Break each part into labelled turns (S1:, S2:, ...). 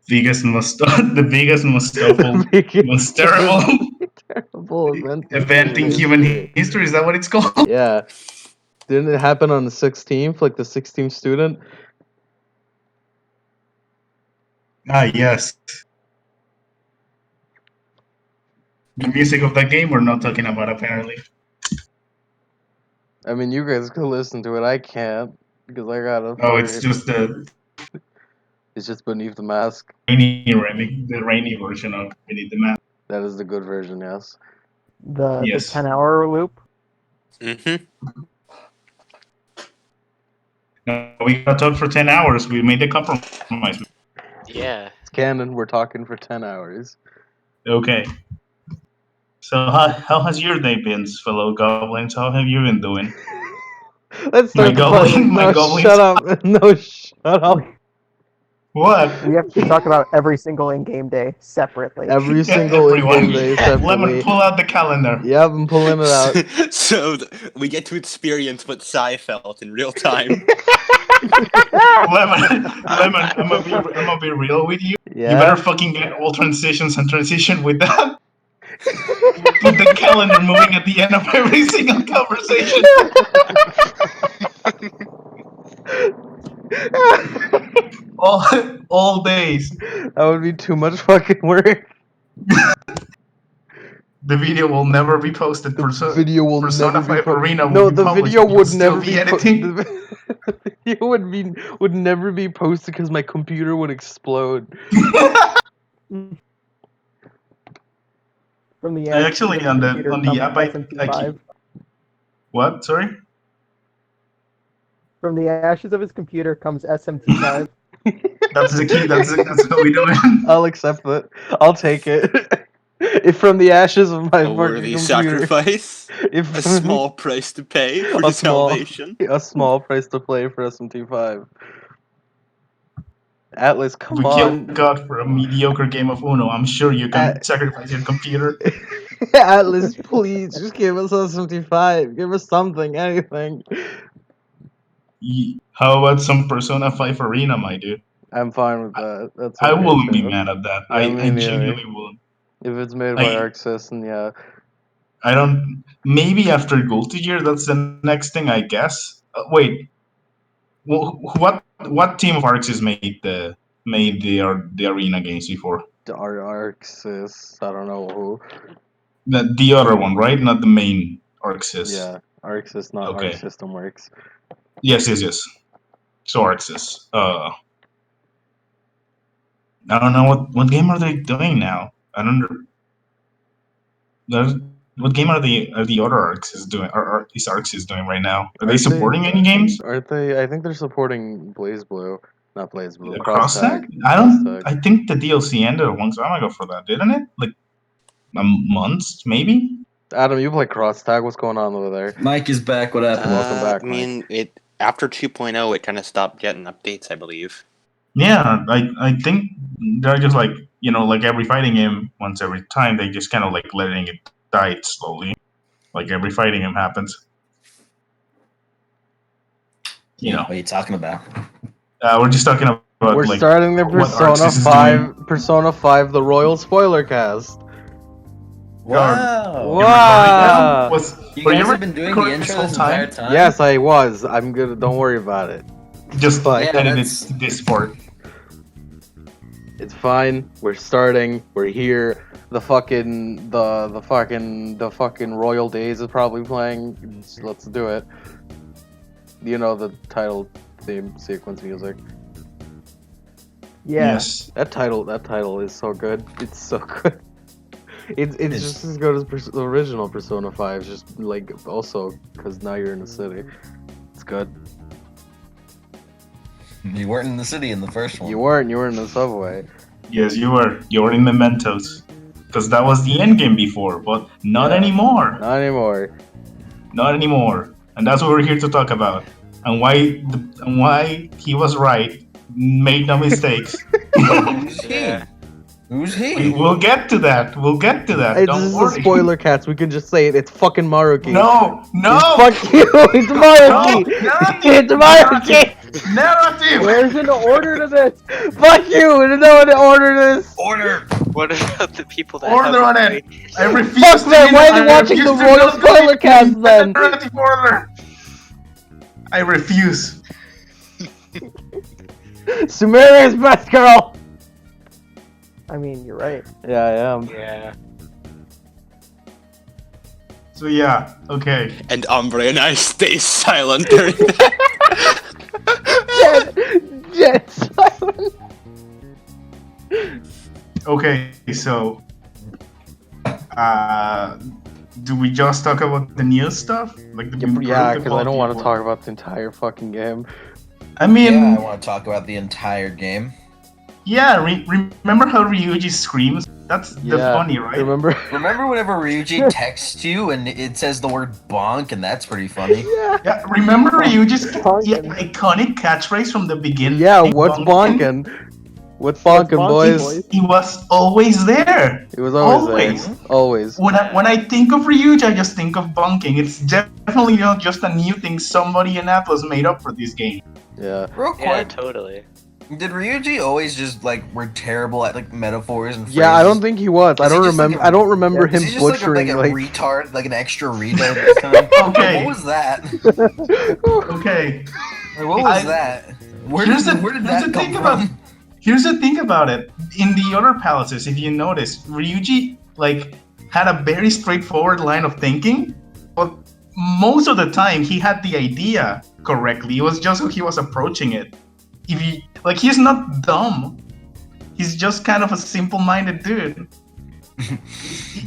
S1: The biggest most terrible
S2: terrible
S1: event in human history. Is that what it's called?
S2: Yeah. Didn't it happen on the 16th, like the 16th student?
S1: Ah, yes. The music of that game we're not talking about, apparently.
S2: I mean, you guys can listen to it. I can't because I gotta.
S1: Oh, it's just
S2: It's just Beneath the Mask.
S1: the rainy version of Beneath the Mask.
S2: That is the good version, yes.
S3: The
S1: Yes.
S3: 10-hour loop.
S4: Mm-hmm.
S1: No, we gotta talk for 10 hours. We made a compromise.
S4: Yeah.
S2: It's canon. We're talking for 10 hours.
S1: Okay. So how has your day been, fellow goblins? How have you been doing?
S2: Let's start the
S1: goblin-
S2: podcast.
S1: my
S2: No,
S1: goblins-
S2: shut up. No, shut up.
S1: What?
S3: We have to talk about every single in-game day separately.
S2: Every single
S1: Everyone.
S2: in-game day separately.
S1: Lemon, pull out the calendar.
S2: Yep, I'm pulling it out.
S4: So we get to experience what Psy felt in real time.
S1: Lemon, I'm gonna be real with you.
S2: Yeah.
S1: You better fucking get all transitions and transition with that. Put the calendar moving at the end of every single conversation. all days.
S2: That would be too much fucking work.
S1: The video will never be posted.
S2: Video will
S1: Persona
S2: never be
S1: 5 Arena will
S2: No,
S1: be
S2: the
S1: published,
S2: video
S1: but you'll
S2: would
S1: still
S2: never
S1: be
S2: be
S1: editing.
S2: The video would never be posted because my computer would explode.
S3: From the
S1: Actually, on the app, I
S3: SMT5.
S1: keep. What? Sorry.
S3: From the ashes of his computer comes SMT5.
S1: That's the key. That's how we do it.
S2: I'll accept it. I'll take it. If from the ashes of my
S4: A
S2: fucking
S4: worthy
S2: computer,
S4: sacrifice.
S2: if
S4: A small price to pay for
S2: a
S4: salvation.
S2: small price to play for SMT5. Atlas, come
S1: We
S2: on.
S1: killed God for a mediocre game of Uno. I'm sure you can sacrifice your computer.
S2: Atlas, please, just give us SMT5. Give us something, anything.
S1: How about some Persona 5 Arena, my dude?
S2: I'm fine with that. That's
S1: I
S2: okay,
S1: wouldn't be
S2: too.
S1: mad at that.
S2: Yeah,
S1: I
S2: me neither.
S1: genuinely wouldn't.
S2: If it's made by Arxis, then yeah.
S1: I don't. Maybe after Guilty Gear, that's the next thing, I guess. Wait. Well, what team of Arxis made the arena games before?
S2: Arxis, I don't know who.
S1: The other one, right? Not the main Arxis.
S2: Yeah, Arxis, not
S1: Okay.
S2: Arc System Works.
S1: Yes. So Arxis. I don't know what game are they doing now. I don't. What game are the other Arxis doing? Is Arxis doing right now? Are they supporting any games?
S2: Aren't they? I think they're supporting Blaze Blue, not Blaze Blue.
S1: Cross Tag?
S2: Cross-Tag.
S1: I think the DLC ended a long time ago for that, didn't it? Like months, maybe.
S2: Adam, you play Cross Tag. What's going on over there?
S5: Mike is back. What happened?
S2: Welcome back,
S4: I mean, after 2.0, it kind of stopped getting updates, I believe.
S1: Yeah, I think they're just like, like every fighting game, once every time, they just kind of like letting it die slowly. Like every fighting game happens.
S5: What are you talking about?
S1: We're just talking about.
S2: We're starting the Persona 5, the Royal Spoilercast.
S5: Wow!
S2: Wow!
S5: You guys have been doing the intro this entire time?
S2: Yes, I was. I'm good. Don't worry about it.
S1: Just edit
S5: that's...
S1: this part.
S2: It's fine. We're starting. We're here. The fucking Royal Days is probably playing. Let's do it. You know the title theme sequence music.
S3: Yeah.
S1: Yes.
S2: That title is so good. It's so good. It's just as good as the original Persona 5. Just like also because now you're in the city. It's good.
S5: You weren't in the city in the first one.
S2: You weren't. You were in the subway.
S1: Yes, you were. You were in Mementos. Because that was the end game before, but not anymore.
S2: Not anymore.
S1: Not anymore. And that's what we're here to talk about. And why he was right, made no mistakes.
S4: Yeah.
S5: Who's he?
S1: We'll get to that. We'll get to that.
S2: This
S1: Don't
S2: is a
S1: worry.
S2: spoiler cast. We can just say it. It's fucking Maruki.
S1: No, no.
S2: Fuck you. It's Maruki. It's Maruki.
S1: Narrative.
S3: There's an order to this.
S2: Fuck you. We don't know how to order this.
S5: Order!
S4: What about the people that
S1: Order
S4: have
S1: on it. I refuse.
S2: Fuck
S1: to
S2: them.
S1: be-
S2: Why are
S1: I
S2: they watching
S1: refuse
S2: the
S1: to
S2: Royal
S1: know
S2: Spoiler Cast then?
S1: Narrative order. I refuse.
S2: Sumeria is best girl.
S3: I mean, you're right.
S2: Yeah, I am.
S4: Yeah.
S1: So yeah, okay.
S4: And Ombre and I stay silent during that.
S2: Jet silent.
S1: Okay, so do we just talk about the new stuff? Like the
S2: Yeah, because I don't want to talk about the entire fucking game.
S1: I mean,
S5: Yeah, I want to talk about the entire game.
S1: yeah, remember how Ryuji screams? That's the
S2: Yeah,
S1: funny, right?
S2: Remember?
S5: Remember whenever Ryuji texts you and it says the word bonk, and that's pretty funny.
S2: Yeah.
S1: Yeah, remember Ryuji's
S3: Bonkin'.
S1: iconic catchphrase from the beginning?
S2: Yeah, what's bonkin'? What's bonkin', boys?
S1: He was always there.
S2: It was always
S1: Always.
S2: there. Always.
S1: When I think of Ryuji, I just think of bunking. It's definitely not just a new thing somebody in Atlas made up for this game.
S2: Yeah.
S5: Real
S4: Yeah,
S5: quick,
S4: totally.
S5: did Ryuji always just like were terrible at like metaphors and phrases?
S2: Yeah, I don't think he was. I
S5: Was he
S2: don't
S5: just
S2: remember.
S5: like a-
S2: I don't remember
S5: Was
S2: him
S5: he just
S2: butchering
S5: like a retard, like an extra retard this time?
S1: Okay.
S5: What was that?
S1: Okay.
S5: Like, what was that? Where did that come from?
S1: Here's the thing about it. In the other palaces, if you notice, Ryuji like had a very straightforward line of thinking, but most of the time he had the idea correctly. It was just how he was approaching it. If he like, he's not dumb. He's just kind of a simple-minded dude.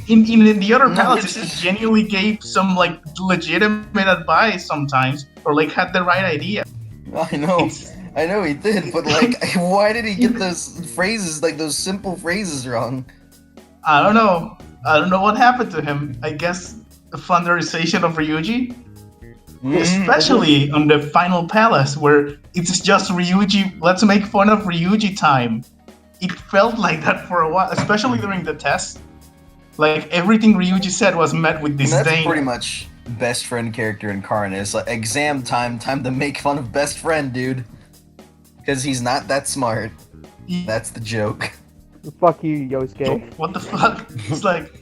S1: in the other palaces, he genuinely gave some like legitimate advice sometimes, or like had the right idea.
S5: I know he did, but like, why did he get those phrases, like those simple phrases wrong?
S1: I don't know what happened to him. I guess the thunderization of Ryuji, especially on the final palace where it's just Ryuji. Let's make fun of Ryuji time. It felt like that for a while, especially during the test. Like everything Ryuji said was met with
S5: And
S1: disdain.
S5: that's pretty much best friend character incarnate. It's like exam time to make fun of best friend, dude. Because he's not that smart. That's the joke.
S3: Fuck you, Yosuke.
S1: What the fuck? It's like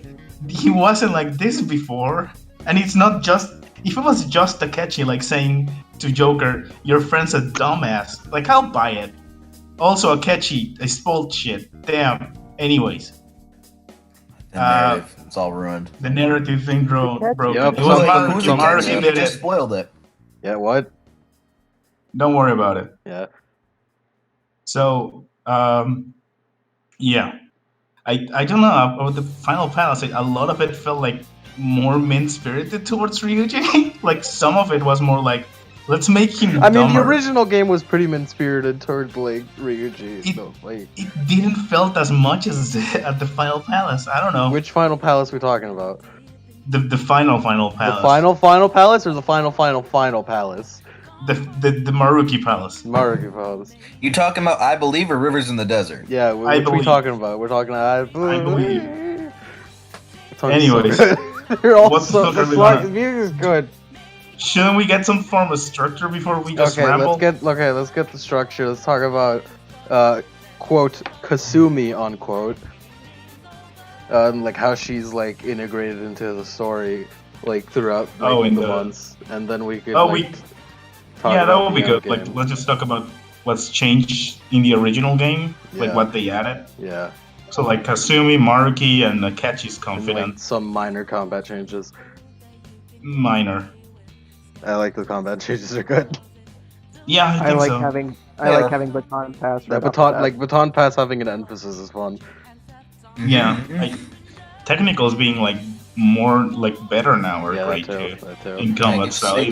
S1: he wasn't like this before, and it's not just. If it was just Takechi like saying to Joker, "Your friend's a dumbass," like I'll buy it. Also, Akechi, I spoiled shit. Damn. Anyways,
S5: The narrative, it's all ruined.
S1: the narrative thing broken.
S2: Yep,
S1: It was
S2: who's
S1: Maruki.
S2: the
S1: Maruki
S2: Akechi?
S1: did
S5: Just
S1: it.
S5: spoiled it.
S2: Yeah. What?
S1: Don't worry about it.
S2: Yeah.
S1: So, yeah. I don't know about the final palace. A lot of it felt like more mean-spirited towards Ryuji. Like some of it was more like, let's make him
S2: I mean, the
S1: dumber.
S2: original game was pretty mean-spirited towards like Ryuji.
S1: It-
S2: So, like,
S1: It didn't felt as much as at the final palace. I don't know.
S2: which final palace we talking about?
S1: The final palace.
S2: The final palace or the final palace?
S1: The Maruki palace.
S2: Maruki palace.
S5: You talking about I Believe or Rivers in the Desert?
S2: Yeah,
S1: I
S2: which we
S1: believe.
S2: talking about? We're talking. I
S1: believe.
S2: It's so
S1: Anyways,
S2: good. They're all
S1: what the
S2: so.
S1: fuck are we
S2: The song-
S1: gonna-
S2: the music is good.
S1: Shouldn't we get some form of structure before we just
S2: Okay,
S1: ramble?
S2: let's get the structure. Let's talk about quote Kasumi unquote. Like how she's like integrated into the story like throughout like,
S1: in
S2: the
S1: the-
S2: months, and then we could.
S1: Oh,
S2: like, talk
S1: yeah, that
S2: about
S1: would be
S2: the
S1: good.
S2: game.
S1: Like, let's just talk about what's changed in the original game, like
S2: Yeah.
S1: what they added.
S2: Yeah,
S1: So like Kasumi, Maruki, and Akechi's
S2: and,
S1: confident.
S2: like, some minor combat changes.
S1: Minor.
S2: I like the combat changes are good.
S1: Yeah, I
S3: I
S1: think
S3: like
S1: so.
S3: having
S5: Yeah.
S3: baton pass.
S2: That
S3: right off
S2: baton
S3: the bat.
S2: like baton pass having an emphasis is fun.
S1: Yeah,
S5: Mhm.
S1: like technicals being like more like better now or
S2: Yeah,
S1: great
S2: that too.
S1: too
S2: That too.
S1: in combat style.
S5: It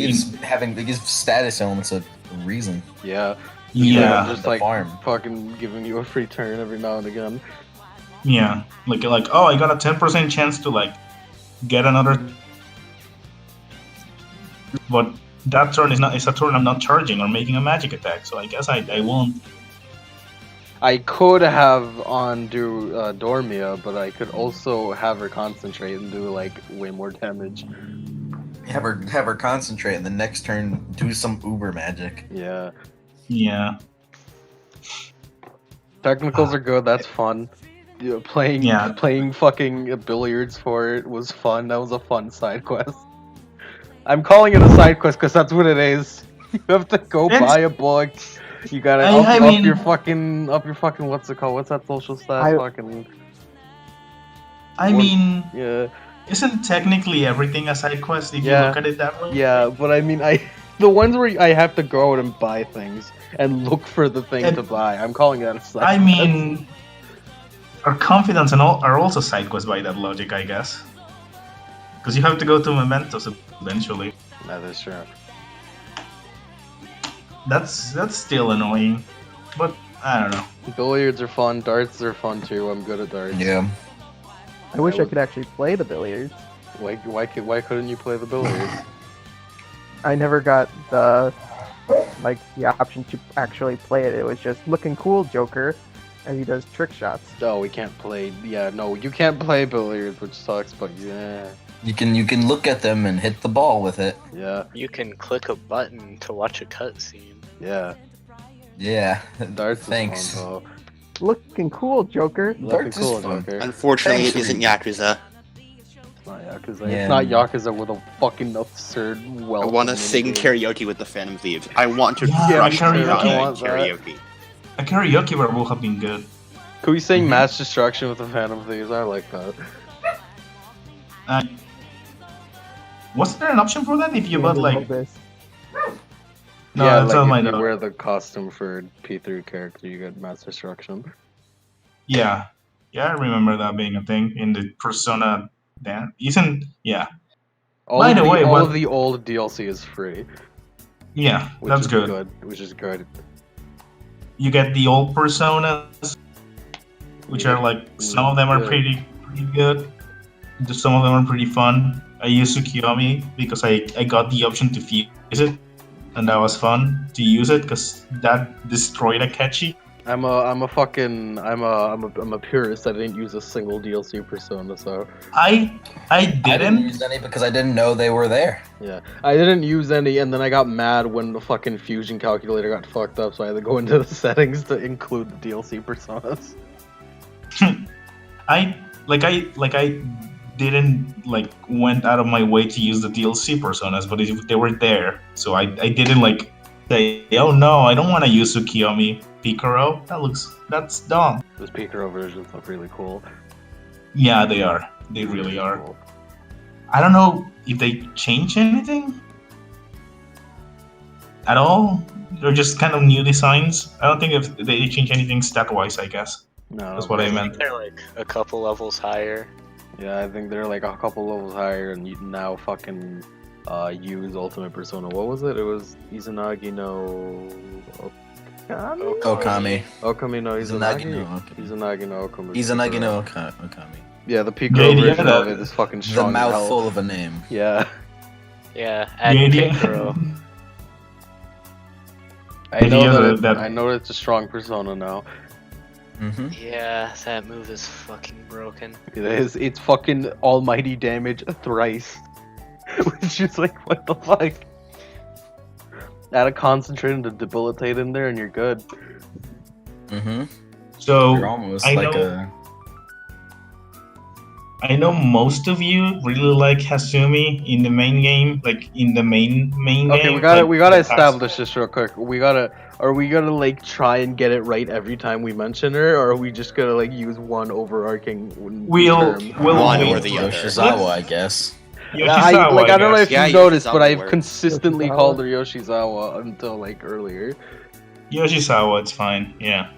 S5: gives status elements a reason.
S2: Yeah.
S1: Yeah,
S2: Just
S5: The
S2: like
S5: farm.
S2: fucking giving you a free turn every now and again.
S1: yeah. Like oh, I got a 10% chance to like get another, but that turn is a turn I'm not charging or making a magic attack. So I guess I won't.
S2: I could have on do Dormia, but I could also have her concentrate and do like way more damage.
S5: Have her concentrate, and the next turn do some uber magic.
S2: Yeah.
S1: Yeah.
S2: Technicals are good. That's fun. Yeah,
S1: Yeah.
S2: playing fucking billiards for it was fun. That was a fun side quest. I'm calling it a side quest because that's what it is. You have to go
S1: It's-
S2: buy a book. You gotta
S1: I
S2: up
S1: mean-
S2: your fucking what's it called? What's that social stat?
S3: I-
S2: Fucking
S1: I
S2: One-
S1: mean,
S2: yeah,
S1: isn't technically everything a side quest if you
S2: Yeah.
S1: look at it that way?
S2: yeah. But I mean, the ones where I have to go out and buy things and look for the thing
S1: And-
S2: to buy. I'm calling that a side.
S1: I
S2: quest.
S1: mean, our confidence and all are also side quests by that logic, I guess. Because you have to go to mementos eventually.
S2: That is true.
S1: That's still annoying, but I don't know.
S2: Billiards are fun. Darts are fun too. I'm good at darts.
S5: Yeah.
S3: I wish I
S2: would-
S3: could actually play the billiards.
S2: Why couldn't you play the billiards?
S3: I never got the option to actually play it. It was just looking cool, Joker, and he does trick shots.
S2: Oh, we can't play. Yeah, no, you can't play billiards, which sucks. But yeah,
S5: You can look at them and hit the ball with it.
S2: yeah,
S6: You can click a button to watch a cutscene.
S2: yeah.
S5: Yeah.
S2: Darts
S5: Thanks.
S2: is fun, though.
S3: Looking cool, Joker.
S2: Looking
S5: Darts is
S2: cool,
S5: fun.
S2: Joker.
S4: Unfortunately,
S5: Thanks,
S4: it isn't Yakuza.
S2: It's not Yakuza.
S5: Yeah.
S2: It's not Yakuza with a fucking absurd
S4: I
S2: well.
S4: want to sing karaoke with the Phantom Thieves. I want to
S1: Yeah,
S4: crush
S1: karaoke.
S4: karaoke.
S2: I want that.
S4: karaoke.
S1: A karaoke bar will have been good.
S2: Could we sing
S5: Mhm.
S2: Mass Destruction with the Phantom Thieves? I like that.
S1: Was there an option for that if you bought like?
S3: This.
S1: No,
S2: yeah,
S1: that's
S2: like
S1: on my
S2: if you
S1: note.
S2: wear the costume for P3 character, you get Mass Destruction.
S1: Yeah, yeah, I remember that being a thing in the Persona. Dan, isn't yeah,
S2: All
S1: By
S2: of
S1: the
S2: the,
S1: way,
S2: all
S1: what-
S2: of the old DLC is free,
S1: yeah,
S2: which
S1: that's
S2: is
S1: good.
S2: Which is good.
S1: You get the old Personas, which are like some of them are
S2: Yeah.
S1: pretty good. Some of them are pretty fun. I use Tsukiyomi because I got the option to fuse it, and that was fun to use it because that destroyed Akechi.
S2: I'm a purist. I didn't use a single DLC Persona, so
S1: I
S5: I didn't
S1: didn't.
S5: use any because I didn't know they were there.
S2: yeah, I didn't use any, and then I got mad when the fucking fusion calculator got fucked up, so I had to go into the settings to include the DLC Personas.
S1: I didn't like went out of my way to use the DLC Personas, but they were there, so I didn't like say, oh no, I don't want to use Tsukiyomi Picaro. That's dumb.
S2: Those Picaro versions look really cool.
S1: Yeah, they are. They really are.
S2: Cool.
S1: I don't know if they change anything at all. They're just kind of new designs. I don't think if they change anything stat-wise, I guess.
S2: No,
S1: That's what I
S6: think
S1: meant.
S6: they're like a couple levels higher.
S2: Yeah, I think they're like a couple levels higher, and you can now fucking use Ultimate Persona. What was it? It was Izanagi no Okami?
S5: Okami.
S2: Okami no
S5: Izanagi
S2: Izanagi.
S5: no Okami.
S2: Izanagi no Okami.
S5: Izanagi no Okami.
S2: Yeah, the Picaro
S1: Yeah,
S2: version
S1: the-
S2: of it is fucking
S5: The
S2: strong. as hell.
S5: mouthful of a name.
S2: Yeah,
S6: Yeah,
S1: The
S6: add
S1: idea-
S6: Picaro.
S2: I know
S1: idea
S2: that,
S1: that-
S2: I know it's a strong Persona now.
S5: Mm-hmm.
S6: Yeah, that move is fucking broken.
S2: It is. It's fucking almighty damage thrice. Which is like, what the fuck? Add a concentrate and a debilitate in there, and you're good.
S5: Mm-hmm.
S1: So
S5: You're almost
S1: I
S5: like
S1: know- I know most of you really like Hasumi in the main game, like in the main
S2: Okay,
S1: game.
S2: we gotta
S1: like,
S2: we gotta
S1: the past-
S2: establish this real quick. Are we gonna like try and get it right every time we mention her, or are we just gonna like use one overarching
S1: We'll
S2: term?
S4: One
S1: wait
S4: or the
S1: for-
S4: other.
S5: Yoshizawa, I guess.
S1: Yoshizawa,
S2: I don't know
S1: guess.
S2: if
S4: Yeah,
S2: you've noticed, but
S4: Yoshizawa
S2: I've
S4: works.
S2: consistently
S3: Yoshizawa.
S2: called her Yoshizawa until like earlier.
S1: Yoshizawa, it's fine. Yeah.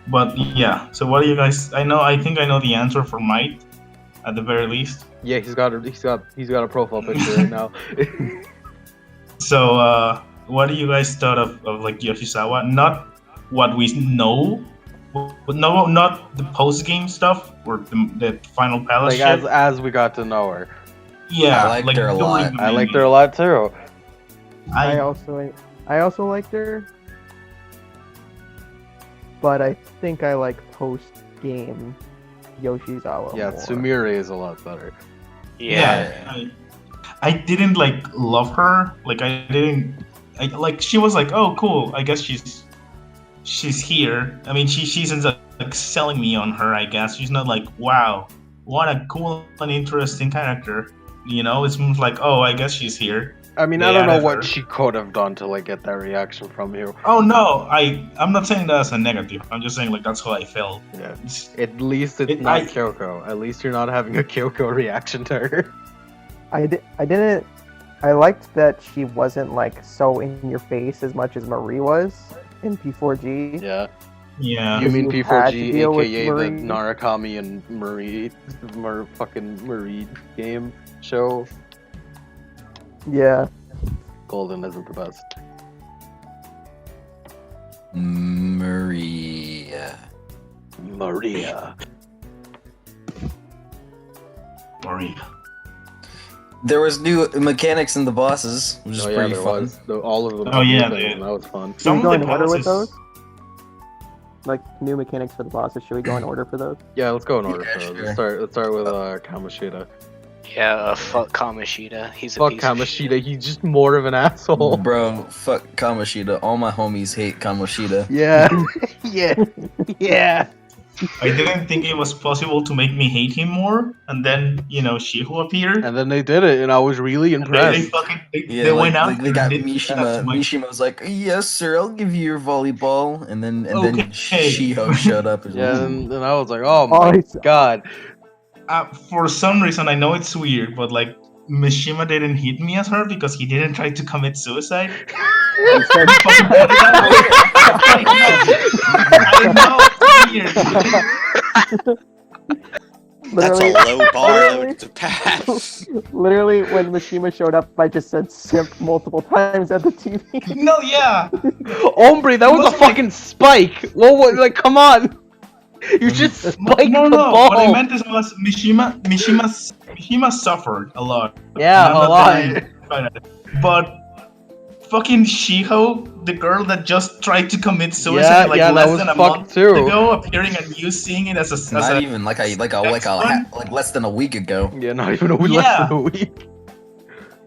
S1: But yeah, so what do you guys? I think I know the answer for Might, at the very least.
S2: Yeah, he's got a profile picture right now.
S1: So what do you guys thought of like Yoshizawa? Not what we know, but no, not the post game stuff or the final palace
S2: like
S1: shit.
S2: as we got to know her.
S1: Yeah,
S5: I liked her a
S1: during
S5: lot.
S1: the
S2: I
S1: main
S2: liked her
S1: game.
S2: a lot too.
S3: I also liked her. but I think I like post-game Yoshizawa
S2: Yeah,
S3: more.
S2: Sumire is a lot better.
S6: Yeah.
S1: I didn't like love her. Like I didn't. Like she was like, oh cool. I guess she's here. I mean, she's like selling me on her. I guess she's not like, wow, what a cool and interesting character. You know, it's more like, oh, I guess she's here.
S2: I mean,
S1: They
S2: I don't know
S1: added
S2: what
S1: her.
S2: she could have done to like get that reaction from you.
S1: Oh no, I'm not saying that as a negative. I'm just saying like that's how I felt.
S2: Yeah.
S1: It's-
S2: At least it's
S1: It-
S2: not
S1: I-
S2: Kyoko. At least you're not having a Kyoko reaction to her.
S3: I didn't. I liked that she wasn't like so in your face as much as Marie was in P4G.
S2: Yeah.
S1: Yeah.
S2: You mean
S3: You had to
S2: P4G,
S3: deal with
S2: aka the
S3: Marie.
S2: Narakami and Marie, fucking Marie game show?
S3: Yeah.
S2: Golden isn't the best.
S5: Maria.
S2: Maria.
S1: Maria.
S5: There was new mechanics in the bosses, which is
S2: Oh yeah,
S5: pretty
S2: there
S5: fun.
S2: was. All of them.
S1: Oh,
S2: had new
S1: yeah,
S2: things,
S1: dude.
S2: and that was fun.
S3: Should
S1: Some
S3: we go
S1: of
S3: in
S1: the
S3: order with
S1: bosses-
S3: those? Like new mechanics for the bosses. Should we go in order for those?
S2: Yeah, let's go in order.
S5: Yeah,
S2: for those.
S5: sure.
S2: Let's start with Kamoshida.
S6: Yeah, fuck Kamoshida. He's a
S2: Fuck
S6: piece of
S2: Kamoshida.
S6: shit.
S2: He's just more of an asshole.
S5: Bro, fuck Kamoshida. All my homies hate Kamoshida.
S2: Yeah. Yeah. Yeah.
S1: I didn't think it was possible to make me hate him more, and then Shihu appeared.
S2: And then they did it, and I was really
S1: And they
S2: impressed.
S1: fucking
S5: Yeah,
S1: they
S5: like,
S1: went out
S5: like they
S1: there
S5: got
S1: and did
S5: Mishima.
S1: that to my-
S5: Mishima was like, "Yes, sir, I'll give you your volleyball." And then
S1: Okay.
S5: Shiho showed up. And
S2: Yeah,
S5: "Ooh."
S2: and I was like, oh
S3: Oh,
S2: my
S3: it's-
S2: god.
S1: For some reason, I know it's weird, but like Mishima didn't hit me as her because he didn't try to commit suicide.
S3: Instead-
S1: Fucking put it that way. I know, it's weird.
S4: That's a
S3: literally,
S4: low bar
S3: literally-
S4: to pass.
S3: literally, when Mishima showed up, I just said simp multiple times at the TV.
S1: No, yeah.
S2: Ombre, that was a
S1: Wasn't like-
S2: fucking spike. What, like, come on. You just spiked
S1: No,
S2: the
S1: no.
S2: ball.
S1: What I meant is was Mishima suffered a lot.
S2: Yeah,
S1: And
S2: a
S1: I'm not
S2: lot.
S1: denying it. But fucking Shiho, the girl that just tried to commit suicide
S2: Yeah, that
S1: less
S2: was
S1: than a
S2: fucked
S1: month
S2: too.
S1: ago, appearing and you seeing it as a
S5: Not even like less than a week ago.
S2: Yeah, not even a week,
S1: Yeah.
S2: less than a week.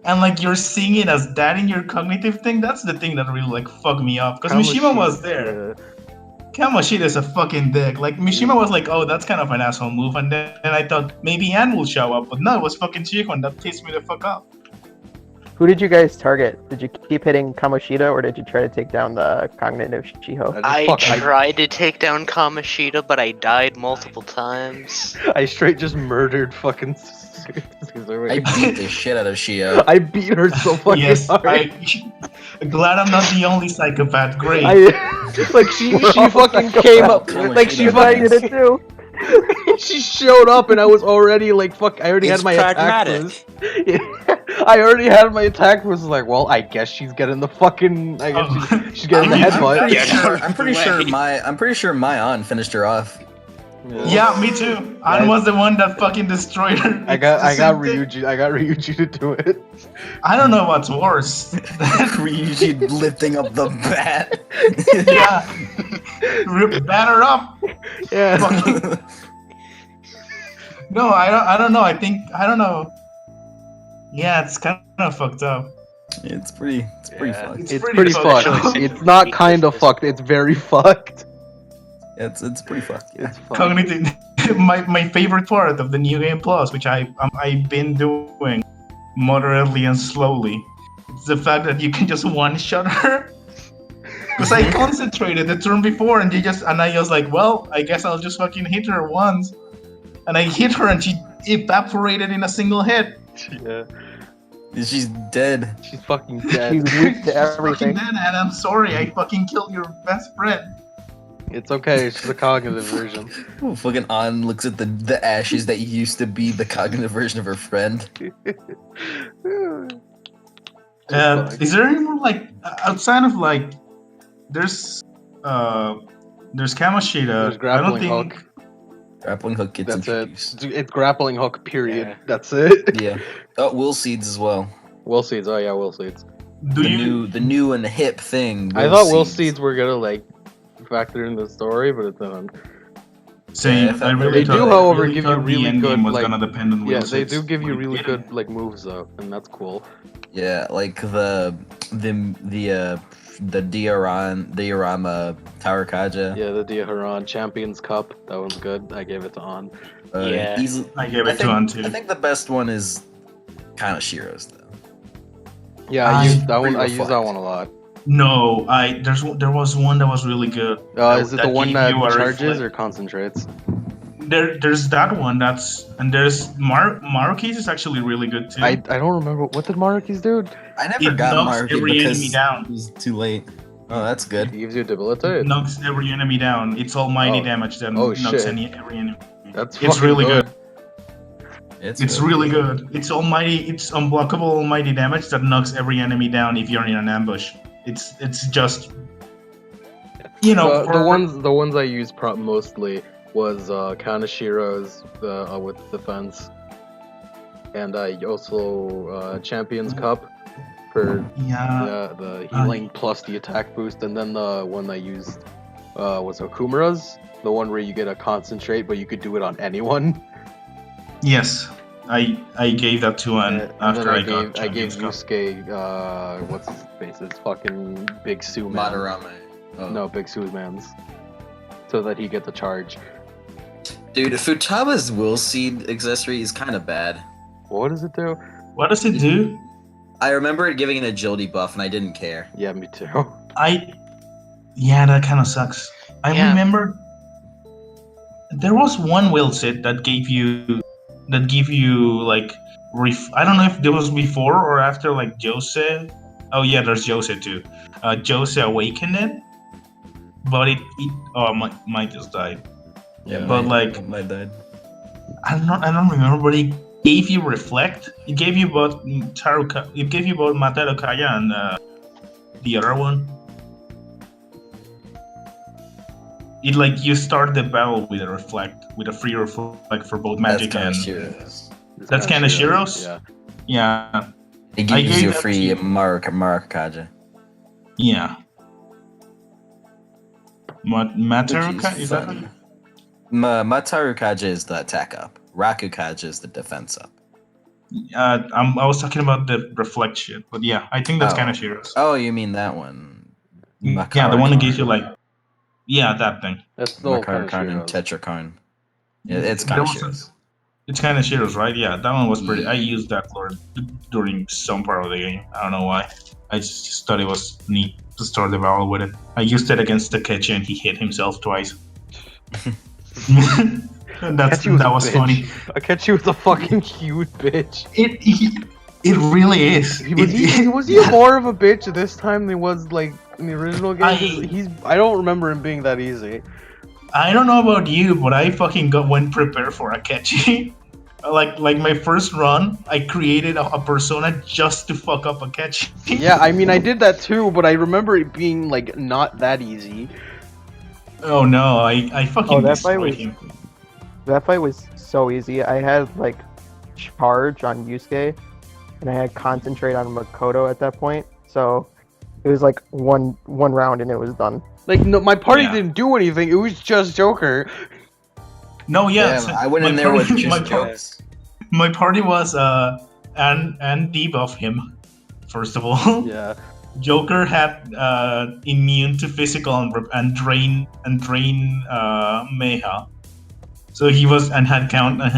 S1: and like you're seeing it as that in your cognitive thing. That's the thing that really like fucked me up because Mishima was there.
S2: Yeah.
S1: Kamoshida is a fucking dick. Like Mishima was like, oh, that's kind of an asshole move, and then I thought maybe Ann will show up, but no, it was fucking Chico, and that pissed me the fuck off.
S3: Who did you guys target? Did you keep hitting Kamoshida, or did you try to take down the cognitive Shiho?
S6: I tried to take down Kamoshida, but I died multiple times.
S2: I straight just murdered fucking
S5: I beat the shit out of Shio.
S2: I beat her so fucking
S1: Yes,
S2: hard.
S1: glad I'm not the only psychopath. Great.
S2: Like she fucking came up, like she
S3: I did
S2: fucking
S3: it too.
S2: she showed up and I was already like fuck. I already
S4: It's
S2: had my
S4: pragmatic.
S2: attack. I already had my attack. Was like, well, I guess she's getting the fucking. I guess she's getting the
S1: I mean,
S2: headbutt.
S4: Yeah.
S5: I'm pretty sure my aunt finished her off.
S1: Yeah, me too. An was the one that fucking destroyed her.
S2: I got
S1: It's the same thing.
S2: Ryuji. I got Ryuji to do it.
S1: I don't know what's worse.
S5: Ryuji lifting up the bat.
S1: Yeah, rip batter up.
S2: Yeah.
S1: No, I don't know. I don't know. Yeah, it's kind of fucked up.
S5: It's pretty
S6: Yeah.
S5: fucked.
S2: It's pretty fucked.
S1: fucked.
S2: It's not kind of fucked. It's very fucked.
S5: It's pretty fucked. Yeah.
S2: It's fucked.
S1: Cognitive. my favorite part of the new game plus, which I've been doing moderately and slowly, it's the fact that you can just one shot her. Because I concentrated the turn before, and I was like, well, I guess I'll just fucking hit her once, and I hit her, and she evaporated in a single hit.
S2: Yeah.
S5: She's dead.
S2: She's fucking dead.
S3: She's weak to
S1: Fucking
S3: everything.
S1: dead, and I'm sorry, I fucking killed your best friend.
S2: It's okay. She's a cognitive version.
S5: Fucking An looks at the ashes that used to be the cognitive version of her friend.
S1: Is there any more like outside of like there's Kamoshida?
S2: There's
S1: I
S2: grappling
S1: don't think.
S2: hook.
S5: Grappling hook gets
S2: That's it.
S5: introduced.
S2: It's grappling hook. Period.
S6: Yeah.
S2: That's it.
S5: Yeah. Oh, will seeds as well.
S2: Will Seeds. Oh yeah, Will Seeds.
S1: Do
S5: the
S1: you?
S5: new and hip thing.
S2: I thought Will Seeds were gonna like factor in the story, but it didn't.
S1: Same.
S5: Yeah,
S1: I really
S2: They
S1: thought,
S2: do, however,
S1: really
S2: give you
S1: thought the
S2: really
S1: end game
S2: good,
S1: was
S2: like,
S1: gonna depend on
S2: Yeah,
S1: wheel
S2: they
S1: sits,
S2: do give you
S1: but it
S2: really
S1: didn't.
S2: good like moves though, and that's cool.
S5: Yeah, like the diorama Tower Kaja.
S2: Yeah, the Diaharon Champions Cup, that one's good. I gave it to On.
S6: Yeah.
S1: I gave it to on too.
S5: I think the best one is kind of Shiro's though.
S2: Yeah, I used that one. I used that
S5: Reflect.
S2: one a lot.
S1: No, there was one that was really good.
S2: Is it the one
S1: gave
S2: that
S1: you a
S2: charges
S1: reflect-
S2: or concentrates?
S1: There's that one and there's Maruki's is actually really good too.
S2: I don't remember what did Maruki's do.
S5: I never
S1: It
S5: got
S1: knocks
S5: Maruki
S1: every
S5: because
S1: enemy down.
S5: it was too late. Oh, that's
S2: It
S5: good.
S2: gives you
S1: It
S2: debilitate.
S1: knocks every enemy down. It's almighty
S2: Oh.
S1: damage that
S2: Oh,
S1: knocks
S2: shit.
S1: every enemy.
S2: That's
S1: It's
S2: fucking
S1: really good.
S5: It's
S1: Really good. It's unblockable almighty damage that knocks every enemy down if you're in an ambush. It's just
S2: The ones I used mostly was Kanashiro's with defense, and I also Champions Cup for the healing plus the attack boost, and then the one I used was Okumura's, the one where you get a concentrate, but you could do it on anyone.
S1: Yes. I gave that to An
S2: And
S1: after
S2: then
S1: I got
S2: I gave
S1: Champions Cup.
S2: Yusuke what's his face? It's fucking Big Sue Man.
S5: Madarame. Oh.
S2: No, Big Sue Man's, so that he get the charge.
S5: Dude, Futaba's Will Seed accessory is kind of bad.
S2: What does it do?
S1: What does it do?
S5: I remember it giving an agility buff, and I didn't care.
S2: Yeah, me too.
S1: Yeah, that kind of sucks. I
S6: Yeah.
S1: remember there was one will sit that gave you like I don't know if it was before or after like Jose. Oh yeah, there's Jose too. Jose awakened it, but it might just died.
S5: Yeah,
S1: but
S5: my died.
S1: I don't remember, but it gave you reflect. It gave you both Taruka. It gave you both Mataro Kaya and the other one. It like you start the battle with a free reflect for both magic and. That's kind of Shiro's.
S2: Yeah.
S1: Yeah.
S5: It gives you a
S1: that
S5: free
S1: to-
S5: Marakaja.
S1: Yeah. Mataruka
S5: Which
S1: is that? It?
S5: Mataru Kaja is the attack up. Raku Kaja is the defense up.
S1: I was talking about the reflect shit, but yeah, I think that's kind of Shiro's.
S5: Oh, you mean that one?
S1: Yeah, the one that gives you like, that thing.
S2: That's still kind of
S5: Makarakarn and Tetrakarn. Yeah, it's kind of Shiro's.
S1: It's kind of Shiro's, right? Yeah, that one was pretty. I used that lore during some part of the game. I don't know why. I just thought it was neat to start the battle with it. I used it against Takechi and he hit himself twice. And that was funny.
S2: Akechi was a fucking huge bitch.
S1: It really is.
S2: Was he more of a bitch this time than he was like in the original game? I don't remember him being that easy.
S1: I don't know about you, but I fucking went prepared for Akechi. like my first run, I created a persona just to fuck up Akechi.
S2: Yeah, I mean I did that too, but I remember it being like not that easy.
S1: Oh no, I fucking destroyed him.
S3: That fight was so easy. I had like charge on Yusuke, and I had concentrate on Makoto at that point. So it was like one round and it was done.
S2: Like no, my party didn't do anything. It was just Joker.
S1: No, yeah,
S5: I went in there with just jokes.
S1: My party was and debuff him. First of all,
S2: Yeah.
S1: Joker had immune to physical and drain Meha. So he was and had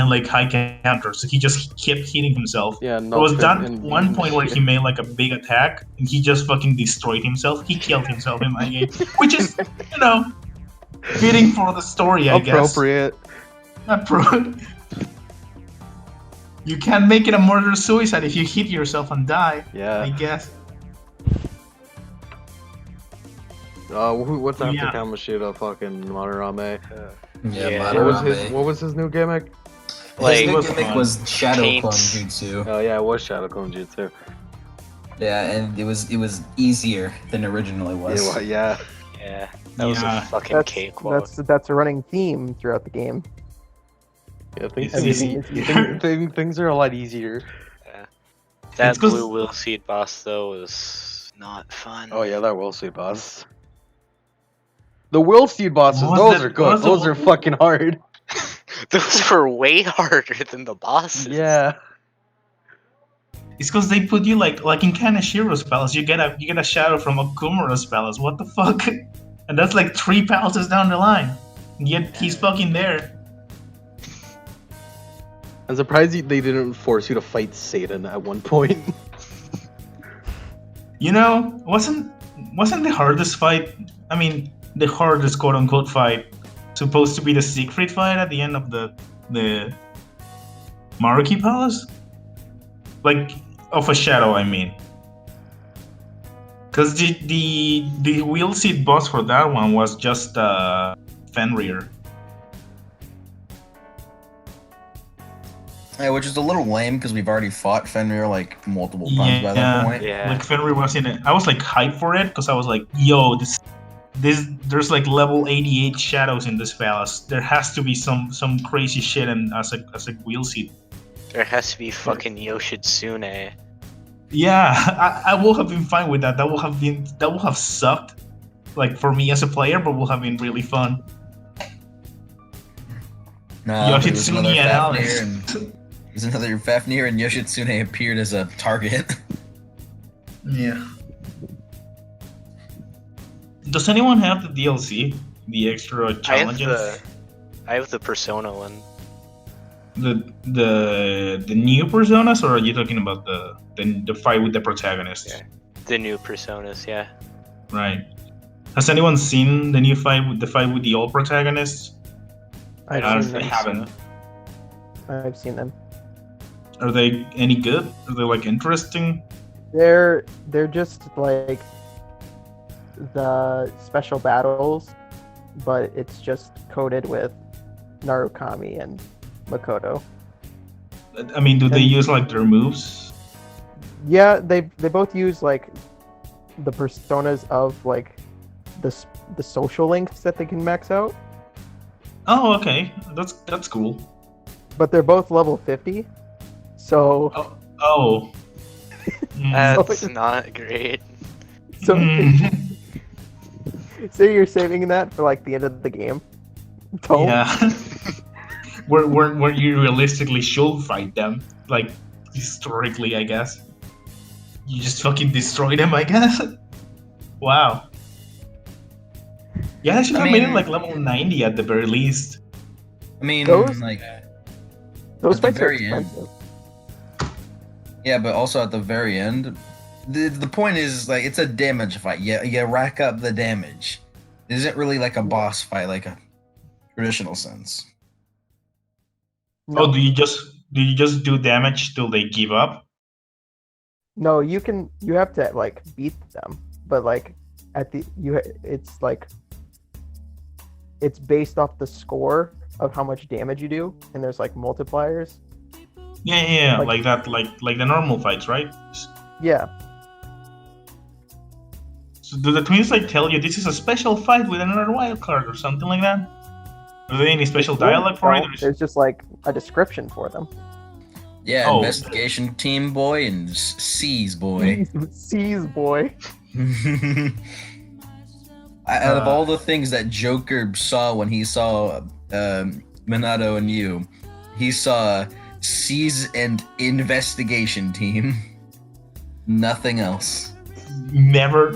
S1: like high counter, so he just kept hitting himself.
S2: Yeah, no.
S1: There was that one point where he made like a big attack and he just fucking destroyed himself. He killed himself in my game, which is fitting for the story, I guess.
S2: Appropriate.
S1: You can't make it a murder suicide if you hit yourself and die.
S2: Yeah.
S1: I guess.
S2: What's after
S1: Yeah.
S2: Kamoshida? Fucking Madarame.
S6: Yeah.
S2: What was his new gimmick?
S6: Like,
S5: His new gimmick was Shadow
S6: Paints.
S5: Clone Jutsu.
S2: Oh yeah, it was Shadow Clone Jutsu.
S5: Yeah, and it was easier than originally was.
S2: Yeah.
S6: yeah, that was
S1: Yeah.
S6: a fucking cakewalk.
S3: That's a running theme throughout the game.
S2: Yeah, things,
S1: It's easy.
S2: things are a lot easier.
S6: That
S1: It's 'cause-
S6: blue will seed boss though was not fun.
S2: Oh yeah, that will see boss. The Will Seed bosses,
S1: What was
S2: those
S1: the-
S2: are
S1: what
S2: good.
S1: was the-
S2: Those are fucking hard.
S6: Those were way harder than the bosses.
S2: Yeah.
S1: It's because they put you like in Kanashiro's palace, you get a shadow from Okumura's palace. What the fuck? And that's like 3 palaces down the line. And yet he's fucking there.
S2: I'm surprised they didn't force you to fight Satan at one point.
S1: You know, wasn't the hardest fight? I mean, the hardest quote unquote fight supposed to be the Siegfried fight at the end of the Maruki Palace? Like of a shadow, I mean. Because the wheel seat boss for that one was just Fenrir.
S5: Yeah, which is a little lame because we've already fought Fenrir like multiple times by that
S1: Yeah,
S5: point.
S6: Yeah.
S1: like Fenrir was in it. I was like hyped for it because I was like, yo, this there's like level 88 shadows in this palace. There has to be some crazy shit and as a wheel seat.
S6: There has to be fucking Yoshitsune.
S1: Yeah, I would have been fine with that. That would have sucked, like for me as a player, but would have been really fun.
S5: Nah, but it was
S1: Yoshitsune
S5: another
S1: and
S5: Fafnir
S1: Alex.
S5: and it was another Fafnir and Yoshitsune appeared as a target.
S1: Yeah. Does anyone have the DLC? The extra challenges?
S6: I have the Persona one.
S1: The new personas, or are you talking about the fight with the protagonist?
S6: Yeah. The new Personas, yeah.
S1: Right. Has anyone seen the new fight with the old protagonists?
S3: I've
S1: I
S3: seen them.
S1: haven't.
S3: I've seen them.
S1: Are they any good? Are they like interesting?
S3: They're just like the special battles, but it's just coded with Narukami and Makoto.
S1: I mean, do they
S3: And-
S1: use like their moves?
S3: Yeah, they both use like the personas of like the social links that they can max out,
S1: Oh, okay. That's cool.
S3: but they're both level 50. So
S1: Oh. Mm.
S6: That's not great.
S3: so
S1: Mm.
S3: so you're saving that for like the end of the game. Don't.
S1: Yeah. where you realistically should fight them, like historically, I guess. You just fucking destroy them, I guess. Wow. Yeah, I should
S5: I
S1: have made it
S5: mean-
S1: like level 90 at the very least.
S5: I mean,
S3: Those-
S5: like,
S3: Those
S5: At the
S3: fights are
S5: very end.
S3: expensive.
S5: yeah, but also at the very end, the point is like it's a damage fight. You rack up the damage. It isn't really like a boss fight, like a traditional sense.
S3: No,
S1: Oh, do you just do damage till they give up?
S3: no, you have to like beat them, but like it's like it's based off the score of how much damage you do, and there's like multipliers.
S1: Yeah,
S3: Like-
S1: like that, like the normal fights, right?
S3: Yeah,
S1: So do the twins like tell you this is a special fight with another wild card or something like that? Are there any special dialogue for it?
S3: No, there's just like a description for them.
S5: Yeah,
S1: Oh.
S5: investigation team boy and C's boy.
S3: Seas boy.
S5: Out of all the things that Joker saw when he saw Minato and you, he saw C's and investigation team. Nothing else.
S1: Never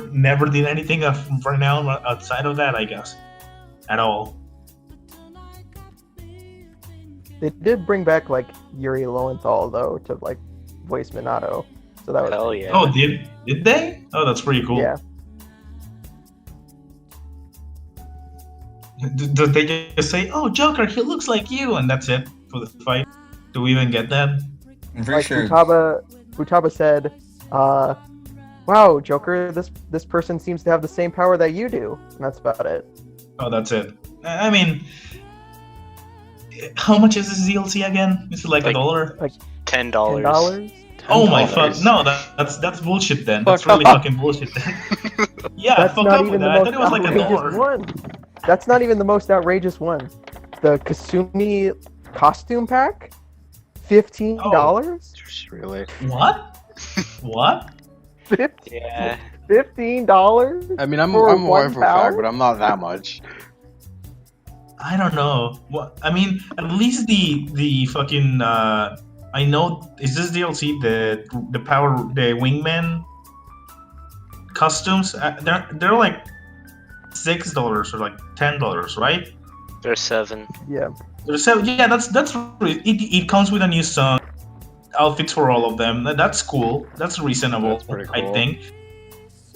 S1: did anything for now outside of that, I guess, at all.
S3: They did bring back like Yuri Lowenthal though to like voice Minato, so that was
S6: Hell yeah.
S1: Oh, did they? Oh, that's pretty cool.
S3: yeah.
S1: Did they just say, "Oh, Joker, he looks like you," and that's it for the fight? Do we even get that?
S5: I'm pretty
S3: Like
S5: sure.
S3: Futaba said, "Wow, Joker, this person seems to have the same power that you do," and that's about it.
S1: Oh, that's it. I mean, how much is this DLC again? Is it like
S6: Like-
S1: $1?
S6: $10.
S3: $10.
S1: Oh my fuck!
S6: $10.
S1: No, that's bullshit. Then that's
S2: Fuck
S1: really
S2: off.
S1: fucking bullshit. Then. Yeah,
S3: That's
S1: fuck
S3: not
S1: up
S3: even
S1: with
S3: the
S1: that. I
S3: most
S1: thought it was like
S3: outrageous
S1: $1.
S3: one. That's not even the most outrageous one. The Kasumi costume pack, $15.
S2: Just really.
S1: What? What?
S6: Yeah.
S3: $15?
S2: I mean, I'm
S3: For
S2: aware
S3: one
S2: for a fact,
S3: palace?
S2: but I'm not that much.
S1: I don't know. What I mean, at least the fucking I know is this DLC the wingman costumes? They're like $6 or like $10, right?
S6: There's 7.
S3: Yeah.
S1: Yeah, it comes with a new song, outfits for all of them. That's cool. That's reasonable.
S2: That's pretty
S1: I
S2: cool.
S1: think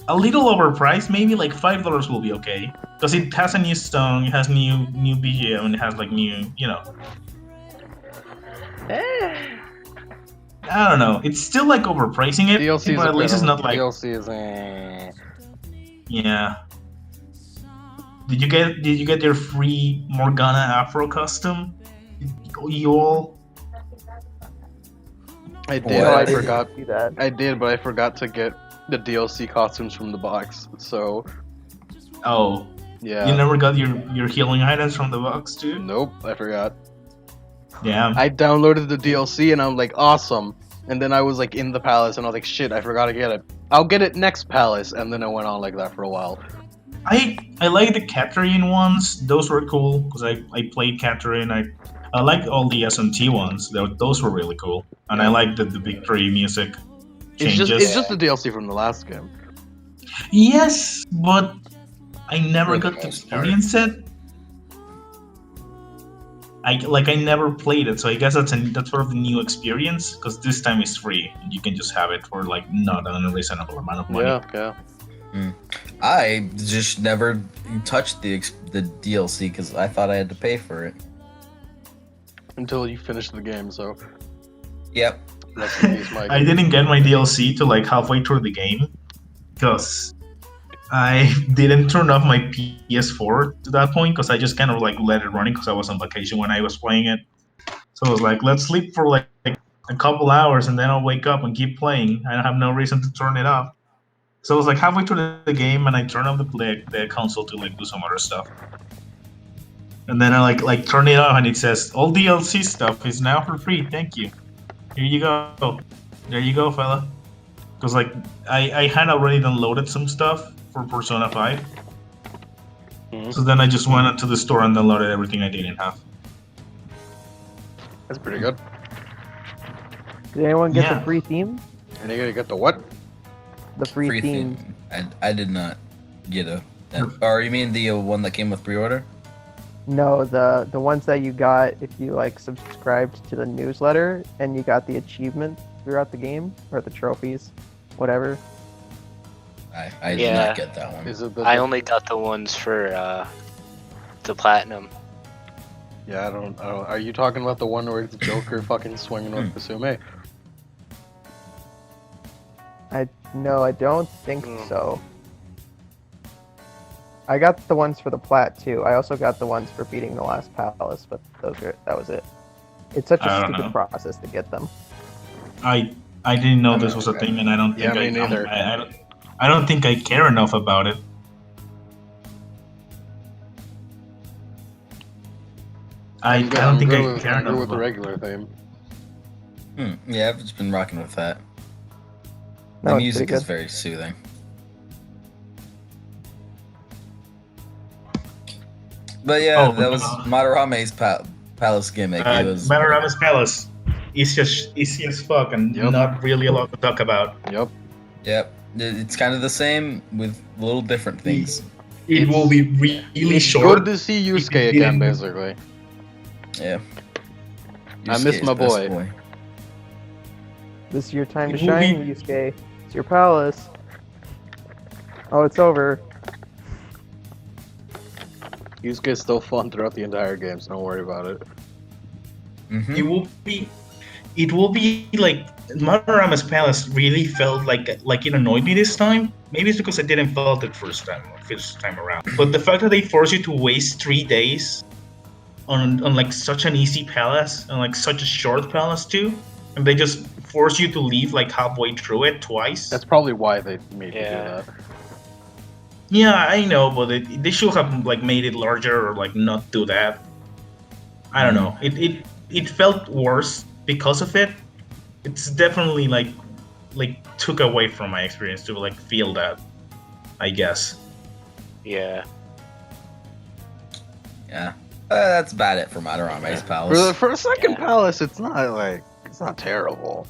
S1: a little overpriced, maybe like $5 will be okay because it has a new song, it has new BGM, and it has like new, I don't know. It's still like overpricing it,
S2: DLC is
S1: but
S2: a
S1: at least
S2: bit
S1: it's
S2: of
S1: not like
S2: DLC is.
S1: yeah. Did you get your free Morgana Afro custom? You all?
S2: I did.
S5: What?
S3: No,
S2: I
S3: I didn't
S2: forgot.
S3: see that.
S2: I did, but I forgot to get the DLC costumes from the box. So
S1: Oh,
S2: yeah.
S1: you never got your healing items from the box too?
S2: Nope, I forgot.
S1: Yeah.
S2: I downloaded the DLC and I'm like, awesome. And then I was like in the palace and I was like, shit, I forgot to get it. I'll get it next palace. And then it went on like that for a while.
S1: I like the Catherine ones. Those were cool because I played Catherine. I like all the SMT ones. Those were really cool, and I
S2: Yeah.
S1: like the victory music
S2: It's
S1: changes.
S2: just the DLC from the last game.
S1: Yes, but I never
S5: For the
S1: got to
S5: most part.
S1: experience it. I never played it, so I guess that's sort of a new experience because this time it's free and you can just have it for like not an unreasonable amount of money.
S2: Yeah.
S5: I just never touched the DLC because I thought I had to pay for it.
S2: Until you finish the game, so
S5: Yep.
S2: rest in peace, Mike.
S1: I didn't get my DLC to like halfway through the game because I didn't turn off my PS4 to that point because I just kind of like let it running because I was on vacation when I was playing it. So I was like, let's sleep for like a couple hours and then I'll wake up and keep playing. I have no reason to turn it off. So I was like halfway through the game and I turned off the console to like do some other stuff. And then I like turn it off and it says all DLC stuff is now for free. Thank you. Here you go. There you go, fella. Because like I had already downloaded some stuff for Persona 5.
S2: Mhm.
S1: So then I just went into the store and downloaded everything I didn't have.
S2: That's pretty good.
S3: Did anyone get
S1: Yeah.
S3: the free theme?
S2: And you get the what?
S3: The free theme.
S5: I did not get a. Or you mean the one that came with pre-order?
S3: No, the ones that you got if you like subscribed to the newsletter and you got the achievements throughout the game or the trophies, whatever.
S5: I did
S6: Yeah.
S5: not get that one.
S2: Is it the
S6: I only got the ones for the platinum.
S2: Yeah, I don't. Are you talking about the one where the Joker fucking swinging with Kasumi?
S3: No, I don't think
S6: Hmm.
S3: so. I got the ones for the plat too. I also got the ones for beating the last palace, but that was it. It's such
S1: I
S3: a
S1: don't
S3: stupid
S1: know.
S3: process to get them.
S1: I didn't know this was a thing, and I don't
S2: Yeah,
S1: think
S2: me neither.
S1: I don't think I care enough about it. I don't think I care
S2: I'm good
S1: enough.
S2: with the
S1: About it.
S2: regular theme.
S5: Yeah, I've just been rocking with that.
S3: No,
S5: The
S3: it's
S5: music
S3: pretty
S5: is
S3: good.
S5: very soothing. But yeah,
S1: Oh,
S5: that was
S1: no.
S5: Madarame's palace gimmick. It was
S1: Panorama's Palace is just easy as fuck and
S2: Yep.
S1: not really a lot to talk about.
S2: Yep.
S5: Yep. It's kind of the same with little different things.
S1: It will be really
S2: It's
S1: short.
S2: good to see
S1: It
S2: Yusuke again,
S1: didn't-
S2: basically.
S5: Yeah.
S2: I miss
S5: Yusuke's
S2: my
S5: best
S2: boy.
S3: This is your time to
S1: It will be-
S3: shine, Yusuke. It's your palace. Oh, it's over.
S2: Yusuke's still fun throughout the entire game, so don't worry about it.
S5: Mhm.
S1: It will be like Manorama's Palace really felt like it annoyed me this time. Maybe it's because I didn't felt it first time around. But the fact that they force you to waste 3 days on like such an easy palace and like such a short palace too, and they just force you to leave like halfway through it twice.
S2: That's probably why they made you do
S6: Yeah.
S2: that.
S1: Yeah, I know, but they should have like made it larger or like not do that. I don't know. It felt worse because of it. It's definitely like took away from my experience to like feel that. I guess.
S6: Yeah.
S5: Yeah. That's about it for Madarama's
S2: For
S5: Palace.
S2: for a second
S6: Yeah.
S2: palace, it's not terrible.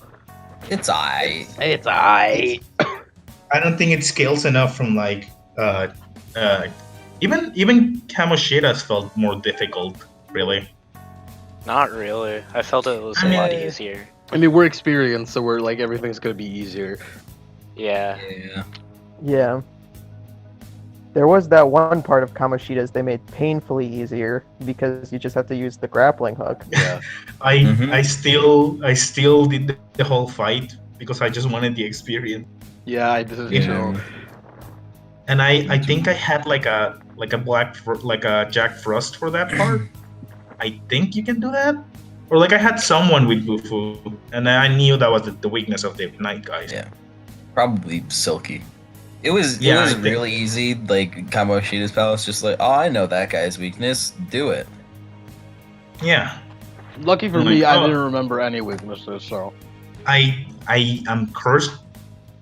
S5: It's aight.
S2: It's aight.
S1: I don't think it scales enough from like uh, even Kamoshida's felt more difficult, really.
S6: Not really. I felt it was a
S1: I mean-
S6: lot easier.
S2: I mean, we're experienced, so we're like everything's gonna be easier.
S6: Yeah.
S5: Yeah.
S3: Yeah. There was that one part of Kamoshida's they made painfully easier because you just have to use the grappling hook.
S2: Yeah.
S5: Mhm.
S1: I still did the whole fight because I just wanted the experience.
S2: Yeah, I did
S5: Yeah.
S2: too.
S1: And I think I had like a like a Jack Frost for that part. I think you can do that. Or like I had someone with Bufu, and I knew that was the weakness of the night guys.
S5: Yeah. Probably Silky. It was
S1: Yeah, I think-
S5: really easy, like Kamoshida's Palace, just like, oh, I know that guy's weakness, do it.
S1: Yeah.
S2: Lucky for
S1: Like,
S2: me, I
S1: oh.
S2: didn't remember any weaknesses, so.
S1: I am cursed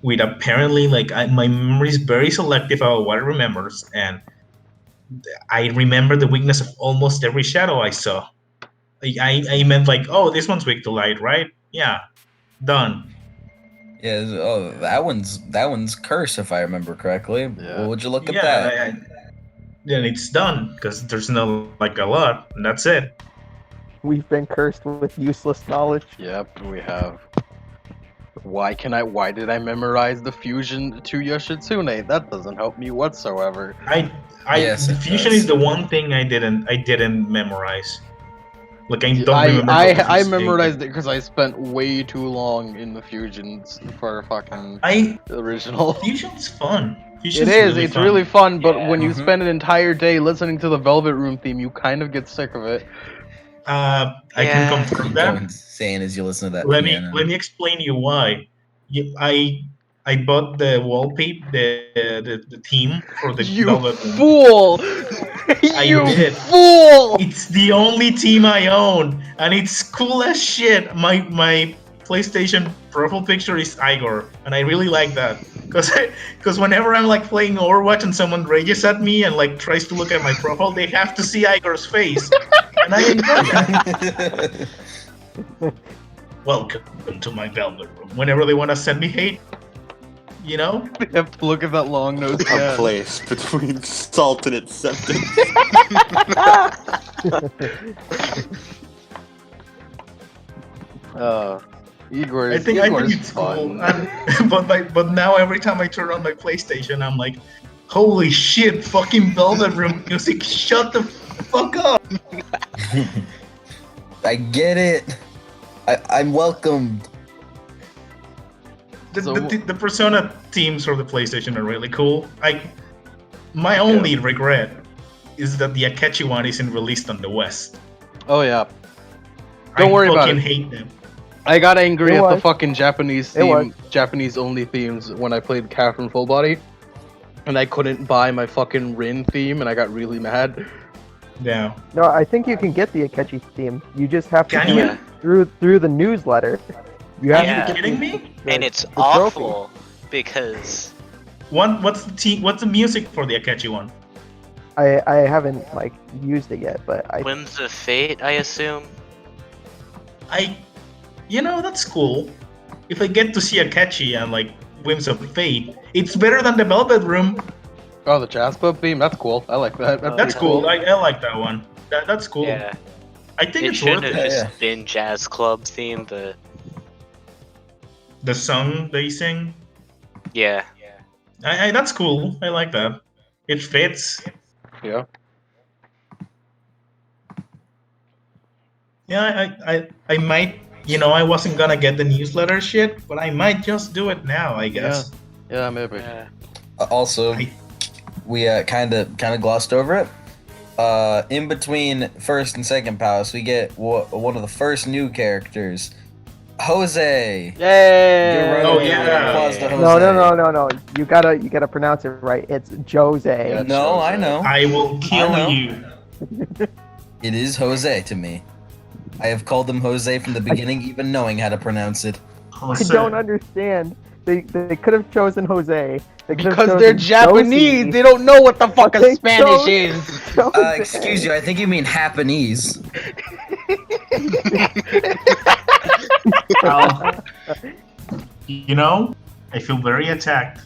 S1: with apparently like my memory is very selective about what it remembers, and I remember the weakness of almost every shadow I saw. I meant like, oh, this one's weak to light, right? Yeah, done.
S5: Yeah, oh, that one's Curse, if I remember correctly.
S2: Yeah.
S5: Well, would you look at
S1: Yeah,
S5: that?
S1: then it's done because there's no like a lot, and that's it.
S3: We've been cursed with useless knowledge.
S2: Yep, we have. Why did I memorize the fusion to Yoshitsune? That doesn't help me whatsoever.
S5: Yes,
S1: The
S5: it
S1: fusion
S5: does.
S1: is the one thing I didn't memorize. Like I don't
S2: I
S1: remember. how to
S2: I
S1: say
S2: memorized it because I spent way too long in the fusions for fucking original.
S1: Fusion's fun.
S2: It is. It's really fun, but
S6: Yeah.
S2: when you
S5: Mhm.
S2: spend an entire day listening to the Velvet Room theme, you kind of get sick of it.
S1: I can
S6: Yeah.
S1: confirm
S5: You
S1: that.
S5: go insane as you listen to that
S1: let
S5: piano.
S1: me explain you why. I bought the wallpaper, the theme for the
S2: You
S1: Velvet Room.
S2: fool! You
S1: did.
S2: fool!
S1: It's the only team I own, and it's cool as shit. My PlayStation profile picture is Igor, and I really like that because whenever I'm like playing Overwatch and someone rages at me and like tries to look at my profile, they have to see Igor's face, and I enjoy that. Welcome to my Velvet Room. Whenever they want to send me hate, you know.
S2: You have to look at that long nose.
S4: A place between salt and acceptance.
S2: Igor
S1: I
S2: is
S1: think
S2: Igor's
S1: it's
S2: fun.
S1: cool. But now every time I turn on my PlayStation, I'm like, holy shit, fucking Velvet Room music, shut the fuck up.
S5: I get it. I'm welcomed.
S1: The Persona themes for the PlayStation are really cool. My only regret is that the Akechi one isn't released on the West.
S2: Oh yeah. Don't worry about
S1: I fucking
S2: it.
S1: hate them.
S2: I got angry
S3: It
S2: at the
S3: was.
S2: fucking Japanese
S3: It was.
S2: theme, Japanese only themes when I played Catherine Full Body, and I couldn't buy my fucking Rin theme, and I got really mad.
S1: Yeah.
S3: No, I think you can get the Akechi theme. You just have to
S1: Can
S3: do
S1: you?
S3: it through the newsletter. You have
S6: Yeah.
S3: to
S1: Are you
S3: get
S1: kidding
S3: the-
S1: me?
S3: the-
S6: And it's
S3: the trophy.
S6: awful because
S1: What's the music for the Akechi one?
S3: I haven't like used it yet, but I
S6: Whims of Fate, I assume.
S1: That's cool. If I get to see Akechi and like Whims of Fate, it's better than the Velvet Room.
S2: Oh, the jazz club theme? That's cool. I like that.
S1: That's
S2: pretty
S1: cool. I like that one. That's cool.
S6: Yeah.
S1: I think
S6: It
S1: it's
S6: shouldn't
S1: worth
S6: have
S1: it.
S6: just
S5: Yeah.
S6: been Jazz Club theme, but
S1: The song they sing,
S6: yeah.
S1: that's cool. I like that. It fits.
S2: Yeah.
S1: Yeah, I might. I wasn't gonna get the newsletter shit, but I might just do it now. I guess.
S2: Yeah, maybe.
S6: Yeah.
S5: Also, we kind of glossed over it. In between first and second palace, we get one of the first new characters, Jose.
S2: Yay!
S5: You're right.
S1: Oh, yeah.
S5: Applause to Jose.
S3: no. You gotta pronounce it right. It's Jose.
S2: Yeah.
S5: No, I know.
S1: I will kill
S5: know.
S1: you.
S5: It is Jose to me. I have called him Jose from the beginning, even knowing how to pronounce it.
S3: I don't understand. They could have chosen Jose. They could have
S2: Because
S3: chosen
S2: they're Japanese,
S3: Josie,
S2: they don't know what the fuck
S3: but
S2: a
S3: they
S2: Spanish
S3: chose
S2: is.
S3: Jose.
S5: Excuse you, I think you mean Japanese.
S1: Well, you know, I feel very attacked.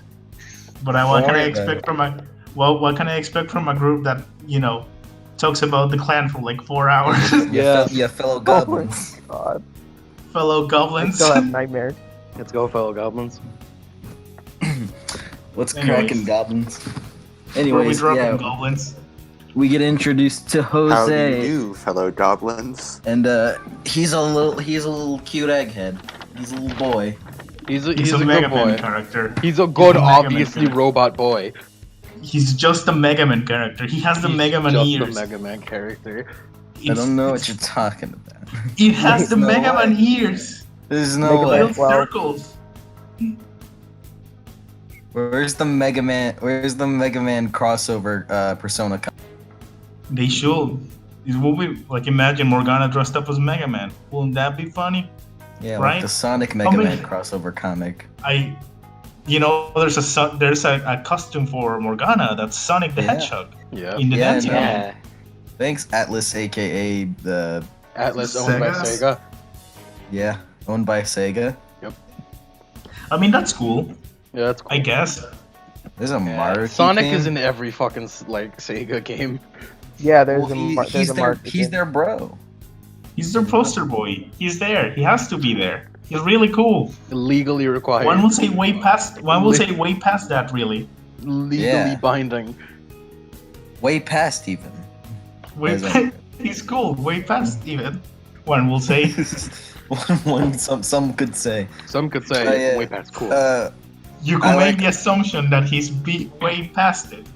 S1: But what
S5: Don't
S1: can I
S5: worry about
S1: expect from a what can I expect from a group that talks about the clan for like 4 hours?
S2: Yeah.
S5: Yeah, fellow
S3: Oh my
S5: goblins.
S3: god.
S1: Fellow
S3: I
S1: goblins.
S3: still have nightmares.
S2: Let's go, fellow goblins.
S5: What's
S1: Anyways.
S5: cracking, goblins?
S1: Where we
S5: Anyways,
S1: dropping
S5: yeah,
S1: goblins?
S5: we get introduced to
S4: How do
S5: Jose,
S4: you do, fellow goblins?
S5: and he's a little cute egghead. He's a little boy.
S2: He's a
S1: He's a
S2: good
S1: Mega
S2: boy.
S1: Man character.
S2: He's a good,
S1: a Mega Man
S2: obviously
S1: character.
S2: robot boy.
S1: He's just a Mega Man character. He has the
S2: He's
S1: Mega Man
S2: just
S1: ears.
S2: a Mega Man character.
S5: I don't know what
S1: It's-
S5: you're talking about.
S1: It has the
S5: No
S1: Mega
S5: way.
S1: Man ears.
S5: There's
S3: Mega
S5: no
S3: Man
S5: way.
S1: Little
S3: 12.
S1: circles.
S5: Where's the Mega Man crossover Persona?
S1: They should. It will be like, imagine Morgana dressed up as Mega Man. Wouldn't that be funny?
S5: Yeah,
S1: Right?
S5: like the Sonic Mega
S1: many-
S5: Man crossover comic.
S1: There's a costume for Morgana that's Sonic the
S5: Yeah.
S1: Hedgehog
S2: Yeah.
S1: in the
S5: Yeah,
S1: dancing
S5: no.
S1: game.
S6: Yeah.
S5: Thanks, Atlas, aka the
S2: Atlas owned by
S1: Sega?
S2: Sega.
S5: owned by Sega.
S1: I mean, that's cool.
S2: Yeah, that's cool.
S1: I guess.
S5: There's a Mario.
S2: Sonic
S5: game.
S2: is in every fucking like Sega game.
S3: Yeah, there's
S5: Well,
S3: there's a mark.
S5: he's their bro.
S1: He's their poster boy. He's there. He has to be there. He's really cool.
S2: Legally required.
S1: One will say way past. One will say way past that. Really.
S2: Legally
S5: Yeah.
S2: binding.
S5: Way past even.
S1: Way
S5: As
S1: past, he's cool. Way past even. One will say.
S5: Some could say.
S2: Some could say
S5: Yeah.
S2: way past cool.
S1: You
S5: I
S1: can make
S5: like-
S1: the assumption that he's way past it.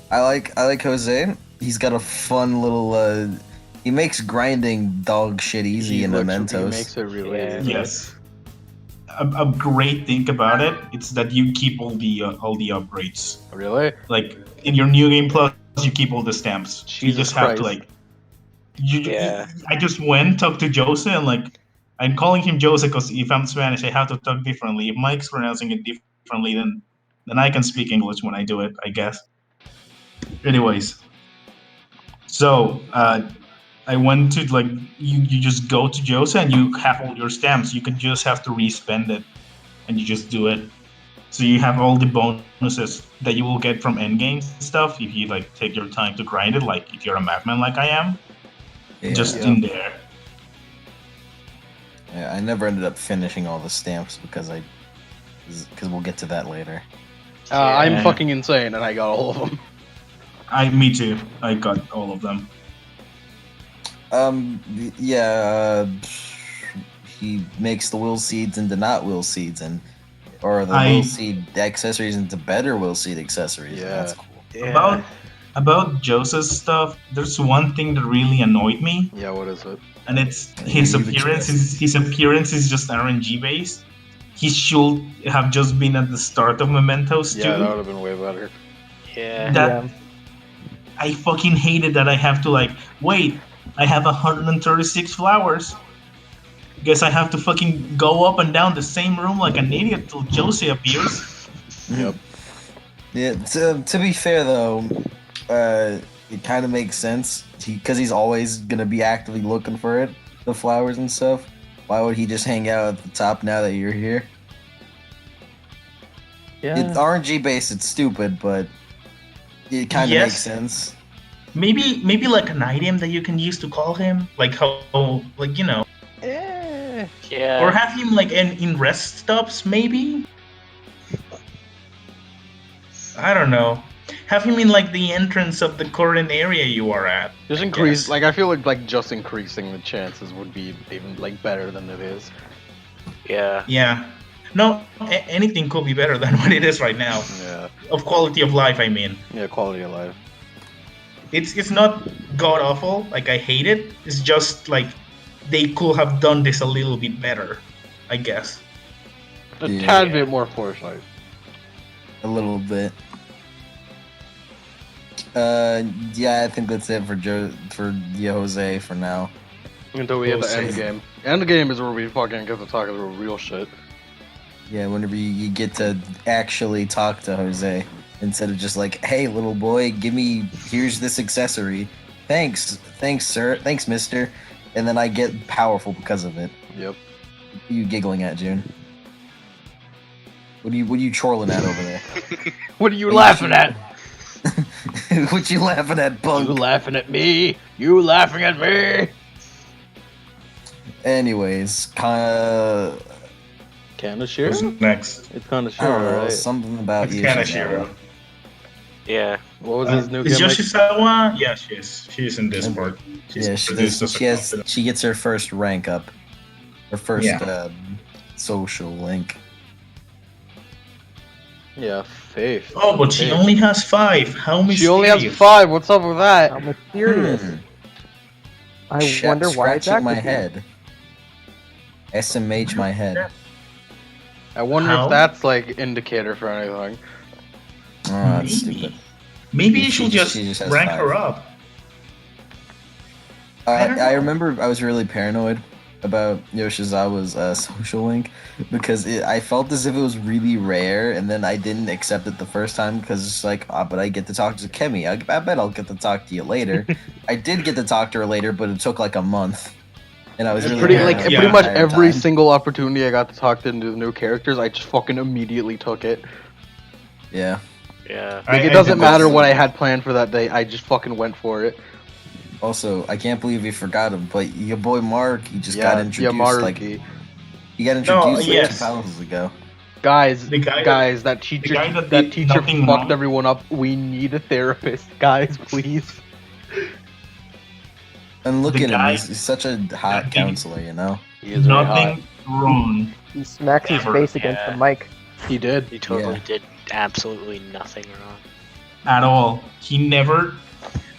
S5: I like Jose. He's got a fun little. He makes grinding dog shit easy in
S2: He
S5: Mementos.
S2: makes it really
S6: Yeah.
S2: easy.
S1: Yes. A great thing about it is that you keep all the upgrades.
S2: Really?
S1: Like in your new game plus, you keep all the stamps. You
S2: Jesus
S1: just have to
S2: Christ.
S1: like. You,
S6: Yeah.
S1: I just went talked to Jose and like, I'm calling him Jose because if I'm Spanish, I have to talk differently. If Mike's pronouncing it differently, then I can speak English when I do it, I guess. Anyways, so I went to like you just go to Jose and you have all your stamps. You can just have to respend it, and you just do it. So you have all the bonuses that you will get from endgame stuff if you like take your time to grind it. Like if you're a madman like I am,
S5: Yeah.
S1: just
S2: Yeah.
S1: in there.
S5: Yeah, I never ended up finishing all the stamps because we'll get to that later.
S2: I'm
S1: Yeah.
S2: fucking insane, and I got all of them.
S1: Me too. I got all of them.
S5: He makes the will seeds into not will seeds, or the
S1: I-
S5: will seed accessories into better will seed accessories.
S2: Yeah.
S5: That's cool.
S6: Yeah.
S1: About Joseph's stuff, there's one thing that really annoyed me,
S2: Yeah, what is it?
S1: and it's his
S5: Leave it to
S1: appearance.
S5: us.
S1: His appearance is just RNG based. He should have just been at the start of Mementos
S2: Yeah, that
S1: too.
S2: would have been way better.
S6: Yeah.
S1: That
S3: Yeah.
S1: I fucking hated that I have to like wait. I have 136 flowers. Guess I have to fucking go up and down the same room like an idiot till Josie appears.
S2: Yep.
S5: Yeah. To be fair though, it kind of makes sense because he's always gonna be actively looking for it, the flowers and stuff. Why would he just hang out at the top now that you're here? It's RNG based. It's stupid, but it kind of
S1: Yes.
S5: makes sense.
S1: Maybe like an item that you can use to call him, like how like
S6: Yeah.
S1: or have him like in rest stops maybe. I don't know. Have him in like the entrance of the current area you are at.
S2: Just
S1: I
S2: increase,
S1: guess.
S2: like, I feel like just increasing the chances would be even, like, better than it is.
S6: Yeah.
S1: Yeah. No, anything could be better than what it is right now.
S2: Yeah.
S1: Of quality of life, I mean.
S2: Yeah, quality of life.
S1: It's not god awful. Like I hate it. It's just like they could have done this a little bit better, I guess.
S2: A
S5: Yeah.
S2: tad bit more foresight.
S5: A little bit. Yeah, I think that's it for Jose for now.
S2: Until we hit the
S1: We'll
S2: end
S1: see.
S2: game. End game is where we fucking get to talk about real shit.
S5: Yeah, whenever you get to actually talk to Jose instead of just like, "Hey, little boy, here's this accessory. Thanks, sir. Thanks, mister." And then I get powerful because of it.
S2: Yep.
S5: What are you giggling at, June? What are you chorling at over there?
S2: What are you
S5: Are you
S2: laughing at?
S5: What you laughing at,
S2: You
S5: punk?
S2: laughing at me? You laughing at me?
S5: Anyways, kinda,
S2: Kanashiro?
S1: Who's next?
S2: It's
S5: I don't know,
S2: Kanashiro, right?
S5: something about
S1: It's
S5: Yoshizawa.
S1: Kanashiro.
S6: Yeah.
S2: What was his new
S1: Is
S2: gimmick?
S1: Yoshizawa? Yeah, she is. She's in this
S5: And-
S1: part. She's
S5: Yeah, she
S1: introduced
S5: does.
S1: as a confident.
S5: She gets her first rank up, her first
S1: Yeah.
S5: social link.
S2: Yeah, Theif.
S1: Oh, but she
S2: Theif.
S1: only has 5. How mysterious.
S2: She only has 5. What's up with that?
S3: How mysterious. I wonder why it's
S5: Scratching my
S3: active.
S5: head. SMH my head.
S2: I wonder
S1: How?
S2: if that's like indicator for anything.
S5: Oh, that's
S1: Maybe.
S5: stupid.
S1: Maybe
S5: Yeah,
S1: you
S5: she
S1: should
S5: just-
S1: just
S5: she just has
S1: rank
S5: 5.
S1: her up. I don't
S5: I
S1: know.
S5: remember I was really paranoid about Yoshizawa's social link because I felt as if it was really rare, and then I didn't accept it the first time because it's like, but I get to talk to Kemi. I bet I'll get to talk to you later. I did get to talk to her later, but it took like a month, and I was
S2: It's
S5: really
S2: pretty
S5: paranoid
S2: like
S5: the
S1: Yeah.
S2: pretty much
S5: entire
S2: every
S5: time.
S2: single opportunity I got to talk to the new characters, I just fucking immediately took it.
S5: Yeah.
S6: Yeah.
S2: Like
S1: I
S2: it doesn't
S1: did
S2: matter
S1: also.
S2: what I had planned for that day, I just fucking went for it.
S5: Also, I can't believe you forgot him, but your boy Mark, he just got introduced. Like
S2: Maruki.
S5: he got introduced like
S1: yes.
S5: 2 panels ago.
S2: Guys,
S1: The guy
S2: that teacher,
S1: guy that
S2: that
S1: did
S2: teacher
S1: nothing
S2: fucked
S1: wrong.
S2: everyone up. We need a therapist, guys, please.
S5: And look
S1: The
S5: at him,
S1: guy
S5: he's such a hot
S1: that did
S5: counselor, you know.
S2: He is very hot.
S1: Nothing wrong.
S3: He smacks his
S1: Ever.
S3: face against the mic.
S2: He did.
S6: He totally
S5: Yeah.
S6: did absolutely nothing wrong.
S1: At all. He never.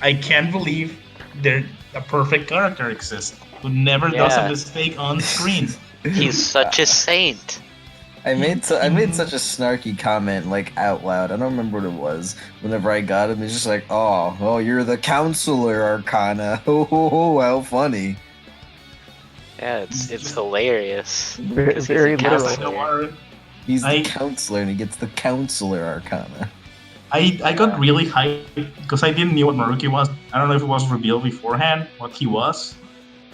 S1: I can't believe there a perfect character exists who never does a
S6: Yeah.
S1: mistake on screen.
S6: He's such a saint.
S5: I made such a snarky comment like out loud. I don't remember what it was. Whenever I got him, he's just like, "Oh, you're the counselor, Arcana. Oh, how funny."
S6: Yeah, it's hilarious.
S3: Very,
S6: 'Cause he's
S3: very
S6: a
S3: literal.
S6: counselor.
S5: He's the
S1: I-
S5: counselor, and he gets the counselor Arcana.
S1: I got really hyped because I didn't know what Maruki was. I don't know if it was revealed beforehand what he was.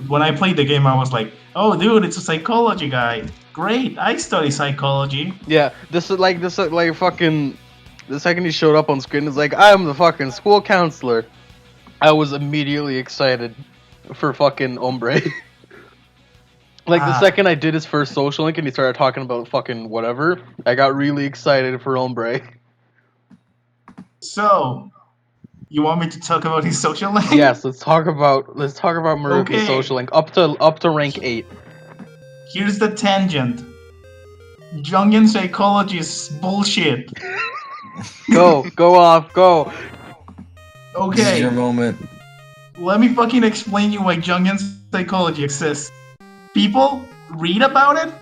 S1: When I played the game, I was like, "Oh, dude, it's a psychology guy. Great, I study psychology."
S2: Yeah, this is like fucking. The second he showed up on screen, it's like I'm the fucking school counselor. I was immediately excited for fucking Ombre. Like the
S1: Ah.
S2: second I did his first social link and he started talking about fucking whatever, I got really excited for Ombre.
S1: So, you want me to talk about his social link?
S2: Yes, let's talk about Maruki's
S1: Okay.
S2: social link up to rank 8.
S1: Here's the tangent. Jungian psychology is bullshit.
S2: Go off, go.
S5: This is
S1: Okay,
S5: your moment.
S1: let me fucking explain you why Jungian psychology exists. People read about it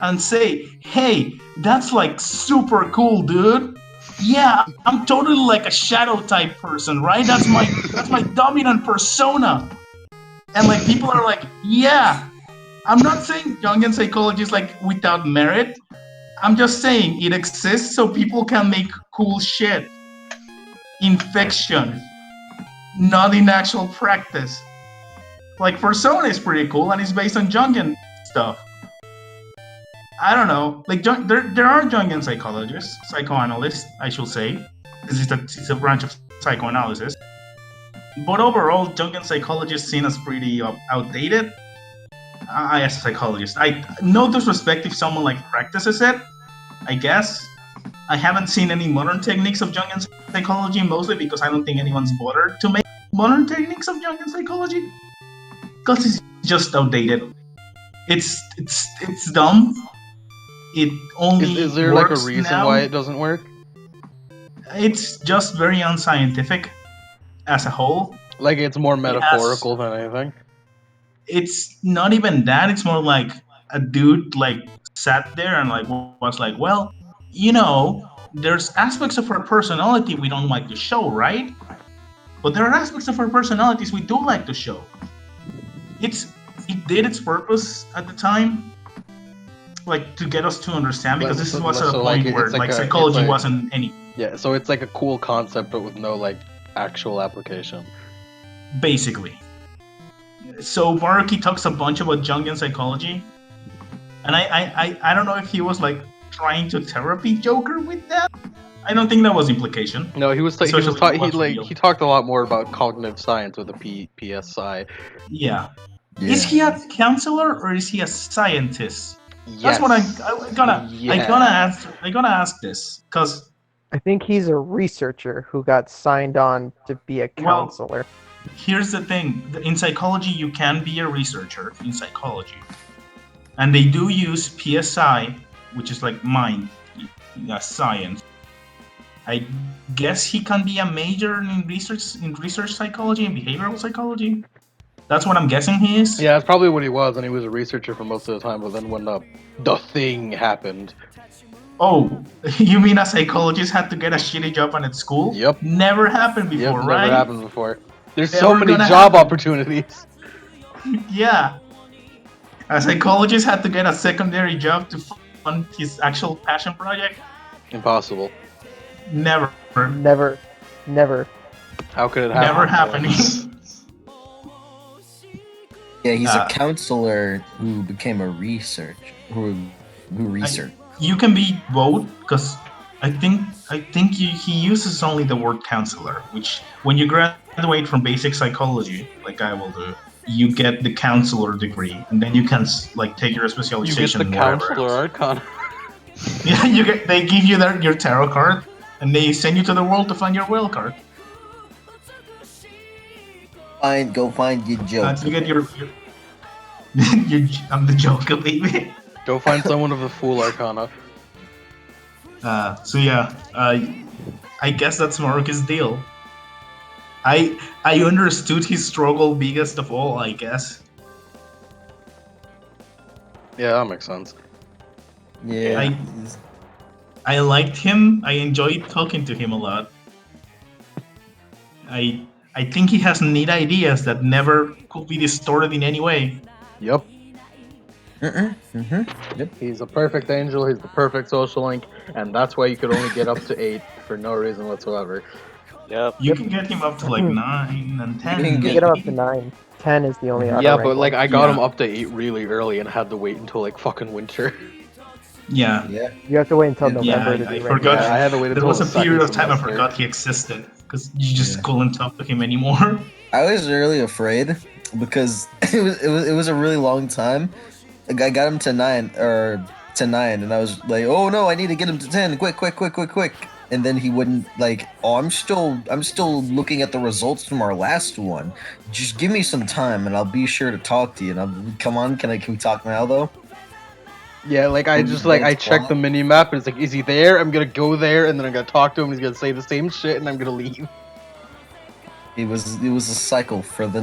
S1: and say, "Hey, that's like super cool, dude. Yeah, I'm totally like a shadow type person, right? That's my dominant persona." And like people are like, "Yeah." I'm not saying Jungian psychology is like without merit. I'm just saying it exists so people can make cool shit in fiction, not in actual practice. Like Persona is pretty cool and it's based on Jungian stuff. I don't know. Like there are Jungian psychologists, psychoanalysts, I should say, because it's a branch of psychoanalysis. But overall, Jungian psychology is seen as pretty outdated. As a psychologist, no disrespect if someone like practices it. I guess I haven't seen any modern techniques of Jungian psychology, mostly because I don't think anyone's bothered to make modern techniques of Jungian psychology, because it's just outdated. It's dumb. It only
S2: Is there like a
S1: works
S2: reason
S1: now.
S2: why it doesn't work?
S1: It's just very unscientific as a whole.
S2: Like it's more metaphorical than anything.
S1: It's not even that. It's more like a dude like sat there and like was like, well, there's aspects of our personality we don't like to show, right? But there are aspects of our personalities we do like to show. It did its purpose at the time. like to get us to understand because this was at a
S2: So, like,
S1: point where
S2: it's like
S1: like
S2: a-
S1: psychology
S2: it's like-
S1: wasn't any
S2: Yeah, so it's like a cool concept, but with no like actual application.
S1: basically. So Baruki talks a bunch about Jungian psychology, and I don't know if he was like trying to therapy Joker with that. I don't think that was implication.
S2: No, he was
S1: Especially what's real.
S2: he talked a lot more about cognitive science with a PSI.
S1: Yeah. Is he a counselor or is he a scientist? That's what I'm gonna ask this because
S3: I think he's a researcher who got signed on to be a
S1: Well-
S3: counselor.
S1: here's the thing: in psychology, you can be a researcher in psychology, and they do use PSI, which is like mind science. I guess he can be a major in research psychology and behavioral psychology. That's what I'm guessing he is.
S2: Yeah, that's probably what he was, and he was a researcher for most of the time. But then when the thing happened,
S1: Oh, you mean a psychologist had to get a shitty job at school?
S2: Yep.
S1: Never happened before, right?
S2: never happened before. There's
S1: Never
S2: so many
S1: gonna
S2: job
S1: happen.
S2: opportunities.
S1: Yeah. A psychologist had to get a secondary job to fund his actual passion project?
S2: Impossible.
S1: Never.
S3: Never.
S2: How could it happen?
S1: Never happening.
S5: Yeah, he's
S1: Uh,
S5: a counselor who became a research who researched.
S1: You can be both because I think he uses only the word counselor, which when you graduate from basic psychology, like I will do, you get the counselor degree, and then you can like take your
S2: You get
S1: specialization.
S2: the
S1: in whatever
S2: counselor
S1: else.
S2: arcana.
S1: Yeah, they give you your tarot card, and they send you to the world to find your will card.
S5: Go find your joke.
S1: You get your I'm the Joker, baby.
S2: Go find someone of the fool arcana.
S1: So yeah, I guess that's Maruka's deal. I understood his struggle biggest of all, I guess.
S2: Yeah, that makes sense.
S5: Yeah.
S1: I liked him. I enjoyed talking to him a lot. I think he has neat ideas that never could be distorted in any way.
S2: Yep.
S5: Yep.
S2: He's a perfect angel. He's the perfect social link, and that's why you could only get up to 8 for no reason whatsoever.
S6: Yep.
S1: You can get him up to like 9 and 10.
S5: You can
S3: You get him up to 9. 10 is the only auto
S2: Yeah,
S3: rank
S2: but like
S3: one.
S2: I got him
S1: Yeah.
S2: up to 8 really early and had to wait until like fucking winter.
S1: Yeah.
S5: Yeah.
S3: You have to wait until
S5: Yeah,
S3: November to
S1: I
S3: do
S1: forgot.
S2: Yeah, I had to wait
S1: There
S2: until
S1: was
S2: the
S1: a period of
S2: second
S1: time I
S2: semester.
S1: forgot he existed because you just
S5: Yeah.
S1: couldn't talk to him anymore.
S5: I was really afraid because it was a really long time. Like, I got him to 9 and I was like, oh no, I need to get him to 10, quick. And then he wouldn't like. Oh, I'm still looking at the results from our last one. Just give me some time, and I'll be sure to talk to you. And come on, can we talk now though?
S2: Yeah, like I just like I checked the mini map and it's like, is he there? I'm gonna go there and then I'm gonna talk to him. He's gonna say the same shit and I'm gonna leave.
S5: It was a cycle for the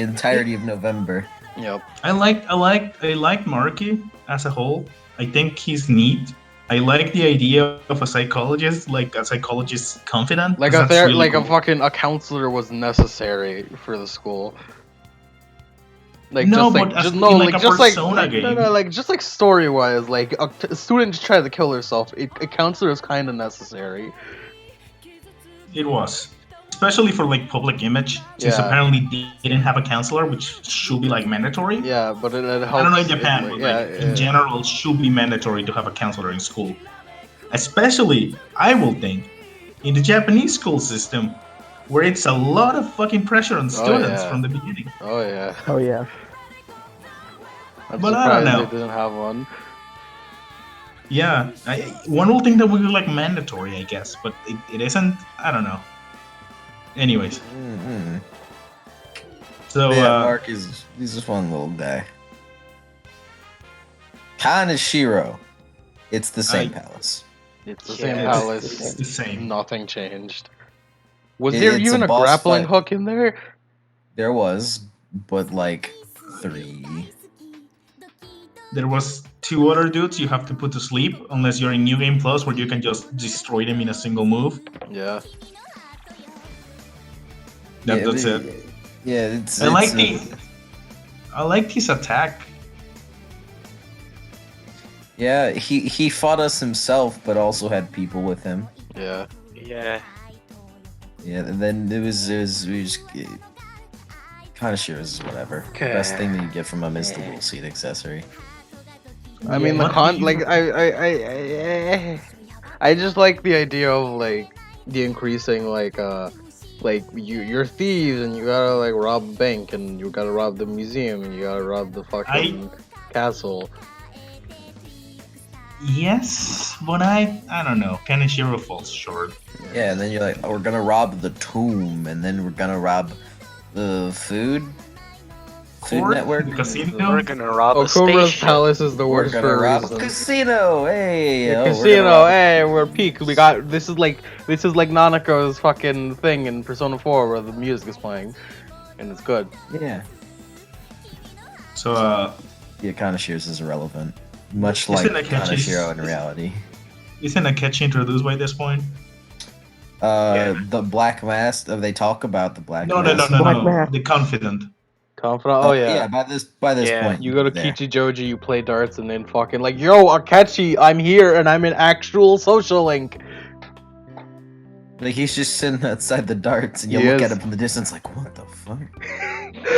S5: entirety of November.
S2: Yep.
S1: I like Marky as a whole. I think he's neat. I like the idea of a psychologist confidant.
S2: Like
S1: 'cause
S2: a
S1: that's really
S2: a
S1: cool.
S2: fucking a counselor was necessary for the school. Like
S1: No,
S2: just like
S1: but as
S2: just
S1: in,
S2: no
S1: like,
S2: like
S1: a
S2: just like,
S1: Persona
S2: like no
S1: game.
S2: no like just like story wise like a student just tried to kill herself. A counselor is kind of necessary.
S1: It was, especially for like public image, since
S2: Yeah.
S1: apparently they didn't have a counselor, which should be like mandatory.
S2: Yeah, but it helps.
S1: I don't know in Japan,
S2: like,
S1: but
S2: yeah,
S1: like, in general, it should be mandatory to have a counselor in school. Especially, I will think, in the Japanese school system, where it's a lot of fucking pressure on students
S2: yeah.
S1: from the beginning.
S2: Oh yeah.
S3: Oh yeah.
S2: I'm
S1: But I
S2: surprised
S1: don't know.
S2: they didn't have one.
S1: Yeah, one will think that would be like mandatory, I guess, but it isn't. I don't know. Anyways,
S5: Mm-hmm.
S1: so
S5: Yeah, Mark he's just one little guy. Kaneshiro. It's the same palace.
S2: It's the
S6: Yeah,
S2: same
S1: it's
S2: palace.
S1: the same.
S2: Nothing changed. Was
S5: It's
S2: there
S5: a
S2: even a
S5: boss
S2: grappling
S5: fight.
S2: hook in there?
S5: There was, but like 3.
S1: There was 2 other dudes you have to put to sleep, unless you're in New Game Plus, where you can just destroy them in a single move.
S2: Yeah.
S1: That's it.
S5: Yeah, it's.
S1: I liked his attack.
S5: Yeah, he fought us himself, but also had people with him.
S2: Yeah.
S6: Yeah.
S5: Yeah, and then we just kind of shares whatever. The
S2: Okay.
S5: best thing that you get from him is the wheel seat accessory.
S2: I mean, the
S1: What
S2: con
S1: do you-
S2: like I just like the idea of like the increasing like you're thieves and you gotta like rob a bank and you gotta rob the museum and you gotta rob the fucking castle.
S1: Yes, but I don't know. Kaneshiro falls short.
S5: Yeah, and then you're like, oh, we're gonna rob the tomb, and then we're gonna rob the Food
S1: Court,
S5: Network.
S1: the casino.
S6: We're gonna rob a
S2: Okura's
S6: spaceship.
S2: palace is the
S5: We're
S2: worst
S5: gonna
S2: for a
S5: rob a
S2: reason.
S5: casino. Hey,
S2: The
S5: oh, we're gonna
S2: casino,
S5: rob a-
S2: hey, we're peak. We got this is like Nanako's fucking thing in Persona 4 where the music is playing, and it's good.
S5: Yeah,
S1: So
S5: yeah. Kanashiro's is irrelevant, much
S1: Isn't
S5: like
S1: Akechi's-
S5: Kanashiro in reality.
S1: isn't Akechi introduced by this point?
S5: The Black Mask. They talk about the Black
S1: No, no,
S5: Mask.
S1: no, no,
S3: Black
S1: no.
S3: Mask.
S1: The confident.
S2: Confidant. Oh yeah.
S5: Yeah, by this
S6: Yeah.
S5: point,
S2: You go to
S5: there.
S2: Kichijoji, you play darts, and then fucking like, yo, Akechi, I'm here, and I'm an actual social link.
S5: Like he's just sitting outside the darts, and you
S2: He
S5: look
S2: is.
S5: at him from the distance, like, what the fuck?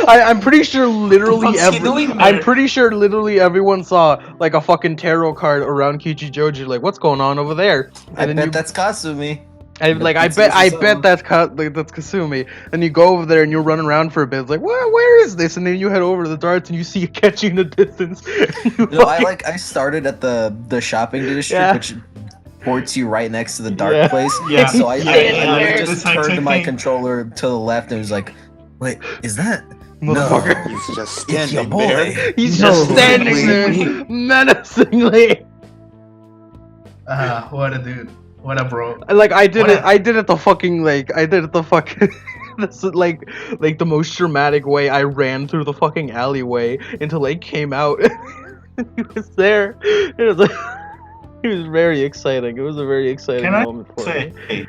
S2: I'm pretty sure literally
S1: What's he doing there?
S2: I'm pretty sure literally everyone saw like a fucking tarot card around Kichijoji, like, what's going on over there? And
S5: I
S2: then
S5: bet
S2: you,
S5: that's Kasumi.
S2: I
S5: that's
S2: bet
S5: Kasumi.
S2: that's that's Kasumi. And you go over there and you're running around for a bit. It's like, where is this? And then you head over to the darts and you see Akechi in the distance. You
S5: No,
S2: fucking-
S5: I started at the shopping district,
S2: Yeah.
S5: which ports you right next to the dark
S2: Yeah.
S5: place.
S1: Yeah,
S5: So I
S1: yeah,
S5: literally
S1: yeah,
S5: just
S1: that's
S5: turned my
S1: thing.
S5: controller to the left and was like, wait, is that?
S2: Motherfucker.
S5: No,
S7: He's just
S5: it's your
S7: standing
S5: boy.
S7: there.
S2: He's
S3: No.
S2: just standing there menacingly.
S1: What a dude. What a bro.
S2: Like I did
S1: What
S2: it.
S1: a-
S2: I did it the fucking like. I did it the fucking. This is like the most dramatic way. I ran through the fucking alleyway until I came out. He was there. It was like, it was very exciting. It was a very exciting
S1: Can I
S2: moment for
S1: say?
S2: me.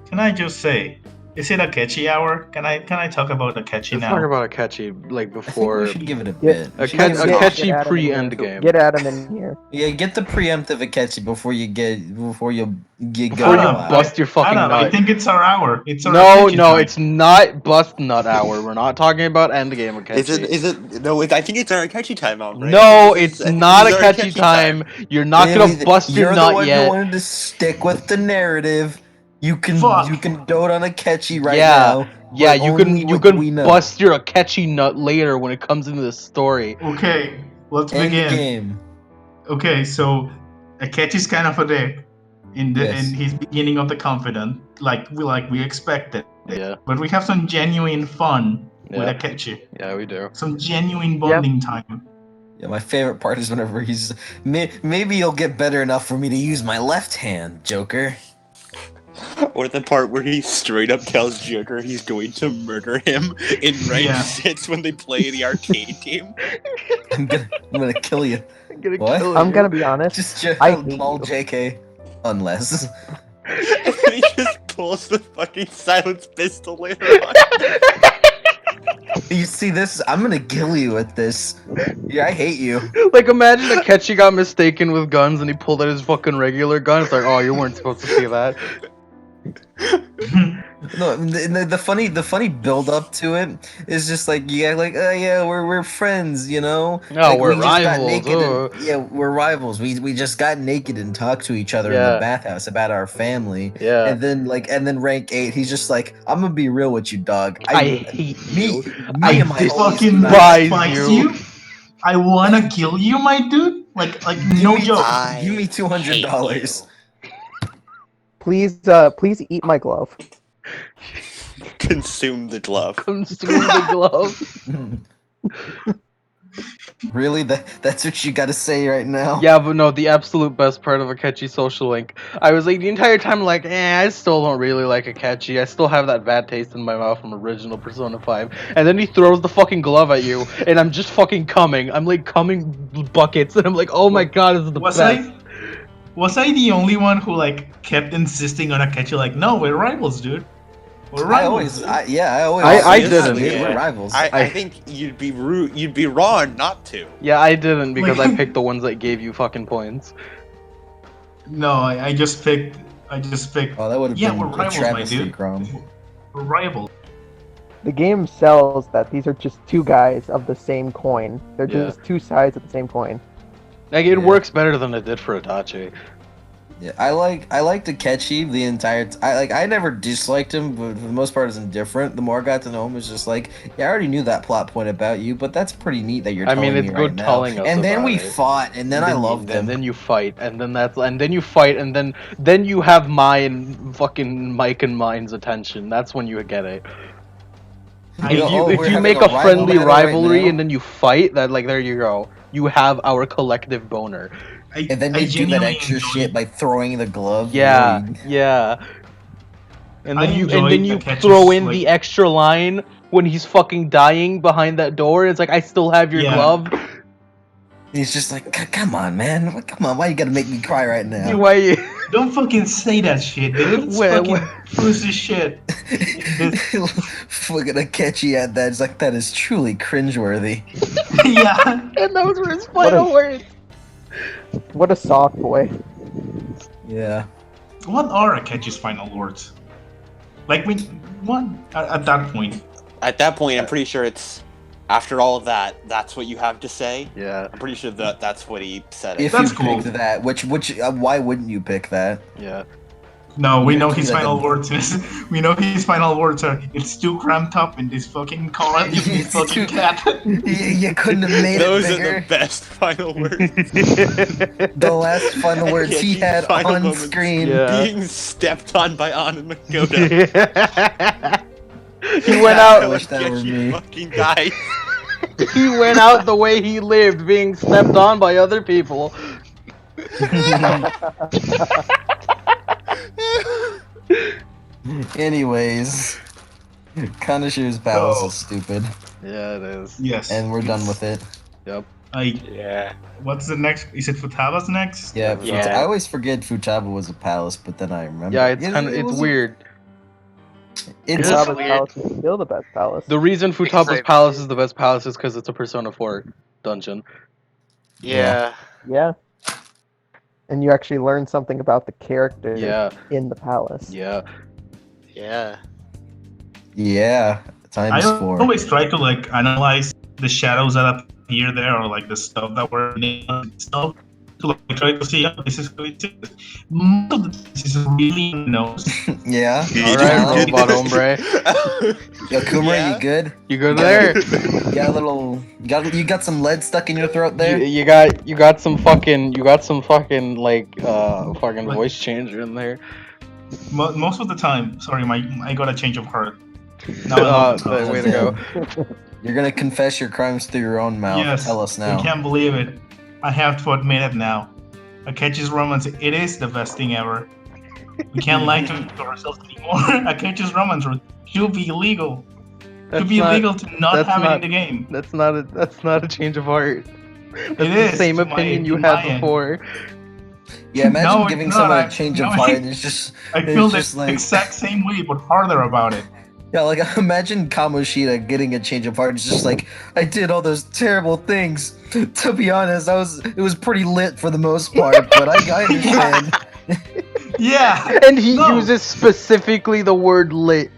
S1: Can I just say? Is it Akechi hour? Can I talk about Akechi
S2: Let's
S1: now?
S2: talk about Akechi like
S5: I think
S2: before
S5: we should give it a
S3: Yeah.
S5: bit.
S2: A
S5: We should
S2: Ke-
S5: give it
S3: Get-
S5: a-
S2: Akechi
S3: get Adam in here.
S2: pre-Endgame.
S3: Get Adam in here.
S5: Yeah, get the preemptive Akechi before you get
S2: Before
S5: going.
S2: you
S5: out.
S2: bust your fucking
S1: I
S2: nut.
S1: think it's our hour. It's our
S2: No,
S1: Akechi
S2: no,
S1: time.
S2: it's not bust nut hour. We're not talking about Endgame Akechi.
S7: Is it? No, I think it's our catchy time out. Right?
S2: No,
S7: I think
S2: it's
S7: I think
S2: not
S7: this
S2: a
S7: is our
S2: catchy time. You're not
S5: Yeah,
S2: gonna bust your
S5: You're the
S2: nut
S5: one
S2: yet.
S5: who wanted to stick with the narrative. You can
S1: Fuck.
S5: dote on Akechi right
S2: Yeah.
S5: now.
S2: Yeah,
S5: but
S2: you
S5: only
S2: can
S5: what we know.
S2: bust your Akechi nut later when it comes into the story.
S1: Okay, let's
S5: End
S1: begin.
S5: game.
S1: Okay, so Akechi's kind of a dick in
S5: Yes.
S1: his beginning of the confident, like we expected.
S2: Yeah,
S1: But we have some genuine fun with
S2: Yeah.
S1: Akechi.
S2: yeah, we do.
S1: Some genuine bonding time.
S5: Yeah, my favorite part is whenever he's maybe you'll get better enough for me to use my left hand, Joker.
S7: Or the part where he straight up tells Joker he's going to murder him in rank
S1: Yeah.
S7: 6 when they play the arcade game.
S5: I'm gonna kill you.
S2: I'm gonna
S5: What?
S2: kill
S3: I'm
S2: you.
S3: gonna be honest.
S5: Just
S3: I hate
S5: all
S3: you.
S5: JK, unless.
S7: And then he just pulls the fucking silence pistol later on.
S5: You see this? I'm gonna kill you with this. Yeah, I hate you.
S2: Like, imagine Akechi got mistaken with guns and he pulled out his fucking regular gun. It's like, oh, you weren't supposed to see that.
S5: No, the funny build up to it is just like yeah, we're friends, you know.
S2: No,
S5: Like,
S2: we're
S5: we just got
S2: rivals,
S5: naked
S2: ugh.
S5: and- yeah, we're rivals. We just got naked and talked to each other in
S2: Yeah.
S5: the bathhouse about our family.
S2: Yeah.
S5: And then rank 8, he's just like, I'm gonna be real with you, dog.
S2: I hate
S5: me,
S2: you.
S5: me
S2: I
S5: and my homies
S1: Fucking
S5: do not-
S2: despise
S1: despise
S2: you.
S1: you. I wanna kill you, my dude. Like no
S5: me-
S1: joke.
S5: Give me $200.
S3: Please eat my glove.
S7: Consume the glove.
S2: Consume the glove.
S5: Really? That's what you gotta say right now?
S2: Yeah, but no, the absolute best part of Akechi Social Link. I was like the entire time like, I still don't really like Akechi. I still have that bad taste in my mouth from original Persona 5. And then he throws the fucking glove at you, and I'm just fucking coming. I'm like coming buckets, and I'm like, oh my god, this is the
S1: Was
S2: best.
S1: I the only one who like kept insisting on Akechi? Like, no, we're rivals, dude. We're
S5: I
S1: rivals.
S5: always, I always.
S2: I
S5: say
S2: didn't.
S5: We're
S7: Yeah.
S5: rivals.
S7: I think you'd be rude. You'd be wrong not to.
S2: Yeah, I didn't because I
S1: Like-
S2: picked the ones that gave you fucking points.
S1: No, I just picked.
S5: Oh, that would have
S1: Yeah,
S5: been
S1: we're
S5: a
S1: rivals, my
S5: travesty,
S1: dude.
S5: Chrome.
S1: We're rivals.
S3: The game sells that these are just two guys of the same coin. They're
S2: Yeah.
S3: just two sides of the same coin.
S2: Like it
S5: Yeah.
S2: works better than it did for Itachi.
S5: Yeah, I like Takechi the entire. I never disliked him, but for the most part, it's indifferent. The more I got to know him, it's just like, yeah, I already knew that plot point about you, but that's pretty neat that you're
S2: I
S5: telling
S2: mean,
S5: me
S2: it's
S5: right
S2: good
S5: now.
S2: telling us
S5: And then
S2: about
S5: we
S2: it.
S5: fought, and then I loved
S2: and
S5: him.
S2: then you fight, and then you fight, and then you have mine fucking Mike and mine's attention. That's when you get it.
S5: You know,
S2: If
S5: we're
S2: you
S5: having
S2: make
S5: a
S2: a
S5: rival
S2: friendly
S5: battle right
S2: rivalry
S5: now.
S2: and then you fight, that like there you go. You have our collective boner.
S5: And then
S1: I
S5: they do that
S1: genuinely
S5: extra
S1: enjoy-
S5: shit by throwing the glove.
S2: Yeah,
S5: Really.
S2: yeah. And
S1: I
S2: then
S1: enjoy
S2: you
S1: Takechi's,
S2: throw in
S1: like-
S2: the extra line when he's fucking dying behind that door. It's like I still have your
S1: Yeah.
S2: glove.
S5: He's just like, come on, man, come on, why you gotta make me cry right now?
S2: Why?
S1: Don't fucking say that shit, dude. It's
S2: Where-
S1: fucking pussy shit.
S5: Fucking Akechi at that. It's like that is truly cringeworthy.
S1: Yeah.
S2: And those were his
S3: What
S2: final
S3: a-
S2: words.
S3: What a soft boy.
S5: Yeah.
S1: What are Akechi's final words? Like, what? At that point.
S7: At that point, I'm pretty sure it's after all of that. That's what you have to say.
S2: Yeah,
S7: I'm pretty sure that's what he said.
S5: If
S1: That's
S5: you
S1: cool.
S5: picked that, which why wouldn't you pick that?
S2: yeah.
S1: No, we
S5: You're
S1: know
S5: doing
S1: his
S5: like
S1: final
S5: a-
S1: words is. We know his final words are. It's too cramped up in this fucking car. In this
S5: It's
S1: fucking
S5: too-
S1: cat.
S5: You couldn't have made
S7: Those
S5: it
S7: are
S5: bigger.
S7: the best final words.
S5: The last final words he
S7: Akechi's
S5: had
S7: final
S5: on
S7: moments.
S5: screen.
S2: Yeah.
S7: Being stepped on by Anna Makoto.
S2: He went
S5: I
S2: out.
S5: wish that were
S7: Akechi
S5: me.
S7: fucking died.
S2: He went out the way he lived, being stepped on by other people.
S5: Anyways, Kanashi's palace
S1: Oh.
S5: is stupid,
S2: Yeah, it is.
S1: Yes.
S5: and we're done with it.
S2: Yep.
S7: Yeah.
S1: What's the next? Is it Futaba's next?
S5: Yeah,
S7: Yeah.
S5: I always forget Futaba was a palace, but then I remember.
S2: Yeah, it's kind of
S5: it
S2: it's
S5: was
S2: weird.
S5: It's
S6: Yeah.
S3: Futaba's
S6: weird.
S3: palace is still the best palace.
S2: The reason
S6: Because
S2: Futaba's
S6: I-
S2: palace is the best palace is because it's a Persona 4 dungeon.
S6: Yeah.
S3: Yeah. And you actually learn something about the character
S2: Yeah,
S3: in the palace.
S2: yeah.
S6: Yeah.
S5: yeah, times
S1: I
S5: 4.
S1: always try to like analyze the shadows that appear there, or like the stuff that we're in itself, to like try to see. Oh, this is who it is. Most of the times, it's really knows.
S5: Yeah.
S2: All right, robot hombre.
S5: Yo, Kumara,
S7: Yeah.
S5: you good?
S2: You good there?
S5: You got a little. You got some lead stuck in your throat there.
S2: You got some fucking like fucking
S1: Like-
S2: voice changer in there.
S1: Most of the time, sorry, I got a change of heart. No,
S2: Way to go.
S5: You're gonna confess your crimes through your own mouth.
S1: Yes,
S5: Tell us now.
S1: I can't believe it. I have to admit it now. Akechi's romance, it is the best thing ever. We can't lie to ourselves anymore. Akechi's romance should be illegal. Should be illegal to not
S2: that's
S1: have it
S2: not-
S1: in the game.
S2: That's not a change of heart. That's
S1: It
S2: the
S1: is,
S2: same
S1: to my-
S2: opinion you
S1: to
S2: had
S1: my end.
S2: before.
S5: Yeah, imagine
S1: No, it's
S5: giving
S1: not.
S5: someone a change of
S1: No,
S5: heart and it's just.
S1: I
S5: it's
S1: feel the
S5: just like.
S1: exact same way, but harder about it.
S5: Yeah, like imagine Kamoshida getting a change of heart. It's just like I did all those terrible things. To be honest, it was pretty lit for the most part, but I understand.
S1: Yeah,
S2: And he
S1: No.
S2: uses specifically the word lit.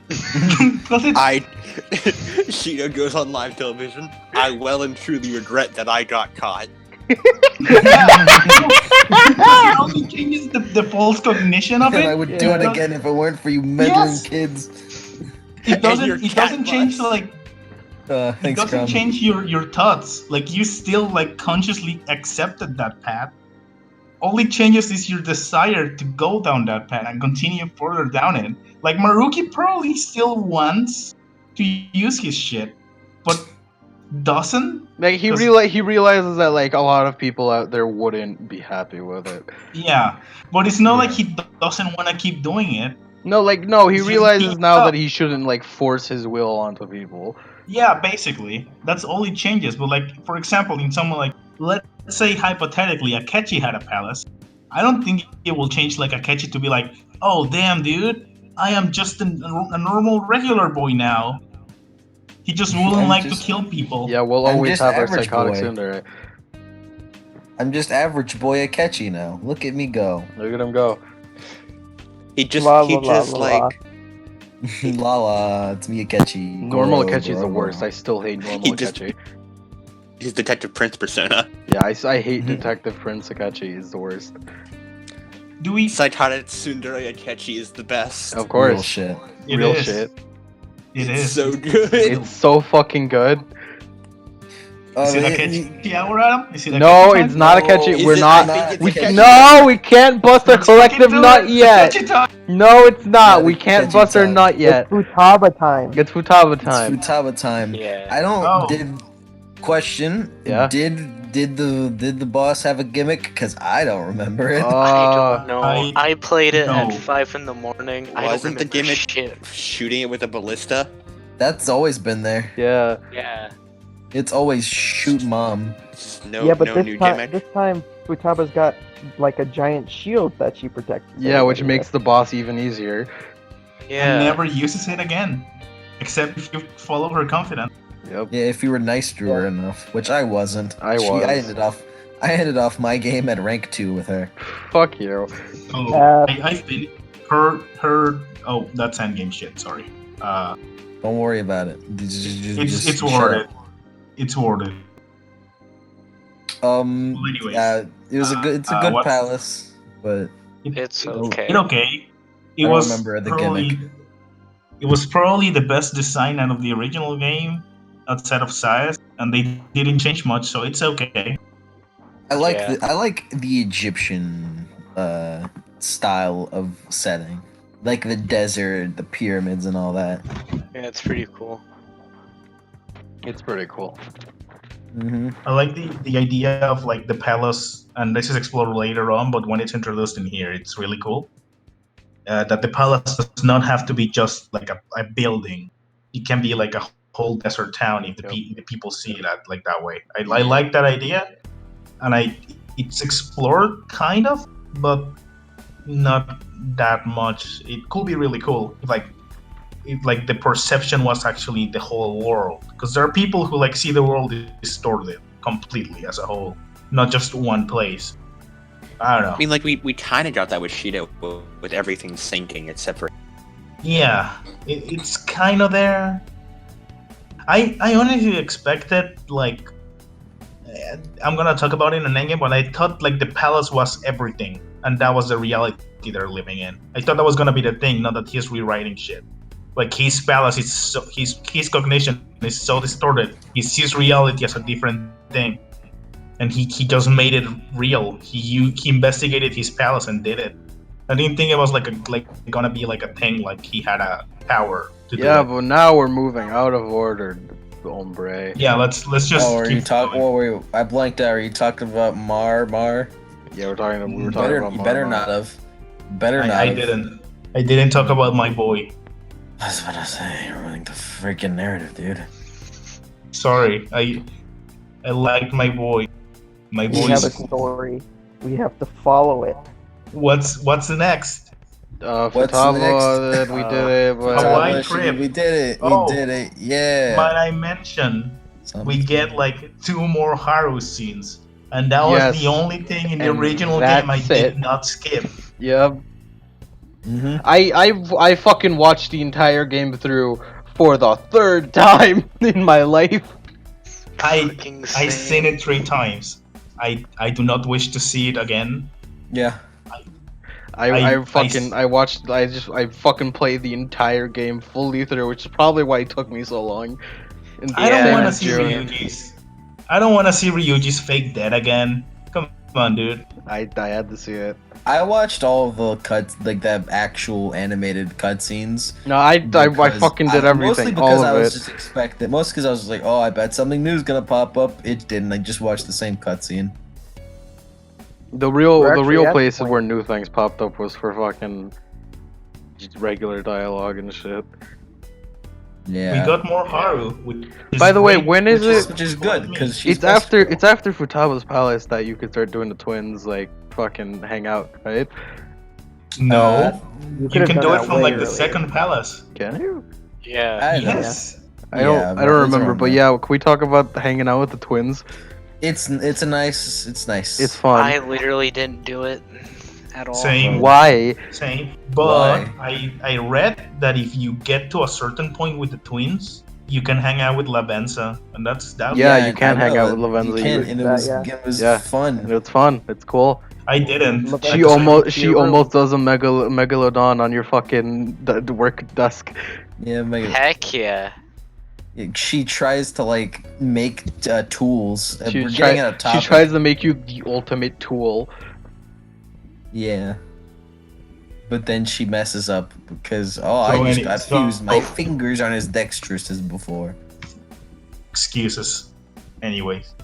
S1: because it's
S7: Sheeta goes on live television. I well and truly regret that I got caught.
S1: it only changes the false cognition of
S5: And I
S1: it.
S5: would do it again if it weren't for you meddling
S1: Yes.
S5: kids.
S1: It doesn't.
S7: your
S1: It
S7: cat
S1: doesn't change
S7: butts.
S1: like. It
S5: Thanks,
S1: doesn't
S5: Crum.
S1: change your thoughts. Like you still like consciously accepted that path. All it changes is your desire to go down that path and continue further down it. Like Maruki probably still wants to use his shit, but doesn't.
S2: Like he
S1: Does-
S2: he realizes that like a lot of people out there wouldn't be happy with it.
S1: Yeah, but it's not
S5: Yeah.
S1: like he doesn't want to keep doing it.
S2: No, he
S1: It's just
S2: realizes
S1: being
S2: now
S1: tough.
S2: that he shouldn't like force his will onto people.
S1: Yeah, basically, that's all it changes. But like, for example, in someone like, let's say hypothetically, Akechi had a palace. I don't think it will change like Akechi to be like, oh damn, dude, I am just a normal regular boy now. He just wouldn't
S5: I'm
S1: like to
S5: just-
S1: kill people.
S2: Yeah, we'll
S5: I'm
S2: always
S5: just
S2: have our
S5: average
S2: psychotic
S5: boy.
S2: tsundere.
S5: I'm just average boy Akechi now. Look at me go.
S2: Look at him go.
S7: He just
S3: La,
S7: he
S3: la, la,
S7: just
S3: la,
S7: like
S5: La la, it's me Akechi.
S2: Normal
S5: Goro,
S2: Akechi is the
S5: Goro,
S2: worst.
S5: Goro.
S2: I still hate normal
S7: He just-
S2: Akechi.
S7: his Detective Prince persona.
S2: Yeah, I hate
S5: Mhm.
S2: Detective Prince Akechi. Is the worst.
S1: Do we?
S7: Saitara Tsundere Akechi is the best.
S2: Of course.
S5: Real shit.
S1: It
S2: Real
S1: is.
S2: shit.
S1: It
S7: It's
S1: is.
S7: so good.
S2: It's so fucking good.
S1: Is it
S5: it-
S1: Akechi hour, Adam? Is it
S2: No,
S1: Akechi
S2: it's
S1: time?
S2: not
S5: No,
S2: Akechi.
S7: is
S2: We're
S7: it?
S2: not.
S7: I think it's
S2: We
S7: Akechi.
S2: no, we can't bust our
S1: Let's fucking
S2: collective
S1: do
S2: nut
S1: it.
S2: yet.
S1: Akechi time.
S2: No, it's not.
S5: Yeah,
S2: We can't
S5: Akechi
S2: bust our
S5: time.
S2: nut yet.
S3: It's Futaba time.
S2: It's Futaba
S5: It's
S2: time.
S5: Futaba time.
S6: Yeah.
S5: I don't
S1: Oh.
S5: did question.
S2: Yeah.
S5: Did the boss have a gimmick? Cause I don't remember it.
S6: I don't know.
S1: I-
S6: I played it at
S1: no.
S6: 5 in the morning. I don't
S7: Wasn't the
S6: remember
S7: gimmick
S6: shit.
S7: shooting it with a ballista?
S5: That's always been there.
S2: Yeah.
S6: Yeah.
S5: It's always shoot mom.
S7: No,
S3: yeah, but
S7: no
S3: this
S7: new
S3: time,
S7: gimmick.
S3: this time Futaba's got like a giant shield that she protects.
S2: Yeah, which
S3: everybody
S2: makes the boss even easier.
S6: Yeah.
S1: And never uses it again, except if you follow her confidence.
S2: Yep.
S5: Yeah, if you were nice to her enough, which I wasn't.
S2: I was.
S5: I ended off my game at rank 2 with her.
S2: Fuck you.
S1: Oh, I've been her. Oh, that's endgame shit. Sorry.
S5: Don't worry about it.
S1: It's
S5: shut
S1: worth
S5: up.
S1: it. It's worth it. Well, anyways,
S5: It was a good. It's a good
S1: what-
S5: palace, but
S6: It's
S1: It-
S6: okay.
S1: It okay. It
S5: I don't
S1: was
S5: remember the
S1: probably,
S5: gimmick.
S1: It was probably the best design out of the original game, outside of Sias, and they didn't change much, so it's okay.
S5: I like
S6: Yeah.
S5: I like the Egyptian style of setting, like the desert, the pyramids, and all that.
S6: Yeah, it's pretty cool.
S2: It's pretty cool.
S5: Mm-hmm.
S1: I like the idea of like the palace, and this is explored later on, but when it's introduced in here, it's really cool. That the palace does not have to be just like a building; it can be like a whole desert town if the people see it like that way. I like that idea, and it's explored kind of, but not that much. It could be really cool if like the perception was actually the whole world, because there are people who like see the world distorted completely as a whole, not just one place. I don't know.
S7: I mean, like we kind of got that with Shido, with everything sinking except for.
S1: Yeah, it's kind of there. I honestly expected like I'm gonna talk about it in an endgame, but I thought like the palace was everything, and that was the reality they're living in. I thought that was gonna be the thing, not that he's rewriting shit. Like his palace is so his cognition is so distorted. He sees reality as a different thing, and he just made it real. He investigated his palace and did it. I didn't think it was like gonna be like a thing, like he had a power to do
S2: Yeah,
S1: it.
S2: but now we're moving out of order, hombre.
S1: Yeah, let's just.
S5: Oh, are you
S1: keep
S5: talking?
S1: going.
S5: Oh, wait, I blanked out. Are you talking about Mar?
S2: Yeah, we were talking
S5: You
S2: about
S5: better
S2: Marmar.
S5: not have. Better not.
S1: I
S5: have.
S1: didn't. I didn't talk about my boy.
S5: I was about to say, you're ruining the freaking narrative, dude.
S1: Sorry, I liked my boy. My
S3: We have a
S1: boy's.
S3: story. We have to follow it.
S1: What's the next?
S5: What's
S2: Futaba,
S5: next?
S2: we did it, but
S1: Hawaii
S5: Hawaii
S1: trip.
S5: We did it.
S1: Oh.
S5: We did it. Yeah.
S1: But I mentioned we get like 2 more Haru scenes, and that was
S2: Yes.
S1: the only thing in the
S2: And
S1: original game I
S2: that's
S1: did
S2: it.
S1: not skip.
S2: yep.
S5: Mm-hmm.
S2: I fucking watched the entire game through for the 3rd time in my life.
S6: Fucking
S1: I
S6: same.
S1: seen it 3 times. I do not wish to see it again.
S5: Yeah.
S2: I fucking played the entire game fully through, which is probably why it took me so long. And
S1: I don't
S6: Yeah,
S1: want to
S2: as
S1: see
S2: June.
S1: Ryuji's. I don't want to see Ryuji's fake dead again. Come on, dude.
S2: I had to see it.
S5: I watched all of the cuts, like the actual animated cutscenes.
S2: No, I
S5: because
S2: fucking did
S5: Mostly
S2: everything,
S5: because
S2: all
S5: I
S2: of
S5: was
S2: it.
S5: just expecting. Mostly because I was just like, oh, I bet something new's gonna pop up. It didn't. I just watched the same cutscene.
S2: The
S3: We're
S2: real
S3: actually at the
S2: places
S3: point.
S2: where new things popped up was for fucking just regular dialogue and shit.
S5: Yeah.
S1: We got more Haru. which is
S2: By the way,
S1: great,
S2: when is
S1: which
S2: it?
S5: Which is good because she's
S2: It's after Futaba's palace that you could start doing the twins like fucking hang out, right?
S1: No,
S3: You
S1: you
S3: could have
S1: can
S3: done
S1: do it
S3: that
S1: from
S3: way
S1: like the
S3: earlier.
S1: second palace.
S2: Can you?
S6: Yeah.
S5: I don't know.
S1: Yes.
S2: I
S5: Yeah,
S2: don't. I
S5: but
S2: don't
S5: it's
S2: remember.
S5: around
S2: But
S5: there.
S2: yeah, can we talk about hanging out with the twins?
S5: It's nice.
S2: It's fun.
S6: I literally didn't do it at all.
S1: Same.
S2: Why?
S1: Same. But
S5: Why?
S1: I read that if you get to a certain point with the twins, you can hang out with La Benza, and that's
S2: Yeah, you can't
S5: I
S2: hang
S5: know,
S2: out with Lavenza.
S5: You
S2: You
S5: can,
S2: would-
S5: and
S3: Yeah.
S5: it was
S2: Yeah.
S5: fun.
S2: It's fun. It's cool.
S1: I didn't.
S3: Look,
S2: She
S3: That's
S2: almost
S3: your room.
S2: does a megalodon on your fucking work desk.
S5: Yeah,
S6: Heck yeah.
S5: she tries to like make tools.
S2: She
S5: We're
S2: try-
S5: getting out of
S2: She
S5: topic.
S2: tries to make you the ultimate tool.
S5: Yeah. But then she messes up because I
S1: So
S5: just
S1: any-
S5: got
S1: so-
S5: fused. My fingers aren't as dexterous as before.
S1: Excuses. Anyways.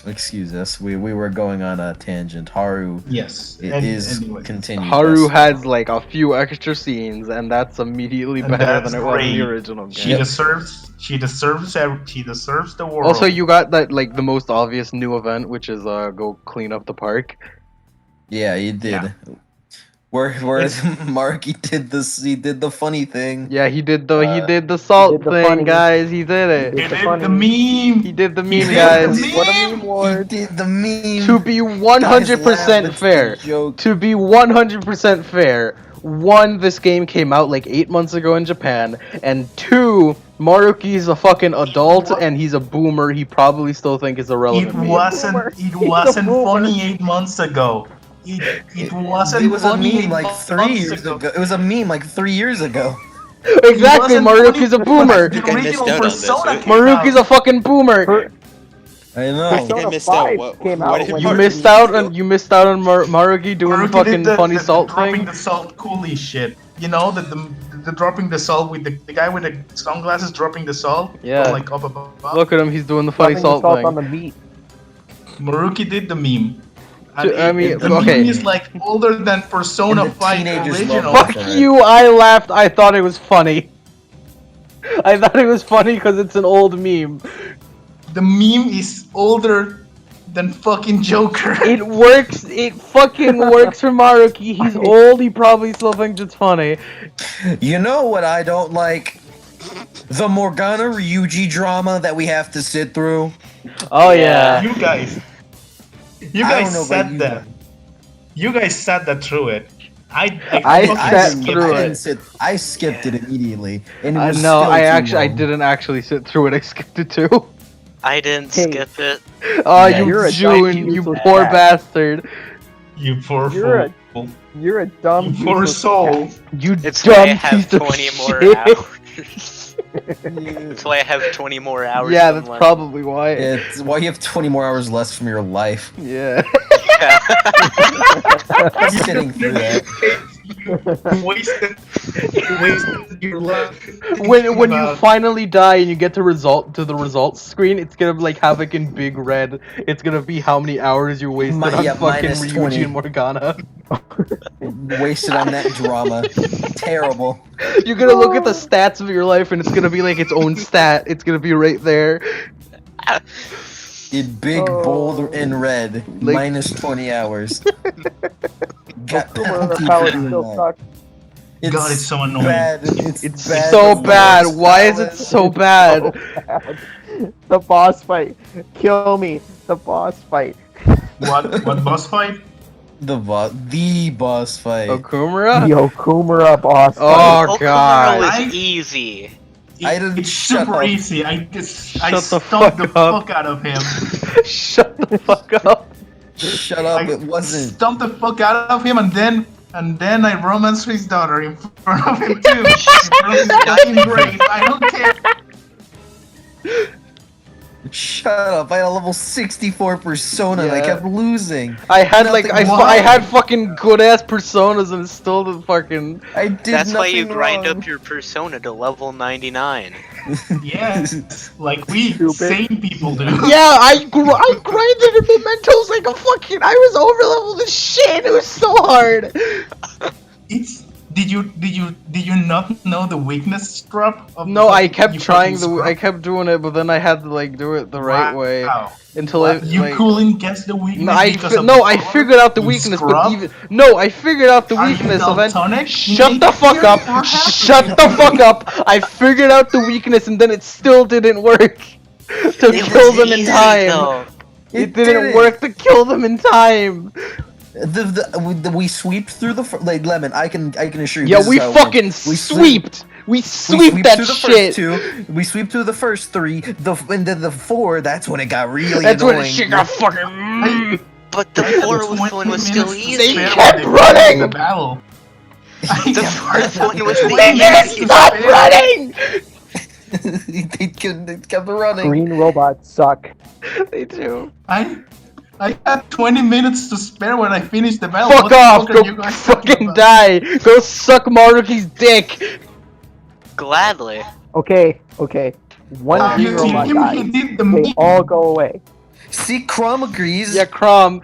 S5: Excuse us. We were going on a tangent. Haru
S1: Yes.
S5: is
S1: Anyway.
S5: continued.
S2: Haru
S5: us.
S2: has like a few extra scenes, and that's immediately
S1: And
S2: better
S1: that's
S2: than it was in the
S1: great.
S2: original
S1: She
S2: game.
S1: deserves. She deserves. She deserves the world.
S2: Also, you got that like the most obvious new event, which is go clean up the park.
S5: Yeah, you did.
S1: Yeah.
S5: Where
S1: It's-
S5: Mark he did the funny thing.
S2: Yeah, he did the
S5: Uh,
S2: salt
S3: the
S2: thing,
S3: funny.
S2: guys. He did
S3: He
S2: it.
S1: He
S3: did the
S1: did
S3: funny.
S1: the meme.
S2: He did the
S1: He
S2: meme,
S1: did
S2: guys.
S1: the
S3: What a
S1: meme.
S3: meme
S5: He
S3: ward.
S5: did the meme.
S2: To be 100%
S5: Guys laugh,
S2: fair,
S5: it's a joke.
S2: to be 100% fair, one, this game came out like 8 months ago in Japan, and two, Maruki's a fucking adult and he's a boomer. He probably still think it's a
S1: It
S2: relevant meme.
S1: wasn't.
S3: boomer.
S1: It
S3: He's a
S1: wasn't
S3: boomer.
S1: funny 8 months ago. It wasn't.
S5: It was a
S1: funny
S5: meme
S1: 8
S5: like 3
S1: months
S5: years ago. It was a meme like 3 years ago.
S2: Exactly,
S1: wasn't
S2: Maruki's a
S1: funny
S2: boomer.
S1: when
S7: You
S1: The
S7: guys missed
S1: original
S7: out on this,
S1: Persona
S7: right?
S1: came
S2: Maruki's a
S1: out.
S2: fucking boomer.
S3: Per-
S5: I know.
S3: Persona
S7: missed out.
S3: 5
S7: What-
S3: came
S7: what
S3: out
S7: did
S3: when
S2: You
S7: Maruki
S2: missed
S7: do?
S2: out on Maruki doing the
S1: Maruki
S2: fucking
S1: did
S2: funny
S1: the
S2: salt
S1: dropping
S2: thing.
S1: the salt coolie shit. You know the dropping the salt with the guy with the sunglasses dropping the salt.
S2: Yeah.
S1: Like up above.
S2: Look at him, he's doing the funny
S3: dropping the
S2: salt
S3: salt
S2: thing.
S3: on the meat.
S1: Maruki did the meme. And
S2: I mean,
S1: the
S2: okay.
S1: meme is like older than Persona
S5: And the
S1: 5
S5: teenagers
S1: original.
S5: love
S2: Fuck
S5: for it.
S2: you, I laughed. I thought it was funny. I thought it was funny because it's an old meme.
S1: The meme is older than fucking Joker.
S2: It works. It fucking works for Maruki. He's old. He probably still thinks it's funny.
S5: You know what I don't like? The Morgana Ryuji drama that we have to sit through.
S2: Oh
S6: Yeah.
S2: yeah.
S1: You guys
S5: I don't know about
S1: said
S5: you,
S1: that. You guys sat that through it. I
S2: I
S1: fucking
S2: sat
S1: skipped
S2: through
S5: I
S2: it.
S5: didn't sit. I skipped it immediately, and it was
S2: No,
S5: still
S2: I
S5: too long.
S2: didn't actually sit through it. I skipped it too.
S6: I didn't
S3: Hey.
S6: skip it.
S2: Oh,
S5: Yeah,
S2: you
S3: you're a
S2: June,
S3: dumb
S2: you
S3: useless
S2: poor
S3: cat.
S2: bastard.
S1: You poor
S3: You're a
S1: fool.
S3: You're a dumb
S1: You poor
S3: useless
S1: soul.
S3: cat.
S2: You
S6: It's why I
S2: dumb
S6: have
S2: piece of
S6: 20 more
S2: shit.
S6: hours. That's why I have 20 more hours.
S2: Yeah,
S6: than
S2: that's
S6: left.
S2: probably why.
S5: It's why you have 20 more hours less from your life.
S2: Yeah.
S5: Sitting through that.
S1: wasted your life.
S2: when you
S1: about-
S2: finally die and you get to the results screen, it's gonna like have like in big red. It's gonna be how many hours you wasted on
S5: Yeah,
S2: fucking
S5: minus
S2: Ryuji
S5: 20.
S2: and Morgana.
S5: Wasted on that drama. Terrible.
S2: You're gonna look at the stats of your life and it's gonna be like its own stat. It's gonna be right there.
S5: In big, bold, and red.
S2: Like-
S5: minus 20 hours. Got
S3: Boomer
S5: penalty
S3: power
S5: for doing
S3: still
S5: that.
S3: sucks.
S1: God, it's so annoying.
S5: Bad.
S2: It's
S5: bad
S2: so
S5: the
S2: bad.
S5: worst
S2: Why is it
S5: balance.
S2: so bad?
S3: Bad. The boss fight. Kill me. The boss fight.
S1: What boss fight?
S5: The boss fight.
S2: Okumura?
S3: Yo, Kumura boss
S2: Oh,
S3: fight.
S6: Okumura
S2: God.
S6: was
S1: I-
S6: easy.
S5: I didn't-
S1: It's
S5: shut
S1: super
S5: up.
S1: easy. I
S2: Shut the
S1: stumped
S2: fuck
S1: the
S2: up.
S1: fuck out of him.
S2: Shut the fuck up.
S5: Shut up,
S1: I
S5: it wasn't.
S1: stumped the fuck out of him, and then I romanced his daughter in front of him too. In front of his fucking grave. I don't care.
S5: Shut up, I had a level 64 persona and I
S2: Yeah.
S5: kept losing.
S2: I had like
S1: Nothing
S2: I
S1: wrong.
S2: had fucking good ass personas and still the fucking
S5: I did
S6: That's why you
S5: nothing
S6: grind
S5: wrong.
S6: up your persona to level 99.
S1: Yes, like we
S3: Stupid.
S1: sane people do.
S2: yeah. I grinded in mementos like a fucking. I was over leveled as shit. It was so hard.
S1: It's did you not know the weakness drop? Of
S2: No,
S1: the
S2: I
S1: fucking,
S2: kept
S1: you
S2: trying
S1: fucking
S2: I
S1: scrub?
S2: kept doing it, but then I had to like do it the right way
S1: Wow.
S2: until I
S1: You
S2: like.
S1: couldn't guess the
S2: No,
S1: weakness because of the
S2: no, I
S1: color?
S2: figured out the
S1: You
S2: weakness, but
S1: scrub?
S2: even no, I figured out the
S1: Are you
S2: weakness. So then,
S1: daltonic in
S2: shut the
S1: nature,
S2: fuck up!
S1: perhaps?
S2: Shut the fuck up! I figured out the weakness, and then it still didn't work to
S6: It
S2: kill
S6: was
S2: them in
S6: easy
S2: time.
S6: though.
S2: It didn't work to kill them in time.
S5: We sweep through the like Lemon. I can assure you.
S2: Yeah,
S5: this is
S2: we
S5: how it went.
S2: fucking
S5: We
S2: sweeped. We
S5: We
S2: sweeped
S5: sweep
S2: that
S5: through the
S2: shit.
S5: first two. We sweep through the first three. And then the four. That's when it got really
S2: That's when the
S5: annoying.
S2: shit got fucking.
S6: But the
S1: I had
S6: fourth
S1: 20
S6: one was still
S1: minutes to
S6: easy.
S1: spare
S2: kept
S1: when I finished the
S2: running!
S1: battle.
S6: The fourth one was the
S2: They can't
S6: easiest.
S2: stop running.
S5: They kept running.
S3: Green robots suck.
S2: They do.
S1: I had 20 minutes to spare when I finished the battle.
S2: Fuck
S1: What the
S2: off!
S1: fuck are
S2: Go
S1: you guys talking
S2: fucking
S1: about?
S2: die! Go suck Maruki's dick!
S6: Gladly.
S3: Okay. One
S2: Oh,
S3: green
S1: You
S3: robot
S1: team,
S3: dies.
S1: he did the
S3: They
S1: meme.
S3: all go away.
S5: See, Crom agrees.
S2: Yeah, Crom.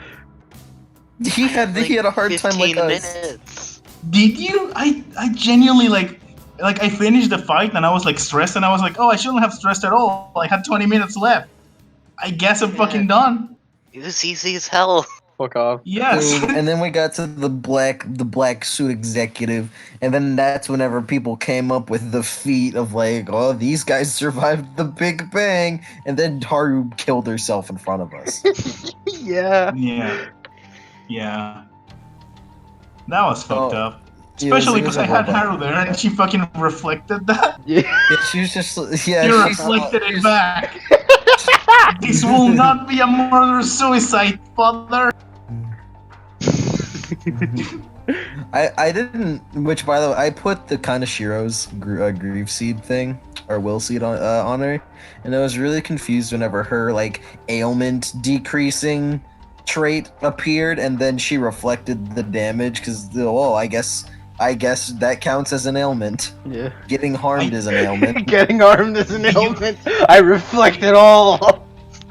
S5: He had a hard time like
S6: 15
S5: us.
S6: minutes.
S1: Did you? I genuinely like I finished the fight and I was like stressed and I was like, oh, I shouldn't have stressed at all. I had 20 minutes left. I guess I'm fucking done.
S6: It was easy as hell.
S2: Fuck off.
S1: Yes.
S5: And then we got to the black suit executive, and then that's whenever people came up with the feat of like, oh, these guys survived the Big Bang, and then Haru killed herself in front of us.
S2: Yeah.
S1: Yeah. That was fucked
S5: Oh,
S1: up.
S5: it was-
S1: Especially
S5: it was
S1: because I
S5: a
S1: had
S5: robot.
S1: Haru there and she fucking reflected that.
S2: Yeah.
S5: Yeah, she was just
S1: She
S5: yeah.
S1: reflected it back. This will not be a murder suicide, father.
S5: I didn't. Which, by the way, I put the Kanashiro's grief seed thing or will seed on her, and I was really confused whenever her like ailment decreasing trait appeared, and then she reflected the damage because I guess that counts as an ailment.
S2: Yeah.
S5: Getting harmed is an ailment.
S2: Getting armed is an ailment. I reflect it all.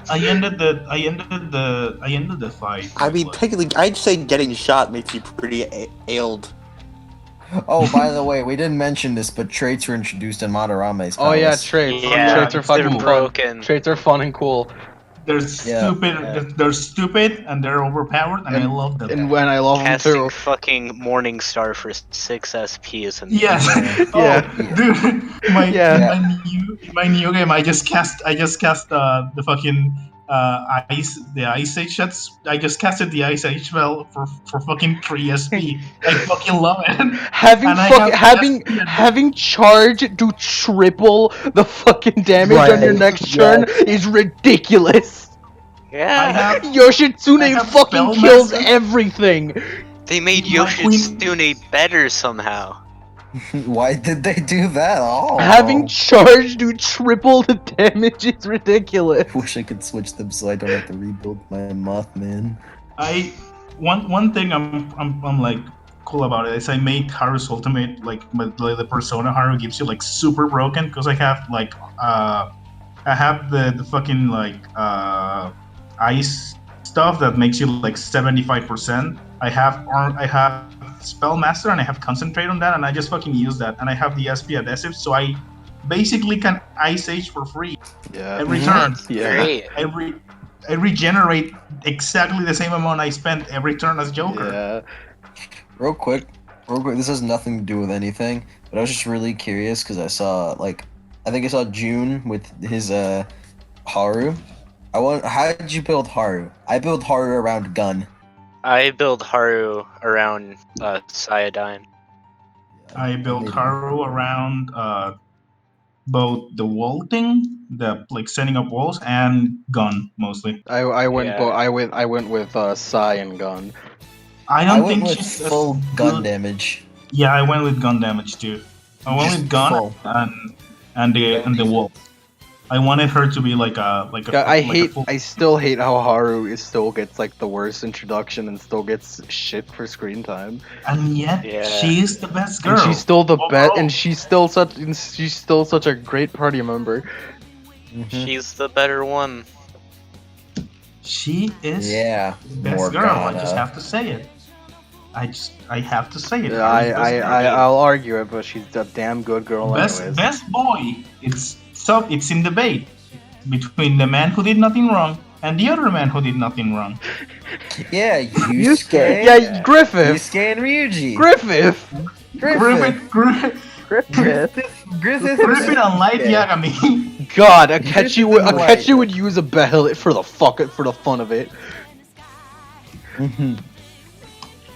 S1: I ended the fight.
S7: I mean,
S1: like,
S7: technically, I'd say getting shot makes you pretty ailed.
S5: Oh, by the way, we didn't mention this, but traits were introduced in Madarame's
S2: Oh yeah,
S5: palace.
S2: traits.
S6: Yeah,
S2: Traits are
S1: it's
S2: fucking
S1: cool.
S2: fun.
S6: broken.
S2: Traits are fun and cool.
S1: they're
S5: Yeah.
S1: stupid. They're stupid and they're overpowered, and I
S2: And-
S1: love them.
S2: And when I love them
S6: Casting
S2: too.
S6: fucking Morningstar for 6 SP is amazing.
S1: Yes.
S2: Yeah.
S1: Oh, dude.
S2: Yeah.
S1: My new game. I just cast the fucking the Ice Age sets. I just casted the Ice Age spell for fucking 3 SP. I fucking love it.
S2: Having
S1: And I
S2: fucking
S1: have-
S2: having charge do triple the fucking damage on your
S3: Right,
S2: next turn is ridiculous.
S6: Yeah.
S1: I have
S2: Yoshitsune
S1: I have
S2: fucking kills
S1: Spellmaster.
S2: everything.
S6: They made
S1: My
S6: Yoshitsune better somehow.
S5: Why did they do that? Oh,
S2: Having charge do triple the damage is ridiculous.
S5: wish I could switch them so I don't have to rebuild my Mothman.
S1: One thing I'm like cool about it is I made Haru's ultimate like the persona Haru gives you like super broken because I have like I have the fucking like ice stuff that makes you like 75%. I have Spellmaster and I have Concentrate on that, and I just fucking use that, and I have the SP adhesive, so I basically can Ice Age for free
S2: Yeah.
S1: every turn.
S2: Yeah.
S6: Great.
S1: I regenerate exactly the same amount I spent every turn as Joker.
S2: Yeah.
S5: Real quick, this has nothing to do with anything, but I was just really curious because I saw, I think I saw June with his, Haru. How did you build Haru? I built Haru around gun.
S6: I build Haru around Cyanide.
S1: I built Haru around both the wall thing, the like setting up walls, and gun mostly.
S2: I went
S6: Yeah.
S2: I went with Sai and gun.
S1: I
S5: I
S1: don't
S5: went
S1: think
S5: with
S1: she's as
S5: full gun
S1: good-
S5: damage.
S1: Yeah, I went with gun damage too. I went
S5: Just
S1: with gun
S5: full.
S1: and the wall. I wanted her to be like a
S2: I still hate how Haru still gets like the worst introduction and still gets shit for screen time.
S1: and yet
S6: Yeah.
S1: she's the best girl.
S2: And she's still the best,
S1: overall.
S2: and she's still such a great party member.
S5: Mhm.
S6: She's the better one.
S1: She is
S5: Yeah,
S1: the best girl. I just
S5: Morgana.
S1: have to say it. I have to say it.
S2: I'll argue it, but she's a damn good girl anyways.
S1: Best boy. It's in debate between the man who did nothing wrong and the other man who did nothing wrong.
S5: Yeah, Yusuke.
S2: Yeah, Griffith.
S5: Yusuke and Ryuji.
S2: Griffith.
S1: Griffith and Light Yagami.
S2: God, Akechi would use a bell for the fun of it.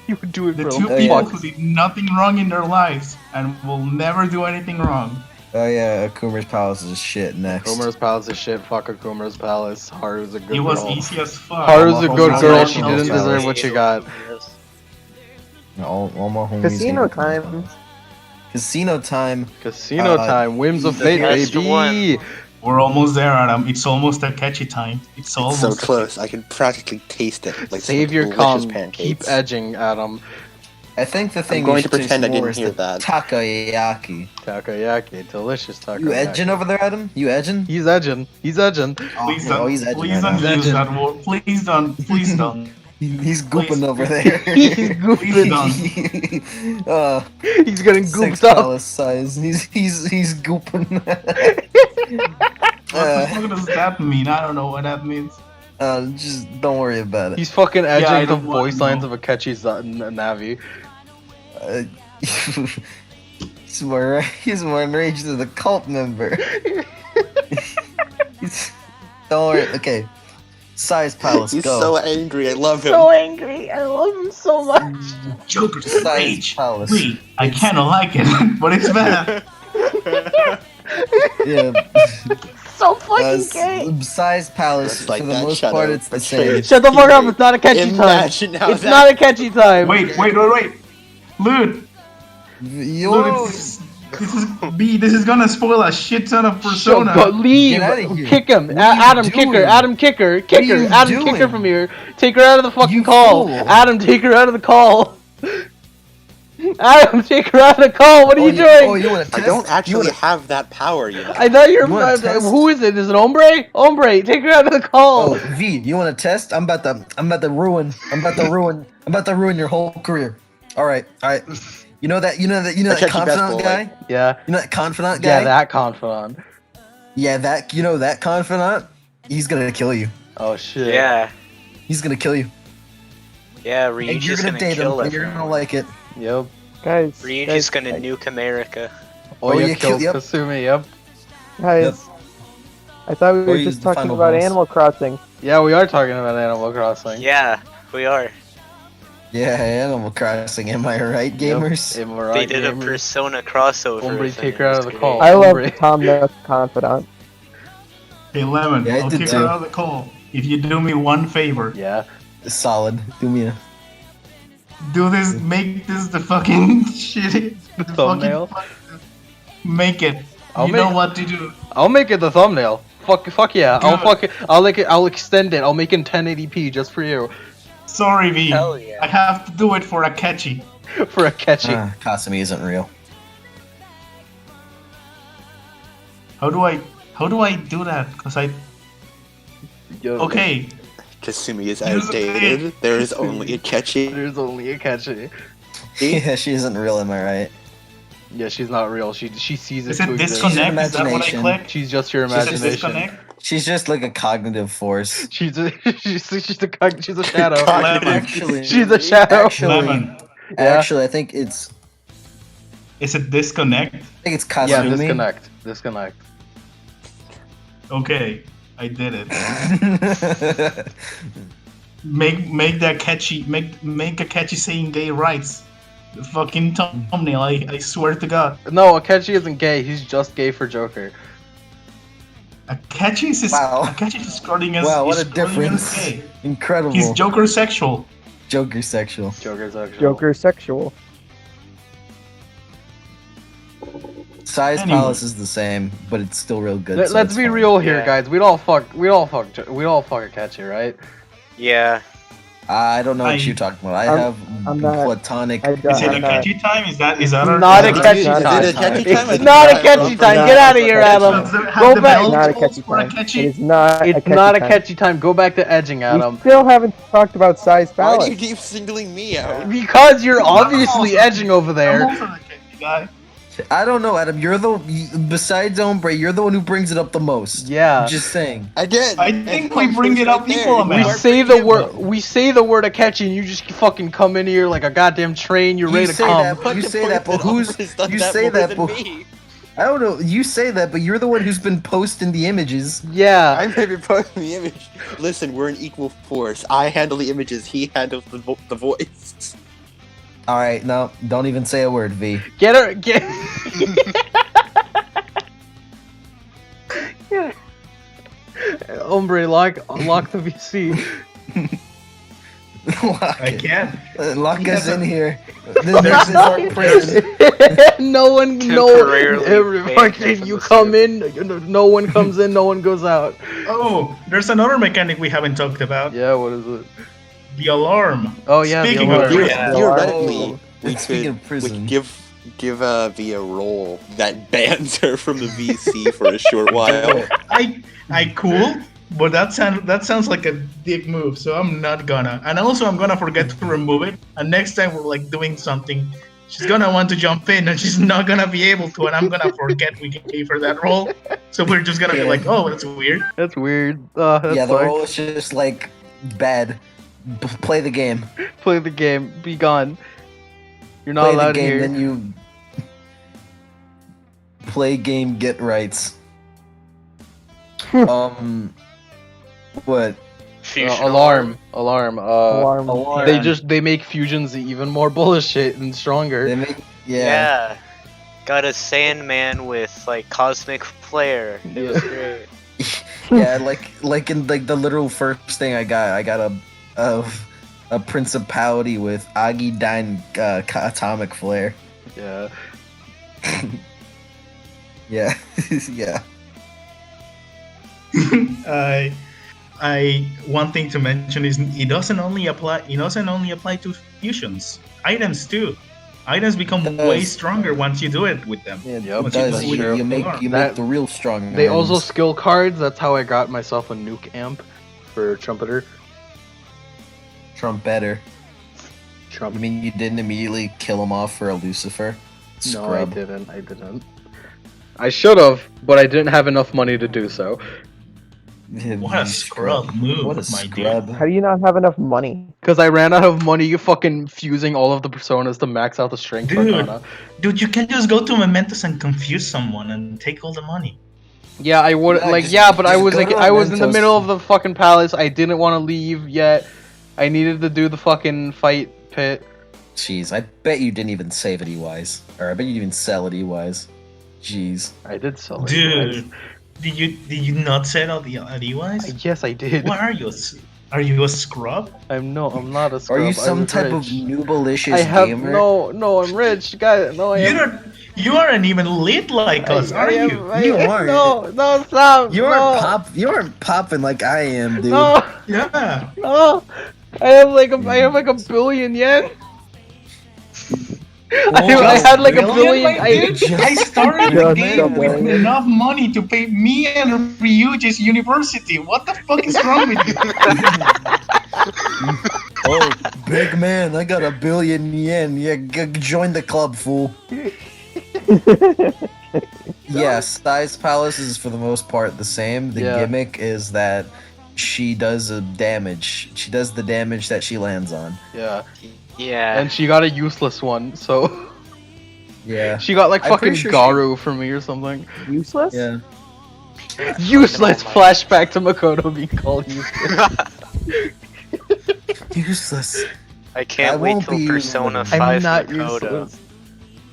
S2: He would do it
S1: The
S2: for
S1: two
S2: the
S1: people
S2: fuck.
S1: who did nothing wrong in their lives and will never do anything wrong.
S5: Oh yeah, Akuma's Palace is shit next.
S2: Akuma's Palace is shit. Fuck Akuma's Palace. Haru's a good
S1: It was
S2: girl.
S1: easy as fuck.
S2: Haru's a good
S5: Almost
S2: girl.
S5: almost
S2: She
S5: almost
S2: didn't deserve
S5: almost
S2: what she got.
S5: All my homies.
S3: Casino time.
S5: Casino time.
S2: Casino time. Whims of fate,
S6: That's the
S2: baby.
S1: We're almost there, Adam. It's almost a catchy time. It's
S7: So
S1: almost
S7: close. I can practically taste it. Like
S2: Save
S7: some
S2: your
S7: delicious
S2: calm.
S7: pancakes.
S2: Keep edging, Adam.
S5: I think the thing
S7: going
S5: we
S7: to
S5: should taste
S7: pretend I
S5: more
S7: didn't
S5: is
S7: hear
S5: the
S7: that.
S5: takoyaki.
S2: Takoyaki. Delicious takoyaki.
S5: You edging over there, Adam? You edging?
S2: He's edging. He's edging.
S1: Please
S5: Oh,
S1: don't.
S5: he's edging
S1: Please
S5: right
S1: don't
S5: now.
S1: use that word. Please don't. Please don't.
S5: He's gooping
S1: Please.
S5: over there.
S2: He's
S1: Please
S2: gooping.
S1: don't.
S2: He's getting
S5: Six
S2: gooped up.
S5: palace size. He's gooping.
S1: What the fuck does that mean? I don't know what that means.
S5: Just don't worry about it.
S2: He's fucking
S1: I
S2: edging the
S1: don't wanna
S2: voice lines
S1: know.
S2: of Akechi's Navi.
S5: He's more enraged than the cult member. Don't worry. Okay. Size Palace,
S7: He's
S5: go.
S7: so angry. I love him.
S2: angry. I love him so much.
S1: Joker's
S5: Size
S1: rage.
S5: Palace.
S1: Wait, I kinda like it, but it's bad.
S5: Yeah.
S2: So fucking gay.
S5: Size Palace,
S7: Just like
S5: for the
S7: that
S5: most
S7: shadow
S5: part, it's the
S7: betrayed.
S5: same.
S2: Shut the fuck up. It's not a catchy time.
S7: Imagine how
S2: It's
S7: that-
S2: not a catchy time.
S1: Wait. Lude,
S5: Yo,
S1: this is gonna spoil a shit ton of Persona.
S2: But leave.
S5: Get outta here.
S2: Kick him.
S5: What are you
S2: Adam,
S5: doing?
S2: kick her. Adam, kick her. Kick
S5: What are
S2: her.
S5: you
S2: Adam, kick her
S5: doing?
S2: from here. Take her out of the fucking
S5: You
S2: call.
S5: fool.
S2: Adam, take her out of the call. Adam, take her out of the call. What are you doing?
S5: Oh, you want to
S7: I
S5: test?
S7: don't actually
S5: You
S7: have that power, you know.
S2: I thought you were.
S5: You wanna test?
S2: Who is it? Is it Hombre? Hombre, take her out of the call.
S5: Oh, V, you want to test? I'm about to ruin your whole career. All right. You know that
S7: Akechi best
S5: confidant
S7: boy.
S5: guy?
S2: Yeah.
S5: You know that confidant guy?
S2: Yeah, that confidant.
S5: Yeah, that confidant. He's gonna kill you.
S2: Oh shit.
S6: Yeah.
S5: He's gonna kill you.
S6: Yeah,
S5: And you're
S6: Ryuji's
S5: gonna
S6: gonna
S5: date him.
S6: kill
S5: And you're
S6: everyone.
S5: gonna like it.
S2: Yep.
S3: Guys,
S6: Ryuji's gonna nuke America.
S2: Oh,
S5: Oh,
S2: yeah,
S5: yeah,
S2: kills
S5: yep.
S2: Kasumi. Yep.
S3: guys. I thought we were
S5: Or
S3: just
S5: the
S3: talking
S5: final
S3: about
S5: boss.
S3: Animal Crossing.
S2: Yeah, we are talking about Animal Crossing.
S6: Yeah, we are.
S5: Yeah, Animal Crossing. Am I right, gamers?
S2: Yep. Am I right,
S6: They did a
S2: gamers?
S6: Persona crossover.
S2: Hombre,
S6: thing
S2: take her out of
S6: this
S2: the call.
S6: game.
S3: I love
S2: Hombre.
S3: Tom Nook Confidant.
S1: Hey, Lemon,
S5: Yeah, I
S1: I'll
S5: did
S1: kick
S5: too.
S1: her out of the call if you do me one favor.
S2: Yeah.
S5: Solid. Do me a.
S1: Do this. Make this the fucking shit. The
S2: thumbnail?
S1: Make it.
S2: I'll
S1: You know
S2: make-
S1: what to do.
S2: I'll make it the thumbnail. Fuck yeah.
S1: Good.
S2: I'll extend it. I'll make it in 1080p just for you.
S1: Sorry, V.
S6: Hell yeah.
S1: I have to do it for a catchy.
S2: For a catchy.
S5: Kasumi isn't real.
S1: How do I do that? Cause I
S2: Yo,
S1: okay.
S7: Kasumi is
S1: Here's the
S7: outdated.
S1: thing.
S7: There is only a catchy.
S2: There's only a catchy.
S5: Yeah, she isn't real. Am I right?
S2: Yeah, she's not real. She sees it
S1: Is
S2: to
S1: it
S2: exist.
S1: disconnect? Is that what I
S5: imagination.
S1: clicked?
S2: She's just your
S1: Is it
S2: imagination.
S1: disconnect?
S5: She's just like a cognitive force.
S2: She's a shadow.
S1: Lemon.
S5: Actually,
S2: She's a shadow.
S1: Lemon.
S2: Yeah.
S5: Actually, I think it's
S1: Is it disconnect?
S5: Kasumi.
S2: Yeah, disconnect.
S1: Okay, I did it. Make that catchy. Make a catchy saying gay rights. The fucking thumbnail. I swear to God.
S2: No, Akechi isn't gay. He's just gay for Joker.
S1: Akechi is
S5: Wow.
S1: Akechi is scrolling as
S5: Wow, what
S1: is
S5: a
S1: scrolling as
S5: difference.
S1: gay.
S5: Incredible.
S1: He's Joker sexual.
S5: Joker sexual.
S2: Joker's actually.
S3: Joker sexual.
S5: Size
S1: Anyway.
S5: Palace is the same, but it's still real good.
S2: Let's
S5: so it's
S2: be
S5: fine.
S2: real here,
S6: Yeah.
S2: guys. We'd all fuck Akechi, right?
S6: Yeah.
S5: I don't know what
S1: I-
S5: you're talking about. I
S3: I'm-
S5: have
S3: I'm not-
S5: platonic.
S3: I don't-
S1: Is it a
S3: I'm not-
S1: catchy time? Is that
S2: It's
S1: our
S2: not a
S1: is that-
S2: catchy
S3: not a
S2: time.
S3: catchy time.
S2: It's not a catchy time. Get out of here, Adam.
S1: Has the
S2: Go
S1: bell
S2: back.
S3: It's not a
S1: tolls
S3: catchy
S1: for a
S3: time.
S1: catchy?
S3: It is not.
S2: It's not a catchy time. Go back to edging,
S3: We
S2: Adam.
S3: still haven't talked about size
S7: Why do you
S3: palace.
S7: keep singling me out?
S2: Because you're
S1: I'm
S2: obviously
S1: also-
S2: edging over
S1: I'm
S2: there.
S1: also a catchy guy.
S5: I don't know, Adam. You're besides Ombre, you're the one who brings it up the most.
S2: Yeah.
S5: Just saying.
S7: I did.
S1: I
S7: and
S1: think
S7: it
S1: we
S7: comes
S1: bring
S7: from
S1: it up
S7: right there.
S1: equal
S7: You
S1: amount.
S2: We
S7: are
S2: say the
S7: bringing it
S2: word.
S7: up.
S2: We say the word Akechi, and you just fucking come in here like a goddamn train. You're ready to
S5: say
S2: come.
S5: that,
S7: What
S5: you
S7: the
S5: say
S7: point
S5: that, but
S7: Umbra's done
S5: you
S7: that
S5: say
S7: more
S5: that,
S7: than
S5: but
S7: me?
S5: I don't know. You say that, but you're the one who's been posting the images.
S2: Yeah.
S7: I may be posting the image. Listen, we're an equal force. I handle the images. He handles the voice.
S5: All right, no, don't even say a word, V.
S2: Get her. Get. Hombre, lock the VC.
S5: Lock
S1: I
S5: it.
S1: can't.
S5: Lock
S1: He
S5: us
S1: has
S5: in
S1: a-
S5: here. This is our prison.
S2: No one,
S6: Temporarily
S2: every
S6: banned
S2: fucking
S6: from
S2: you
S6: the
S2: come
S6: server.
S2: in, no one comes in, no one goes out.
S1: Oh, there's another mechanic we haven't talked about.
S2: Yeah, what is it?
S1: The alarm.
S2: Oh, yeah, the
S1: Speaking
S2: alarm.
S1: of
S2: Yeah.
S7: Theoretically, we
S5: And speaking
S7: could
S5: of prison.
S7: give V a role that bans her from the VC for a short while.
S1: I cool, but that sounds like a dick move, so I'm not gonna. And also, I'm gonna forget to remove it. And next time we're like doing something, she's gonna want to jump in, and she's not gonna be able to, and I'm gonna forget we gave her that role. So we're just gonna be like, oh, that's weird.
S2: That's weird. That
S5: Yeah, the
S2: sucks.
S5: role is just like bad. Play the game.
S2: Play the game. Be gone. You're not
S5: Play the
S2: allowed
S5: game,
S2: here.
S5: then you play game. Get rights. What?
S6: Fusion
S2: Alarm.
S3: Alarm.
S2: They make fusions even more bullshit and stronger.
S5: They make
S6: Yeah. Got a Sandman with like cosmic flare. It was great.
S5: yeah, like in like the literal first thing I got a principality with Agidine atomic flare.
S2: Yeah.
S5: Yeah, yeah.
S1: One thing to mention is it doesn't only apply to fusions. Items too. Items become
S5: It
S1: way
S5: does.
S1: stronger once you do it with them.
S2: Yeah,
S5: It
S1: Once
S5: does.
S1: do it
S2: true.
S5: You make
S2: That-
S5: the real strong.
S2: They also
S5: items.
S2: skill cards. That's how I got myself a nuke amp for trumpeter.
S5: Trumpeter.
S2: Trump.
S5: I mean, you didn't immediately kill him off for a Lucifer.
S2: No,
S5: Scrub.
S2: I didn't. I should have, but I didn't have enough money to do so.
S1: What a scrub move,
S5: What a
S1: my
S5: scrub.
S3: How do you not have enough money?
S2: Because I ran out of money fucking fusing all of the personas to max out the strength
S1: Dude.
S2: arcana.
S1: Dude, you can just go to Mementos and confuse someone and take all the money.
S2: Yeah, I would
S5: Yeah,
S2: like
S5: just-
S2: yeah, but I
S5: just
S2: was
S5: go
S2: like
S5: to
S2: I was in the
S5: Mementos.
S2: middle of the fucking palace. I didn't want to leave yet. I needed to do the fucking fight pit.
S5: Jeez, I bet you didn't even save it E-wise. Or I bet you didn't even sell it E-wise. Jeez.
S2: I did sell it.
S1: Dude, did you not set out the EYs?
S2: Yes, I did.
S1: What are you? Are you a scrub?
S2: I'm not a scrub.
S5: Are you
S2: I
S5: some
S2: was
S5: type of
S2: rich.
S5: noobalicious
S2: I have
S5: gamer?
S2: no. I'm rich, guys. No, I am.
S1: You aren't even lit like us, are you?
S5: You aren't.
S2: No, stop.
S5: You aren't You aren't popping like I am, dude.
S2: No,
S1: Yeah.
S2: no. I have like a billion yen. I had like a billion.
S1: I started the
S3: Just
S1: game
S3: a
S1: with
S3: billion.
S1: enough money to pay me and Ryuji's university. What the fuck is wrong with you?
S5: Oh, big man, I got 1 billion yen. Yeah, join the club, fool. Yeah, Size Palace is for the most part the same. The
S2: Yeah.
S5: gimmick is that she does a damage. She does the damage that she lands on.
S2: Yeah,
S6: Yeah.
S2: and she got a useless one, so
S5: Yeah.
S2: she got like
S5: I'm
S2: fucking
S5: pretty sure
S2: Garu from me or something.
S3: Useless?
S5: Yeah.
S2: Useless flashback to Makoto being called useless.
S5: Useless.
S6: I can't
S5: I
S6: wait
S5: won't
S6: till
S5: be
S6: Persona
S5: using-
S6: 5
S2: I'm not
S6: Makoto,
S2: useless.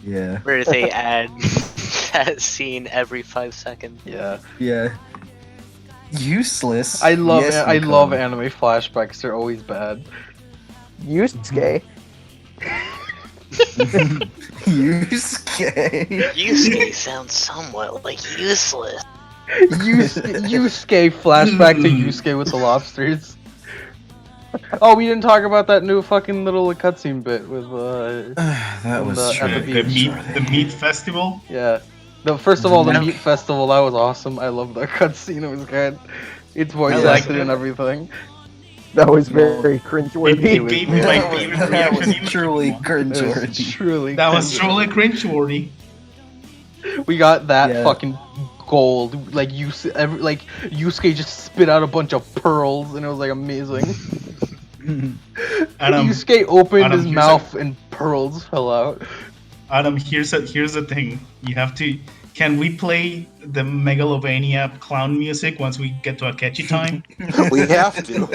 S5: Yeah.
S6: where they add that scene every 5 seconds.
S2: Yeah,
S5: Yeah. Useless.
S2: I love
S5: Yes,
S2: I love
S5: Makoto.
S2: anime flashbacks. They're always bad.
S3: Yusuke.
S5: Yusuke.
S6: Yusuke sounds somewhat like useless.
S2: Yusuke flashback to Yusuke with the lobsters. Oh, we didn't talk about that new fucking little cutscene bit with
S5: That
S2: in
S5: was
S2: the- at the
S5: true.
S2: beach.
S1: The meat festival.
S2: Yeah. First of all, the
S1: Yeah.
S2: meat festival that was awesome. I love that cutscene. It was good. It's voice
S1: I liked
S2: acted and
S1: it.
S2: everything.
S3: That was
S5: No.
S3: very
S1: It
S3: cringeworthy.
S1: gave
S2: was
S1: me my
S5: That was,
S1: favorite
S5: that
S1: reaction
S5: was
S1: emoji.
S5: truly
S2: It was
S5: cringeworthy.
S2: truly.
S1: That was
S2: cringeworthy.
S1: truly cringeworthy.
S2: We got that
S5: Yeah.
S2: fucking gold. Like Yusuke just spit out a bunch of pearls, and it was like amazing.
S1: Adam,
S2: Yusuke opened
S1: Adam,
S2: his
S1: here's
S2: mouth and pearls fell out.
S1: Adam, here's the thing. You have to. Can we play the Megalovania clown music once we get to Akechi time?
S7: We have to.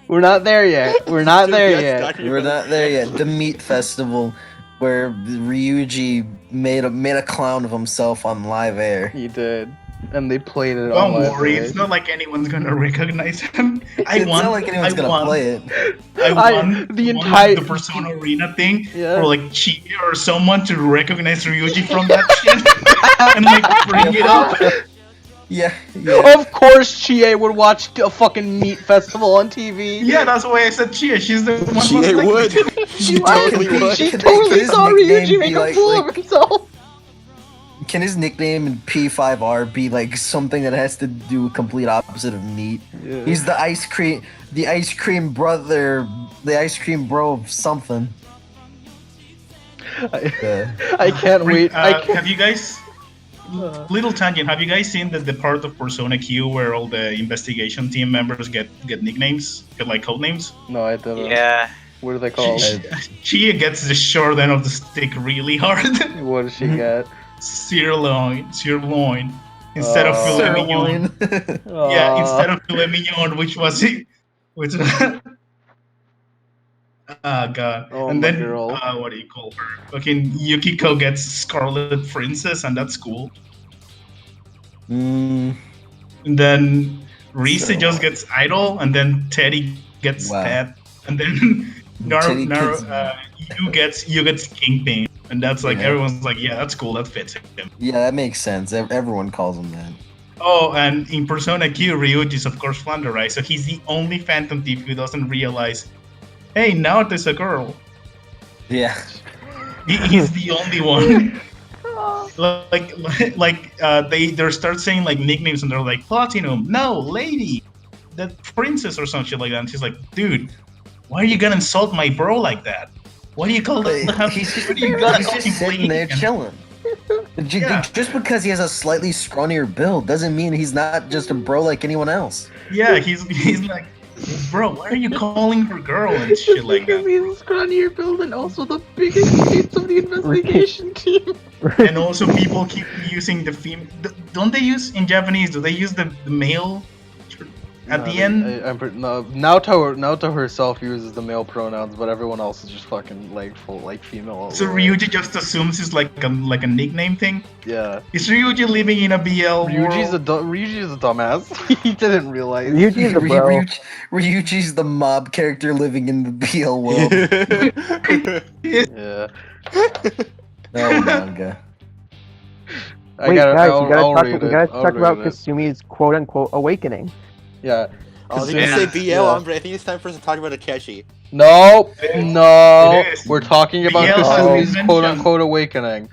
S2: We're not there yet. We're not there yet.
S5: We're not there yet. The meat festival, where Ryuji made a clown of himself on live air.
S2: He did, and they played it
S1: Don't
S2: on live
S1: worry,
S2: air.
S1: it's not like anyone's gonna recognize him.
S5: It's not like anyone's gonna play it.
S1: I won
S2: the
S1: won
S2: entire-
S1: the Persona Arena thing
S2: Yeah.
S1: for like Chi or someone to recognize Ryuji from that shit and like bring it up.
S5: Yeah, yeah.
S2: Of course, Chie would watch a fucking meat festival on TV.
S1: Yeah, that's why I said Chia. She's the one
S7: She
S1: who's like,
S7: would. She totally would.
S2: She
S5: Can
S2: totally
S5: his
S2: saw
S5: nickname
S2: Ryuji
S5: be
S2: make a
S5: like-
S2: fool of
S5: like-
S2: himself.
S5: Can his nickname in P5R be like something that has to do complete opposite of meat?
S2: Yeah.
S5: He's the ice cream brother, the ice cream bro of something.
S2: I can't wait. I can't.
S1: Have you guys? Little tangent. Have you guys seen the part of Persona Q where all the investigation team members get nicknames, get like code names?
S2: No, I didn't.
S6: Yeah.
S2: What are they called?
S1: Chia gets the short end of the stick really hard.
S2: What does she get?
S1: Sirloin, instead of filet mignon. Yeah, instead of filet mignon, which was god.
S2: Oh,
S1: and
S2: my
S1: then
S2: girl.
S1: what do you call her? Fucking Yukiko gets Scarlet Princess, and that's cool.
S5: Mm,
S1: And then Risa
S5: So-
S1: just gets Idol, and then Teddy gets
S5: Wow.
S1: Pet, and then
S5: Teddy gets-
S1: you gets Kingpin, and that's like
S5: Yeah.
S1: everyone's like, yeah, that's cool, that fits him.
S5: yeah, that makes sense. Everyone calls him that.
S1: Oh, and in Persona Q, Ryuji is of course Flounder, right? So he's the only Phantom Thief who doesn't realize, hey, now there's a girl.
S5: Yeah.
S1: He's the only one. They start saying like nicknames and they're like Platinum, no, Lady, the Princess or some shit like that. And she's like, dude, why are you gonna insult my bro like that? What do you call it?
S5: He's just,
S1: What do you gotta
S5: he's
S1: call
S5: just
S1: him
S5: sitting there
S1: Lady?
S5: chilling.
S1: Yeah.
S5: Just because he has a slightly scrawnier build doesn't mean he's not just a bro like anyone else.
S1: Yeah, he's like, bro, why are you calling her girl and shit like that?
S2: He's a scrawnier build and also the biggest hits of the investigation team.
S1: And also people keep using the female. Don't they use in Japanese? Do they use the male at the end?
S2: Naoto herself uses the male pronouns, but everyone else is just fucking like full like female.
S1: So Ryuji just assumes it's like a nickname thing.
S2: Yeah.
S1: Is Ryuji living in a BL
S2: Ryuji's
S1: world?
S2: Ryuji's a dumbass. He didn't realize.
S3: Ryuji's a bro.
S5: Ryuji's the mob character living in the BL world.
S2: Yeah.
S5: Oh, manga.
S3: Wait, guys, we gotta
S2: read it.
S3: talk
S2: I'll
S3: about
S2: read it.
S3: Kasumi's quote-unquote awakening.
S2: Yeah.
S7: I was
S1: Yeah.
S7: gonna say BL,
S2: Yeah.
S7: Hombre. I think it's time for us to talk about Akechi.
S2: No,
S1: It
S2: no.
S1: is.
S2: We're talking about
S1: BL has
S2: Kasumi's
S1: been
S2: quote
S1: mentioned.
S2: unquote awakening.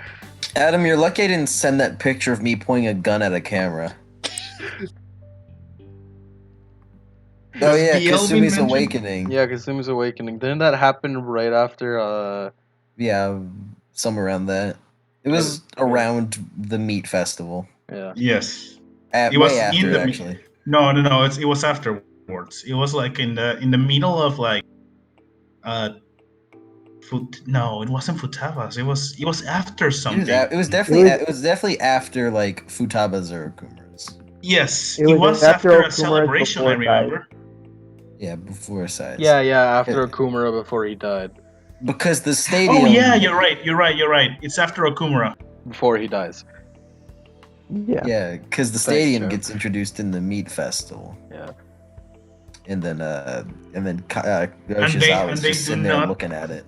S5: Adam, you're lucky I didn't send that picture of me pointing a gun at a camera. Oh yeah,
S1: BL been
S5: Kasumi's
S1: mentioned?
S5: awakening.
S2: Yeah, Kasumi's awakening. Didn't that happen right after
S5: Yeah, somewhere around that. It was around the meat festival.
S2: yeah.
S1: Yes. It was
S5: Way
S1: in
S5: after,
S1: the-
S5: actually.
S1: No. It was afterwards. It was like in the middle of like, No, it wasn't Futaba's. It was after something.
S5: It was definitely after like Futaba's or Akuma's.
S1: Yes,
S3: It
S1: it
S3: was
S1: was
S3: after
S1: after a
S3: Okuma's,
S1: celebration. I
S3: before Died.
S1: remember.
S5: Yeah, before Size.
S2: Yeah, after
S5: Yeah.
S2: Akumura before he died.
S5: Because the stadium.
S1: Oh yeah, you're right. It's after Okumura.
S2: Before he dies.
S3: Yeah.
S5: Yeah, because the
S2: Thanks,
S5: stadium
S2: Joe.
S5: gets introduced in the meat festival,
S2: Yeah.
S5: and then
S1: they-
S5: Yoshizawa's
S1: and they
S5: just
S1: do
S5: sitting there
S1: not-
S5: looking at it.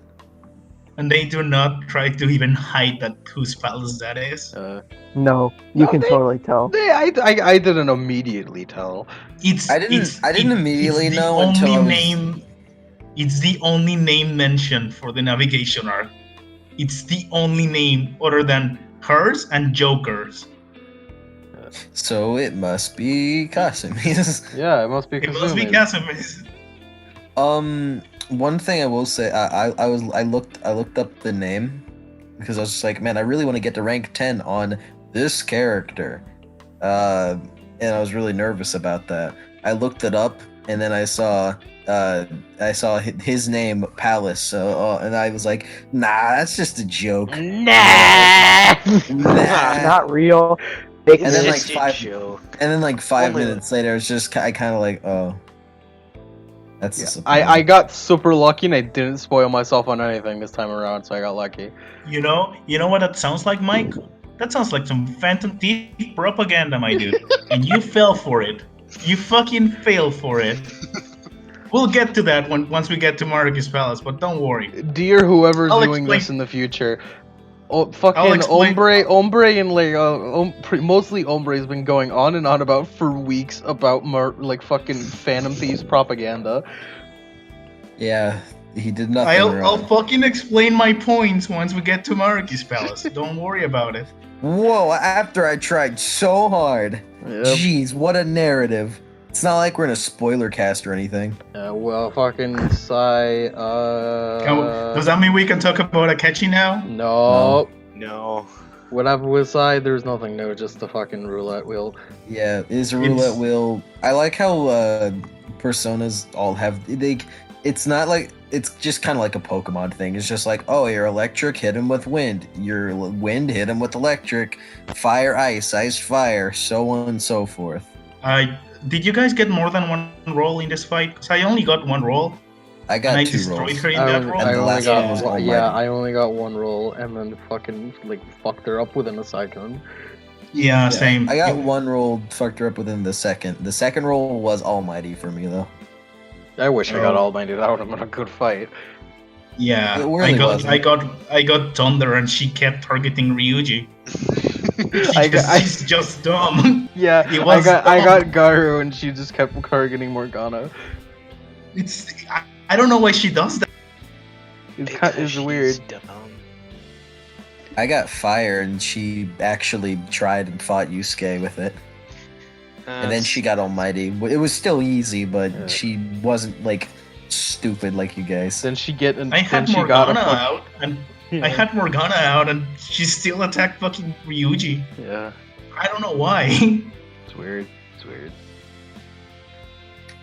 S1: and they do not try to even hide that whose palace that is.
S3: No, you
S2: No,
S3: can totally tell.
S2: I didn't immediately tell.
S5: I didn't immediately
S1: it's the
S5: know until
S1: only
S5: I was.
S1: name. It's the only name mentioned for the navigation arc. It's the only name other than hers and Joker's.
S5: So it must be Kasumi's.
S2: Yeah, it must be
S1: It must be
S2: Kazumi's.
S1: Kasumi's.
S5: One thing I will say, I looked up the name because I was just like, man, I really want to get to rank 10 on this character, and I was really nervous about that. I looked it up, and then I saw his name Palace, so and I was like, nah, that's just a joke.
S6: Nah.
S5: Nah.
S3: Not real.
S6: It's
S5: And then, like,
S6: just a
S5: five-
S6: joke.
S5: And then like 5
S6: Only-
S5: minutes later, it's just I kind of like, oh, that's
S2: Yeah,
S5: disappointing.
S2: I got super lucky and I didn't spoil myself on anything this time around, so I got lucky.
S1: You know what that sounds like, Mike? That sounds like some Phantom Thief propaganda, my dude. And you fell for it. You fucking fell for it. We'll get to that once we get to Marcus Palace, but don't worry.
S2: Dear whoever's
S1: I'll
S2: doing this
S1: explain-
S2: in the future,
S1: I'll
S2: fucking
S1: explain-
S2: Ombre and like mostly Ombre has been going on and on about for weeks about like fucking Phantom Thieves propaganda.
S5: Yeah, he did nothing
S1: I'll
S5: wrong.
S1: fucking explain my points once we get to Marcus Palace. Don't worry about it.
S5: Whoa, after I tried so hard.
S2: Yep.
S5: Jeez, what a narrative. It's not like we're in a spoiler cast or anything.
S2: Well, fucking Sai.
S1: Does that mean we can talk about Akechi now?
S2: No.
S6: No.
S2: Whatever with Sai, there's nothing new. Just the fucking roulette wheel.
S5: Yeah, is a roulette wheel. I like how personas all have it's not like it's just kind of like a Pokemon thing. It's just like, oh, you're electric, hit him with wind. You're wind, hit him with electric. Fire, ice, ice, fire, so on and so forth.
S1: Did you guys get more than one roll in this fight? Because I only got one roll,
S5: I got
S1: and I
S5: 2
S1: destroyed
S5: rolls.
S1: her in that roll.
S5: And the last one was Almighty.
S2: I only got one roll and then fucking like fucked her up within a second.
S1: Yeah, same.
S5: I got 1 roll, fucked her up within the second. The second roll was Almighty for me though.
S2: I wish I got
S1: Oh.
S2: Almighty. That would have been a good fight.
S1: Yeah,
S5: It really wasn't.
S1: I got Thunder, and she kept targeting Ryuji. She's just dumb.
S2: Yeah,
S1: It
S2: I
S1: was
S2: got
S1: dumb.
S2: Garu and she just kept targeting Morgana.
S1: I don't know why she does that.
S2: It's weird.
S6: Dumb.
S5: I got fire and she actually tried and fought Yusuke with it. And then she got Almighty. It was still easy, but
S2: Yeah.
S5: she wasn't like stupid like you guys.
S2: Then she get and
S1: I
S2: then
S1: had
S2: she got
S1: Morgana
S2: a fuck-
S1: out, and
S2: Yeah.
S1: I had Morgana out, and she still attacked fucking Ryuji.
S2: Yeah,
S1: I don't know why.
S2: it's weird. It's weird.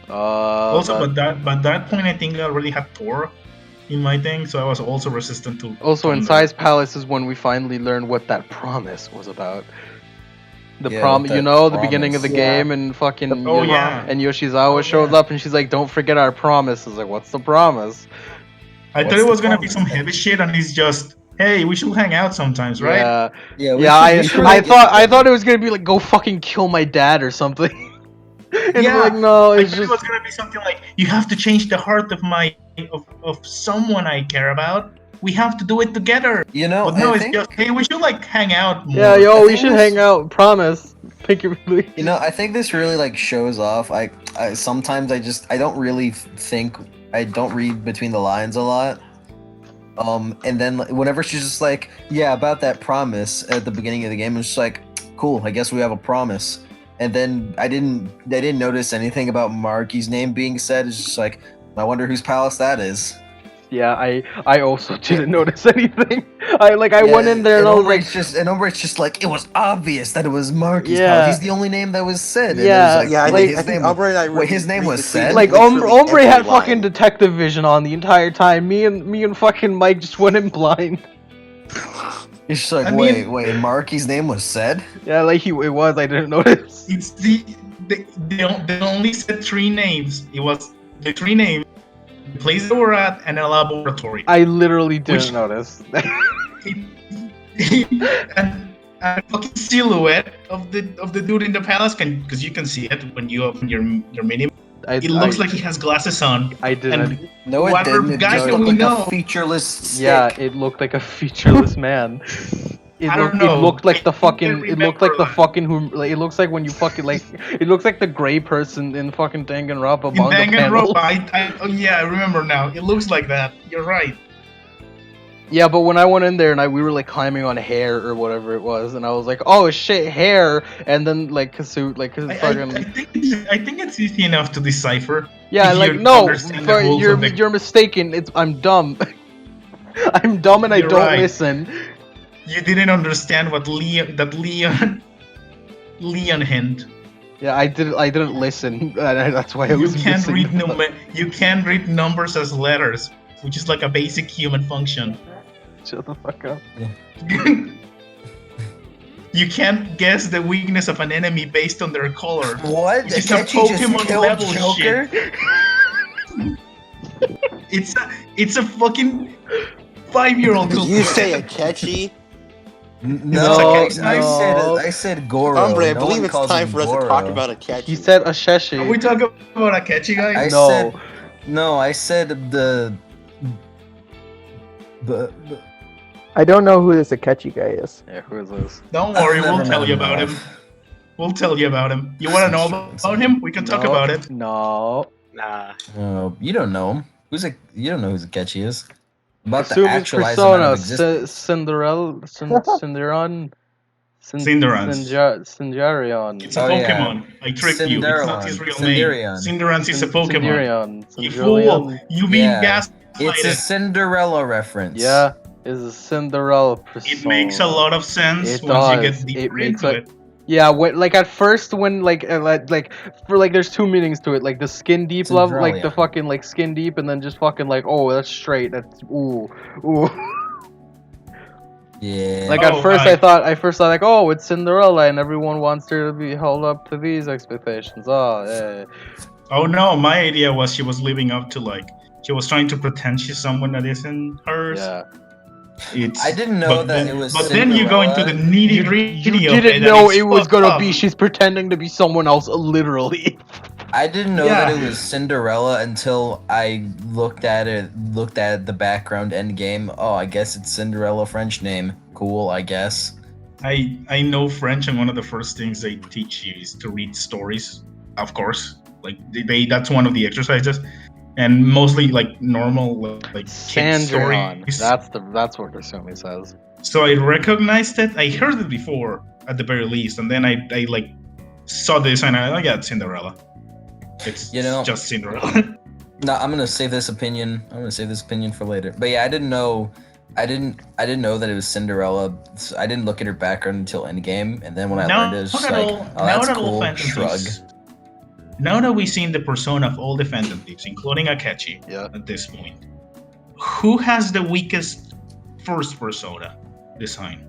S1: Also,
S2: but
S1: but that point, I think I already had Thor in my thing, so I was also resistant to.
S2: also in
S1: Thunder.
S2: Sai's Palace is when we finally learn what that promise was about. The
S5: Yeah,
S2: promise,
S5: what
S2: you
S5: that
S2: know, the beginning of the
S3: promise. Yeah.
S2: game, and fucking
S1: Oh, yeah.
S2: and Yoshizawa
S1: Oh,
S2: shows
S1: yeah.
S2: up, and she's like, "Don't forget our promise." I was like, "What's the promise?"
S1: I thought
S5: What's
S1: it was
S5: the
S1: gonna be
S5: promise?
S1: some heavy shit, and he's just, hey, we should hang out sometimes, right?
S2: Yeah,
S5: Yeah,
S2: yeah.
S5: we should
S2: I
S5: get
S2: thought
S5: together.
S2: it was gonna be like, "Go fucking kill my dad" or something. And
S1: Yeah,
S2: like, no,
S1: I
S2: it's
S1: thought
S2: just
S1: it was gonna be something like, you have to change the heart of someone I care about. We have to do it together.
S5: You know,
S1: But no,
S5: I
S1: it's
S5: think,
S1: just, hey, we should like hang out more.
S2: yeah, yo,
S5: I
S2: we
S5: think
S2: should
S5: this-
S2: hang out. Promise. Pick your.
S5: you know, I think this really like shows off. I sometimes I don't really think I don't read between the lines a lot. And then whenever she's just like, yeah, about that promise at the beginning of the game, it's just like, cool, I guess we have a promise. And then I didn't notice anything about Marky's name being said. It's just like, I wonder whose palace that is.
S2: Yeah, I also didn't notice anything. I went in there and I was like,
S5: Umbre's just like, it was obvious that it was Marky's
S2: Yeah.
S5: palace. He's the only name that was said. And it was
S2: Yeah,
S5: like,
S7: Yeah, I
S5: wait,
S7: think,
S5: his name,
S7: Umbre and I
S5: wait, his name
S7: read
S5: was
S7: between
S5: said?
S2: like
S7: literally
S2: Ombre had
S7: every
S2: fucking
S7: line.
S2: detective vision on the entire time. Me and fucking Mike just went in blind.
S5: He's just like,
S1: I
S5: wait,
S1: mean-
S5: Marky's name was said?
S2: Yeah, like it was. I didn't notice.
S1: It's they only said 3 names. It was the 3 names, the place they were at, and a laboratory.
S2: I literally didn't
S1: Which-
S2: notice.
S1: and a fucking silhouette of the dude in the palace, because you can see it when you open your mini. It looks like he has glasses on.
S2: I didn't.
S1: And
S5: No, it
S1: what
S5: didn't. It
S1: guy
S5: just
S1: can
S5: looked
S1: we
S5: like
S1: know?
S5: a featureless stick.
S2: Yeah, it looked like a featureless man.
S1: I don't know.
S2: It looked like the
S1: I
S2: fucking.
S1: can't
S2: It looked like the
S1: remember
S2: fucking who. Like, it looks like when you fucking like. It looks like the gray person in fucking Danganronpa
S1: In
S2: manga panel.
S1: Danganronpa, oh yeah, I remember now. It looks like that. You're right.
S2: Yeah, but when I went in there and we were like climbing on hair or whatever it was, and I was like, oh shit, hair, and then like Kasu, like
S1: I
S2: fucking.
S1: think it's easy enough to decipher.
S2: Yeah,
S1: if
S2: like
S1: you
S2: no,
S1: understand the rules of the-
S2: you're mistaken. I'm dumb. I'm dumb and I
S1: You're
S2: don't
S1: right.
S2: listen.
S1: You didn't understand what Leon hint.
S2: Yeah, I didn't listen. That's why I was missing.
S1: You can't read numbers as letters, which is like a basic human function.
S2: Shut the fuck up.
S1: You can't guess the weakness of an enemy based on their color.
S5: What?
S1: Which is a
S5: Akechi just
S1: Pokemon
S5: killed
S1: level
S5: Joker?
S1: It's a fucking 5-year-old.
S7: Did you say Akechi?
S5: No,
S1: It's a
S5: I said Goro.
S7: Hombre, I
S5: No
S7: believe
S5: one
S7: it's
S5: calls
S7: time
S5: him
S7: for us to
S5: Goro.
S7: talk about Akechi.
S2: He said
S1: Are we
S2: Asheshi.
S1: talking about a catchy guy?
S5: I
S2: No.
S5: said no. I said the.
S3: I don't know who this Akechi guy is.
S2: Yeah, who is this?
S1: Don't worry,
S5: I've never
S1: we'll tell
S5: met
S1: you about him. We'll tell you about him. You want to know about him? We can talk
S2: No.
S1: about it.
S2: No.
S6: Nah.
S5: Oh, you don't know him. You don't know who Akechi is. About the
S2: Kasumi's
S5: actualized
S2: persona,
S5: amount of existence.
S2: Cinderella, Cinderon,
S1: Cinderace.
S2: Cinderion.
S1: It's a
S5: Oh, yeah.
S1: Pokemon. I tricked you. It's not his real name.
S5: Cinderion.
S1: Cinderace is a Pokemon.
S2: Cinderion.
S1: You fool! You being
S5: Yeah. It's a
S1: gaslighted.
S5: Cinderella reference.
S2: Yeah, is a Cinderella persona.
S1: It makes a lot of sense
S2: It
S1: once you
S2: does.
S1: get deeper
S2: It makes
S1: into
S2: like
S1: it.
S2: yeah, like at first when like for like there's two meanings to it, like the skin deep level, like the
S5: Cinderella.
S2: fucking like skin deep, and then just fucking like oh that's straight, that's ooh.
S5: Yeah.
S2: Like
S1: Oh,
S2: at first
S1: hi.
S2: I thought like oh it's Cinderella and everyone wants her to be held up to these expectations. Oh yeah.
S1: Oh no, my idea was she was living up to she was trying to pretend she's someone that isn't hers.
S2: Yeah.
S1: It's,
S5: I didn't know
S1: but
S5: that
S1: then,
S5: it was
S1: But then you go into the
S5: Cinderella.
S1: nitty gritty
S2: You
S1: of
S2: didn't
S1: it.
S2: know
S1: and it's
S2: it was
S1: fucked
S2: gonna
S1: up.
S2: be she's pretending to be someone else literally.
S5: I didn't know
S1: Yeah.
S5: that it was Cinderella until I looked at the background end game. Oh, I guess it's Cinderella French name. Cool, I guess.
S1: I know French, and one of the first things they teach you is to read stories. Of course, like they that's one of the exercises, and mostly like normal like kid
S2: Sandrion.
S1: stories.
S2: That's what Kasumi says.
S1: So I recognized it. I heard it before at the very least, and then I like saw this and I yeah, it's Cinderella. It's just Cinderella.
S5: No, I'm gonna save this opinion. I'm gonna save this opinion for later. But yeah, I didn't know that it was Cinderella. So I didn't look at her background until Endgame, and then when I learned it, it was just like, oh, that's cool. Shrug.
S1: Now that we've seen the persona of all the Phantom Thieves, including Akechi, at this point, who has the weakest first persona design?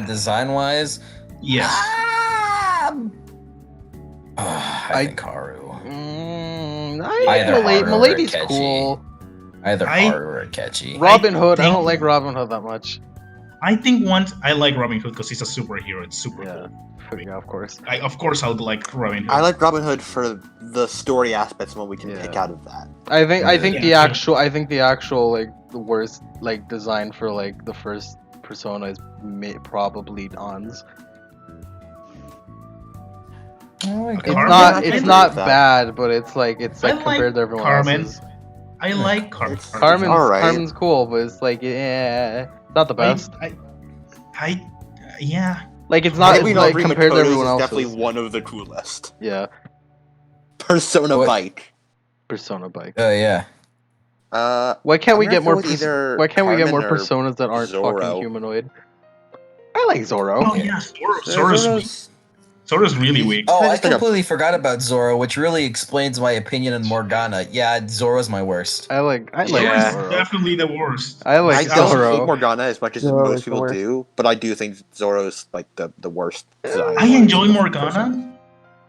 S5: Design-wise?
S1: Yes.
S5: I think Haru.
S2: Either
S5: Haru or
S2: Milady's
S5: Akechi.
S2: cool.
S5: Either Haru or Akechi.
S2: Robin Hood, I
S1: think-
S2: don't like Robin Hood that much.
S1: I think I like Robin Hood because he's a superhero. It's super cool.
S2: Yeah, of course.
S1: Of course, I would like Robin Hood.
S7: I like Robin Hood for the story aspects and what we can pick out of that.
S2: I think
S1: Yeah.
S2: the actual like the worst like design for like the first persona is probably Don's.
S1: Carmen?
S2: It's
S1: I
S2: not
S7: like that.
S2: bad, but it's like
S1: I
S2: compared to everyone
S1: Carmen.
S2: else's.
S1: I like Carmen.
S2: Carmen's cool, but it's like not the best.
S1: Yeah.
S2: Like it's not
S7: I think we
S2: it's
S7: know
S2: like
S7: Rima
S2: compared to
S7: Koto's
S2: everyone
S7: is
S2: else's.
S7: definitely one of the coolest.
S2: Yeah,
S7: Persona
S5: What?
S7: Bike.
S2: Persona Bike.
S5: Oh yeah.
S2: Why can't we
S7: I'm
S2: get
S7: gonna
S2: more?
S7: go with either
S2: Why can't we get more
S7: Carmen or
S2: personas that aren't
S7: Zoro.
S2: fucking humanoid? I like Zoro.
S1: Oh yeah, Zoro's weak. Zoro's really weak.
S5: Oh, I
S7: just like a-
S5: completely forgot about Zoro, which really explains my opinion on Morgana. Yeah, Zoro's my worst.
S2: I like
S1: Zoro's
S2: Zoro.
S1: definitely the worst.
S2: I like
S7: I don't hate
S2: Zoro.
S7: Morgana as much as
S3: Zoro is
S7: most
S3: the
S7: people
S3: worst.
S7: do, but I do think Zoro's like the worst design.
S1: I enjoy Morgana.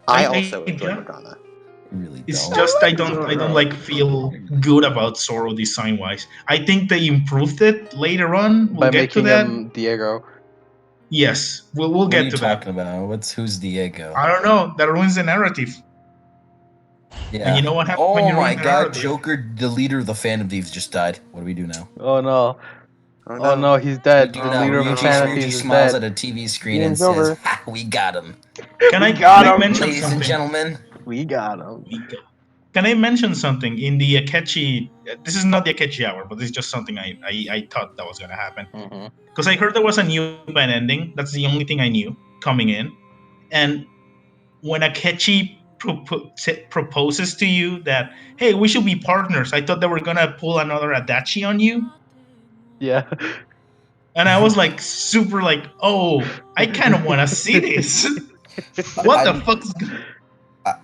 S7: I
S1: I
S7: also enjoy
S1: don't-
S7: Morgana.
S5: I really
S1: It's
S5: don't.
S1: just I don't like feel good about Zoro design wise. I think they improved it later on. We'll
S2: By
S1: get to
S2: making
S1: that.
S2: him Diego.
S1: Yes, we'll
S5: What are
S1: get
S5: you
S1: to
S5: talking
S1: that.
S5: about? Who's Diego?
S1: I don't know. That ruins the narrative.
S5: Yeah.
S1: And you know what happens when
S5: Oh
S1: you
S5: my
S1: ruin their
S5: god,
S1: art?
S5: Joker, the leader of the Phantom Thieves, just died. What do we do now?
S2: Oh no.
S7: Oh,
S2: Oh no, he's dead.
S5: Do
S2: The
S5: now.
S2: leader of the
S5: Ryuji,
S2: Phantom
S5: Ryuji
S2: Thieves is
S5: smiles
S2: dead.
S5: at a TV screen and
S3: Game's
S5: says,
S3: over.
S5: "Ha, we got him."
S1: Can
S2: We
S1: I
S2: got
S1: can I
S2: him.
S1: mention
S5: Ladies and
S1: something?
S5: gentlemen.
S2: We got him.
S1: Can I mention something in the Akechi? This is not the Akechi hour, but this is just something I thought that was gonna happen
S2: Mhm.
S1: because I heard there was a new band ending. That's the only thing I knew coming in, and when Akechi proposes to you that hey, we should be partners, I thought they were gonna pull another Adachi on you,
S2: Yeah.
S1: and I was like super like, oh, I kind of want to see this. What the
S5: I,
S1: fuck's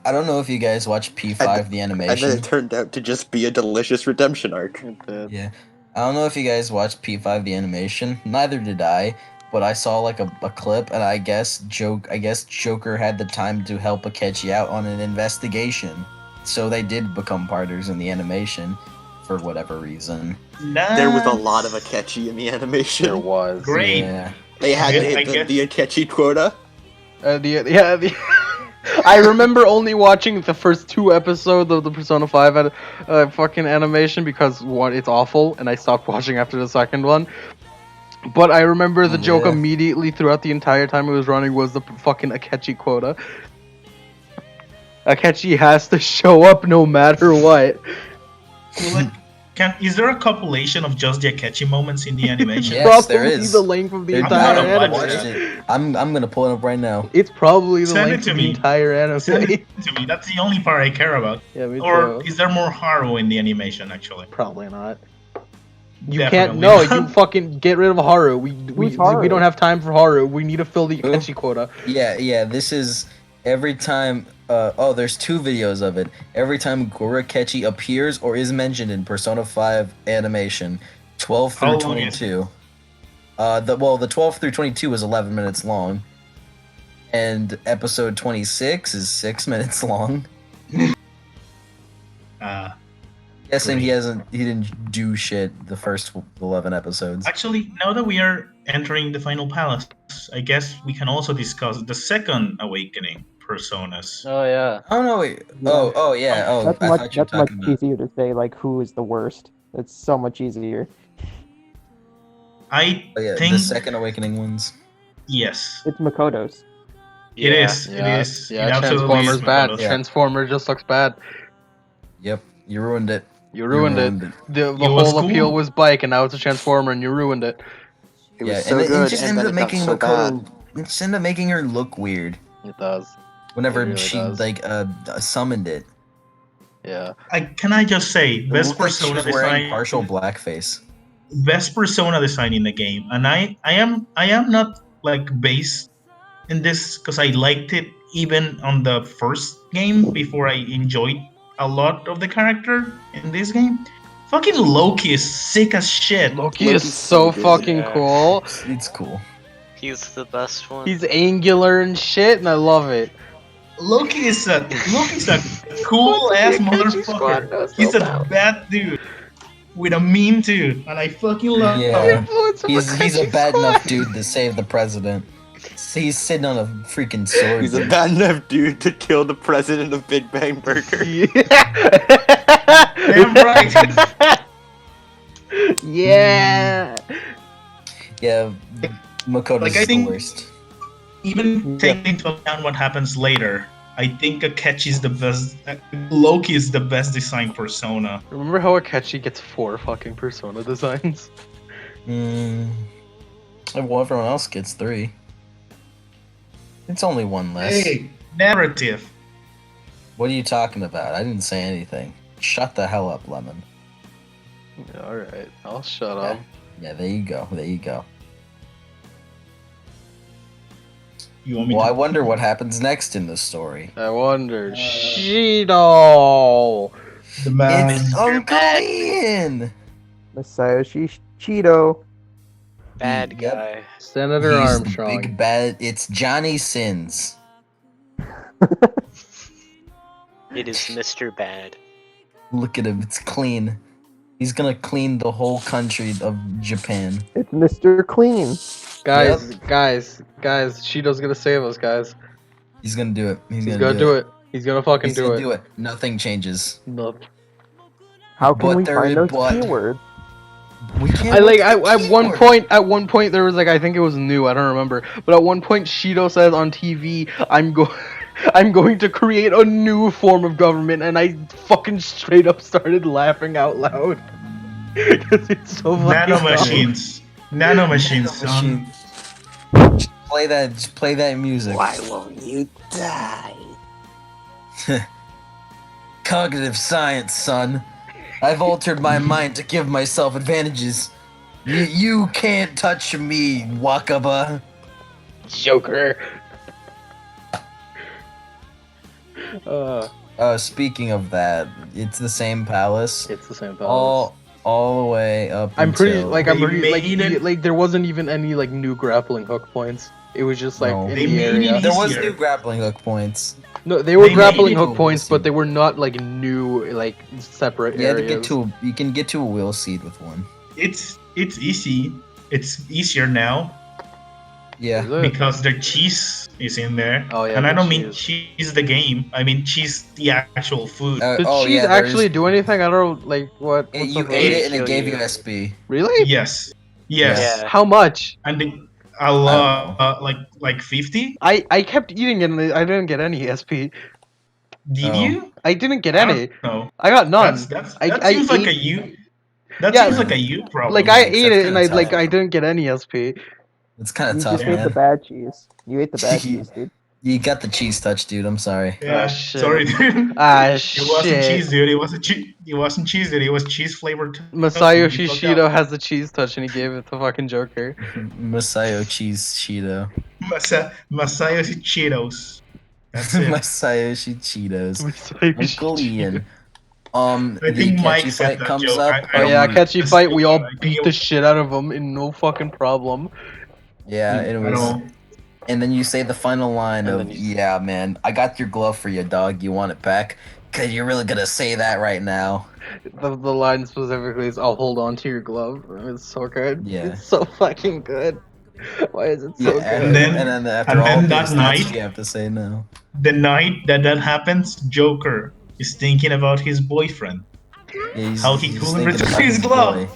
S5: I don't know if you guys watch P5 the
S7: And then
S5: animation.
S7: it turned out to just be a delicious redemption arc.
S2: It did.
S5: Yeah. I don't know if you guys watched P5 the animation. Neither did I. But I saw like a clip, and I guess Joker had the time to help Akechi out on an investigation. So they did become partners in the animation, for whatever reason.
S7: There was a lot of Akechi in the
S2: There
S7: animation.
S2: was.
S1: Great.
S5: Yeah.
S7: They had to
S1: I
S7: hit
S1: guess-
S7: the Akechi quota.
S2: I remember only watching the first 2 episodes of the Persona 5 fucking animation because one, it's awful, and I stopped watching after the second one. But I remember the joke
S5: Yeah.
S2: immediately throughout the entire time it was running was the fucking Akechi quota. Akechi has to show up no matter what.
S1: Well, like, is there a compilation of just the Akechi moments in the animation?
S5: Yes, there
S2: Probably
S5: is.
S2: the length of the
S5: There-
S2: entire
S1: gonna
S5: I
S2: anime.
S1: watch
S5: watched it. I'm gonna pull it up right now.
S2: It's probably the
S1: Send it
S2: length
S1: to
S2: of the
S1: me.
S2: entire anime.
S1: Send it to me. That's the only part I care about.
S2: Yeah, me
S1: Or
S2: too.
S1: is there more Haru in the animation? Actually,
S2: Probably not. You
S1: Definitely
S2: can't. No,
S1: not.
S2: you fucking get rid of Haru. We
S3: Who's Haru?
S2: don't have time for Haru. We need to fill the
S5: Who?
S2: Akechi quota.
S5: Yeah, this is every time there's 2 videos of it. Every time Gorakechi appears or is mentioned in Persona 5 animation, 12
S1: How
S5: through
S1: long is
S5: 22. The 12 through 22 is 11 minutes long. And episode 26 is 6 minutes long. Guessing he didn't do shit the first 11 episodes.
S1: Actually, now that we are entering the final palace, I guess we can also discuss the second awakening personas.
S2: Oh yeah.
S5: Oh no, wait.
S3: Yeah.
S5: Oh yeah. Oh,
S3: That's
S5: I
S3: much.
S5: thought you were
S3: That's much
S5: talking about.
S3: easier to say. Like, who is the worst? It's so much easier.
S1: I
S5: Oh, yeah,
S1: think
S5: the second awakening ones.
S1: yes,
S3: It's Makoto's.
S1: it is.
S2: Yeah.
S1: It is.
S2: Yeah.
S1: It absolutely
S2: Transformers
S1: is
S2: bad.
S1: Makoto's.
S5: Yeah.
S2: Transformer just looks bad.
S5: Yep, you ruined it.
S2: You ruined it. The
S1: It was
S2: whole appeal
S1: cool.
S2: was bike, and now it's a Transformer, and you ruined it.
S7: It
S5: Yeah,
S7: was so
S5: and
S7: good,
S5: it just
S7: and
S5: ended
S7: then
S5: up
S7: it got
S5: making
S7: so bad.
S5: Makoto. It just ended up making her look weird
S2: It does.
S5: whenever
S2: It really
S5: she
S2: does.
S5: summoned it.
S2: Yeah.
S1: Can I just say
S5: It
S1: best
S5: looked like she
S1: persona
S5: was wearing
S1: design,
S5: partial blackface.
S1: best persona design in the game, and I am not like based in this because I liked it even on the first game before I enjoyed a lot of the character in this game. Fucking Loki is sick as shit.
S2: Loki
S7: Loki's
S2: is so
S7: so good.
S2: fucking
S6: Yeah.
S2: cool.
S5: It's cool.
S6: He's the best one.
S2: He's angular and shit, and I love it.
S1: Loki's a cool ass motherfucker. He's a bad dude with a mean tooth, and I fucking love
S5: Yeah.
S1: him.
S5: He's a bad enough dude to save the president. He's sitting on a freaking sword.
S7: He's a bad enough dude to kill the president of Big Bang Burger.
S1: Damn right.
S2: Yeah.
S5: Yeah, Makoto's
S1: Like, I
S5: the
S1: think-
S5: worst.
S1: Even taking into account what happens later, I think Akechi is the best. Loki is the best designed persona.
S2: Remember how Akechi gets 4 fucking persona designs?
S5: And well, everyone else gets 3. It's only 1 less.
S1: Hey, narrative.
S5: What are you talking about? I didn't say anything. Shut the hell up, Lemon.
S2: Alright, I'll shut up.
S5: Yeah, there you go. There you go.
S1: You want me
S5: Well, I
S1: to?
S5: wonder what happens next in this story.
S2: I wonder. Shido!
S1: The man.
S5: It's Uncle Ian!
S3: Masayoshi Cheeto.
S6: Bad
S5: Yep.
S6: guy.
S2: Senator
S5: He's the
S2: Armstrong.
S5: big bad. It's Johnny Sins.
S6: It is Mr. Bad.
S5: Look at him. It's clean. He's gonna clean the whole country of Japan.
S3: It's Mr. Clean.
S2: Guys, Shido's gonna save us, guys.
S5: He's gonna do it.
S2: He's gonna do it. He's gonna fucking
S5: He's
S2: do
S5: gonna
S2: it.
S5: do it. Nothing changes.
S2: No.
S3: How can we
S5: Butter
S3: find those
S5: blood.
S3: keywords?
S5: We can't.
S2: I like
S5: look
S2: at
S5: the
S2: one
S5: keyword.
S2: point there was like I think it was new, I don't remember. But at one point Shido says on TV, I'm going to create a new form of government, and I fucking straight up started laughing out loud. Cuz it's so fucking dumb.
S1: Nanomachines, son.
S5: Play that music.
S7: Why won't you die?
S5: Cognitive science, son. I've altered my mind to give myself advantages. You can't touch me, Wakaba.
S2: Joker.
S5: Speaking of that, it's the same palace.
S2: It's the same palace.
S5: All the way up.
S2: I'm pretty
S5: until-
S2: like I'm
S1: They
S2: pretty
S1: made it-
S2: like there wasn't even any like new grappling hook points. It was just like
S5: No.
S2: in
S1: They
S2: the
S1: made
S2: area.
S1: it
S5: There was
S1: easier.
S5: new grappling hook points.
S2: No, they were
S1: They
S2: grappling
S1: made it
S2: hook
S5: to
S2: points, but
S5: Wilson.
S2: they were not like new like separate
S5: You had to
S2: areas.
S5: you can get to a wheel seat with one.
S1: It's easy. It's easier now
S5: Yeah.
S2: Is it?
S1: because the cheese is in there.
S2: Oh, yeah,
S1: and I
S2: the
S1: don't mean
S2: cheese.
S1: cheese the game. I mean cheese the actual food.
S2: Did
S5: oh,
S2: cheese
S5: yeah,
S2: actually
S5: there's-
S2: do anything? I don't like what. what's
S5: You
S2: the
S5: ate
S2: verdict?
S5: it and it
S6: Kill
S5: gave
S6: you.
S5: you SP.
S2: Really?
S1: Yes. Yes.
S6: Yeah.
S2: How much?
S1: And a lot, like 50.
S2: I kept eating it and I didn't get any SP.
S1: Did
S5: Oh.
S1: you?
S2: I didn't get
S1: I
S2: any.
S1: don't know.
S2: I got none.
S1: That
S2: I
S1: seems like
S2: ate-
S1: a you. That
S2: Yeah,
S1: seems like a you problem.
S2: Like I
S5: Alex,
S2: ate
S5: that's
S2: it and I
S5: kinda
S2: like
S5: tough.
S2: I didn't get any SP.
S5: It's kind
S3: You
S5: of tough,
S3: just ate the
S5: man.
S3: bad cheese. You ate the bad cheese, dude.
S5: You got the cheese touch, dude. I'm sorry.
S1: Yeah.
S2: Ah, shit.
S1: Sorry, dude.
S2: Ah,
S1: It wasn't
S2: shit.
S1: cheese, dude. It wasn't cheese. It wasn't cheese, dude. It was cheese flavored.
S2: Masayoshi Shido has the cheese touch and he gave it to fucking Joker.
S5: Masayo cheese Cheeto.
S1: Masayoshi Cheetos. That's it.
S5: Masayoshi Cheetos.
S2: Masayoshi
S5: Uncle
S2: Shido.
S5: Ian.
S1: I
S5: The
S1: think Mike
S5: Ketchy
S1: said
S5: fight
S1: that
S5: comes
S1: joke.
S5: up.
S1: I
S2: Oh
S1: don't
S2: yeah,
S1: want
S2: catchy
S1: to
S2: fight.
S1: steal
S2: We all
S1: that. I
S2: beat
S1: think
S2: the shit out of him in no fucking problem.
S5: Yeah, it
S1: I
S5: was.
S1: know.
S5: And then you say the final line
S2: And
S5: of,
S2: then you-
S5: "Yeah, man, I got your glove for you, dog. You want it back? Cause you're really gonna say that right now."
S2: The line specifically is, "I'll hold on to your glove." It's so good.
S5: Yeah.
S2: It's so fucking good. Why is it so
S5: Yeah,
S2: good?
S1: then-
S5: and then after
S1: and
S5: all
S1: then
S5: this,
S1: that
S5: that's
S1: night-
S5: you have to say no.
S1: The night that happens, Joker is thinking about his boyfriend.
S5: Yeah,
S1: How he
S5: he's
S1: couldn't
S5: thinking
S1: return
S5: about
S1: his glove.
S5: boy.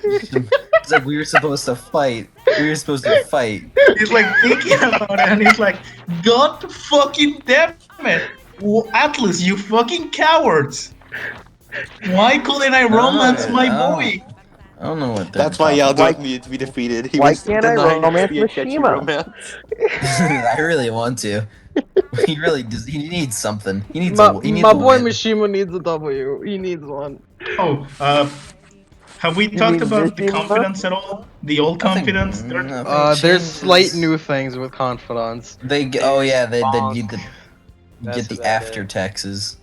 S5: It's like we were supposed to fight. We were supposed to fight.
S1: He's like thinking about it, and he's like, "God fucking damn it, Atlas, you fucking cowards! Why couldn't I romance
S5: know,
S1: my
S5: I don't-
S1: boy?"
S5: I don't know what. they're
S7: That's why
S5: talking
S7: Yaldo
S5: about.
S7: needed to be defeated. He
S3: Why
S7: was
S3: can't I
S7: denying
S3: romance
S7: to be a catchy
S3: Mishima?
S7: romance.
S5: I really want to. He really does. He needs something. He needs. He needs
S2: My
S5: a
S2: boy
S5: win.
S2: Mishima needs a W. He needs one.
S1: Oh, have we
S3: You
S1: talked
S3: mean
S1: about the
S3: Mishima?
S1: confidence at all? The old
S5: Nothing-
S1: confidence?
S5: nothing
S2: There's
S5: changes.
S2: slight new things with confidants.
S5: Oh yeah, they
S6: Bonk.
S5: you get
S6: That's
S5: the
S6: about
S5: after
S6: it.
S5: taxes.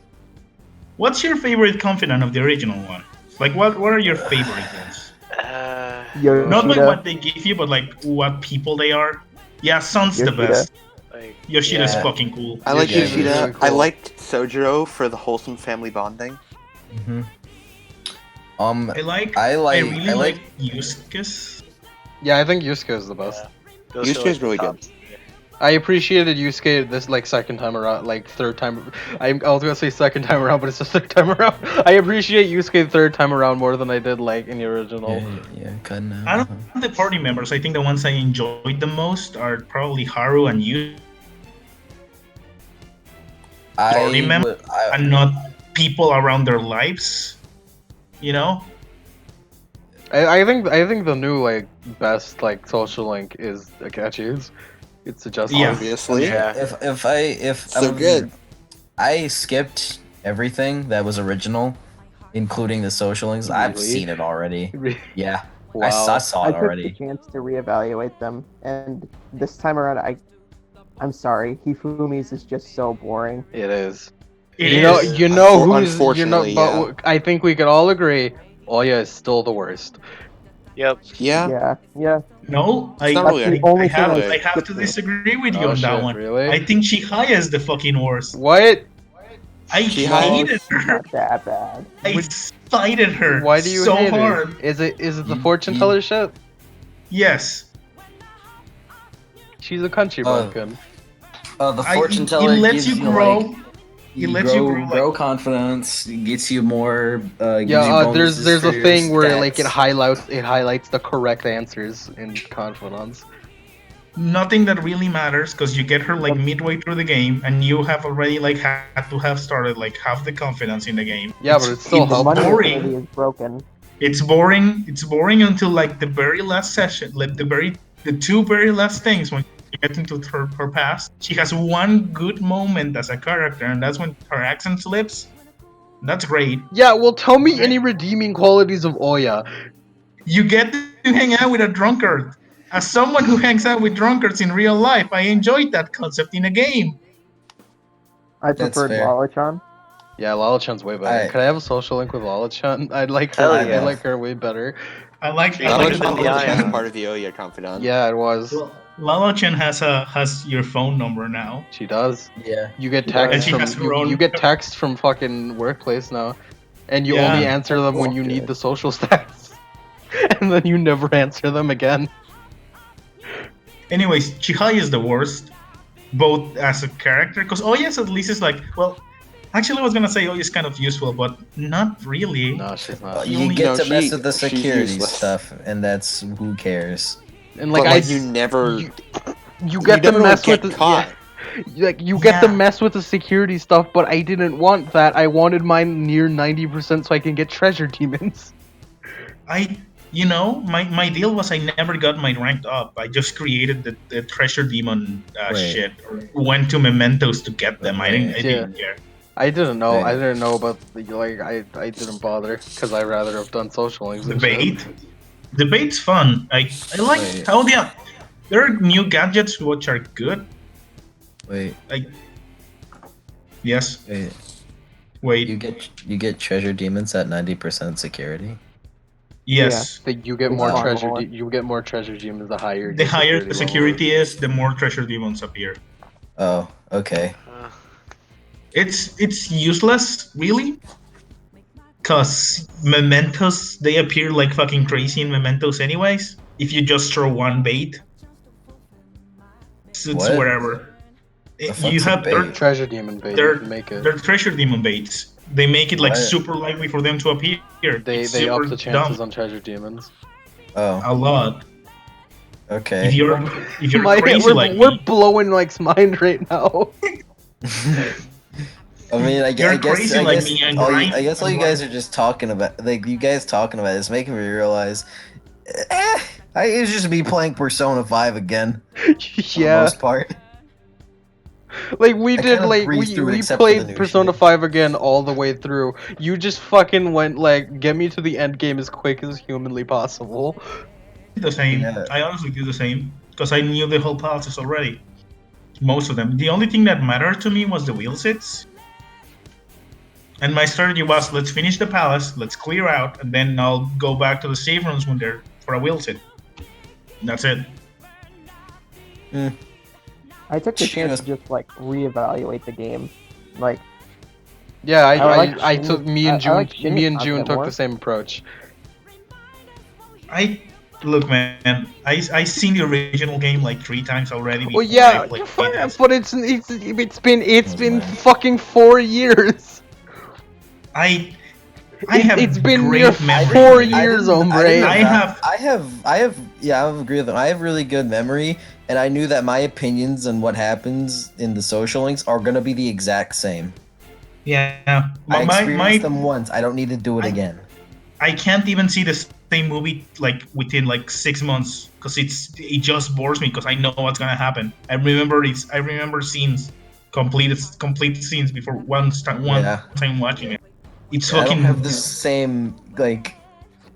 S1: What's your favorite confidant of the original one? Like, what are your favorite ones? Not like
S3: Yoshida.
S1: what they give you, but like what people they are. Yeah, Sun's the
S3: Yoshida.
S1: best.
S6: Like,
S1: Yoshida's
S6: yeah.
S1: fucking cool.
S7: I like
S5: Yeah,
S7: Yoshida.
S2: really cool.
S7: I liked Sojiro for the wholesome family bonding.
S5: hmm
S1: I
S5: I
S1: really
S5: like-
S1: like Yusuke's.
S2: Yeah, I think Yusuke is the best.
S6: Those
S7: Yusuke's
S6: are, like,
S7: really
S6: top
S7: good.
S6: tier.
S2: I appreciated Yusuke this like second time around, like third time. I was gonna say second time around, but it's the third time around. I appreciate Yusuke the third time around more than I did like in the original.
S5: Yeah, kind of.
S1: I don't the party members. I think the ones I enjoyed the most are probably Haru and you, party member and not people around their lives. You know?
S2: I think the new like best like social link is Akechi's. It's just
S1: Yeah.
S7: Obviously.
S6: Yeah.
S5: If
S7: So good.
S5: I skipped everything that was original, including the social links. I've
S2: Really?
S5: seen it already. Yeah,
S2: Wow.
S5: I saw
S3: I
S5: it
S3: took the
S5: already.
S3: chance to reevaluate them, and this time around, I'm sorry, Hifumi's is just so boring.
S2: It is.
S1: It
S2: you know,
S1: is.
S2: you know who's you know,
S7: Unfortunately,
S2: but I think we could all agree. Oya is still the worst.
S6: Yep.
S7: Yeah.
S3: Yeah.
S1: No,
S7: It's not
S3: That's
S7: really
S3: the only thing
S1: I have
S3: skipped
S1: to
S3: through.
S1: disagree with you
S2: Oh,
S1: on that
S2: shit,
S1: one.
S2: really?
S1: I think Chihaya is the fucking worst.
S2: What?
S1: I
S7: Chihaya-
S1: hated
S3: She's
S1: her.
S3: not that bad.
S1: I cited her
S2: Why do you
S1: so
S2: hate
S1: hard.
S2: her? Is it the
S5: You-
S2: fortune
S5: you-
S2: teller shit?
S1: Yes.
S2: She's a country bumpkin.
S5: The fortune
S1: it
S5: teller
S1: lets
S5: gives
S1: you
S5: you
S1: grow.
S5: like
S1: It lets you grow,
S5: grow confidence. It gets you more. Gives you
S2: Yeah,
S5: bonuses
S2: there's
S5: for
S2: a
S5: your
S2: thing where like it
S5: stats.
S2: highlights the correct answers in confidence.
S1: nothing that really matters because you get her like midway through the game and you have already like had to have started like half the confidence in the game.
S2: Yeah, but it's still
S3: The money
S2: helpful.
S3: infinity is broken.
S1: It's boring. It's boring until like the very last session, like the two very last things when you get into her past. She has one good moment as a character, and that's when her accent slips. That's great.
S2: Yeah, well, tell me any redeeming qualities of Oya.
S1: You get to hang out with a drunkard. As someone who hangs out with drunkards in real life, I enjoyed that concept in a game.
S3: I
S5: That's
S3: preferred
S5: fair.
S3: Lala-chan.
S2: Yeah, Lala-chan's way better.
S5: Alright.
S2: Could I have a social link with Lala-chan? I'd like her.
S6: Hell
S2: I
S6: yeah.
S2: like her way better.
S1: I like
S6: She
S1: I like
S6: lives in the
S1: Lala-chan.
S7: That's
S6: Ion.
S7: part of the Oya confidant.
S2: Yeah, it was.
S1: Well, Lala-chan has your phone number now.
S2: She does.
S5: Yeah.
S2: You get
S3: She
S2: text
S3: does.
S1: And she
S2: from
S1: has her own-
S2: you get text from fucking workplace now, and you
S1: Yeah.
S2: only answer them when you
S5: Okay.
S2: need the social stats, and then you never answer them again.
S1: Anyways, Chihaya is the worst, both as a character, because Oya's at least is like, well, actually I was gonna say Oya's kind of useful, but not really.
S2: No, she's not.
S5: You
S1: only-
S5: get
S7: No,
S5: to mess
S7: she-
S5: with the
S7: she's
S5: security
S7: useless.
S5: stuff, and that's who cares.
S2: And like
S7: but
S2: I,
S7: like you never.
S2: you get
S7: never
S2: to mess
S7: get
S2: with the
S7: caught.
S2: like you get to
S1: Yeah.
S2: mess with the security stuff, but I didn't want that. I wanted mine near 90% so I can get treasure demons.
S1: My deal was I never got my ranked up. I just created the treasure demon
S5: Wait.
S1: shit. Or went to mementos to get them. I didn't
S2: Yeah.
S1: care.
S2: I didn't know.
S5: Right.
S2: I didn't know about like I didn't bother because I rather have done social links. and shit.
S1: Debate. Debate's fun. I like
S5: Wait.
S1: how there are new gadgets which are good.
S5: Wait,
S1: Yes.
S5: wait.
S1: Wait.
S5: You get treasure demons at 90% security.
S1: Yes.
S2: That you get
S3: It's
S2: more
S3: far
S2: treasure.
S3: more.
S2: You get more treasure demons the higher.
S1: The
S2: your
S1: higher the
S2: level
S1: security is, the more treasure demons appear.
S5: Oh, okay.
S6: Uh,
S1: It's useless, really. Cause mementos they appear like fucking crazy in mementos anyways. If you just throw one bait. It's
S5: What?
S1: whatever.
S5: The
S1: You
S5: fuck's a
S1: have
S5: bait?
S2: Treasure demon bait.
S1: They're-
S2: You can make it.
S1: they're treasure demon baits. They make it like
S5: What?
S1: super likely for them to appear.
S2: They
S1: It's
S2: up
S1: super
S2: the chances
S1: dumb.
S2: on treasure demons.
S5: Oh,
S1: A lot.
S5: okay.
S1: If you're crazy
S2: we're,
S1: like
S2: we're
S1: me,
S2: blowing Mike's mind right now.
S5: I mean, I
S1: You're
S5: guess,
S1: crazy
S5: I
S1: like
S5: guess,
S1: me and
S5: all
S1: grind-
S5: you, I guess all you
S1: and
S5: guys are just talking about, like, you guys talking about this, making me realize, it's just me playing Persona 5 again, for the
S2: Yeah,
S5: most part.
S2: like we
S5: I
S2: did.
S5: kinda
S2: Like
S5: breezed through it
S2: we
S5: except for the
S2: played
S5: new
S2: Persona
S5: shit.
S2: 5 again all the way through. You just fucking went like, get me to the end game as quick as humanly possible.
S1: the same.
S5: Yeah.
S1: I honestly do the same because I knew the whole process already. Most of them. The only thing that mattered to me was the wheel sits. And my strategy was let's finish the palace, let's clear out, and then I'll go back to the save rooms when they're for a wheel sit. And that's it.
S3: I took the
S5: She
S3: chance
S5: was-
S3: to just like reevaluate the game. Like
S2: Yeah,
S3: I like
S2: I
S3: Shin-
S2: took me and
S3: I
S2: June.
S3: like Shin's
S2: Me and June
S3: concept
S2: took
S3: more.
S2: the same approach.
S1: Look, man. I seen the original game like 3 times already.
S2: Well,
S1: before
S2: yeah,
S1: I played
S2: fine,
S1: this.
S2: but it's been
S5: man.
S2: fucking 4 years.
S1: I have
S2: It's been
S1: great
S2: near
S1: memory.
S2: 4
S5: I
S2: years,
S5: didn't-
S2: hombre.
S5: didn't
S1: I have-
S5: yeah, I agree with them. I have really good memory, and I knew that my opinions on what happens in the social links are gonna be the exact same.
S1: Yeah.
S5: I
S1: My
S5: experienced them once. I don't need to do it
S1: I-
S5: again.
S1: I can't even see the same movie like within like 6 months because it just bores me because I know what's gonna happen. I remember scenes, complete scenes before one
S5: Yeah.
S1: time watching it. It's
S5: I
S1: fucking
S5: don't have the same like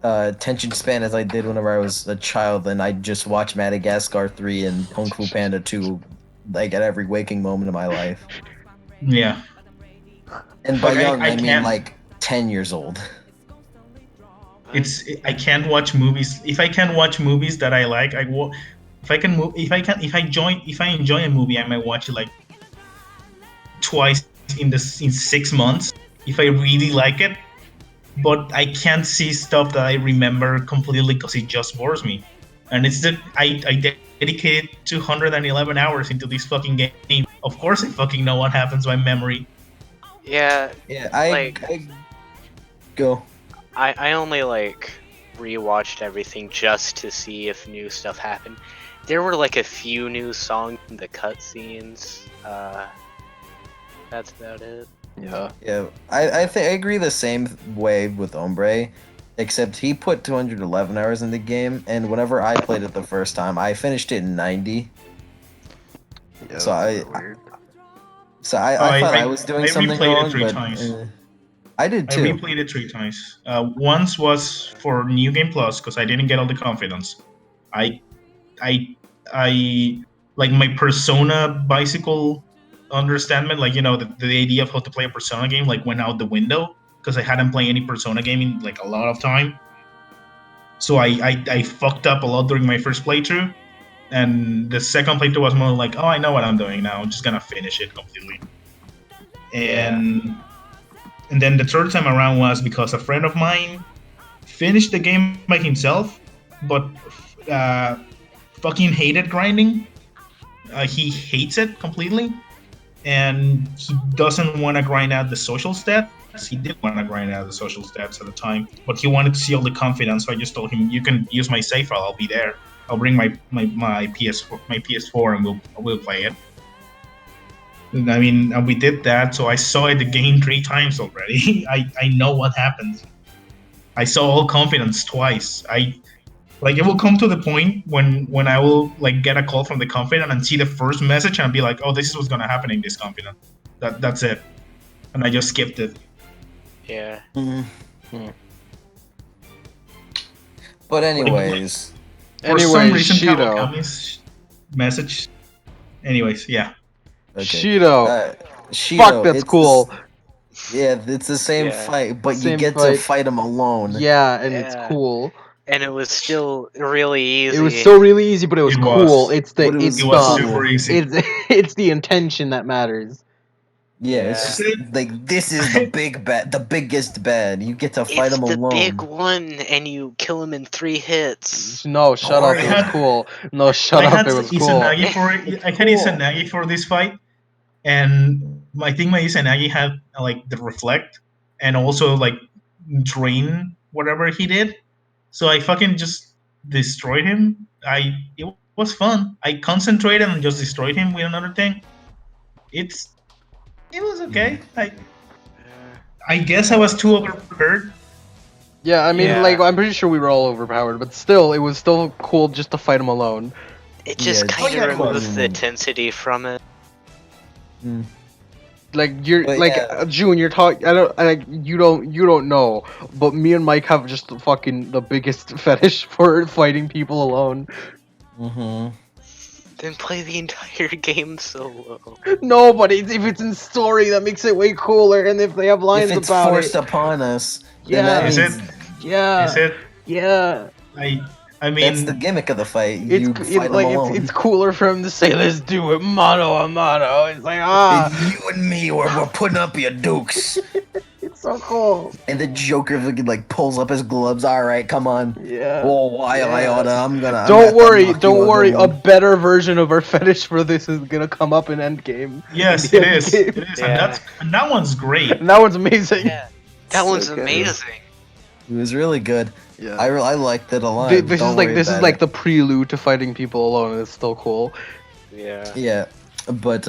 S5: attention span as I did whenever I was a child, and I just watched Madagascar 3 and Kung Fu Panda 2 like at every waking moment of my life.
S1: yeah.
S5: And by
S1: Like,
S5: young,
S1: I
S5: I mean
S1: can't-
S5: like 10 years old.
S1: I can't watch movies. If I can watch movies that I like, I will. If I enjoy a movie, I might watch it like twice in 6 months if I really like it. But I can't see stuff that I remember completely because it just bores me. And it's that I dedicated 211 hours into this fucking game. Of course, I fucking know what happens by memory.
S6: Yeah,
S5: Yeah,
S6: Like-
S5: go.
S6: I only like rewatched everything just to see if new stuff happened. There were like a few new songs in the cutscenes. That's about it.
S2: Yeah.
S5: Yeah, I think I agree the same way with Ombre, except he put 211 hours in the game, and whenever I played it the first time, I finished it in 90.
S2: Yeah,
S5: So
S2: that's weird.
S5: So I thought I was doing something
S1: replayed it
S5: wrong,
S1: three
S5: but
S1: times.
S5: I did
S1: I
S5: too.
S1: replayed it 3 times. Once was for New Game Plus because I didn't get all the confidence. I, I like my Persona bicycle understanding, like the idea of how to play a Persona game, like went out the window because I hadn't played any Persona game in like a lot of time. So I fucked up a lot during my first playthrough, and the second playthrough was more like, oh, I know what I'm doing now. I'm just gonna finish it completely. And then the third time around was because a friend of mine finished the game by himself, but uh, fucking hated grinding. He hates it completely, and he doesn't want to grind out the social stats. He did want to grind out the social stats at the time, but he wanted to see all the confidence. So I just told him, "You can use my save file. I'll be there. I'll bring my PS4 and we'll play it." I mean, and we did that, so I saw it the game 3 times already. I know what happens. I saw all confidence twice. It will come to the point when I will like get a call from the confidant and see the first message and be like, oh, this is what's gonna happen in this confidant. That's it, and I just skipped it.
S6: Yeah.
S5: But anyways,
S1: For some
S2: Anyways,
S1: reason,
S2: Shido.
S1: Kawakami's message. Anyways, yeah.
S5: okay.
S2: Shido.
S5: Shido,
S2: Fuck, that's
S5: it's
S2: cool.
S5: Yeah, it's the same
S6: Yeah.
S5: fight, but you
S2: Same
S5: get
S2: fight.
S5: to fight him alone.
S2: Yeah, and it's
S6: Yeah.
S2: cool.
S6: And it was still really easy.
S2: It was so really easy, but it was
S1: It
S2: cool.
S1: was.
S2: It's the
S5: But it was
S1: It was
S5: cool.
S1: super easy.
S2: it's the intention that matters.
S5: Yeah, it's
S6: Yeah.
S5: just like this is the big bad, the biggest bad. You get to fight
S6: It's
S5: him
S6: the
S5: alone.
S6: big one, and you kill him in 3 hits.
S2: No, shut up.
S5: I
S2: It was
S1: had-
S2: cool. No, shut
S1: I
S2: up.
S1: had
S2: It was cool.
S1: Izanagi for it.
S2: It's
S1: I had
S2: cool.
S1: Izanagi for this fight, and I think my Izanagi had like the reflect and also like drain whatever he did. So I fucking just destroyed him. It was fun. I concentrated and just destroyed him with another thing. It was okay. I guess I was too overprepared.
S2: Yeah, I mean,
S6: Yeah.
S2: like, I'm pretty sure we were all overpowered, but still, it was still cool just to fight him alone.
S6: It just
S5: Yeah,
S6: kind
S5: yeah,
S6: of removes
S5: cool.
S6: the intensity from it.
S2: Like you're
S5: But
S2: like
S5: yeah.
S2: June, you're talking. I don't like you don't know, but me and Mike have just the biggest fetish for fighting people alone.
S5: Mm-hmm.
S6: Then play the entire game solo.
S2: No, but if it's in story, that makes it way cooler. And if they have lines
S5: If it's
S2: about
S5: forced
S2: it,
S5: upon us,
S2: Yeah.
S5: then that
S1: Is
S5: means
S1: it?
S2: yeah,
S1: Is it?
S2: yeah.
S1: I mean,
S5: that's the gimmick of the fight. You fight him alone.
S2: It's cooler for him to say, "Let's do it, mano a mano." It's like
S5: You and me, we're putting up your dukes.
S2: it's so cool.
S5: And the Joker fucking like pulls up his gloves. All right, come on.
S2: Yeah.
S5: Oh, why I
S2: Yeah.
S5: oughta? I'm gonna
S2: Don't worry,
S5: knock you
S2: don't
S5: out
S2: worry.
S5: the
S2: A
S5: room.
S2: better version of our fetish for this is gonna come up in Endgame.
S1: yes,
S2: In
S1: it
S2: the
S1: is.
S2: Endgame.
S1: It is,
S6: Yeah.
S1: and that one's great.
S2: And that one's amazing.
S6: Yeah. That
S2: So
S6: one's
S2: good.
S6: amazing.
S5: It was really good.
S2: Yeah.
S5: I liked it a lot.
S2: This
S5: Don't
S2: is like
S5: worry
S2: this is
S5: about
S2: like
S5: it.
S2: the prelude to fighting people alone, and it's still cool.
S6: Yeah.
S5: Yeah, but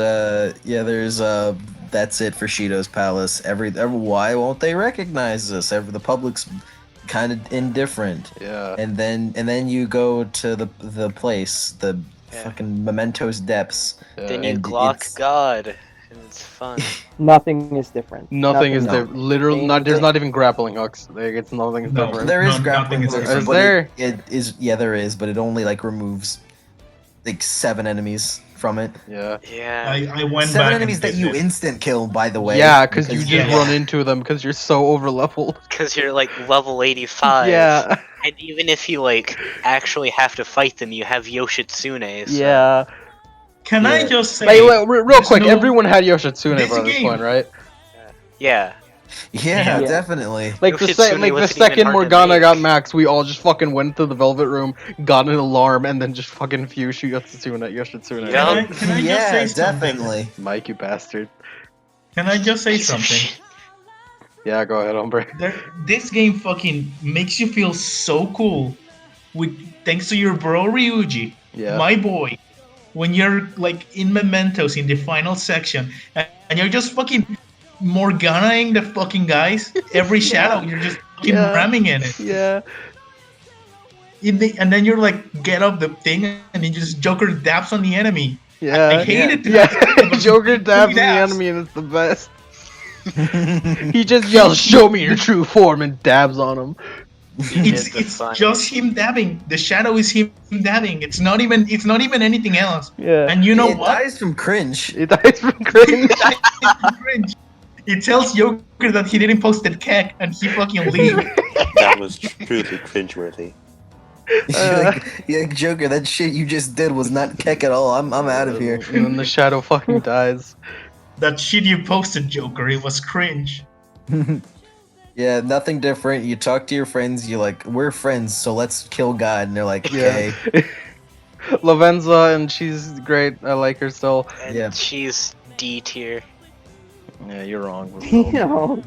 S5: yeah, there's that's it for Shido's Palace. Why won't they recognize us? The public's kind of indifferent.
S2: Yeah.
S5: And then you go to the place, the
S6: Yeah.
S5: fucking Mementos Depths.
S6: Then you
S5: And
S6: Glock
S5: it's-
S6: God, and it's fun.
S3: Nothing is different.
S2: Nothing is
S5: No.
S2: there. Literally, not. There's
S3: Thing.
S2: not even grappling hooks. Like it's nothing is
S1: No.
S2: different.
S5: There is
S1: No,
S5: grappling
S1: nothing is
S5: hooks,
S1: different.
S5: but
S2: Is there?
S5: it is there is, but it only like removes like 7 enemies from it.
S2: Yeah.
S6: Yeah.
S1: I went
S5: 7
S1: back
S5: enemies
S1: and
S5: that
S1: did
S5: you
S1: it.
S5: instant kill, by the way.
S2: Yeah, because you just
S1: yeah.
S2: run into them because you're so over leveled.
S6: Because you're like level 85.
S2: Yeah.
S6: And even if you like actually have to fight them, you have Yoshitsune. So.
S2: Yeah.
S1: Can I
S5: Yeah.
S1: just say,
S2: Like, real
S1: there's
S2: quick,
S1: no-
S2: everyone had Yoshitsune
S1: this
S2: by this
S1: game-
S2: point, right?
S6: Yeah.
S5: Yeah,
S3: Yeah.
S5: definitely.
S2: Like the
S6: Yoshitsune wasn't even
S2: second
S6: hard to
S2: Morgana
S6: make.
S2: got Max, we all just fucking went to the Velvet Room, got an alarm, and then just fucking fused Yoshitsune.
S6: Yup.
S1: Can I just
S5: yeah,
S1: say something?
S5: definitely.
S2: Mike, you bastard.
S1: Can I just say
S6: Piece of
S1: something?
S6: shit.
S2: Yeah, go ahead, Ombre.
S1: This game fucking makes you feel so cool. With thanks to your bro Ryuji,
S2: Yeah.
S1: my boy. When you're like in Mementos in the final section, and you're just fucking Morganaing the fucking guys, every shadow, you're just fucking
S2: Yeah.
S1: ramming in it.
S2: Yeah.
S1: And then you're like, get up the thing, and then just Joker dabs on the enemy. I
S2: Yeah.
S1: hated
S5: Yeah.
S1: that.
S2: Yeah. Joker dabs on the enemy and it's the best. He just yells, "Show me your true form," and dabs on him.
S1: It's just him dabbing. The shadow is him dabbing. It's not even anything else.
S2: Yeah.
S1: And you know
S5: It
S1: what?
S5: dies from cringe.
S2: It dies from cringe.
S1: Cringe. It tells Joker that he didn't post that keg and he fucking leaves.
S7: That was truly cringeworthy.
S5: You're like, Joker, that shit you just did was not keck at all. I'm out of here.
S2: And then the shadow fucking dies.
S1: That shit you posted, Joker, it was cringe.
S5: Yeah, nothing different. You talk to your friends, you're like, we're friends, so let's kill God. And they're like, okay.
S2: Yeah. Lavenza, and she's great. I like her still.
S6: And
S5: Yeah.
S6: she's D tier.
S2: Yeah, you're wrong.
S3: No,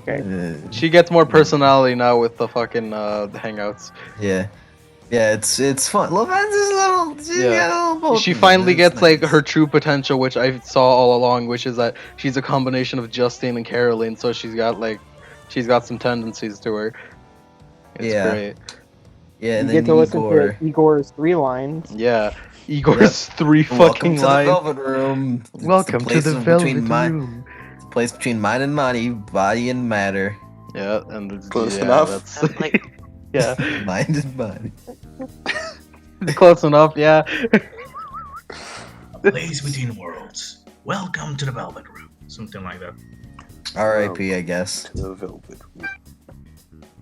S3: okay.
S2: She gets more personality now with the fucking hangouts.
S5: Yeah. Yeah, it's fun. Lavenza's a little.
S2: Yeah.
S5: Got a little both
S2: She
S5: of them.
S2: finally
S5: It's
S2: gets like
S5: nice.
S2: her true potential, which I saw all along, which is that she's a combination of Justine and Caroline, so she's got some tendencies to her. It's
S5: Yeah.
S2: great.
S5: Yeah, and
S3: You
S5: then
S3: get to listen
S5: Igor.
S3: to Igor's 3 lines.
S2: Yeah. Igor's three
S5: Welcome
S2: fucking
S5: to the
S2: lines.
S5: Velvet Room. It's
S2: Welcome to
S5: place
S2: the
S5: of-
S2: Velvet
S5: between mi-
S2: Room.
S5: Place between mind and body, body and matter,
S2: Yeah, and it's,
S7: Close
S2: yeah,
S7: enough.
S2: That's,
S6: I'm like,
S2: yeah,
S5: mind and body.
S2: close enough. Yeah.
S1: A place between worlds. Welcome to the Velvet Room. Something like that.
S5: R.I.P. I guess.
S7: To the velvet.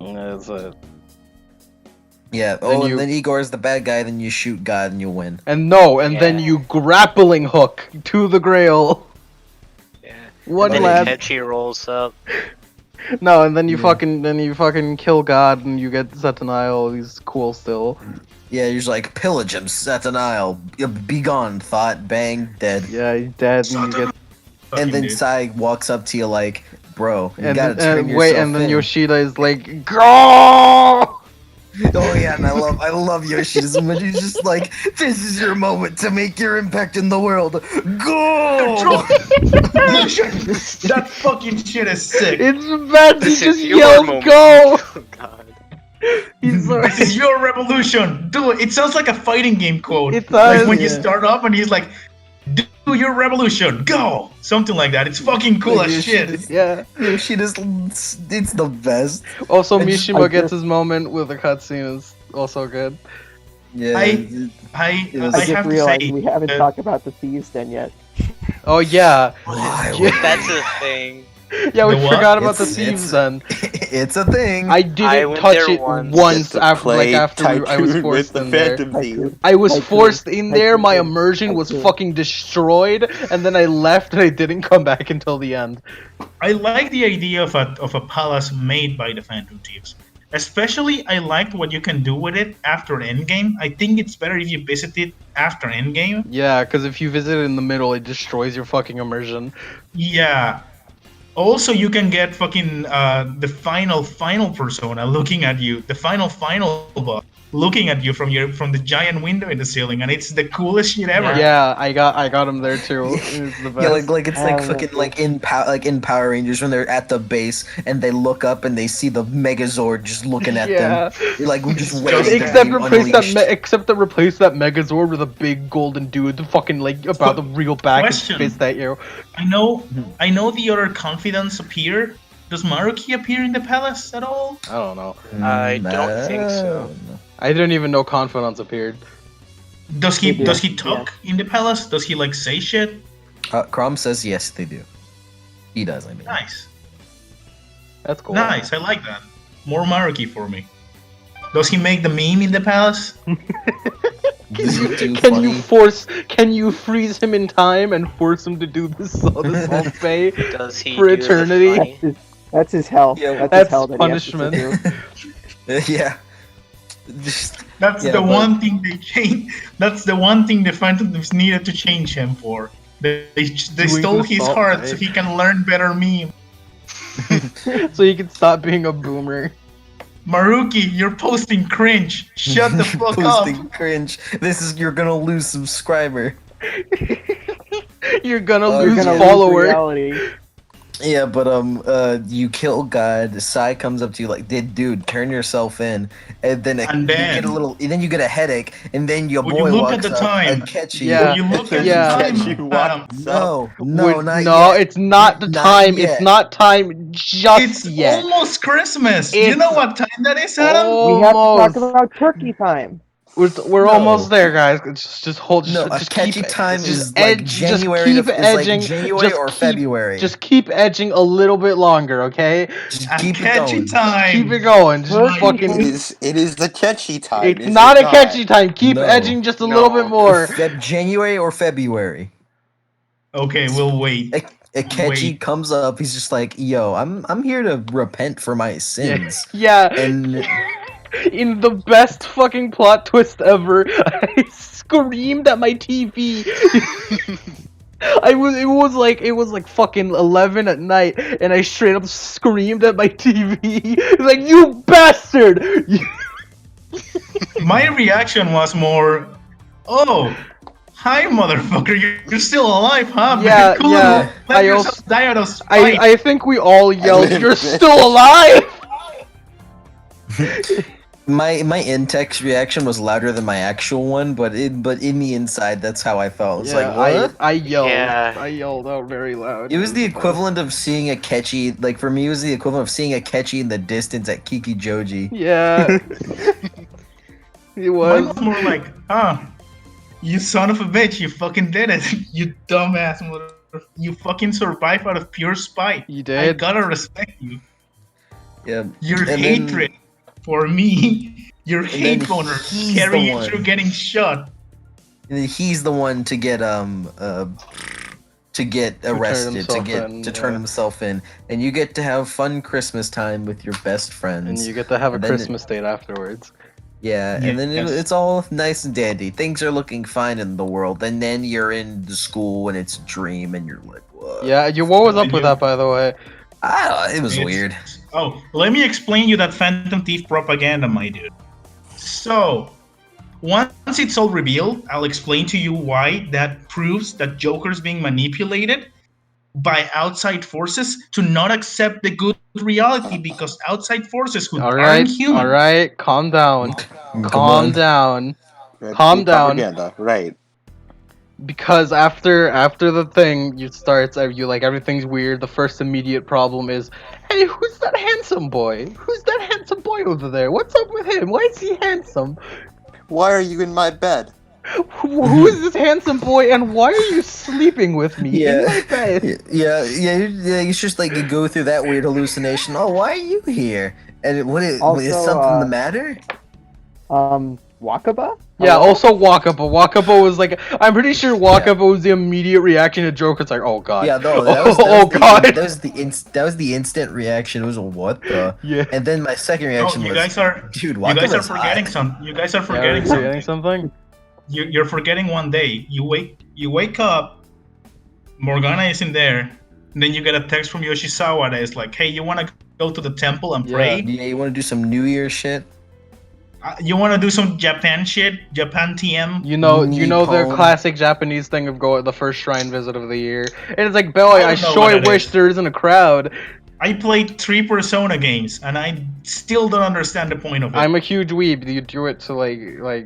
S2: That's it.
S5: Yeah.
S2: Then
S5: Oh,
S2: you-
S5: and then Igor's the bad guy. Then you shoot God and you win.
S2: And then
S6: Yeah.
S2: you grappling hook to the Grail.
S6: yeah.
S2: One
S6: And
S2: lad.
S6: then Ikechi rolls up.
S2: No, and then you
S5: Yeah.
S2: fucking kill God and you get Satanile. He's cool still.
S5: Yeah, you're just like pillage him, set an aisle, be gone, thought, bang, dead.
S2: Yeah, he's dead, and you get
S5: And then
S1: Fucking dude.
S5: Sai walks up to you like, bro, you
S2: and
S5: gotta
S2: then,
S5: turn yourself
S2: wait, and then
S5: in.
S2: Yoshida is like, go.
S5: Oh yeah, and I love Yoshi so much. He's just like, this is your moment to make your impact in the world. Go!
S1: That fucking shit is sick.
S2: It's bad. He
S6: This is
S2: just
S6: your
S2: yells,
S6: moment.
S2: go.
S6: Oh god.
S2: He's so,
S1: This is your revolution. Do it. It sounds like a fighting game quote.
S2: It does,
S1: Like when you
S5: yeah.
S1: start off and he's like, "Do your revolution, go!" Something like that. It's fucking cool
S5: Like,
S1: as
S5: Yoshi
S1: shit.
S5: just-
S2: yeah.
S5: Yoshi just, it's the best.
S2: Also,
S5: I just-
S2: Mishima
S3: I
S2: gets
S3: just-
S2: his moment with the cutscene is also good.
S5: Yeah.
S1: I
S5: Yes.
S3: I
S1: I
S3: just
S1: have to
S3: realized
S1: say,
S3: we haven't
S1: uh,
S3: talked about the Thieves Den yet.
S2: Oh yeah,
S5: Why?
S2: Yeah.
S6: That's a thing.
S2: yeah. We
S1: The what?
S2: forgot about the
S5: It's-
S2: thieves.
S5: it's-
S2: Then
S5: It's a thing.
S2: I
S6: I
S2: didn't
S6: went
S2: touch
S6: there
S2: it
S6: once.
S2: once
S7: To
S2: after
S7: play
S2: I was
S7: Tycoon
S2: forced
S7: with the
S2: in there.
S7: Phantom Thief.
S2: I was
S3: Tycoon.
S2: forced in there. My
S3: Tycoon.
S2: immersion was
S3: Tycoon.
S2: fucking destroyed, and then I left and I didn't come back until the end.
S1: I like the idea of a palace made by the Phantom Thieves. Especially, I liked what you can do with it after endgame. I think it's better if you visit it after endgame.
S2: Yeah, because if you visit it in the middle, it destroys your fucking immersion.
S1: Yeah. Also, you can get fucking the final persona looking at you, the final boss looking at you from the giant window in the ceiling, and it's the coolest shit ever.
S2: Yeah, I got him there too. It's the best.
S5: Yeah, like it's like
S3: Oh,
S5: fucking
S3: yeah.
S5: like in Power Rangers when they're at the base and they look up and they see the Megazord just looking at them. You're like, we're just waiting. to
S2: Except
S5: be
S2: replace
S5: unleashed.
S2: replace that Megazord with a big golden dude, fucking like about to reel back
S1: Question.
S2: his fist at you.
S1: I know the other confidants appear. Does Maruki appear in the palace at all?
S2: I don't know.
S6: I don't think so.
S2: I didn't even know Confidants appeared.
S1: Does he
S3: Yeah.
S1: talk in the palace? Does he like say shit?
S5: Crom says yes, they do. He does, I mean.
S1: Nice.
S2: That's cool.
S1: Nice, I like that. More Maruki for me. Does he make the meme in the palace?
S5: This is too
S2: Can you freeze him in time and force him to do this whole pay?
S6: Does he
S2: For
S6: do the
S2: eternity?
S6: funny-
S3: That's his hell.
S5: Yeah,
S3: that's his
S2: that's
S3: hell that
S2: punishment.
S3: He has to sit through.
S5: yeah. Just,
S1: That's
S5: Yeah,
S1: the
S5: but-
S1: one thing they changed. That's the one thing the Phantom Thieves needed to change him for. They
S2: Doing
S1: stole
S2: the
S1: his
S2: salt
S1: heart
S2: Theif.
S1: so he can learn better meme.
S2: So you can stop being a boomer.
S1: Maruki, you're posting cringe. Shut the fuck
S5: Posting
S1: up.
S5: cringe. You're gonna lose subscriber.
S2: You're gonna
S5: You're
S3: You're
S2: lose
S3: gonna
S2: follower.
S3: lose reality.
S5: Yeah, but you kill God. Sai comes up to you like, dude, turn yourself in," and then
S1: And
S5: you get a
S1: then-
S5: little, and then you get a headache, and then your
S1: Will you
S5: boy
S1: look at
S5: walks
S1: the
S5: up,
S1: time?
S5: Akechi.
S2: Yeah.
S1: Will you look at
S2: Yeah.
S1: the
S7: Akechi
S1: time,
S7: walks
S1: Adam?
S5: No, no,
S2: Would-
S5: not
S2: no,
S5: yet.
S2: it's not the
S5: Not
S2: time.
S5: yet.
S2: It's not time just
S1: It's
S2: yet.
S1: almost Christmas. You know
S2: It's
S1: what time that is, Adam?
S3: We have to talk
S2: almost.
S3: about turkey time.
S2: We're
S5: No.
S2: almost there, guys. Just hold.
S5: No,
S2: Just keep.
S5: Akechi time
S2: Just
S5: is like
S2: edge.
S5: January
S2: Just keep
S5: to, is like
S2: edging.
S5: January
S2: just
S5: or
S2: keep,
S5: February.
S2: Just keep edging a little bit longer, okay?
S5: Just
S1: A
S5: keep it
S1: catchy
S5: going.
S1: time.
S2: Keep it going. Just
S3: Turkey
S2: fucking.
S7: It is the catchy time.
S2: It's
S7: is
S2: not
S7: it
S2: a catchy time. Keep
S5: No.
S2: edging just a little bit
S6: No.
S2: more.
S5: January or February.
S1: Okay, we'll wait.
S5: Akechi
S1: Wait.
S5: comes up. He's just like, "Yo, I'm here to repent for my sins."
S2: Yeah.
S5: And
S2: In the best fucking plot twist ever, I screamed at my TV. It was like fucking 11 at night, and I straight up screamed at my TV. Like, you bastard!
S1: My reaction was more, oh, hi, motherfucker, you're still alive, huh?
S2: Yeah,
S1: cool.
S2: yeah.
S1: Let
S2: I
S1: yourself
S2: also-
S1: die out of spite.
S2: I think we all yelled,
S7: live
S2: "You're
S7: this."
S2: still alive!"
S5: my in-text reaction was louder than my actual one, but in the inside, that's how I felt. It's like, what?
S2: I yelled.
S6: Yeah.
S2: I yelled out very loud.
S5: It was the
S2: best.
S5: equivalent of seeing Akechi. Like for me, it was the equivalent of seeing Akechi in the distance at Kiki Joji.
S2: Yeah. It
S1: Mine
S2: was.
S1: was more like, you son of a bitch, you fucking did it. You dumbass mother. You fucking survived out of pure spite.
S2: You
S1: I
S2: did.
S1: gotta respect you.
S5: Yeah.
S1: Your
S5: And
S1: hatred for me, your
S5: then
S1: hate boner,
S5: he's
S1: carry
S5: the
S1: you
S5: one.
S1: through getting shot.
S5: Then he's the one to get arrested,
S2: himself in,
S5: to turn
S2: yeah.
S5: himself in, and you get to have fun Christmas time with your best friends.
S2: And you get to have a
S5: And then-
S2: Christmas date afterwards.
S5: Yeah, and then
S1: Yes.
S5: it's all nice and dandy. Things are looking fine in the world, and then you're in the school and it's a dream, and you're like, what?
S2: Yeah, what was up with
S1: you-
S2: that, by the way?
S5: It was
S1: It's-
S5: weird.
S1: Oh, let me explain you that Phantom Thief propaganda, my dude. So, once it's all revealed, I'll explain to you why that proves that Joker's being manipulated by outside forces to not accept the good reality because outside forces who
S2: All
S1: aren't
S2: right,
S1: human.
S2: all right, calm down,
S5: Come
S2: calm
S5: on.
S2: down.
S7: Red
S2: Calm
S7: Team
S2: down.
S7: Propaganda, right?
S2: Because after the thing, you starts you like everything's weird. The first immediate problem is, hey, who's that handsome boy? Who's that handsome boy over there? What's up with him? Why is he handsome?
S7: Why are you in my bed?
S2: Who is this handsome boy, and why are you sleeping with me in my bed?
S5: Yeah. It's just like you go through that weird hallucination. Oh, why are you here? And is
S3: Also,
S5: something the matter?
S3: Wakaba?
S2: Yeah,
S3: Hello?
S2: also Wakapa. Wakapa was like, I'm pretty sure Wakapa was the immediate reaction to Joker. It's like, oh god.
S5: Yeah, no,
S2: God.
S5: that was the instant reaction. It was a what the?
S2: Yeah.
S5: And then my second
S1: Oh,
S5: reaction
S1: you
S5: was,
S1: guys are
S5: dude,
S1: you guys are
S5: Wakaba's
S1: forgetting
S5: hot.
S1: some. You guys are
S2: Yeah,
S1: forgetting
S2: we're
S1: something.
S2: forgetting something.
S1: You're forgetting one day. You wake up. Morgana isn't there. And then you get a text from Yoshizawa that is like, "Hey, you want to go to the temple and
S2: Yeah.
S1: pray?
S5: Yeah, you want to do some New Year shit?
S1: You want to do some Japan shit? Japan TM?
S2: You know their
S5: Nippon.
S2: classic Japanese thing of going the first shrine visit of the year, and it's like, boy, I
S1: don't know
S2: sure
S1: what it
S2: wish
S1: is.
S2: there isn't a crowd.
S1: I played 3 Persona games, and I still don't understand the point of it.
S2: I'm a huge weeb. You do it to like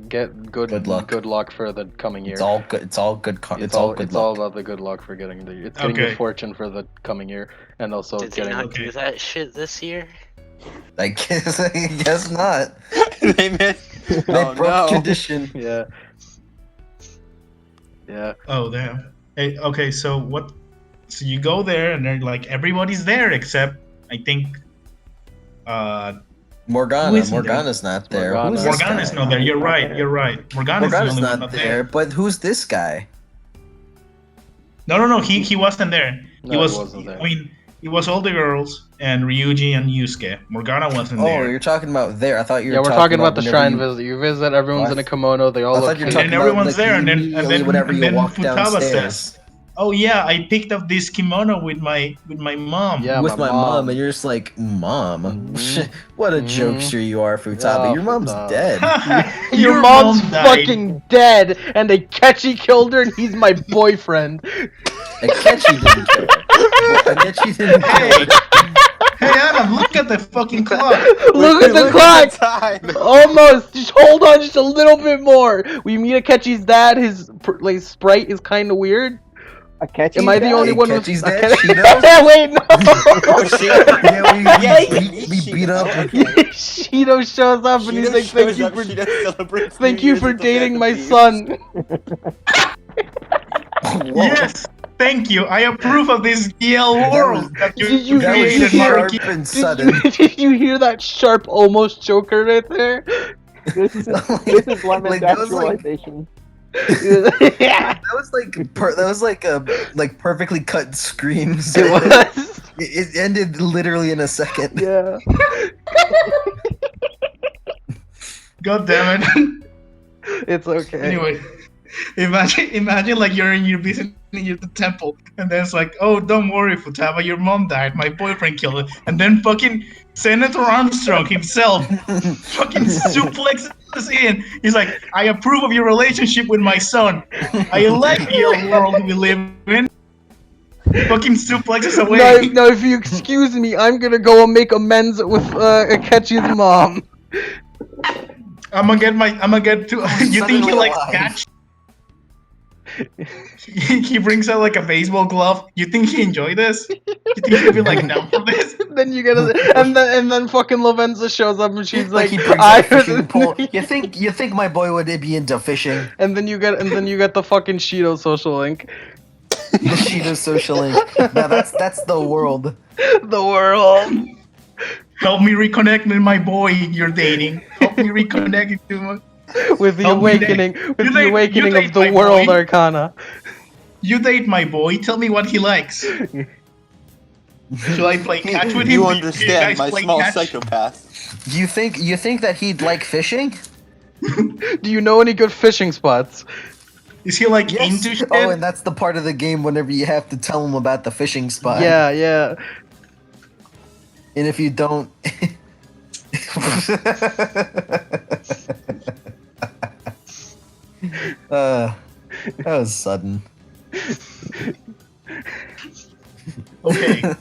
S2: get good
S5: Good luck.
S2: for the coming year.
S5: It's all good. It's all good.
S2: It's
S5: all
S2: all
S5: good
S2: it's all
S5: luck.
S2: about the good luck for getting getting
S1: Okay.
S2: good fortune for the coming year, and also
S6: Did they
S2: getting.
S6: not
S1: Okay.
S6: do that shit this year?
S5: I guess not.
S7: They meant.
S5: They
S7: Oh,
S5: broke
S7: no.
S5: tradition.
S2: Yeah. Yeah.
S1: Oh damn. Hey, okay, so what? So you go there, and they're like, everybody's there except I think Who
S5: Morgana.
S1: isn't there?
S5: Morgana's not there.
S2: Morgana.
S5: Who's this
S1: Morgana's
S5: guy?
S1: not there. You're right. You're right. Morgana's the
S5: Morgana's
S1: only one
S5: not there. But who's this guy?
S1: No. He wasn't there.
S2: No,
S1: he was.
S2: he wasn't there.
S1: I mean, it was all the girls and Ryuji and Yusuke. Morgana wasn't
S5: Oh,
S1: there.
S5: you're talking about there. I thought you were
S2: Yeah, we're talking about the
S5: whenever
S2: shrine
S5: you-
S2: visit. You visit, everyone's
S5: What?
S2: in a kimono. They all
S5: I
S2: look
S5: thought you were
S2: cute.
S5: talking
S1: And everyone's
S5: about, like,
S1: there, and then
S5: immediately whenever
S1: and
S5: you
S1: then
S5: walk
S1: Futaba
S5: downstairs.
S1: says, oh yeah, I picked up this kimono with my mom.
S2: Yeah,
S5: with my
S2: my
S5: mom,
S2: mom.
S5: and you're just like, Mom,
S2: Mhm.
S5: what a
S2: Mhm.
S5: jokester you are, Futaba.
S2: Yeah,
S5: Your mom's
S2: Futaba.
S5: dead.
S2: Your mom's fucking dead, and Akechi killed her, and he's my boyfriend.
S5: Akechi didn't kill her. Akechi didn't kill
S1: Hey,
S5: her.
S1: hey Adam, look at the fucking clock.
S2: Look at the clock!
S7: time.
S2: Almost! Just hold on just a little bit more! We meet Akechi's dad, his like, sprite is kinda weird.
S3: Akechi's
S2: Am I the
S3: dad?
S2: only one with
S5: Akechi's dad?
S2: Akechi-
S5: Shido?
S2: Wait, no!
S7: Oh shit!
S5: Yeah, we beat up.
S2: Shido shows up and he's like,
S7: Shido shows up, Shido celebrates
S2: thank
S7: New
S2: you
S7: Year's
S2: for
S7: with the
S2: dating my
S7: Phantom
S2: son.
S1: Yes, thank you. I approve of this DL world that you
S2: Did you
S5: That was
S1: created,
S2: hear-
S1: Marky.
S5: sharp and
S2: Did
S5: sudden.
S2: did you hear that sharp almost choker right there?
S3: This is Lemon's
S5: Like, that was like
S3: actualization.
S2: Yeah,
S5: that was like a perfectly cut screams.
S2: it was.
S5: It ended literally in a second.
S2: Yeah.
S1: God damn it.
S2: It's okay.
S1: Anyway, imagine like you're visiting the temple, and then it's like, oh, don't worry, Futaba, your mom died, my boyfriend killed her, and then fucking Senator Armstrong himself fucking suplexes in. He's like, I approve of your relationship with my son. I like the world we live in. Fucking suplexes away.
S2: Now, if you excuse me, I'm gonna go and make amends with Akechi's mom.
S1: I'm gonna get to. You think he
S5: Suddenly
S1: likes
S5: alive.
S1: catch? He brings out like a baseball glove. You think he enjoy this? You think he'll be like down for this?
S2: Then you get and then fucking Lavenza shows up and she's like,
S5: Like he brings
S2: I
S5: out a fishing pole. You think my boy would be into fishing?
S2: and then you get the fucking Shido social link.
S5: The Shido social link. Now that's the world.
S2: The world.
S1: Help me reconnect with my boy you're dating. Help me reconnect to my.
S2: With the
S1: Help me
S2: awakening
S1: date.
S2: with
S1: You
S2: the
S1: date-
S2: awakening
S1: you
S2: of
S1: date
S2: the
S1: my
S2: world
S1: boy.
S2: arcana.
S1: You date my boy. Tell me what he likes. Should I play catch with him?
S7: You
S1: Do
S7: understand
S1: guys
S7: my
S1: play
S7: small
S1: catch?
S7: psychopath.
S5: You think that he'd like fishing?
S2: Do you know any good fishing spots?
S1: Is he like into shit?
S5: Oh, and that's the part of the game whenever you have to tell him about the fishing spot.
S2: Yeah.
S5: And if you don't. That was sudden.
S1: Okay.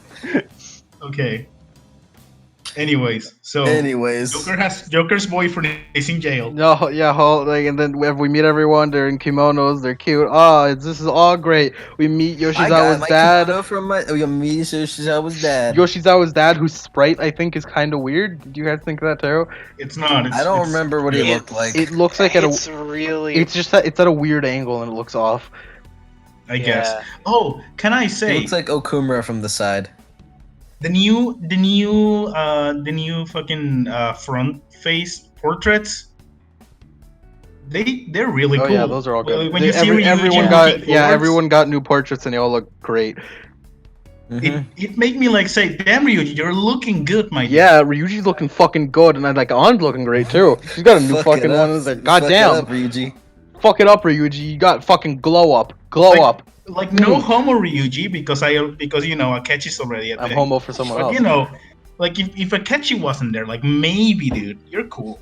S1: Okay. Anyways, so Joker's boyfriend is in jail.
S2: No, yeah, and then we meet everyone. They're in kimonos. They're cute. This is all great. We meet
S5: I got
S2: Yoshizawa's
S5: my
S2: dad.
S5: kimono from my Yoshizawa's dad.
S2: Yoshizawa's dad, whose sprite I think is kind of weird. Do you guys think that too?
S1: It's not.
S5: I don't remember what he
S6: It-
S5: looked like.
S2: It looks like
S6: It's really.
S2: it's just that it's at a weird angle and it looks off.
S1: I guess.
S6: Yeah.
S1: Oh, can I
S5: He
S1: say
S5: looks like Okumura from the side.
S1: the new fucking front face portraits? They're really
S2: Oh
S1: cool.
S2: yeah, those are all good.
S1: When you see Ryuji
S2: everyone
S1: looking
S2: got
S1: forwards,
S2: everyone got new portraits and they all look great.
S1: It made me like say, damn Ryuji, you're looking good, my dude.
S2: Yeah, Ryuji's looking fucking good, and I'm like, An's looking great too. She's got a new fucking one. It's like, goddamn,
S5: Ryuji.
S2: fuck it up, Ryuji. You got fucking glow up.
S1: Like no homo Ryuji because you know Akechi's already a
S2: I'm
S1: thing.
S2: homo for someone
S1: But
S2: else.
S1: you know, like if Akechi wasn't there, like maybe, dude, you're cool.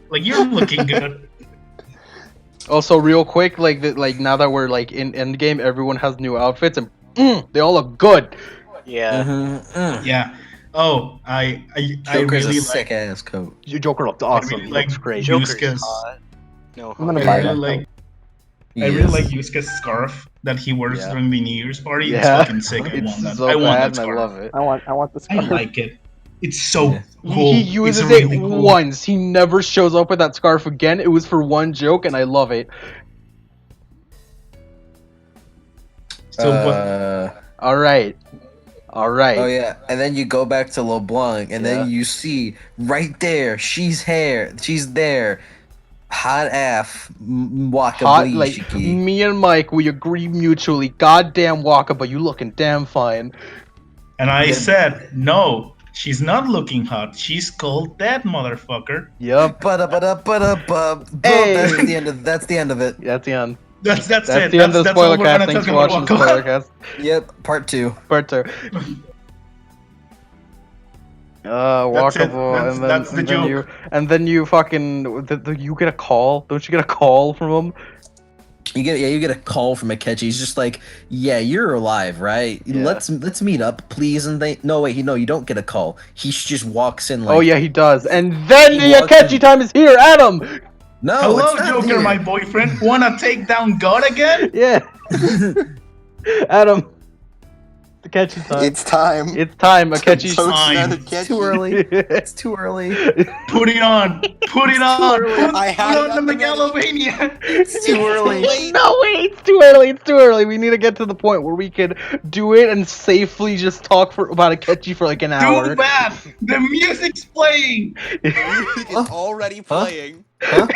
S1: Like you're looking good.
S2: Also, real quick, like now that we're like in Endgame, everyone has new outfits and they all look good.
S6: Yeah.
S1: Yeah. Oh, I
S5: Joker's
S1: really
S5: a sick ass coat.
S2: Your Joker looked
S1: I
S2: awesome.
S1: really
S2: He
S1: like
S2: looks great.
S6: Joker's
S1: Yusuke's.
S6: hot. No.
S3: I'm gonna
S1: I
S3: buy
S1: really
S3: that.
S1: like
S5: He
S1: I really
S5: is.
S1: like Yusuke's scarf that he wears
S2: Yeah.
S1: during the New Year's party.
S2: Yeah.
S1: It's fucking sick. I
S2: It's
S1: want that.
S2: so
S1: I want
S2: bad,
S1: that
S2: and I
S1: scarf.
S2: love it.
S3: I want the
S1: I
S3: scarf.
S1: like it. It's so
S5: Yeah.
S1: cool.
S2: He uses
S1: it's
S2: it
S1: really cool.
S2: once. He never shows up with that scarf again. It was for one joke, and I love it.
S1: So
S2: All right.
S5: Oh yeah, and then you go back to LeBlanc, and then you see right there, she's there, hot af, Waka
S2: Hot, like
S5: Shiki.
S2: me and Mike, we agree mutually. Goddamn Waka, but you looking damn fine.
S1: and I said, no, she's not looking hot. She's called that motherfucker.
S2: Yep.
S5: But
S2: Hey.
S5: that's the end of it.
S2: That's the end.
S1: That's
S2: That's
S1: it.
S2: the end of the
S1: That's all we're
S2: Spoilercast.
S1: gonna
S2: Thanks
S1: talk
S2: for
S1: about
S2: watching the
S1: Waka.
S2: Spoilercast.
S5: Yep, part 2.
S2: Part 2.
S1: That's it.
S2: Walkable,
S1: That's the joke.
S2: you fucking you get a call. Don't you get a call from him?
S5: You get a call from Akechi. He's just like, yeah, you're alive, right?
S2: Yeah.
S5: Let's meet up, please. And you don't get a call. He just walks in like,
S2: Oh yeah, he does. And then
S5: He
S2: the
S5: walks
S2: Akechi
S5: in-
S2: time is here, Adam.
S5: no,
S1: Hello,
S5: it's not
S1: Joker,
S5: here.
S1: my boyfriend. Wanna take down God again?
S2: Yeah, Adam. The Akechi time.
S7: It's time.
S2: It's time. Akechi's
S7: So it's
S1: time.
S7: not a catchy.
S5: too early. It's too early.
S1: Put it on. Put it on.
S5: early.
S1: Put,
S7: I
S1: put
S7: had it
S1: on the
S7: at the ready.
S1: Megalovania.
S5: It's too early.
S2: No way, it's too early. It's too early. We need to get to the point where we can do it and safely just talk about Akechi for like an hour.
S1: Too bad. The music's playing.
S7: Music is already playing.
S5: Huh?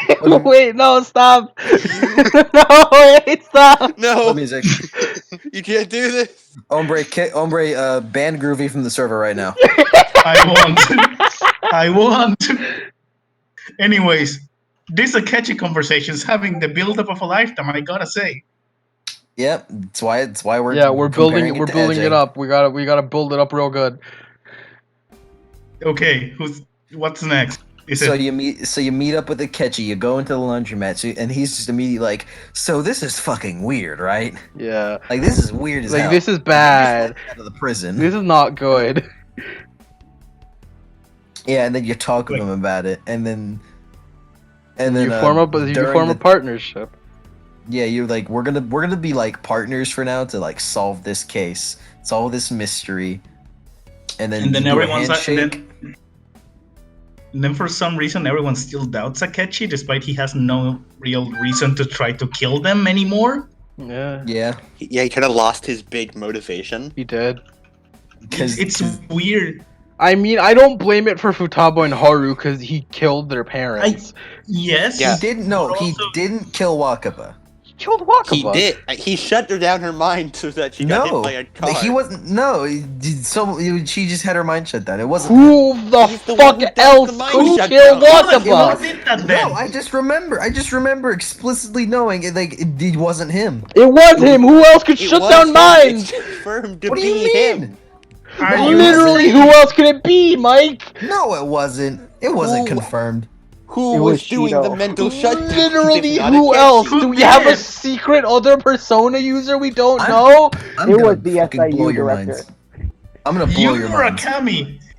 S2: Wait, no, stop.
S7: You-
S2: No, wait, stop.
S7: No,
S5: What music?
S7: you can't do this.
S5: Hombre, ban Groovy from the server right now.
S1: I want. Anyways, this Akechi conversation is having the build-up of a lifetime. I gotta say.
S5: Yep, that's why we're
S2: We're building
S5: comparing to
S2: it
S5: edging.
S2: up. We gotta build it up real good.
S1: Okay, what's next? Is
S5: So
S1: it
S5: you meet up with Akechi, you go into the laundromat, and he's just immediately like, so this is fucking weird, right?
S2: Yeah.
S5: Like this is weird as
S2: Like
S5: hell.
S2: this is bad.
S5: Out of the prison.
S2: This is not good.
S5: Yeah, and then you talk with him about it, and then
S2: You form a
S5: during the-
S2: partnership.
S5: Yeah, you're like, we're gonna be like partners for now to like solve this case, solve this mystery, and then
S1: and then
S5: you do a
S1: everyone's
S5: handshake.
S1: and then for some reason everyone still doubts Akechi despite he has no real reason to try to kill them anymore.
S2: Yeah,
S5: Yeah,
S7: Yeah, he kind of lost his big motivation.
S2: he did.
S5: because
S1: It's weird.
S2: I mean, I don't blame it for Futaba and Haru because he killed their parents.
S1: Yes.
S7: Yeah.
S5: he
S1: Also-
S5: didn't kill Wakaba.
S2: He killed Wakaba.
S7: He did. He shut her down her mind so that she got hit
S5: No,
S7: by a car.
S5: he wasn't. No, she just had her mind shut down. It wasn't.
S2: Who the
S7: He's the
S2: fuck
S7: one who does
S2: else
S7: the mind
S2: could
S7: shut
S2: kill
S7: down.
S1: Who
S2: Wakaba?
S1: did that then?
S5: No, I just remember explicitly knowing it wasn't him.
S2: It was him. Who else could
S7: It
S2: shut
S7: was
S2: down
S7: him.
S2: minds?
S7: It's confirmed to
S5: What do
S7: be
S5: you mean?
S7: him.
S1: Are you
S2: Literally, who else could it be, Mike?
S5: No, it wasn't. It wasn't
S7: Who-
S5: confirmed.
S7: Who
S3: It
S7: was
S3: was
S7: doing
S3: Shido.
S7: the mental shutdown?
S2: Literally,
S7: if not
S2: who
S7: Akechi?
S2: else?
S1: Who
S2: Do we have a
S1: did?
S2: secret other Persona user we don't
S5: I'm-
S2: know?
S5: I'm
S3: It
S5: gonna
S3: was the
S5: fucking
S3: SIU
S5: blow your
S3: director.
S5: minds. I'm gonna blow your minds.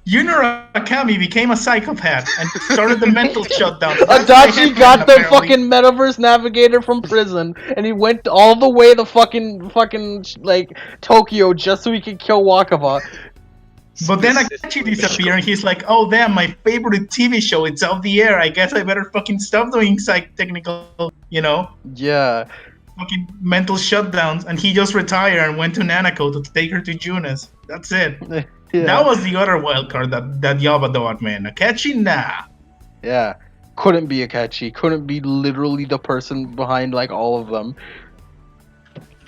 S1: Yunara Akami became a psychopath and started the mental shutdown. That's what
S2: Adachi got the
S1: apparently.
S2: fucking metaverse navigator from prison, and he went all the way to fucking like Tokyo just so he could kill Wakaba.
S1: But then Akechi disappeared and he's like, oh damn, my favorite TV show, it's off the air. I guess I better fucking stop doing technical,
S2: Yeah,
S1: fucking mental shutdowns. And he just retired and went to Nanako to take her to Junis. That's it.
S2: yeah,
S1: That was the other wild card that Yabadot, man. Akechi, nah.
S2: yeah. Couldn't be Akechi. Couldn't be literally the person behind like all of them.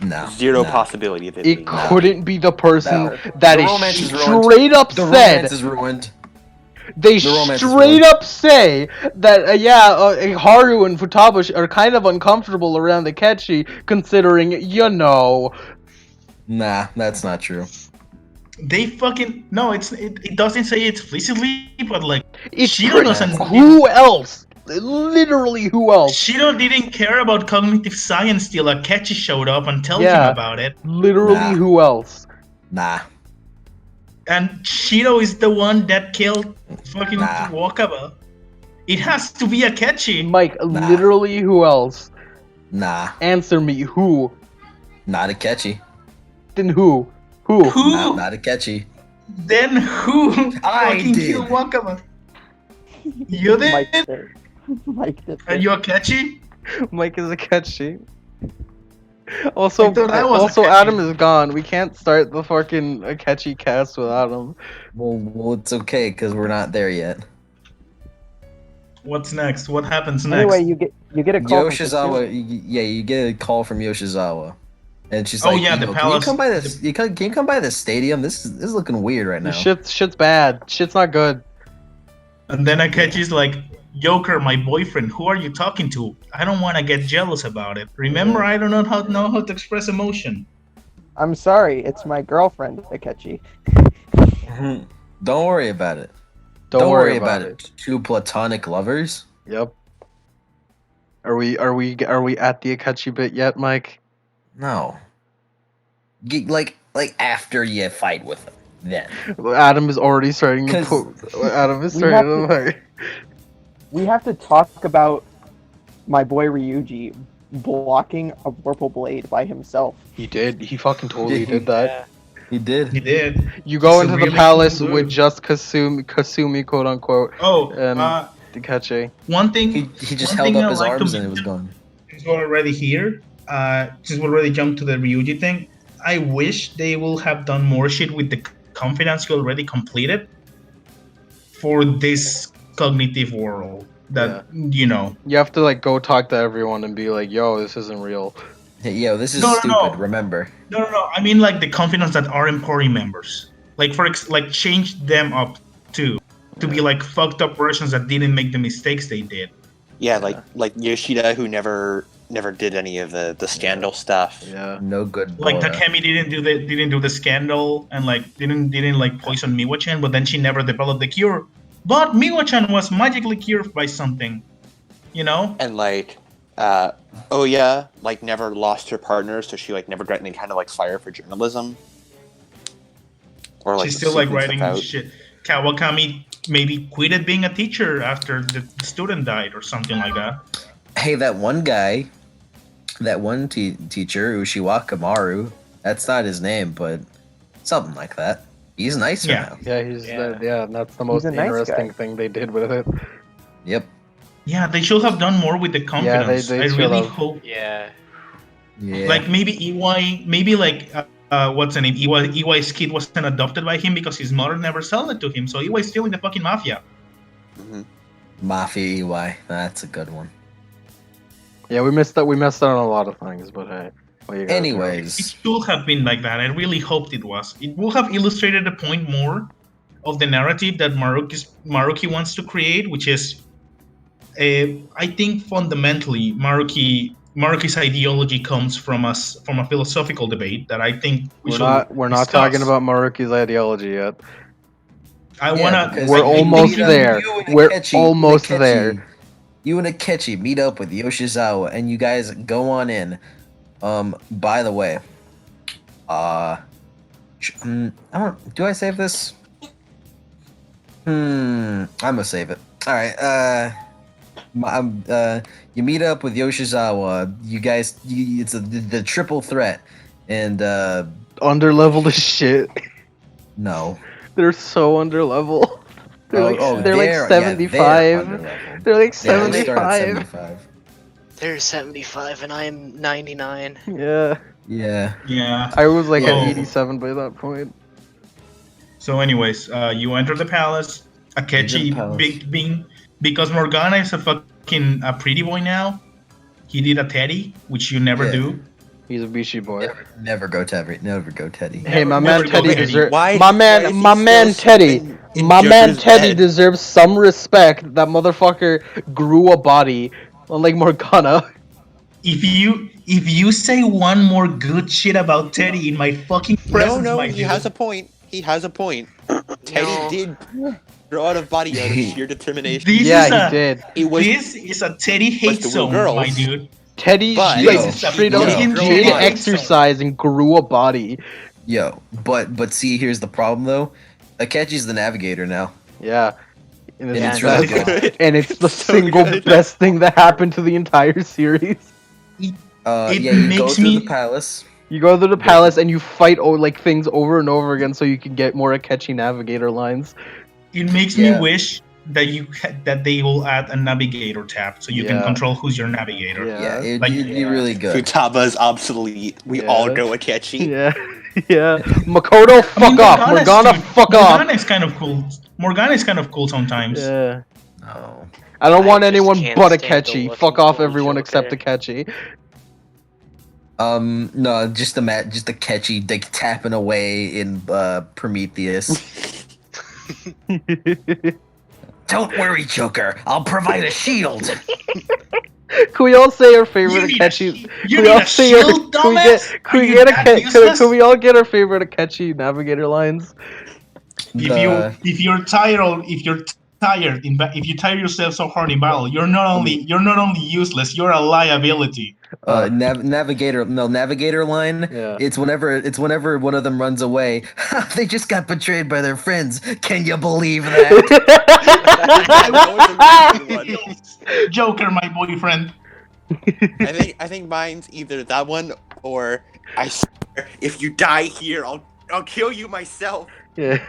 S5: No.
S7: Zero
S5: no.
S7: possibility of it.
S2: It
S7: being
S2: couldn't be the person
S5: No.
S2: that
S5: The
S2: is
S5: romance is ruined.
S2: straight up
S5: The
S2: said.
S5: romance is ruined.
S2: They
S5: The romance is
S2: straight
S5: ruined.
S2: up say that Haru and Futaba are kind of uncomfortable around Akechi, considering
S5: Nah, that's not true.
S1: They fucking no. It doesn't say it explicitly, but like
S2: It's
S1: Shido
S2: pretty-
S1: doesn't.
S2: Who else? Literally, who else?
S1: Shido didn't care about cognitive science till Akechi showed up and told
S2: Yeah.
S1: him about it.
S2: Literally,
S5: Nah.
S2: who else?
S5: Nah.
S1: And Shido is the one that killed fucking
S5: Nah.
S1: Wakaba. It has to be Akechi.
S2: Mike,
S5: Nah.
S2: literally, who else?
S5: Nah.
S2: Answer me, who?
S5: Not Akechi.
S2: Then who? Who?
S1: Who?
S5: Not Akechi.
S1: Then who
S5: I
S1: fucking
S5: did.
S1: killed Wakaba? You did?
S3: Mike did. Mike did.
S1: Are you Akechi?
S2: Mike is Akechi. Also,
S1: I thought I was
S2: also,
S1: Akechi.
S2: Adam is gone. We can't start the fucking Akechi cast without him.
S5: Well, it's okay because we're not there yet.
S1: What's next? What happens next?
S3: Anyway, you get a call. From
S5: Yoshizawa,
S3: Katsumi.
S5: you get a call from Yoshizawa, and she's
S1: Oh,
S5: like,
S1: yeah, the
S5: "Can you
S1: palace-
S5: come by this? Can you come by the stadium? This is looking weird right now."
S2: Shit's bad. Shit's not good.
S1: And then Akechi's like, Joker, my boyfriend, who are you talking to? I don't want to get jealous about it. Remember, I don't know how to express emotion.
S3: I'm sorry, it's my girlfriend, Akechi.
S5: Don't worry about it.
S2: Don't worry about it.
S5: Two platonic lovers.
S2: Yep. Are we at the Akechi bit yet, Mike?
S5: No. Like after you fight with them, then.
S2: Adam is already starting to
S5: 'Cause-
S2: put. Adam is
S3: We
S2: starting
S3: have
S2: to like.
S3: We have to talk about my boy Ryuji blocking a Vorpal Blade by himself.
S2: He did. He fucking totally did that.
S6: Yeah.
S5: He did.
S1: He did.
S2: You go
S1: He's a
S2: into the
S1: really
S2: palace
S1: cool
S2: with
S1: dude.
S2: just Kasumi, quote unquote,
S1: Oh,
S2: and Akechi.
S1: one thing.
S5: He just
S1: one
S5: held
S1: thing
S5: up
S1: I
S5: his
S1: like to
S5: arms and it was
S1: mention,
S5: gone.
S1: since we're already here, since we already jumped to the Ryuji thing, I wish they will have done more shit with the confidence you already completed for this cognitive world. That
S2: You have to like go talk to everyone and be like, "Yo, this isn't real."
S5: Hey, yo, this is
S1: No, no,
S5: stupid.
S1: no.
S5: Remember.
S1: No. I mean like the confidence that aren't party members. Like like change them up too to be like fucked up versions that didn't make the mistakes they did.
S7: Yeah, like Yoshida, who never did any of the scandal stuff.
S2: Yeah.
S5: No good.
S1: Like
S5: Bora.
S1: Takemi didn't do the scandal and like didn't like poison Miwa-chan, but then she never developed the cure. But Miwa-chan was magically cured by something, you know?
S7: And like, Oya like never lost her partner, so she like never got any kind of like fire for journalism. Or like
S1: She's still like
S7: seeking stuff
S1: writing
S7: out.
S1: shit. Kawakami maybe quitted being a teacher after the student died or something like that.
S5: Hey, that one guy, that one teacher, Ushiwaka Maru. That's not his name, but something like that. He's nicer
S1: Yeah.
S5: now.
S2: Yeah, he's
S6: Yeah.
S2: and that's the most
S3: a nice
S2: interesting
S3: guy.
S2: thing they did with it.
S5: Yep.
S1: Yeah, they should have done more with the confidence.
S2: they
S1: I
S2: should
S1: really
S2: have.
S1: hope.
S6: Yeah.
S5: Yeah.
S1: Like maybe EY, maybe like what's the name? EY's kid wasn't adopted by him because his mother never sold it to him. So EY's still in the fucking mafia.
S7: Mhm.
S5: Mafia EY. That's a good one.
S2: Yeah, we missed out on a lot of things, but hey. What you gotta do?
S1: It
S5: Anyways,
S1: should have been like that. I really hoped it was. It would have illustrated the point more of the narrative that Maruki wants to create, which is, I think fundamentally Maruki's ideology comes from a philosophical debate that I think
S2: we're
S1: should
S2: not
S1: discuss.
S2: talking about Maruki's ideology yet.
S1: I
S5: yeah,
S1: wanna.
S5: because
S2: We're
S1: I think
S2: almost
S1: you-
S2: there.
S5: You and
S2: We're
S5: Akechi-
S2: almost
S5: Akechi-
S2: there.
S5: You and Akechi meet up with Yoshizawa, and you guys go on in. By the way, I don't. Do I save this? I'm gonna save it. All right. You meet up with Yoshizawa. You guys, it's the triple threat, and
S2: Underleveled as shit.
S5: no.
S2: They're so underleveled. They're like they're like
S5: yeah,
S2: 75.
S5: underleveled.
S2: They're like
S5: Yeah, they start at
S2: 75.
S5: 75.
S6: They're 75 and I'm 99.
S2: Yeah.
S5: Yeah.
S1: Yeah.
S2: I was like
S1: Oh.
S2: at 87 by that point.
S1: So, anyways, you enter the palace. Akechi,
S5: palace.
S1: because Morgana is a fucking pretty boy now. He did a Teddy, which you never
S5: Yeah.
S1: do.
S2: He's a Bishi boy.
S5: Never go Teddy. Never go Teddy.
S2: Hey, my
S1: Never
S2: man
S1: go
S2: Teddy
S1: Teddy.
S2: deserves.
S7: Why-
S2: My
S7: why is
S2: man, my
S7: he
S2: man
S7: still
S2: Teddy.
S7: sleeping in
S2: My man
S7: Joker's
S2: Teddy
S7: bed?
S2: deserves some respect. That motherfucker grew a body, unlike Morgana.
S1: If you say one more good shit about Teddy in my fucking presence,
S7: No,
S1: my
S7: he
S1: dude,
S7: has a point. He has a point. Teddy
S6: No.
S7: did grow out of body out of sheer determination.
S1: This
S2: Yeah,
S1: is
S2: he
S1: a,
S2: did.
S7: It was
S1: This is a Teddy hate
S7: the woo
S1: zone,
S7: girls.
S1: my dude.
S2: Teddy
S7: But-
S2: like
S5: Yo,
S2: straight
S5: yo,
S2: up
S1: Teddy
S2: did
S1: hate
S2: exercise and grew a body.
S5: Yo, but see, here's the problem though. Akechi's the navigator now.
S2: Yeah. And
S5: Yeah,
S2: it's,
S5: it's really
S2: that's-
S7: good.
S2: and it's the
S7: So
S2: single
S7: good.
S2: best thing that happened to the entire series.
S1: It
S5: Yeah, you go
S1: makes
S5: through
S1: me-
S5: the palace.
S2: You go to the palace and you fight like things over and over again so you can get more Akechi navigator lines.
S1: It makes
S5: Yeah.
S1: me wish that they will add a navigator tab so you can
S2: Yeah.
S1: control who's your navigator.
S2: Yeah.
S5: It'd
S1: Like-
S5: be really good.
S7: Futaba's obsolete. We
S2: Yeah.
S7: all go Akechi.
S2: Yeah. Yeah. Makoto,
S1: I
S2: fuck
S1: mean,
S2: off.
S1: Morgana's-
S2: Morgana,
S1: dude,
S2: fuck off.
S1: Morgana is kind of cool. Morgana is kind of cool sometimes.
S2: Yeah.
S5: No.
S2: I don't
S6: I
S2: want
S6: just
S2: anyone
S6: can't
S2: but
S6: stand the
S2: Akechi.
S6: look
S2: Fuck
S6: and
S2: off
S6: feel
S2: everyone except
S6: Joker.
S2: Akechi.
S5: No, just the Akechi like tapping away in Prometheus. Don't worry, Joker. I'll provide a shield.
S2: Can we all say our favorite
S1: You need a
S2: Akechi?
S1: sh-
S2: Can
S1: you
S2: we
S1: need
S2: all
S1: a
S2: say our?
S1: shield,
S2: Can we
S1: dumbass?
S2: get? Can
S1: Are
S2: we
S1: you
S2: get a?
S1: that
S2: Can
S1: useless?
S2: we all get our favorite Akechi navigator lines?
S1: If you're tired, if you tire yourself so hard in battle, you're not only useless, you're a liability.
S5: Navigator line.
S2: Yeah.
S5: It's whenever one of them runs away. They just got betrayed by their friends. Can you believe that?
S7: That was a really good one.
S1: Joker, my boyfriend.
S7: I think mine's either that one or I swear if you die here, I'll kill you myself.
S2: Yeah.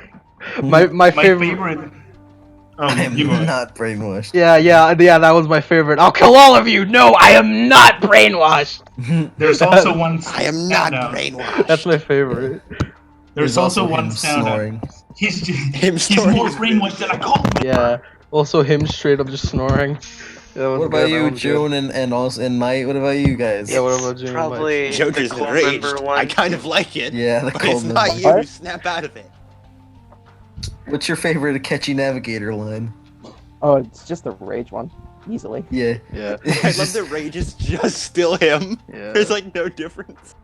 S2: My
S1: My
S2: favorite.
S1: favorite. Oh,
S5: I
S1: you go
S5: am
S1: ahead.
S5: not brainwashed.
S2: Yeah. That was my favorite. I'll kill all of you. No, I am not brainwashed.
S1: There's also one.
S7: I am not
S1: standout.
S7: brainwashed.
S2: That's my favorite.
S1: There's also one
S5: him
S1: standout.
S5: snoring.
S1: He's
S7: Him
S1: he's
S7: snoring
S1: more
S7: is really
S1: brainwashed than a
S7: good.
S1: cult member.
S2: Yeah. Also, him straight up just snoring. Yeah, that was
S5: What about
S2: good, that
S5: you,
S2: was good.
S5: June, and Mike? What about you guys?
S2: Yeah, what
S6: It's
S2: about June and Mike?
S6: probably
S7: Joker's
S6: the cold
S7: enraged.
S6: member one.
S7: I kind of like it.
S5: Yeah, the
S7: But
S5: cold
S7: it's not
S5: member.
S7: you.
S3: What?
S7: Snap out of it.
S5: What's your favorite Akechi navigator line?
S3: Oh, it's just the rage one, easily.
S5: Yeah.
S2: Yeah.
S7: I love that Rage is just still him.
S2: Yeah.
S7: There's like no difference.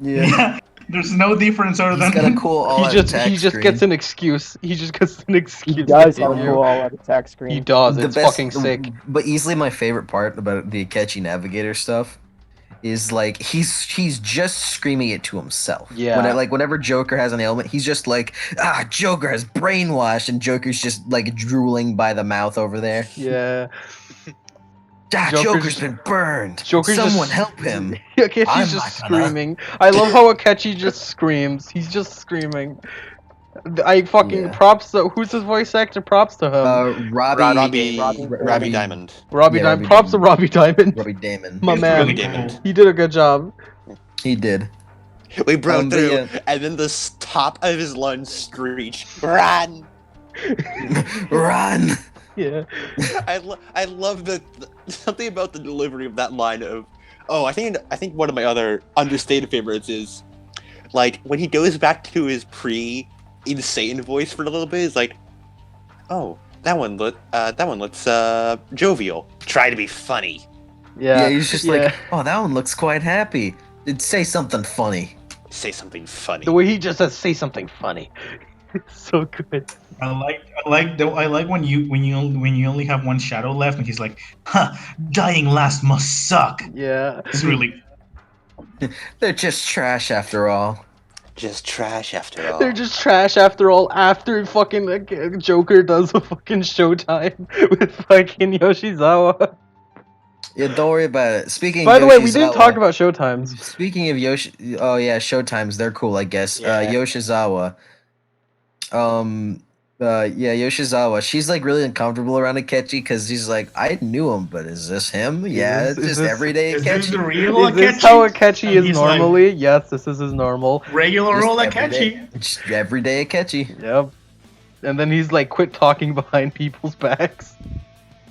S5: Yeah.
S1: There's no difference other
S5: He's
S1: than
S5: got a cool all-out
S2: He
S5: attack
S2: just
S5: screen.
S2: gets an excuse. He just gets an excuse.
S3: He
S2: to
S3: does
S2: hit
S3: have a
S2: you.
S3: cool all-out attack screen.
S2: He does.
S5: The
S2: It's
S5: best,
S2: fucking sick.
S5: But easily my favorite part about the Akechi navigator stuff is like he's just screaming it to himself.
S2: Yeah.
S5: Whenever Joker has an ailment, he's just like, Joker has brainwashed, and Joker's just like drooling by the mouth over there.
S2: Yeah.
S5: Joker's been burned.
S2: Joker's
S5: Someone
S2: just-
S5: help him.
S2: Akechi's
S5: I'm
S2: just
S5: not gonna.
S2: screaming. I love how Akechi just screams. He's just screaming. I fucking
S5: Yeah.
S2: props to who's his voice actor? Props to him.
S7: Robbie
S3: Robbie
S7: Diamond.
S2: Robbie
S5: yeah,
S2: Diamond.
S5: Robbie
S2: Props to
S5: Diamond.
S2: Robbie Diamond.
S5: Robbie Damon.
S2: My
S1: He's
S2: man.
S1: really
S7: Diamond.
S1: cool.
S2: He did a good job.
S5: He did.
S7: We broke
S5: But
S7: through,
S5: yeah.
S7: and then the top of his lungs screeched, "Run!"
S5: Run.
S2: Yeah.
S7: I love something about the delivery of that line of, I think one of my other understated favorites is, like, when he goes back to his pre-insane voice for a little bit, is like, oh, that one looks jovial. Try to be funny.
S2: Yeah.
S5: He's just like, oh, that one looks quite happy. Say something funny.
S7: Say something funny.
S2: The way he just says, say something funny. It's so good.
S1: I like when you only have one shadow left, and he's like, "Huh, dying last must suck."
S2: Yeah.
S1: It's really
S5: They're just trash after all.
S7: Just trash after all.
S2: They're just trash after all. After fucking Joker does a fucking Showtime with fucking Yoshizawa.
S5: Yeah, don't worry about it. Speaking.
S2: By
S5: of
S2: the way, we didn't
S5: Yoshizawa-
S2: talk about Showtimes.
S5: Speaking of oh yeah, Showtimes, they're cool, I guess.
S6: Yeah.
S5: Yoshizawa. Yoshizawa. She's like really uncomfortable around Akechi because she's like, I knew him, but is this him? Yeah,
S2: this-
S5: it's
S2: is
S5: just
S2: this-
S5: everyday
S1: is this the
S5: Akechi.
S1: real
S2: Is this
S1: Akechi?
S2: how Akechi
S1: And
S2: is
S1: he's like,
S2: normally? Yes, this is his normal.
S1: regular
S5: Just
S1: old
S5: everyday-
S1: Akechi.
S5: Just everyday Akechi.
S2: Yep. And then he's like, quit talking behind people's backs.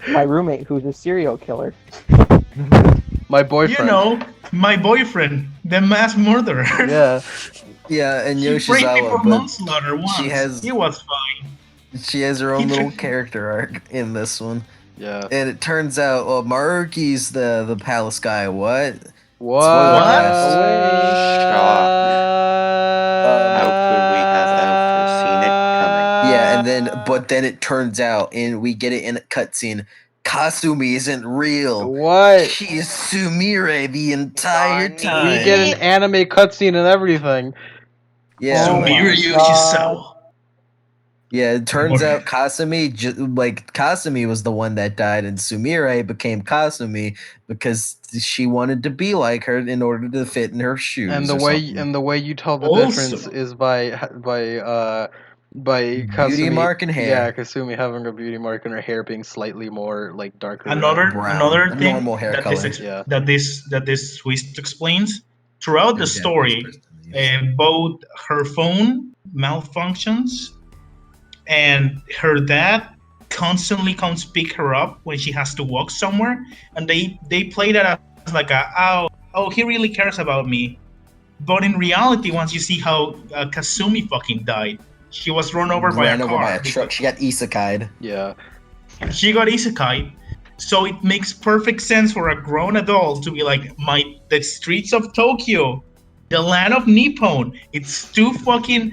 S3: My roommate, who's a serial killer.
S2: My boyfriend.
S1: You know, my boyfriend, the mass murderer.
S2: Yeah.
S5: Yeah, and
S1: He raped me
S5: Yoshizawa,
S1: for
S5: but
S1: manslaughter once.
S5: she has-
S1: He was fine.
S5: she has her own
S1: He
S5: little
S1: took-
S5: character arc in this one.
S2: Yeah.
S5: And it turns out, Maruki's the palace guy. What?
S2: What?
S7: How could we have ever seen it coming?
S5: Yeah, and then it turns out, and we get it in a cutscene. Kasumi isn't real.
S2: What?
S5: She is Sumire the entire
S6: Funny.
S5: time.
S2: We get an anime cutscene and everything.
S5: Yeah,
S3: Oh my
S1: Sumire Yoshizawa.
S5: yeah. It turns
S1: Boy.
S5: out Kasumi was the one that died, and Sumire became Kasumi because she wanted to be like her in order to fit in her shoes.
S2: And the
S5: or
S2: way
S5: something.
S2: you tell the
S1: Also-
S2: difference is by Kasumi,
S5: Beauty mark and hair.
S2: Yeah, Kasumi having a beauty mark and her hair being slightly more like darker. red.
S5: Brown,
S1: Another
S5: a
S1: thing
S5: normal hair
S1: that
S5: color.
S2: Yeah.
S1: this twist explains throughout the story. Both her phone malfunctions and her dad constantly comes pick her up when she has to walk somewhere, and they play that as like he really cares about me. But in reality, once you see how Kasumi fucking died, she was run over by a car.
S5: truck. She got isekai'd.
S2: Yeah.
S1: She got isekai, so it makes perfect sense for a grown adult to be like, the streets of Tokyo, the land of Nippon. It's too fucking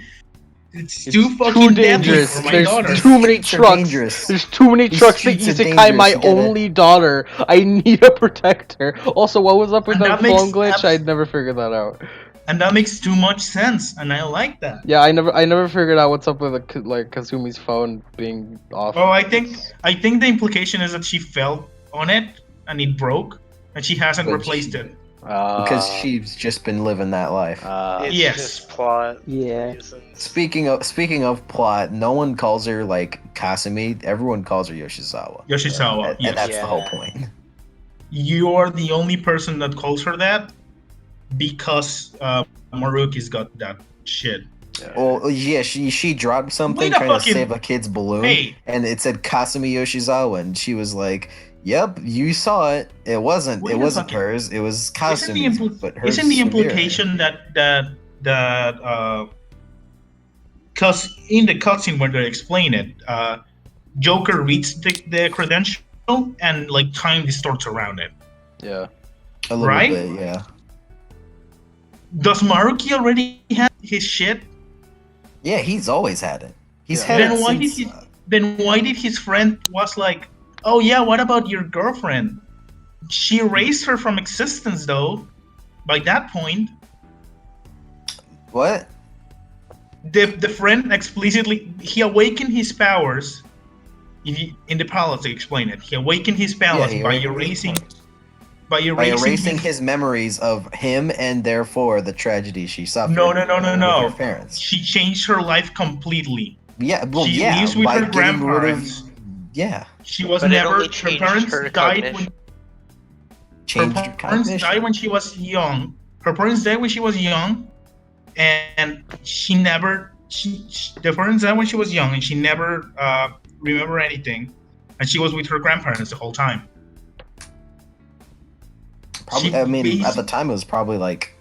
S1: deadly
S2: dangerous.
S1: for my
S2: There's
S1: daughter.
S2: too many
S8: Streets are
S2: trucks.
S8: dangerous.
S2: There's too many
S8: These
S2: trucks that
S8: streets are
S2: isekai my
S8: dangerous, you gotta-
S2: only daughter. I need a protector. Also, what was up with
S1: And
S2: that
S1: that makes
S2: phone glitch?
S1: abs-
S2: I'd never figured that out.
S1: And that makes too much sense, and I like that.
S2: Yeah, I never figured out what's up with like Kasumi's phone being off.
S1: Oh, I think the implication is that she fell on it and it broke, and she hasn't
S8: But
S1: replaced
S8: she-
S1: it.
S8: Because she's just been living that life.
S6: It's
S1: Yes.
S6: just plot
S3: Yeah.
S6: reasons.
S8: Speaking of plot, no one calls her like Kasumi. Everyone calls her Yoshizawa.
S1: Yoshizawa.
S8: And that's
S6: Yeah.
S8: the whole point.
S1: You're the only person that calls her that because Maruki's got that shit.
S8: Well, yeah, she dropped something
S1: Wait a
S8: trying to
S1: fucking-
S8: save a kid's balloon,
S1: Hey.
S8: and it said Kasumi Yoshizawa, and she was like, "Yep, you saw it. It wasn't.
S1: Wait
S8: It
S1: a
S8: wasn't
S1: fucking-
S8: hers. It was
S1: Isn't the,
S8: Kasumi's. But hers
S1: isn't the
S8: severe."
S1: implication that because in the cutscene where they explain it, Joker reads the credential and like time distorts around it.
S2: Yeah.
S8: a little
S1: right?
S8: bit, yeah.
S1: Does Maruki already have his shit?
S8: Yeah, he's always had it. He's
S2: Yeah.
S8: had
S1: Then
S8: it
S1: why did
S8: since.
S1: his friend was like, oh yeah, what about your girlfriend? She erased her from existence though. By that point,
S8: What?
S1: the friend explicitly he awakened his powers. In the palace, they explain it. He awakened his powers
S8: he
S1: by
S8: awakened his
S1: erasing
S8: powers.
S1: by
S8: By
S1: erasing,
S8: erasing his memories of him and therefore the tragedy she suffered.
S1: No.
S8: with her parents.
S1: She changed her life completely.
S8: Yeah, well,
S1: She
S8: yeah.
S1: lives with
S8: by
S1: her
S8: getting rid of.
S1: grandparents.
S8: Yeah,
S1: She was
S6: But it
S1: never.
S6: only
S1: Her
S6: changed
S1: parents
S6: her
S1: died
S6: cognition.
S1: when
S8: changed
S1: her
S8: your
S1: parents
S8: cognition.
S1: died when she was young. Her parents died when she was young, and she never. The parents died when she was young, and she never remember anything, and she was with her grandparents the whole time.
S8: Probably,
S1: She
S8: I mean, at the
S1: basi-
S8: time it was probably like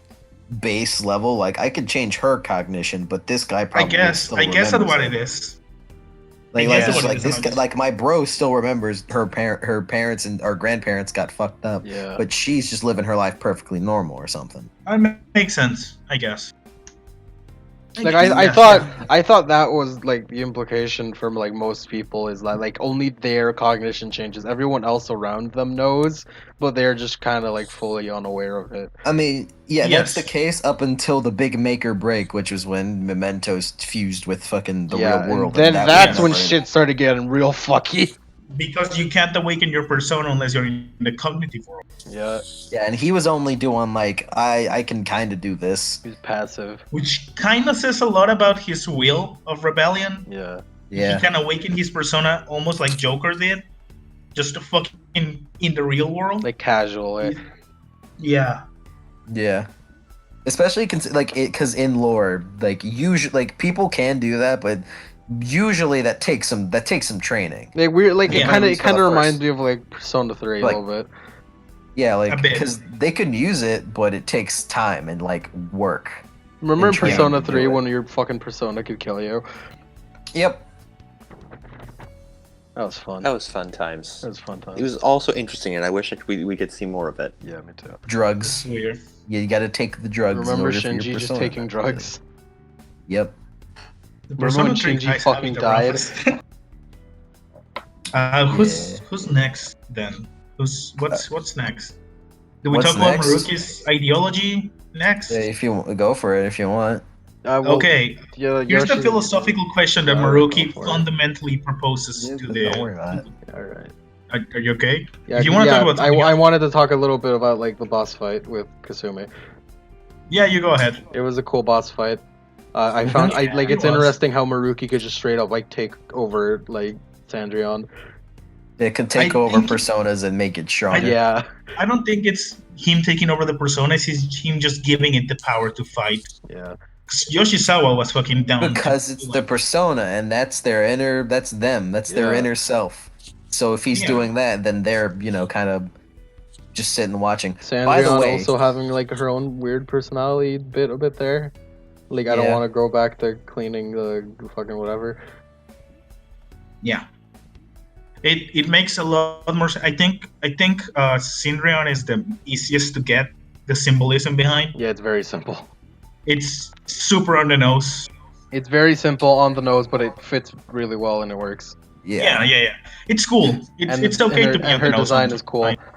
S8: base level. Like I could change her cognition, but this guy
S1: I
S8: probably
S1: guess.
S8: still
S1: I guess that's
S8: remembers
S1: what
S8: it.
S1: it is.
S8: Like,
S1: I guess
S8: like,
S1: that's what it
S8: like
S1: is,
S8: this
S1: I'm
S8: guy,
S1: just-
S8: like my bro still remembers her parents and our grandparents got fucked up,
S2: Yeah.
S8: but she's just living her life perfectly normal or something.
S1: That makes sense. I guess.
S2: Like
S1: guess,
S2: I
S1: yeah,
S2: thought
S1: yeah.
S2: I thought that was like the implication from like most people is that like only their cognition changes. Everyone else around them knows, but they're just kind of like fully unaware of it.
S8: I mean, yeah,
S1: Yes.
S8: that's the case up until the big make or break, which was when Mementos fused with fucking the
S2: yeah,
S8: real world.
S2: and then
S8: that
S2: that's
S8: was
S2: when
S8: never-
S2: shit started getting real fucky.
S1: Because you can't awaken your persona unless you're in the cognitive world.
S2: Yeah,
S8: Yeah, and he was only doing like I can kind of do this.
S2: he's passive.
S1: Which kind of says a lot about his will of rebellion.
S2: Yeah,
S8: Yeah,
S1: He can awaken his persona almost like Joker did, just to fucking in the real world.
S2: like casual.
S1: Yeah.
S8: yeah. Especially because in lore, like usually, like people can do that, but usually that takes some training.
S2: Like weird. Like
S1: Yeah.
S2: it kind of
S8: First.
S2: reminds me of like Persona 3
S8: Like-
S2: a little bit.
S8: Yeah,
S1: A
S8: like
S1: bit.
S8: because they can use it, but it takes time and like work.
S2: Remember in
S8: and training
S2: Persona
S8: to do
S2: 3
S8: it.
S2: when your fucking persona could kill you?
S8: Yep.
S2: That was fun.
S7: That was fun times.
S2: That was fun time.
S7: It was also interesting, and I wish we could see more of it.
S2: Yeah, me too.
S8: Drugs.
S1: Weird.
S8: Yeah, you got to take the drugs. in
S2: Remember
S8: order for your
S2: Shinji just
S8: persona
S2: taking
S8: to activate.
S2: drugs?
S8: Yep.
S1: The
S2: Remember when
S1: Persona 3
S2: Shinji
S1: guys
S2: fucking
S1: having the
S2: died?
S1: roughest. Who's next then? What's next? Do we
S8: What's
S1: talk about
S8: next?
S1: Maruki's ideology next?
S8: Yeah, if you go for it, if you want.
S2: Well,
S1: Okay.
S2: Yeah,
S1: Here's the
S2: Yoshi-
S1: philosophical question that
S2: Yeah,
S1: Maruki
S2: go for it.
S1: fundamentally proposes to the.
S8: Don't worry about it.
S2: All right.
S1: Are you okay?
S2: Yeah,
S1: If you wanna talk about
S2: I
S1: something else-
S2: wanted to talk a little bit about like the boss fight with Kasumi.
S1: Yeah, you go ahead.
S2: It was a cool boss fight. I found
S1: Yeah,
S2: like
S1: it
S2: it's
S1: was.
S2: interesting how Maruki could just straight up like take over like Sandrion.
S8: It can take
S1: I
S8: over
S1: think-
S8: personas and make it stronger.
S2: Yeah,
S1: I don't think it's him taking over the personas. It's him just giving it the power to fight.
S2: yeah.
S1: 'Cause Yoshizawa was fucking down.
S8: Because it's the persona, and that's their inner. That's them. That's their
S2: Yeah.
S8: inner self. So if he's
S1: Yeah.
S8: doing that, then they're kind of just sitting and watching. By the
S2: Sandrion
S8: way,
S2: also having like her own weird personality a bit there. Like I don't
S8: Yeah.
S2: want to go back to cleaning the fucking whatever.
S1: Yeah. It makes a lot more. I think Syndrion is the easiest to get the symbolism behind.
S2: Yeah, it's very simple.
S1: It's super on the nose.
S2: It's very simple on the nose, but it fits really well and it works.
S1: Yeah. It's cool. It's okay to be
S2: and
S1: on the
S2: her
S1: nose
S2: design is cool.
S1: sometimes.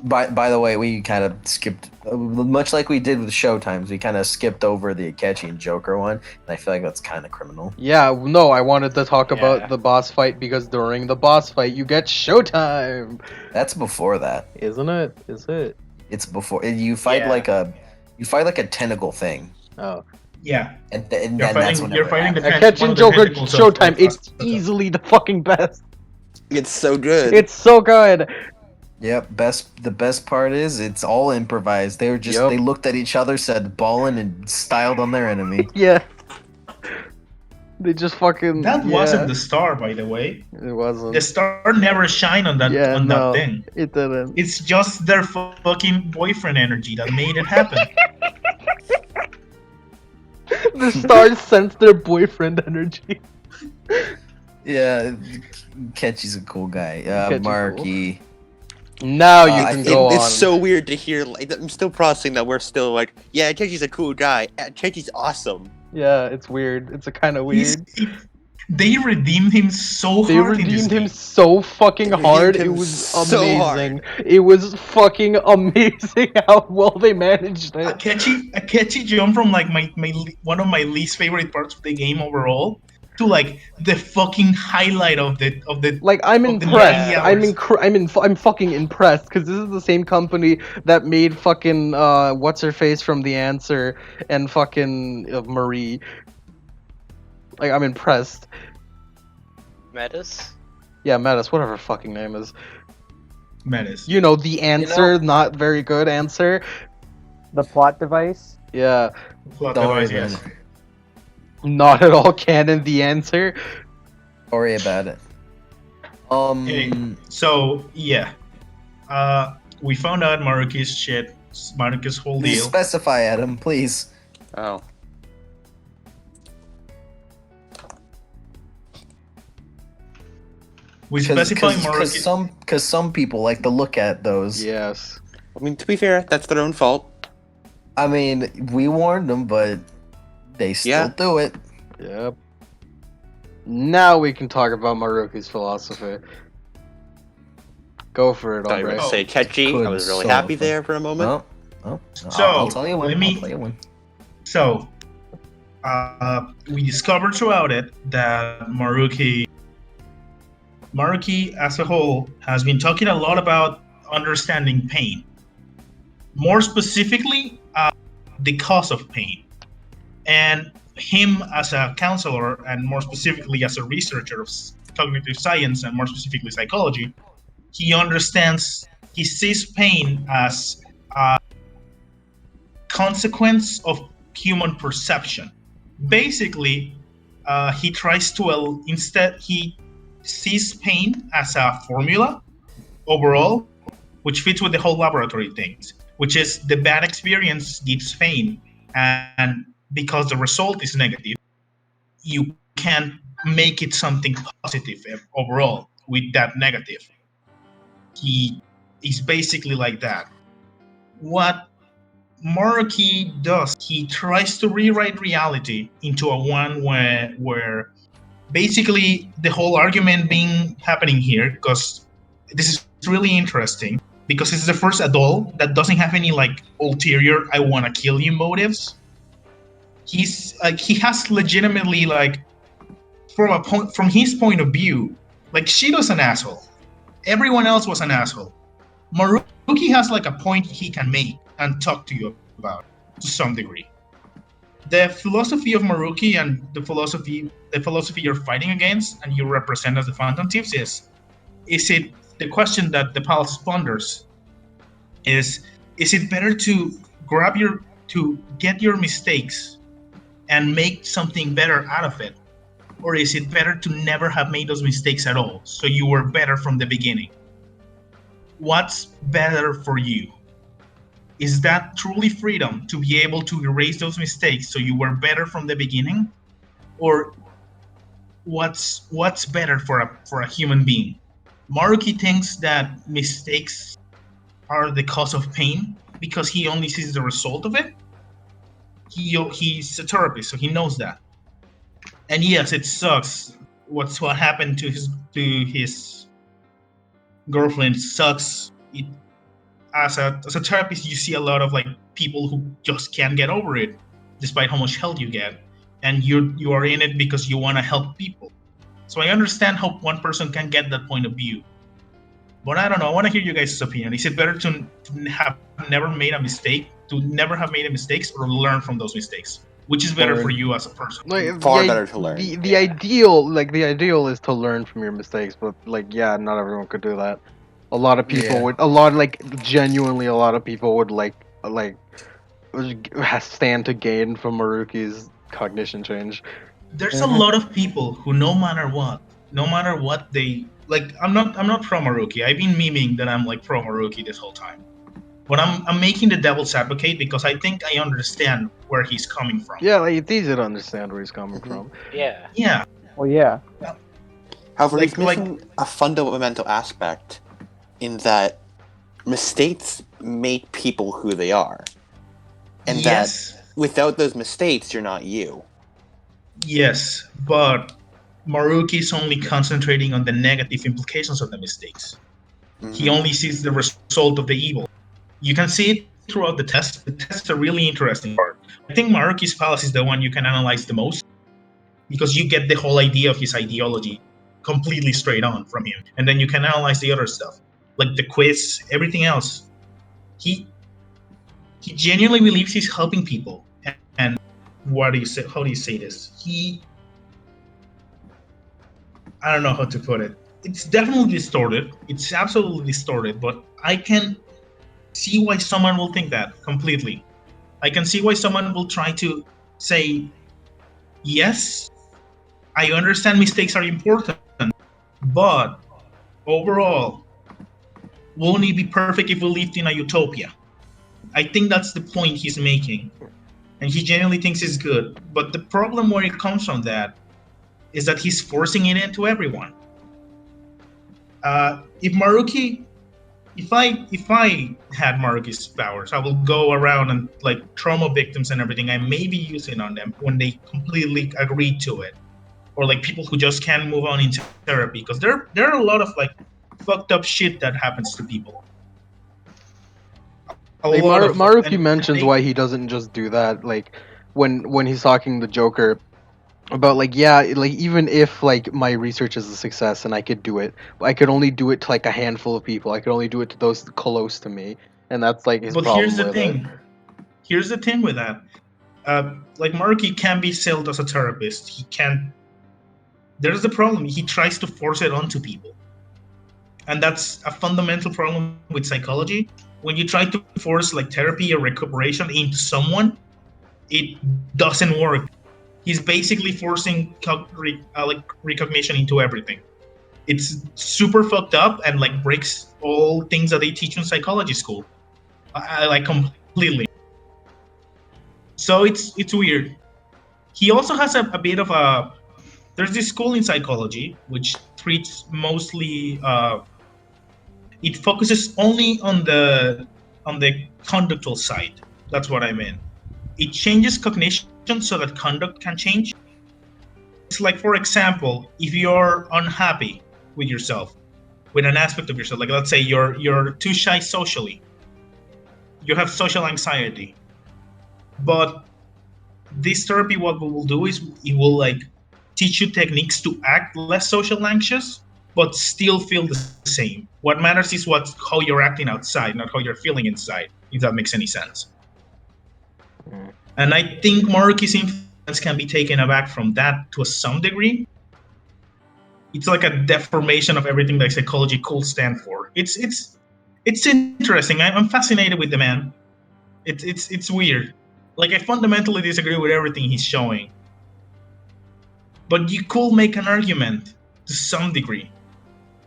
S8: By the way, we kind of skipped, much like we did with Showtimes, we kind of skipped over the Akechi and Joker one, and I feel like that's kind of criminal.
S2: Yeah, no, I wanted to talk
S6: Yeah.
S2: about the boss fight because during the boss fight you get showtime,
S8: That's before that.
S2: isn't it? Is it?
S8: It's before you fight
S6: Yeah.
S8: like a tentacle thing,
S2: Oh,
S1: Yeah.
S8: and
S1: You're
S8: then that's when
S1: fighting. You're fighting the
S8: happens.
S2: Akechi
S1: one
S2: and
S1: of the
S2: Joker
S1: tentacles of
S2: showtime. It's
S1: Asata.
S2: easily the fucking best.
S7: It's so good.
S2: It's so good.
S8: Yep, the best part is it's all improvised. They were just
S2: Yup.
S8: they looked at each other, said ballin', and styled on their enemy.
S2: Yeah. They just fucking.
S1: That
S2: yeah.
S1: wasn't the star, by the way.
S2: It wasn't.
S1: The star never shined on that
S2: Yeah,
S1: on
S2: no,
S1: that thing.
S2: it didn't.
S1: It's just their fucking boyfriend energy that made it happen.
S2: The stars sense their boyfriend energy.
S8: Yeah, Ketchy's a cool guy.
S2: Ketchy's
S8: Marky.
S2: Now you
S8: I
S2: can
S8: think
S2: go on.
S7: It's so weird to hear. Like, I'm still processing that we're still like, yeah, Chechi's a cool guy. Chechi's awesome.
S2: Yeah, it's weird. It's a kind of
S1: He's-
S2: weird.
S1: They redeemed him so
S2: They
S1: hard in this
S2: redeemed him
S1: game.
S2: so fucking
S7: They
S2: hard.
S7: redeemed
S2: It
S7: him
S2: was
S7: so
S2: amazing. It was fucking amazing how well they managed it.
S1: Akechi jumped from like one of my least favorite parts of the game overall to like the fucking highlight of the
S2: Like I'm
S1: of the
S2: impressed.
S1: 90 hours.
S2: I'm fucking impressed because this is the same company that made fucking what's her face from The Answer and fucking Marie. Like I'm impressed.
S6: Metis?
S2: Yeah, Metis, whatever her fucking name is.
S1: Menace.
S2: You know, The Answer, not very good answer.
S3: The plot device.
S2: Yeah,
S1: Plot
S8: Don't worry
S1: device,
S8: about
S1: yes.
S8: it.
S2: not at all canon. The Answer.
S8: Don't worry about it.
S1: Hey, so yeah, we found out Maruki's shit, Maruki's whole
S8: Please
S1: deal.
S8: specify, Adam, please.
S4: Oh.
S1: We specify Maruki.
S8: Because some people like to look at those.
S2: Yes.
S7: I mean, to be fair, that's their own fault.
S8: I mean, we warned them, but they still
S7: Yeah.
S8: do it.
S2: Yep. Now we can talk about Maruki's philosophy. Go for it,
S7: I thought you were
S2: Ombre.
S7: gonna say Chechi. I
S8: Good
S7: was really
S8: son
S7: happy
S8: of a-
S7: there for a moment.
S1: So,
S8: I'll tell you when.
S1: let me-
S8: I'll tell you when.
S1: So, we discovered throughout it that Maruki as a whole has been talking a lot about understanding pain. More specifically, the cause of pain. And him as a counselor, and more specifically as a researcher of cognitive science, and more specifically psychology, he sees pain as a consequence of human perception. Basically, he tries to instead he sees pain as a formula overall, which fits with the whole laboratory things, which is the bad experience gives pain, and because the result is negative, you can't make it something positive overall with that negative. He is basically like that. What Maruki does, he tries to rewrite reality into a one where basically the whole argument being happening here, because this is really interesting, because it's the first adult that doesn't have any like ulterior "I want to kill you" motives. He has legitimately like from his point of view, like Shido's an asshole. Everyone else was an asshole. Maruki has like a point he can make and talk to you about to some degree. The philosophy of Maruki and the philosophy you're fighting against and you represent as the Phantom Thieves is it the question that the Palace ponders is it better to get your mistakes and make something better out of it, or is it better to never have made those mistakes at all so you were better from the beginning? What's better for you? Is that truly freedom to be able to erase those mistakes so you were better from the beginning? Or what's better for a human being. Maruki thinks that mistakes are the cause of pain because he only sees the result of it. He's a therapist, so he knows that. And yes, it sucks. What happened to his girlfriend sucks. As a therapist, you see a lot of like people who just can't get over it, despite how much help you get, and you are in it because you want to help people. So I understand how one person can get that point of view, but I don't know. I want to hear you guys' opinion. Is it better to have never made a mistake, to never have made a mistakes, or learn from those mistakes? Which is better for
S5: Learn.
S1: you as a person?
S2: Like
S7: Far
S2: the,
S7: better to learn.
S2: the
S6: Yeah.
S2: ideal, like the ideal is to learn from your mistakes, but like yeah, not everyone could do that. A lot of people
S5: Yeah.
S2: would, a lot like genuinely, a lot of people would like stand to gain from Maruki's cognition change.
S1: There's a
S5: Mhm.
S1: lot of people who no matter what they like. I'm not pro Maruki. I've been memeing that I'm like pro Maruki this whole time. But I'm making the devil's advocate because I think I understand where he's coming from.
S2: Yeah, like it's easy to understand where he's coming
S7: Mhm.
S2: from.
S6: Yeah.
S1: Yeah,
S3: Well, yeah.
S7: However, he's
S1: like
S7: missing a fundamental aspect in that mistakes make people who they are. And
S1: yes,
S7: that without those mistakes, you're not you.
S1: yes, but Maruki is only concentrating on the negative implications of the mistakes. He
S7: Mhm.
S1: only sees the result of the evil. You can see it throughout the test. The test is a really interesting part. I think Maruki's palace is the one you can analyze the most because you get the whole idea of his ideology completely straight on from him, and then you can analyze the other stuff, like the quiz, everything else. He he genuinely believes he's helping people, and what do you say? How do you say this? I don't know how to put it. It's definitely distorted. It's absolutely distorted, but I can see why someone will think that completely. I can see why someone will try to say, yes, I understand mistakes are important, but overall, won't it be perfect if we lived in a utopia? I think that's the point he's making. And he genuinely thinks it's good. But the problem where it comes from that is that he's forcing it into everyone. If Maruki, if I had Maruki's powers, I will go around and like trauma victims and everything I may be using on them when they completely agree to it, or like people who just can't move on into therapy because there are a lot of like fucked up shit that happens to people. A
S2: Like
S1: lot of
S2: Maruki
S1: and
S2: mentions
S1: they
S2: why he doesn't just do that. Like when he's talking to Joker about like yeah, like even if like my research is a success and I could do it, I could only do it to like a handful of people. I could only do it to those close to me, and that's like his
S1: but here's
S2: problem
S1: the
S2: with it.
S1: thing. Here's the thing with that. Like Maruki can be sold as a therapist. He can. There's the problem. He tries to force it onto people, and that's a fundamental problem with psychology. When you try to force like therapy or recuperation into someone, it doesn't work. He's basically forcing like recognition into everything. It's super fucked up and like breaks all things that they teach in psychology school. I like completely. So it's weird. He also has a bit of a. There's this school in psychology which treats mostly. It focuses only on the conductual side. That's what I mean. It changes cognition so that conduct can change. It's like, for example, if you're unhappy with yourself, with an aspect of yourself, like let's say you're too shy socially, you have social anxiety, but this therapy, what we will do is it will like teach you techniques to act less social anxious but still feel the same. What matters is how you're acting outside, not how you're feeling inside, if that makes any sense.
S2: Mm.
S1: And I think Maruki's influence can be taken aback from that to some degree. It's like a deformation of everything that psychology could stand for. It's interesting. I'm fascinated with the man. It's weird. Like I fundamentally disagree with everything he's showing, but you could make an argument to some degree.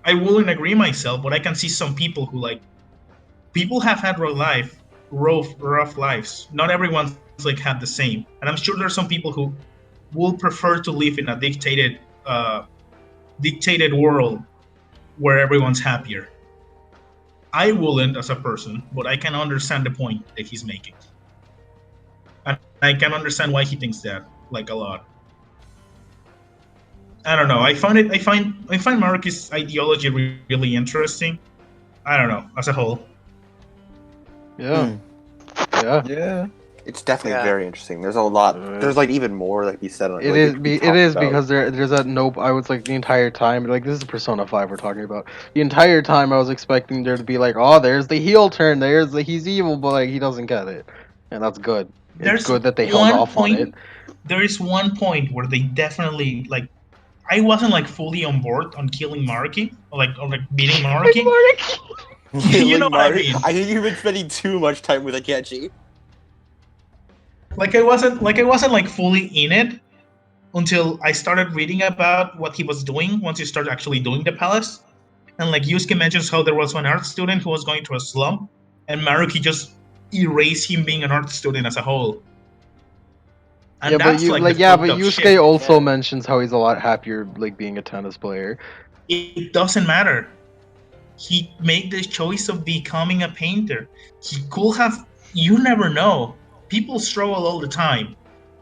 S1: I wouldn't agree myself, but I can see some people who like people have had rough lives. Not everyone's like had the same, and I'm sure there's some people who will prefer to live in a dictated dictated world where everyone's happier. I wouldn't as a person, but I can understand the point that he's making, and I can understand why he thinks that like a lot. I don't know. I find Marcus' ideology really interesting. I don't know as a whole.
S2: Yeah.
S7: Hmm.
S2: Yeah.
S8: Yeah.
S7: It's definitely
S6: Yeah.
S7: very interesting. There's a lot. There's like even more like you said on
S2: It
S7: like
S2: is.
S7: it could be
S2: It
S7: talked
S2: is
S7: about.
S2: because there's that nope. I was like the entire time. Like this is Persona 5 we're talking about. The entire time I was expecting there to be like, oh, there's the heel turn. There's the he's evil, but like he doesn't get it, and that's good. It's
S1: There's
S2: good that they held
S1: one
S2: off on it.
S1: point. There is one point where they definitely like. I wasn't like fully on board on killing Maruki or like beating Maruki. You know
S7: Killing
S1: what I
S7: Mario.
S1: mean?
S7: I think you've been spending too much time with Akechi.
S1: I wasn't like fully in it until I started reading about what he was doing once he started actually doing the palace. And like Yusuke mentions how there was one art student who was going through a slump, and Maruki just erased him being an art student as a whole. And
S2: Yeah, but
S1: that's
S2: you
S1: like the
S2: like yeah,
S1: fucked
S2: but
S1: up
S2: Yusuke
S1: shit.
S2: also mentions how he's a lot happier like being a tennis player.
S1: It doesn't matter. He made the choice of becoming a painter. He could have. You never know. People struggle all the time.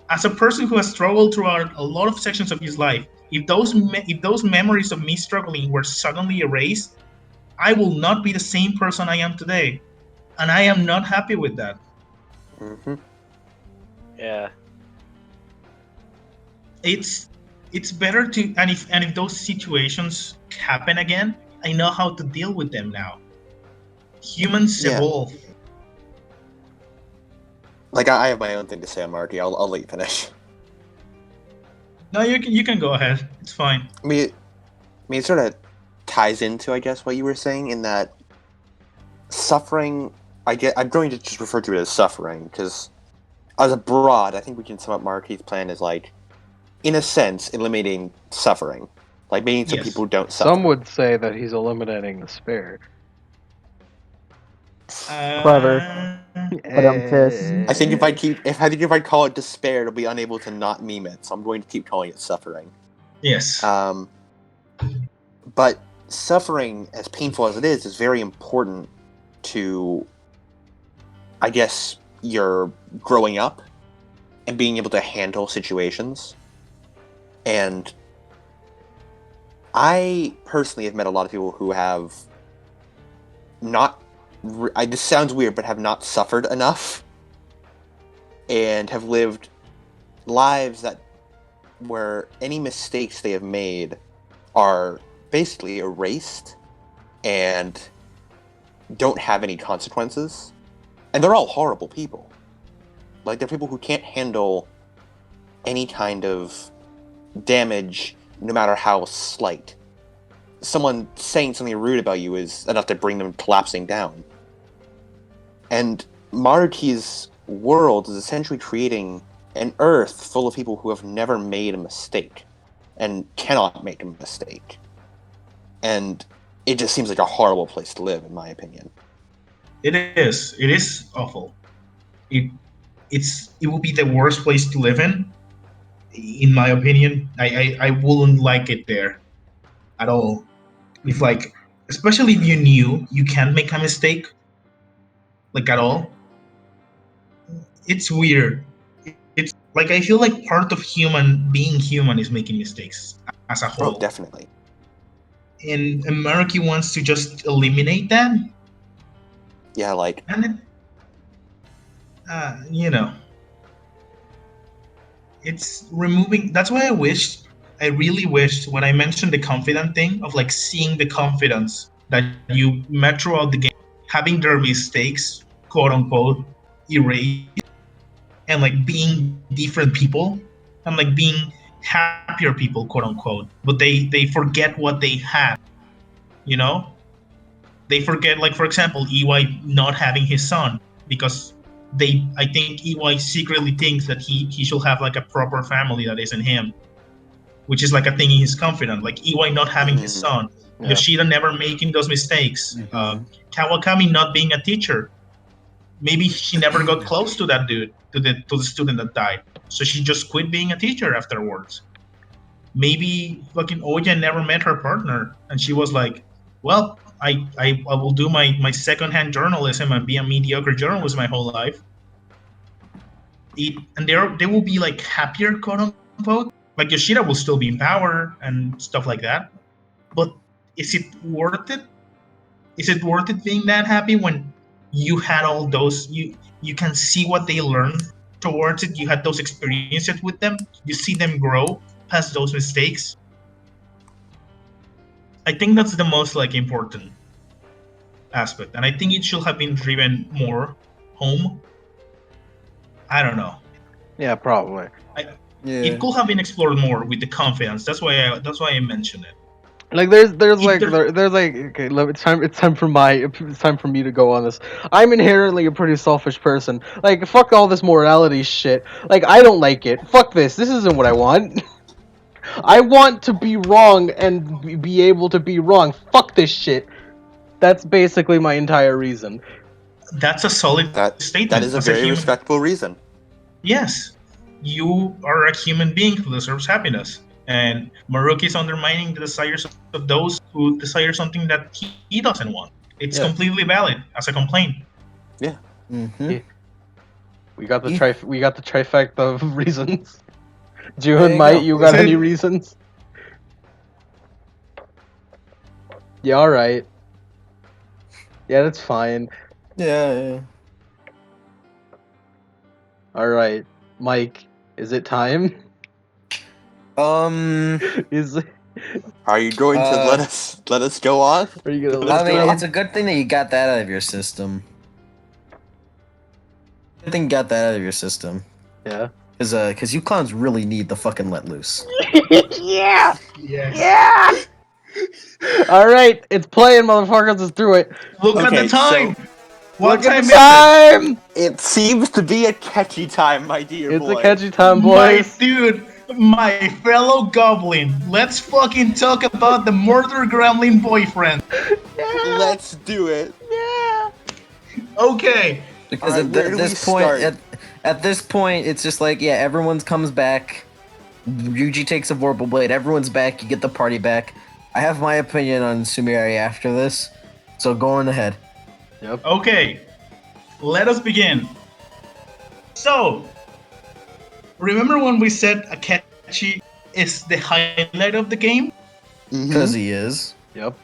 S1: As a person who has struggled throughout a lot of sections of his life, if those memories of me struggling were suddenly erased, I will not be the same person I am today, and I am not happy with that.
S7: Mm-hmm.
S6: Yeah.
S1: It's it's better to and if those situations happen again, I know how to deal with them now. Humans
S7: Yeah.
S1: evolve.
S7: Like I have my own thing to say on Marky. I'll let you finish.
S1: No, you can go ahead. It's fine.
S7: It sort of ties into, I guess, what you were saying in that suffering. I'm going to just refer to it as suffering because, as a broad, I think we can sum up Marky's plan as like, in a sense, eliminating suffering, like making so
S1: Yes.
S7: people don't suffer.
S2: Some would say that he's eliminating despair.
S3: Clever. But I'm pissed.
S7: I think if I call it despair, it'll be unable to not meme it. So I'm going to keep calling it suffering.
S1: Yes.
S7: But suffering, as painful as it is very important to, I guess, your growing up and being able to handle situations. And I personally have met a lot of people who have not. This sounds weird, but have not suffered enough, and have lived lives where any mistakes they have made are basically erased and don't have any consequences. And they're all horrible people. Like, they're people who can't handle any kind of damage, no matter how slight. Someone saying something rude about you is enough to bring them collapsing down. And Maruki's world is essentially creating an earth full of people who have never made a mistake and cannot make a mistake. And it just seems like a horrible place to live, in my opinion.
S1: It is. It is awful. It will be the worst place to live in my opinion. I wouldn't like it there at all. If like, especially if you knew you can't make a mistake, like at all. It's weird. It's like I feel like part of being human is making mistakes as a
S7: Oh,
S1: whole.
S7: definitely.
S1: And America wants to just eliminate that.
S7: Yeah, like,
S1: And it, you know, it's removing. That's why I really wished when I mentioned the confident thing of like seeing the confidence that you met throughout the game, having their mistakes, quote unquote, erased, and like being different people, and like being happier people, quote unquote. But they forget what they had, you know. They forget, like for example, EY not having his son because I think EY secretly thinks that he should have like a proper family that isn't him, which is like a thing he's confident. Like EY not having his son,
S2: Yeah.
S1: Yoshida never making those mistakes, Kawakami not being a teacher. Maybe she never got close to that dude, to the student that died. So she just quit being a teacher afterwards. maybe fucking Oya never met her partner, and she was like, "Well, I will do my secondhand journalism and be a mediocre journalist my whole life." And they will be like happier, quote unquote. Like Yoshida will still be in power and stuff like that. But is it worth it? Is it worth it being that happy when you had all those you can see what they learned towards it, you had those experiences with them, you see them grow past those mistakes. I think that's the most like important aspect, and I think it should have been driven more home. I don't know.
S2: Yeah, probably.
S1: It could have been explored more with the confidence. That's why I mentioned it.
S2: Like there's like
S1: Either-
S2: there's like okay, it's time for me to go on this. I'm inherently a pretty selfish person. Like fuck all this morality shit. Like I don't like it. Fuck this. This isn't what I want. I want to be wrong and be able to be wrong. Fuck this shit. That's basically my entire reason.
S1: That's a solid
S7: That
S1: statement.
S7: is a
S1: As
S7: very
S1: human,
S7: respectable reason.
S1: yes, you are a human being who deserves happiness. And Maruki is undermining the desires of those who desire something that he doesn't want. It's
S2: Yeah.
S1: completely valid as a complaint.
S8: Mm-hmm.
S2: Yeah. We got the
S8: Yeah.
S2: trifecta of reasons.
S8: There
S2: June,
S8: you
S2: Mike,
S8: go.
S2: you got
S1: Is
S2: any
S1: it-
S2: reasons? Yeah, all right. Yeah, that's fine.
S8: Yeah.
S2: All right, Mike, is it time? Is
S7: Are you going to
S8: Uh,
S7: let us go on?
S2: are you gonna
S7: Let's
S8: I mean,
S7: go.
S8: it's a good thing that you got that out of your system. Good thing you got that out of your system.
S2: Yeah.
S8: Cause you clowns really need the fucking let loose.
S2: Yeah.
S1: Yes.
S2: All right, it's playing, motherfuckers. Let's do it.
S1: Look at
S7: Okay,
S1: the time.
S7: so-
S1: What
S2: Look at
S1: time
S2: the
S1: is
S2: time.
S7: It seems to be a catchy time, my dear
S2: It's
S7: boy.
S2: a catchy time,
S1: My
S2: boys.
S1: dude, my fellow goblin. Let's fucking talk about the murder gremlin boyfriend.
S7: Let's do it.
S2: Yeah.
S1: Okay.
S8: Because
S7: Alright, where
S8: at
S7: do
S8: this
S7: we
S8: point,
S7: start?
S8: at this point, it's just like everyone comes back. Ryuji takes a Vorpal Blade. Everyone's back. You get the party back. I have my opinion on Sumire after this, so go on ahead.
S1: Okay. Let us begin. So, remember when we said Akechi is the highlight of the game?
S8: Because he is.
S2: Yep.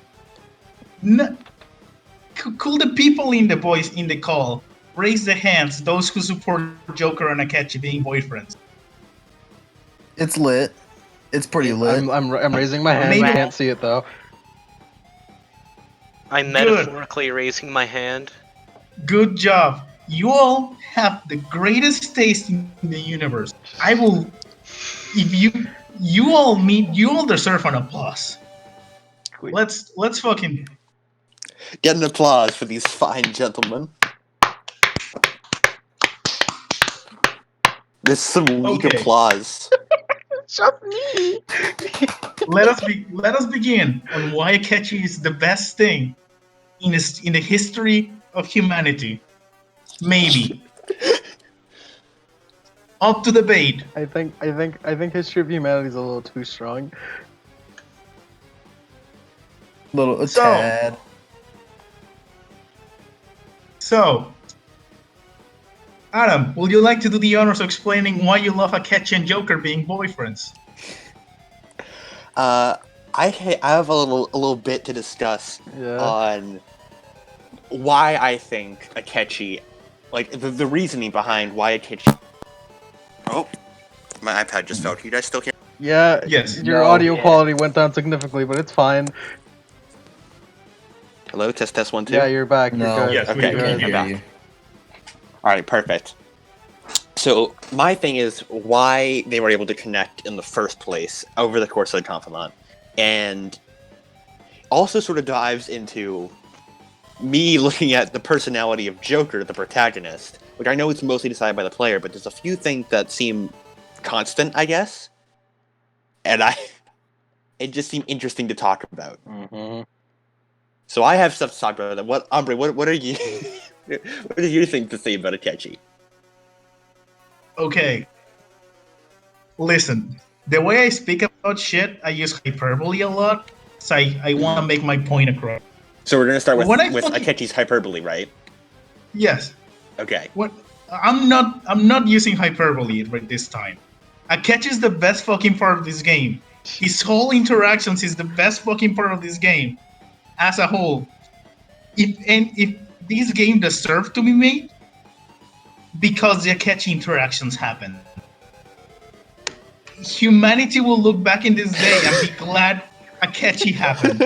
S1: Could the people in the call raise their hands? Those who support Joker and Akechi being boyfriends.
S8: It's lit. It's pretty lit.
S2: I'm raising my hand.
S1: Maybe-
S2: I can't see it though.
S6: I'm metaphorically raising my hand.
S1: Good job. You all have the greatest taste in the universe. I will. If you all deserve an applause. Let's fucking.
S7: Get an applause for these fine gentlemen. This is some weak
S1: Okay.
S7: applause.
S2: Just me.
S1: Let us begin on why Akechi is the best thing in the history of humanity. Maybe. Up to debate.
S2: I think History of Humanity is a little too strong.
S8: A
S1: So-
S8: tad.
S1: So, Adam, would you like to do the honors of explaining why you love Akechi and Joker being boyfriends?
S7: I have a little bit to discuss
S2: Yeah.
S7: on why I think Akechi, like the reasoning behind why Akechi. Oh, my iPad just fell. Can you guys still hear?
S2: Yeah.
S1: Yes.
S2: Your
S8: No.
S2: audio quality went down significantly, but it's fine.
S7: Hello, test 1 2.
S2: Yeah, you're back.
S8: No.
S2: You're good.
S1: Yes, we
S7: Okay,
S2: You're
S1: can
S2: good.
S1: hear
S7: I'm back. All right, perfect. So my thing is why they were able to connect in the first place over the course of the Confidant, and also sort of dives into me looking at the personality of Joker, the protagonist, which I know it's mostly decided by the player, but there's a few things that seem constant, I guess, and it just seemed interesting to talk about.
S2: Mm-hmm.
S7: So I have stuff to talk about. That. What, Ombre? What are you? What do you think to say about Akechi?
S1: Okay. Listen, the way I speak about shit, I use hyperbole a lot, so I want to make my point across.
S7: So we're gonna start with
S1: When I
S7: with
S1: fucking-
S7: Akechi's hyperbole, right?
S1: Yes.
S7: Okay.
S1: What? I'm not using hyperbole right this time. Akechi is the best fucking part of this game. His whole interactions is the best fucking part of this game, as a whole. If this game deserved to be made, because the Akechi interactions happen. Humanity will look back in this day and be glad Akechi happened.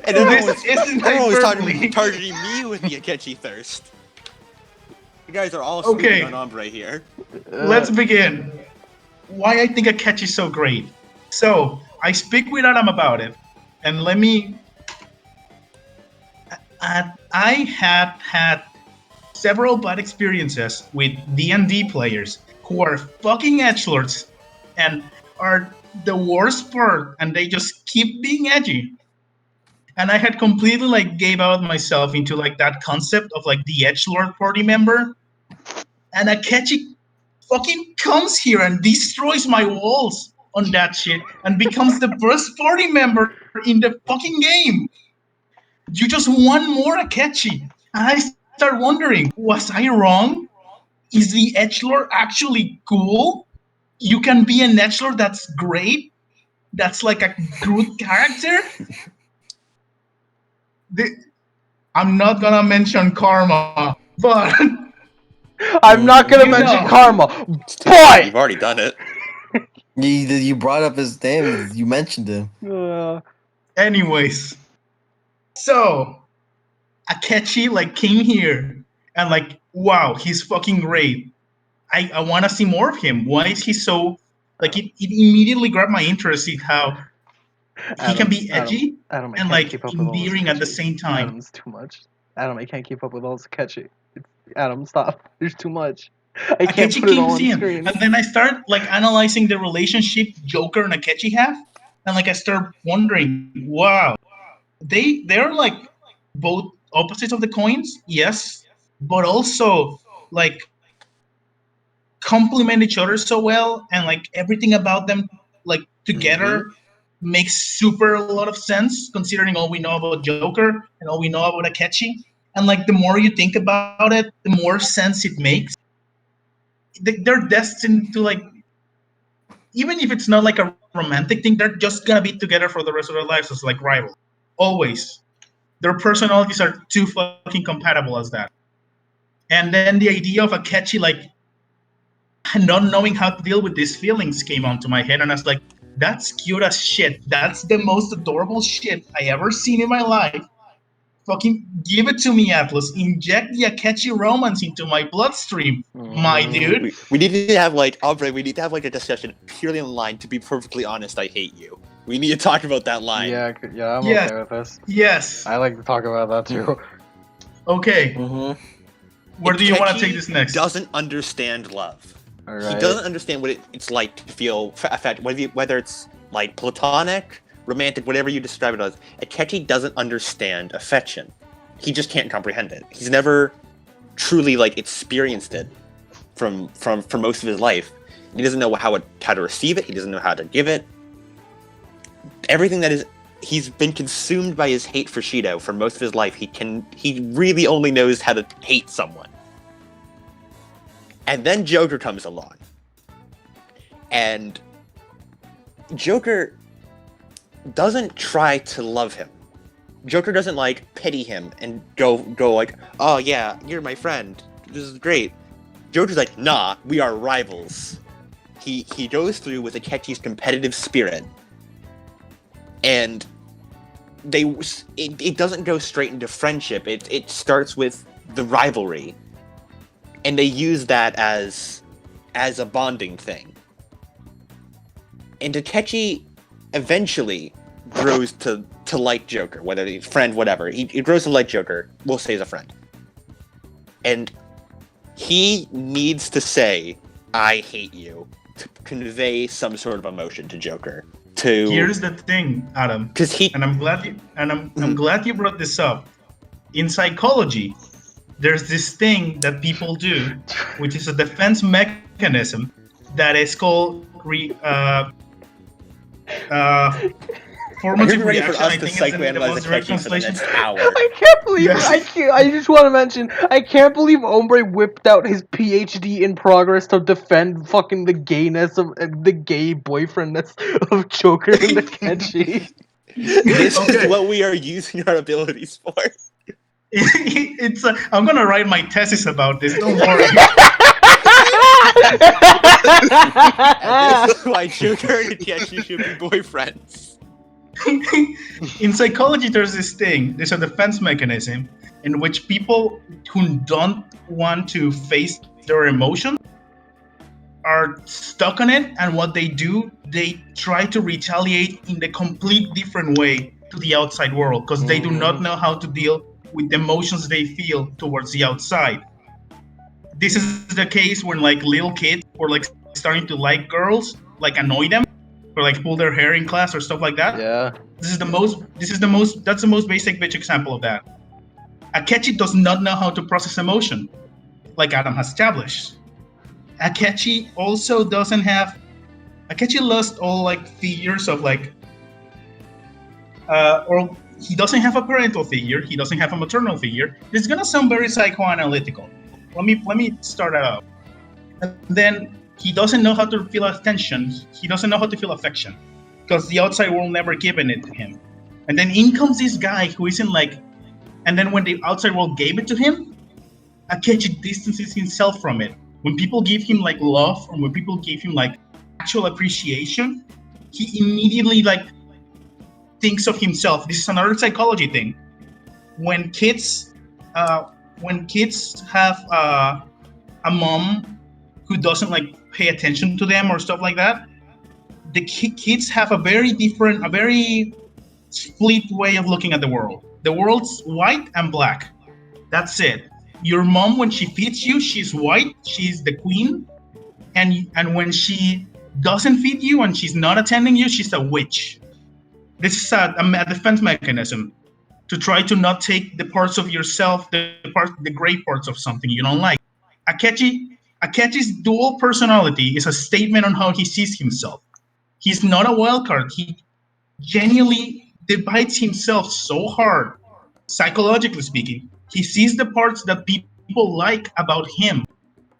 S7: And everyone
S1: This isn't
S7: was
S1: hyperbole.
S7: targeting me with the Akechi thirst. You guys are all
S1: Okay.
S7: sleeping on Ombre here.
S1: Let's begin. Why I think Akechi is so great. So, I speak with Adam about it, and let me... I had several bad experiences with D&D players who are fucking edgelords and are the worst part, and they just keep being edgy. And I had completely gave out myself into that concept of the edgelord party member. And Akechi fucking comes here and destroys my walls on that shit and becomes the best party member in the fucking game. You just want more Akechi. And I start wondering, was I wrong? Is the edgelord actually cool? You can be an edgelord that's great? That's like a good character? I'm not gonna mention karma, but
S2: I'm not gonna
S1: You
S2: mention
S1: know.
S2: karma,
S7: It's too late.
S2: but
S7: You've already done it.
S8: You brought up his name. You mentioned him.
S1: anyways. So Akechi came here and wow, he's fucking great. I wanna see more of him. Why is he so it immediately grabbed my interest in how he can be edgy
S2: Adam, I
S1: and
S2: can't keep up with all this
S1: endearing at the
S2: Akechi.
S1: same time.
S2: Adam's too much. Adam, I can't keep up with all this Akechi. Adam, stop. There's too much. I can't
S1: Akechi
S2: put it all
S1: comes
S2: on
S1: in,
S2: screen.
S1: and then I start analyzing the relationship Joker and Akechi have, and I start wondering, wow, they're both opposites of the coins, yes, but also complement each other so well, and everything about them together makes super a lot of sense considering all we know about Joker and all we know about Akechi. And the more you think about it, the more sense it makes. They're destined to even if it's not a romantic thing, they're just gonna be together for the rest of their lives as rivals. Always. Their personalities are too fucking compatible as that. And then the idea of Akechi not knowing how to deal with these feelings came onto my head, and I was like, that's cute as shit. That's the most adorable shit I ever seen in my life. Fucking give it to me, Atlas. Inject the Akechi romance into my bloodstream, my dude.
S7: We need to have Ombre. We need to have a discussion purely online. To be perfectly honest, I hate you. We need to talk about that line.
S2: Yeah, I'm
S1: Yes.
S2: okay with this.
S1: Yes.
S2: I like to talk about that too.
S1: Okay. Where do you want to
S7: Akechi
S1: take this next?
S7: Doesn't understand love.
S2: All
S7: He
S2: right.
S7: doesn't understand what it's like to feel affected, whether it's platonic, romantic, whatever you describe it as. Akechi doesn't understand affection. He just can't comprehend it. He's never truly experienced it for most of his life. He doesn't know how to receive it. He doesn't know how to give it. Everything that is, he's been consumed by his hate for Shido for most of his life. He really only knows how to hate someone. And then Joker comes along. And Joker doesn't try to love him. Joker doesn't pity him and go oh yeah, you're my friend. This is great. Joker's nah, we are rivals. He goes through with Akechi's competitive spirit. And it doesn't go straight into friendship. It starts with the rivalry. And they use that as a bonding thing. And Akechi eventually grows to like Joker, whether he's friend, whatever. He grows to like Joker. We'll say he's a friend. And he needs to say, I hate you, to convey some sort of emotion to Joker.
S1: Here's the thing, Adam.
S7: Because
S1: And I'm glad you brought this up. In psychology, there's this thing that people do, which is a defense mechanism mechanism that is called
S7: Are you
S1: formative
S7: ready for
S1: reaction.
S7: us
S1: I
S7: to
S1: think is the
S7: psychoanalyze
S1: most direct
S7: Akechi for the
S1: translation.
S7: next hour?
S2: I can't believe
S1: Yes.
S2: I just want to mention I can't believe Ombre whipped out his PhD in progress to defend fucking the gayness of the gay boyfriendness of Joker and Akechi.
S7: This is
S1: Okay.
S7: what we are using our abilities for.
S1: It's I'm gonna write my thesis about this. Don't worry.
S7: And this is why Joker and Akechi should be boyfriends.
S1: In psychology, there's this thing. There's a defense mechanism in which people who don't want to face their emotions are stuck on it, and what they do, they try to retaliate in the complete different way to the outside world because they do not know how to deal with the emotions they feel towards the outside. This is the case when like little kids were like starting to like girls, like annoy them, or like pull their hair in class or stuff like that.
S2: Yeah.
S1: That's the most basic bitch example of that. Akechi does not know how to process emotion, like Adam has established. Akechi also doesn't have. Akechi lost all like figures of like, or he doesn't have a parental figure. He doesn't have a maternal figure. It's gonna sound very psychoanalytical. Let me start that out. And then he doesn't know how to feel attention. He doesn't know how to feel affection, because the outside world never given it to him. And then in comes this guy who isn't like. And then when the outside world gave it to him, Akechi distances himself from it. When people give him like love, or when people give him like actual appreciation, he immediately like thinks of himself. This is another psychology thing. When kids have a mom who doesn't like pay attention to them or stuff like that, the kids have a very split way of looking at the world. The world's white and black. That's it. Your mom, when she feeds you, she's white. She's the queen. And when she doesn't feed you and she's not attending you, she's a witch. This is a defense mechanism to try to not take the parts of yourself, the great parts of something you don't like. Akechi's dual personality is a statement on how he sees himself. He's not a wild card. He genuinely divides himself so hard, psychologically speaking. He sees the parts that people like about him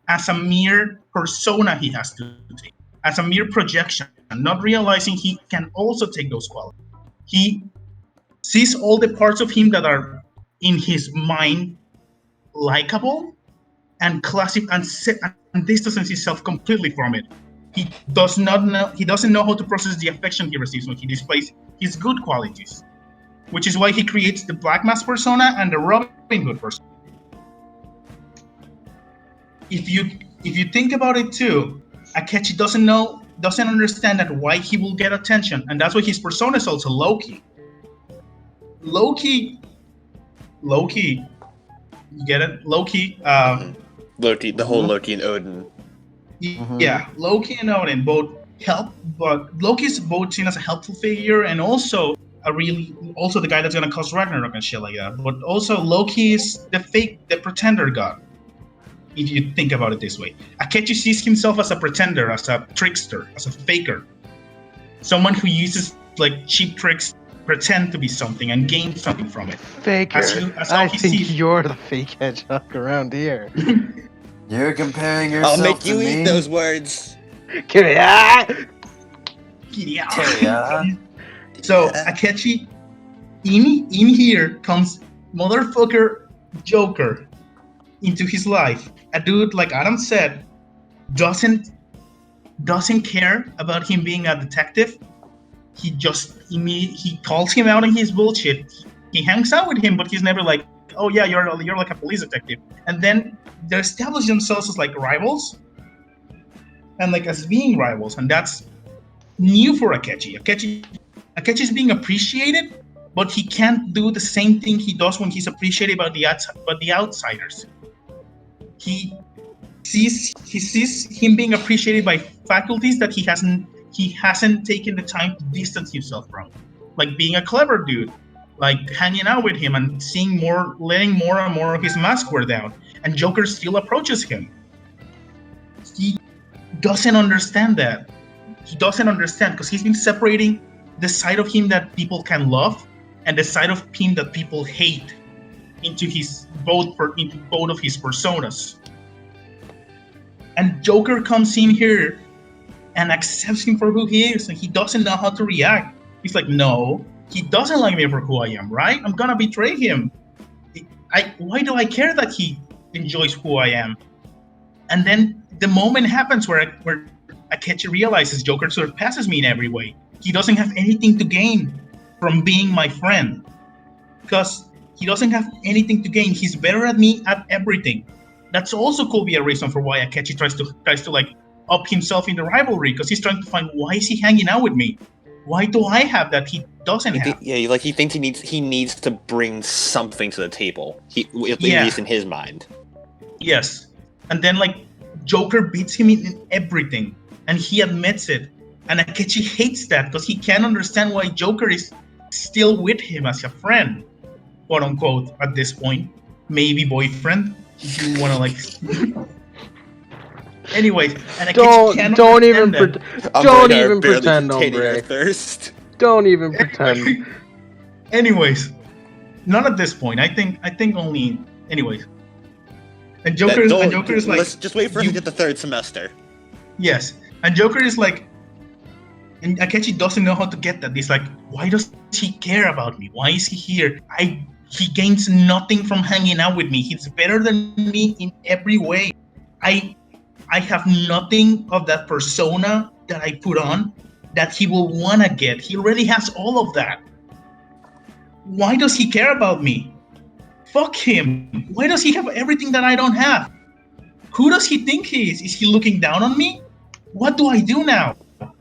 S1: as a mere persona he has to take, as a mere projection, not realizing he can also take those qualities. He sees all the parts of him that are in his mind likable and and distances himself completely from it. He doesn't know how to process the affection he receives when he displays his good qualities, which is why he creates the Black Mask persona and the Robin Hood persona. If you think about it too, Akechi doesn't understand that why he will get attention, and that's why his persona is also Loki. Loki, you get it? Loki.
S7: Loki, the whole Loki and Odin.
S1: Yeah, Loki and Odin both help, but Loki's both seen as a helpful figure and also also the guy that's gonna cause Ragnarok and shit like that. But also Loki is the pretender god. If you think about it this way, Akechi sees himself as a pretender, as a trickster, as a faker, someone who uses like cheap tricks, pretend to be something and gain something from it.
S2: Faker.
S1: As how
S2: I
S1: he
S2: think
S1: sees.
S2: you're the fake hedgehog around here.
S8: You're comparing yourself
S7: I'll make
S8: to
S7: you
S8: me?
S7: eat those words.
S2: Give me that.
S8: Teriyaki?
S1: So Akechi, in here comes motherfucker Joker into his life. A dude, like Adam said, doesn't care about him being a detective. He calls him out on his bullshit. He hangs out with him, but he's never like, oh yeah, you're like a police detective. And then they establish themselves as like rivals, and like as being rivals, and that's new for Akechi. Akechi is being appreciated, but he can't do the same thing he does when he's appreciated by the outsiders. He sees him being appreciated by faculties that he hasn't taken the time to distance himself from, like being a clever dude, like hanging out with him and letting more and more of his mask wear down. And Joker still approaches him. doesn't understand that. He doesn't understand because he's been separating the side of him that people can love and the side of him that people hate into both of his personas. And Joker comes in here and accepts him for who he is, and he doesn't know how to react. He's like, no, he doesn't like me for who I am, right? I'm gonna betray him. Why do I care that he enjoys who I am? And then the moment happens where Akechi realizes Joker surpasses me in every way. He doesn't have anything to gain from being my friend. Because he doesn't have anything to gain. He's better at me at everything. That's also could be a reason for why Akechi tries to like up himself in the rivalry, because he's trying to find, why is he hanging out with me? Why do I have that he doesn't have?
S7: Yeah, like he thinks he needs to bring something to the table. At least in his mind.
S1: Yes. And then like Joker beats him in everything, and he admits it. And Akechi hates that because he can't understand why Joker is still with him as a friend, quote unquote, at this point. Maybe boyfriend, if you want to like. Anyways, and Akechi
S2: don't even
S7: Don't
S2: pretend,
S7: hombre.
S2: Thirst. Don't even pretend.
S1: Anyways, not at this point. I think only. Anyways, and Joker is like.
S7: Let's just wait for him to get the third semester.
S1: Yes, and Joker is like. And Akechi doesn't know how to get that. He's like, why does he care about me? Why is he here? He gains nothing from hanging out with me. He's better than me in every way. I have nothing of that persona that I put on that he will wanna get. He already has all of that. Why does he care about me? Fuck him. Why does he have everything that I don't have? Who does he think he is? Is he looking down on me? What do I do now?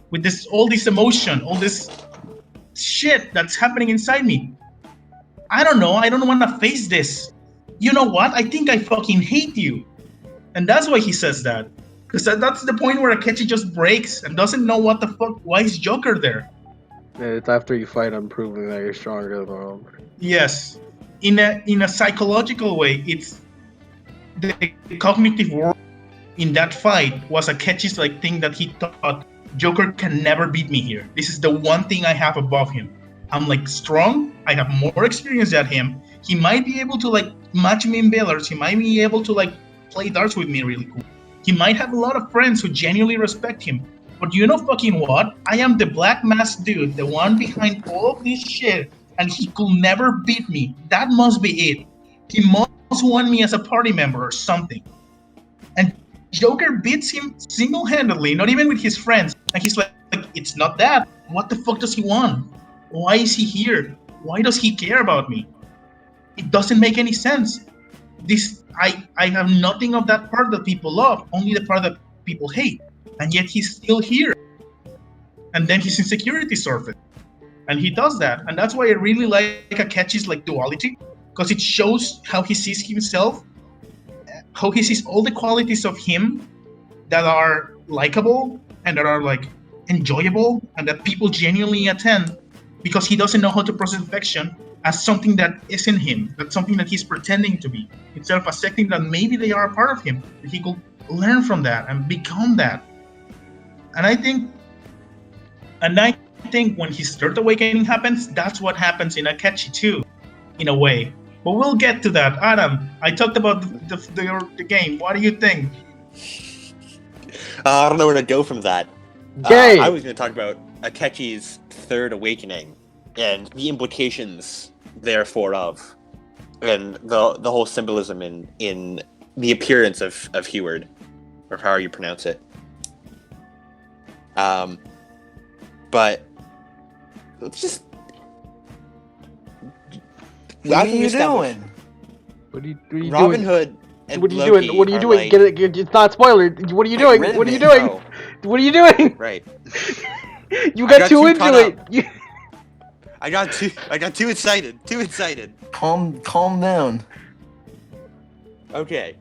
S1: With all this emotion, all this shit that's happening inside me. I don't know. I don't want to face this. You know what? I think I fucking hate you. And that's why he says that. Because that's the point where Akechi just breaks and doesn't know what the fuck. Why is Joker there?
S2: It's after you fight him proving that you're stronger than him.
S1: Yes. In a psychological way, it's the cognitive world in that fight was Akechi's like thing that he thought, Joker can never beat me here. This is the one thing I have above him. I'm like strong. I have more experience than him. He might be able to like match me in billiards. He might be able to like play darts with me really cool. He might have a lot of friends who genuinely respect him. But you know fucking what? I am the black mask dude, the one behind all of this shit, and he could never beat me. That must be it. He must want me as a party member or something. And Joker beats him single-handedly, not even with his friends. And he's like, it's not that. What the fuck does he want? Why is he here? Why does he care about me? It doesn't make any sense. I have nothing of that part that people love, only the part that people hate. And yet he's still here. And then his insecurities surface. And he does that. And that's why I really like Akechi's like duality, because it shows how he sees himself, how he sees all the qualities of him that are likable and that are like enjoyable and that people genuinely attend, because he doesn't know how to process affection as something that isn't him, that's something that he's pretending to be, instead of accepting that maybe they are a part of him, that he could learn from that and become that. And I think when his third awakening happens, that's what happens in Akechi too, in a way. But we'll get to that. Adam, I talked about the game. What do you think?
S7: I don't know where to go from that.
S2: Game.
S7: I was going to talk about Akechi's third awakening and the implications therefore of, and the whole symbolism in the appearance of Heward, or however you pronounce it. But let's just.
S8: What are you doing?
S2: What are you doing?
S7: Robin Hood. And
S2: What are you
S7: Loki
S2: doing? What are you
S7: are
S2: doing?
S7: like-
S2: Get it? It's not spoiler. What are you doing?
S8: rid of
S2: What are you
S8: it,
S2: doing?
S7: No,
S2: What are you doing?
S7: right.
S2: You
S7: I
S2: got
S7: got
S2: too
S7: too
S2: into
S7: caught
S2: it.
S7: up. I got too excited. Too excited.
S8: Calm down.
S7: Okay.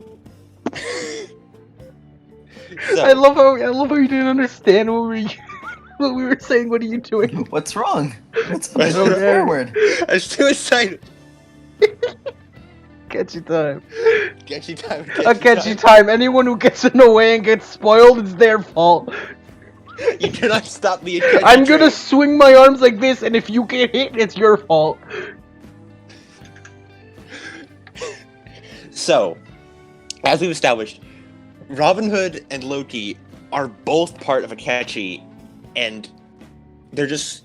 S2: I love how you didn't understand what we were saying. What are you doing?
S8: What's wrong? What's
S7: Okay.
S8: forward?
S7: I was too excited.
S2: Catchy time.
S7: Catchy time.
S2: A catchy time. Anyone who gets in the way and gets spoiled, it's their fault.
S7: You cannot stop the catchy
S2: I'm gonna
S7: train.
S2: swing my arms like this, and if you get hit, it's your fault.
S7: So, as we've established, Robin Hood and Loki are both part of Akechi, and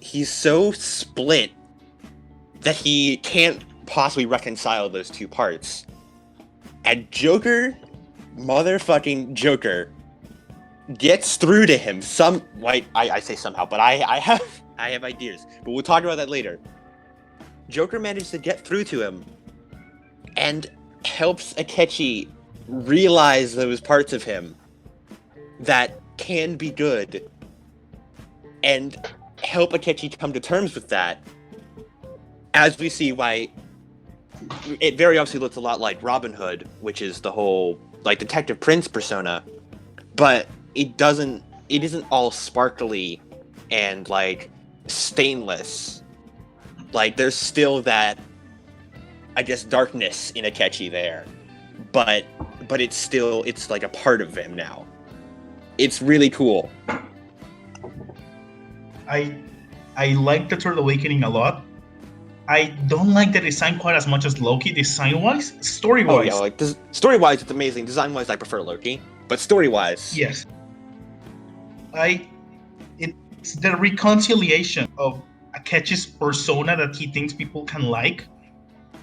S7: he's so split that he can't possibly reconcile those two parts. And Joker, motherfucking Joker, gets through to him I say somehow, but I have ideas, but we'll talk about that later. Joker manages to get through to him and helps Akechi realize those parts of him that can be good and help Akechi come to terms with that, as we see why it very obviously looks a lot like Robin Hood, which is the whole like Detective Prince persona, but it isn't all sparkly and like stainless. Like there's still that, I guess, darkness in Akechi there, but it's like a part of him now. It's really cool.
S1: I like the Third Awakening a lot. I don't like the design quite as much as Loki, design-wise. Story-wise,
S7: Oh yeah, like story-wise, it's amazing. Design-wise, I prefer Loki, but story-wise,
S1: yes. It's the reconciliation of Akechi's persona that he thinks people can like,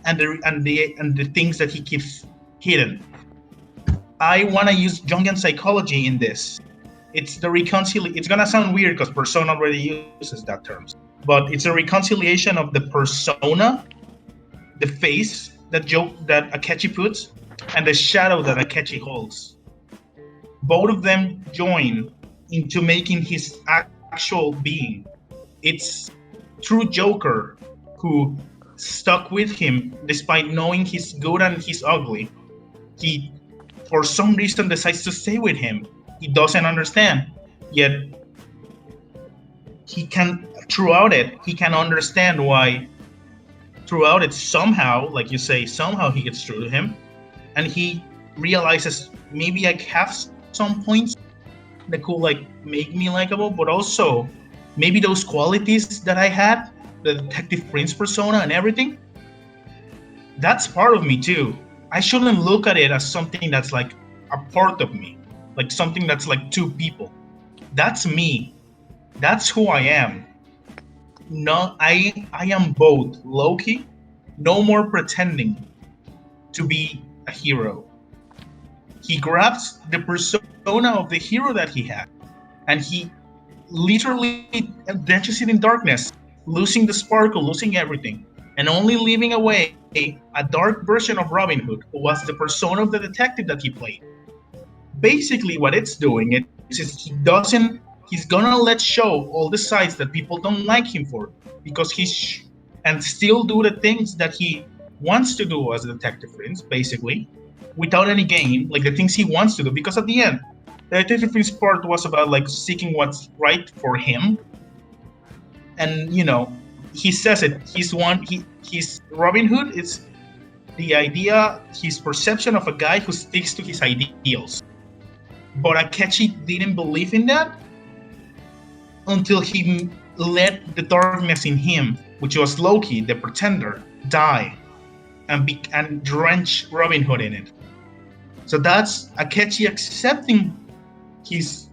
S1: and the things that he keeps hidden. I want to use Jungian psychology in this. It's the reconciliation. It's gonna sound weird because persona already uses that term, but it's a reconciliation of the persona, the face that Akechi puts, and the shadow that Akechi holds. Both of them join into making his actual being. It's true Joker who stuck with him despite knowing he's good and he's ugly. He, for some reason, decides to stay with him. He doesn't understand, yet he can understand why throughout it somehow, like you say, somehow he gets through to him, and he realizes maybe I have some points that could like make me likable, but also maybe those qualities that I had, the Detective Prince persona and everything, that's part of me too. I shouldn't look at it as something that's like a part of me, like something that's like two people. That's me. That's who I am. No, I am both. Loki, no more pretending to be a hero. He grabs the persona of the hero that he had, and he literally drenches it in darkness, losing the sparkle, losing everything, and only leaving away a dark version of Robin Hood, who was the persona of the detective that he played. Basically, what it's doing is he's gonna let show all the sides that people don't like him for, because and still do the things that he wants to do as a Detective Prince, basically, without any gain, like the things he wants to do, because at the end, the Detective Prince part was about like seeking what's right for him. And he says it. He's Robin Hood. It's the idea, his perception of a guy who sticks to his ideals. But Akechi didn't believe in that until he let the darkness in him, which was Loki, the pretender, die and drench Robin Hood in it. So that's Akechi accepting his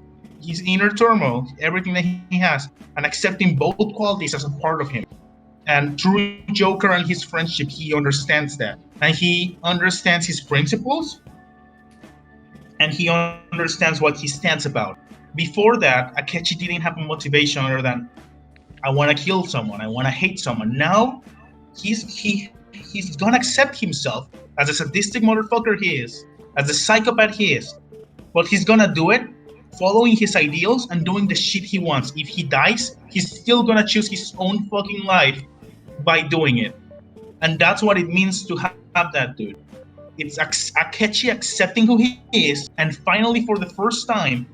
S1: inner turmoil, everything that he has, and accepting both qualities as a part of him. And through Joker and his friendship, he understands that. And he understands his principles, and he understands what he stands about. Before that, Akechi didn't have a motivation other than, I want to kill someone, I want to hate someone. Now, he's gonna accept himself as a sadistic motherfucker he is, as a psychopath he is, but he's gonna do it following his ideals and doing the shit he wants. If he dies, he's still gonna choose his own fucking life by doing it. And that's what it means to have that dude. It's Akechi accepting who he is, and finally, for the first time,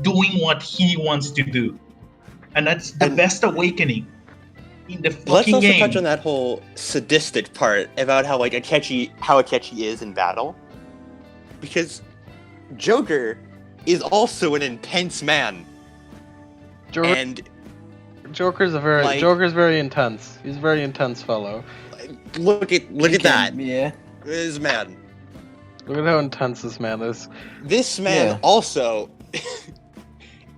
S1: doing what he wants to do. And that's the best awakening. in the
S7: Let's
S1: fucking
S7: also
S1: game.
S7: touch on that whole sadistic part about how Akechi is in battle, because Joker is also an intense man,
S2: Joker,
S7: and
S2: Joker's very intense. He's a very intense fellow.
S7: look at that.
S8: Yeah.
S7: This man.
S2: Look at how intense this man is.
S7: This man
S8: Yeah.
S7: also,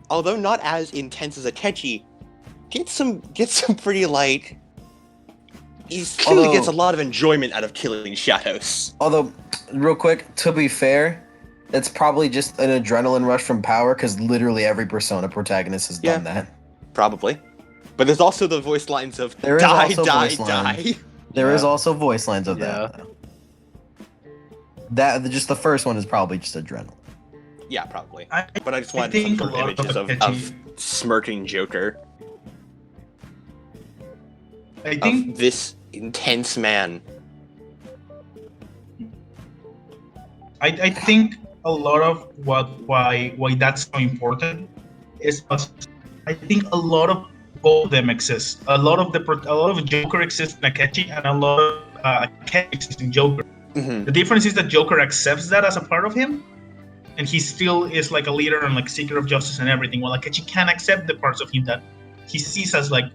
S7: although not as intense as Akechi, gets some pretty like. He clearly
S8: Although-
S7: gets a lot of enjoyment out of killing shadows.
S8: Although, real quick, to be fair, it's probably just an adrenaline rush from power because literally every Persona protagonist has done that.
S7: Probably. But there's also the voice lines of
S8: There is
S7: die,
S8: also
S7: die,
S8: voice
S7: die.
S8: line. There is
S2: Yeah.
S8: also voice lines of
S2: Yeah.
S8: that. Though. That just the first one is probably just adrenaline.
S7: Yeah, probably.
S1: I
S7: But I just wanted some
S1: think a
S7: sort of
S1: lot of
S7: images of
S1: Akechi-
S7: smirking Joker.
S1: I think
S7: Of this intense man.
S1: I think a lot of why that's so important is because I think a lot of both of them exist. A lot of Joker exists in Akechi, and a lot of Akechi exists in Joker.
S7: Mm-hmm.
S1: The difference is that Joker accepts that as a part of him, and he still is like a leader and like seeker of justice and everything. While Akechi can't accept the parts of him that he sees as like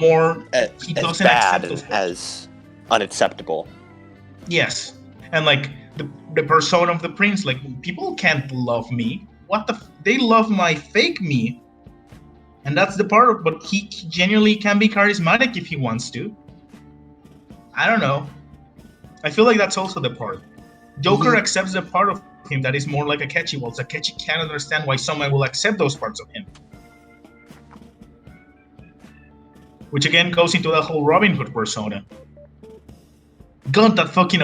S1: more. He
S7: As
S1: doesn't
S7: bad
S1: accept those parts.
S7: as unacceptable.
S1: Yes, and like the persona of the prince, like people can't love me. They love my fake me, and that's the part of. But he genuinely can be charismatic if he wants to. I don't know. I feel like that's also the part. Joker accepts the part of him that is more like Akechi, while Akechi can't understand why someone will accept those parts of him. Which again goes into that whole Robin Hood persona. God, that fucking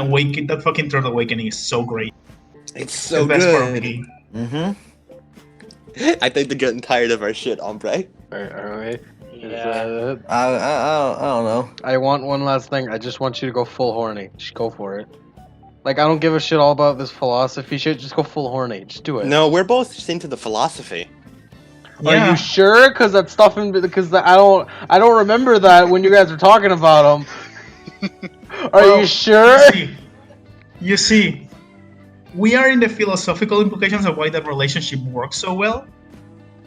S1: third awakening is so great.
S7: It's so
S1: the best part of the
S7: good.
S1: game.
S8: Mm-hmm.
S7: I think they're getting tired of our shit, hombre.
S2: Are we? Is
S6: Yeah.
S2: that it?
S8: I don't know.
S2: I want one last thing. I just want you to go full horny. Just go for it. Like, I don't give a shit all about this philosophy shit. Just go full horny. Just do it.
S7: No, we're both just into the philosophy.
S2: Are
S1: Yeah.
S2: you sure? Because that stuff I don't remember that when you guys were talking about them. Are
S1: Well,
S2: you sure?
S1: You see, we are in the philosophical implications of why that relationship works so well.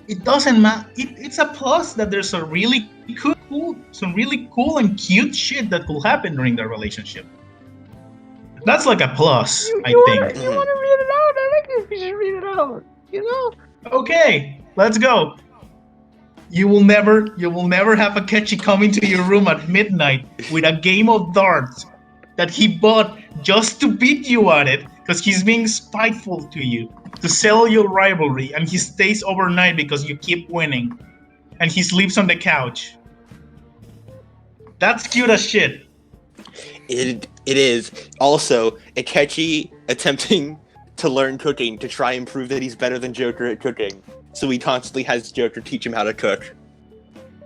S1: It doesn't matter. It's a plus that there's some really cool and cute shit that could happen during their relationship. That's like a plus, I think.
S3: You want to read it out? I think you should read it out. You know?
S1: Okay, let's go. You will never have Akechi come into your room at midnight with a game of darts that he bought just to beat you at it because he's being spiteful to you, to sell your rivalry, and he stays overnight because you keep winning, and he sleeps on the couch. That's cute as shit.
S7: It is. Also, Akechi attempting to learn cooking to try and prove that he's better than Joker at cooking. So he constantly has Joker teach him how to cook.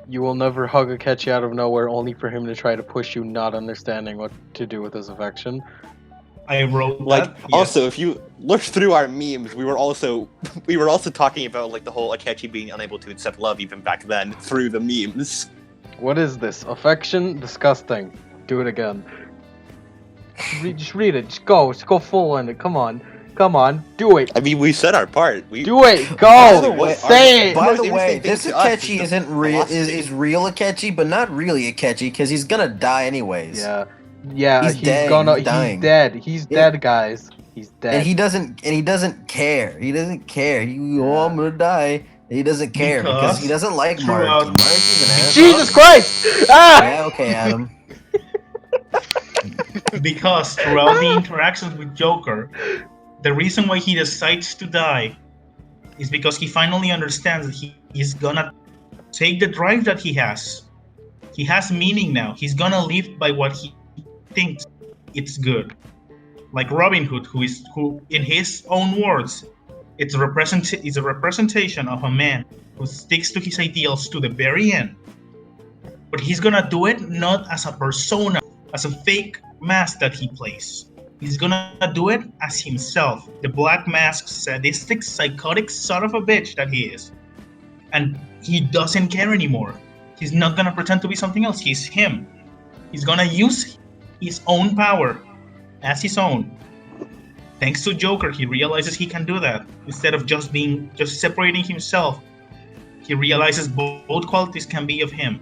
S2: You will never hug a catchy out of nowhere only for him to try to push you not understanding what to do with his affection.
S1: I wrote
S7: Like,
S1: that. Yes.
S7: also, if you look through our memes, we were also talking about like the whole Akechi being unable to accept love even back then through the memes.
S2: What is this? Affection? Disgusting. Do it again. Just read it. Just go full in it. Come on. Do it.
S7: I mean, we said our part.
S2: Do it.
S8: By the
S2: Go.
S8: way,
S2: Say it.
S8: By
S7: Most
S8: the way,
S7: interesting thing
S8: this
S7: to us
S8: Akechi
S7: is the
S8: isn't real.
S7: philosophy.
S8: Is real Akechi, but not really Akechi because he's gonna die anyways.
S2: Yeah.
S8: He's dead, he's dying.
S2: He's dead. He's
S8: Yeah.
S2: dead, guys. He's dead.
S8: And he doesn't care. He doesn't care. I'm gonna die. He doesn't care because he doesn't like
S1: throughout-
S8: Marky. Marky's an asshole.
S2: Jesus Christ! Ah!
S8: Yeah, okay, Adam.
S1: Because throughout the interactions with Joker, the reason why he decides to die is because he finally understands that he is gonna take the drive that he has. He has meaning now. He's gonna live by what he thinks it's good. Like Robin Hood, who in his own words, is a representation of a man who sticks to his ideals to the very end. But he's gonna do it not as a persona, as a fake mask that he plays. He's gonna do it as himself, the black mask, sadistic, psychotic son of a bitch that he is. And he doesn't care anymore. He's not gonna pretend to be something else. He's him. He's gonna use his own power as his own. Thanks to Joker, he realizes he can do that. Instead of just separating himself, he realizes both qualities can be of him.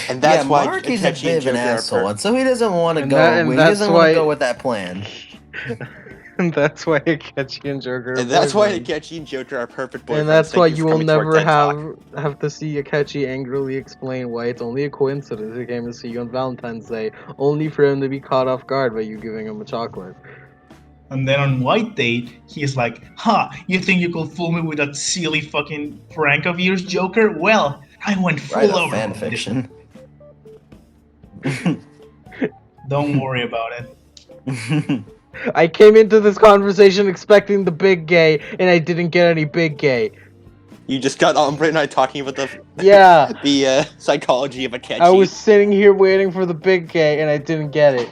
S7: And that's
S8: yeah,
S7: why
S8: Mark is a
S7: Akechi
S8: bit
S7: and
S8: of an
S7: Joker are
S8: asshole, and so he doesn't want to
S2: And
S8: go.
S2: that- and
S8: He
S2: that's
S8: doesn't want to
S2: why-
S8: go with that plan.
S2: And that's why Akechi and Joker are
S7: And that's why
S2: boyfriends.
S7: Akechi and Joker are perfect boyfriends.
S2: And that's
S7: Thank
S2: why
S7: you for
S2: you will
S7: coming to our
S2: never
S7: TED Talk.
S2: have to see Akechi angrily explain why it's only a coincidence he came to see you on Valentine's Day, only for him to be caught off guard by you giving him a chocolate.
S1: And then on White Date, he's like, "Ha, you think you could fool me with that silly fucking prank of yours, Joker? Well, I went
S8: Write
S1: full
S8: a
S1: over
S8: fan
S1: with it.
S8: fiction.
S1: Don't worry about it."
S2: I came into this conversation expecting the big gay, and I didn't get any big gay.
S7: You just got Umbre and I talking about the
S2: Yeah,
S7: the psychology of Akechi.
S2: I was sitting here waiting for the big gay, and I didn't get it.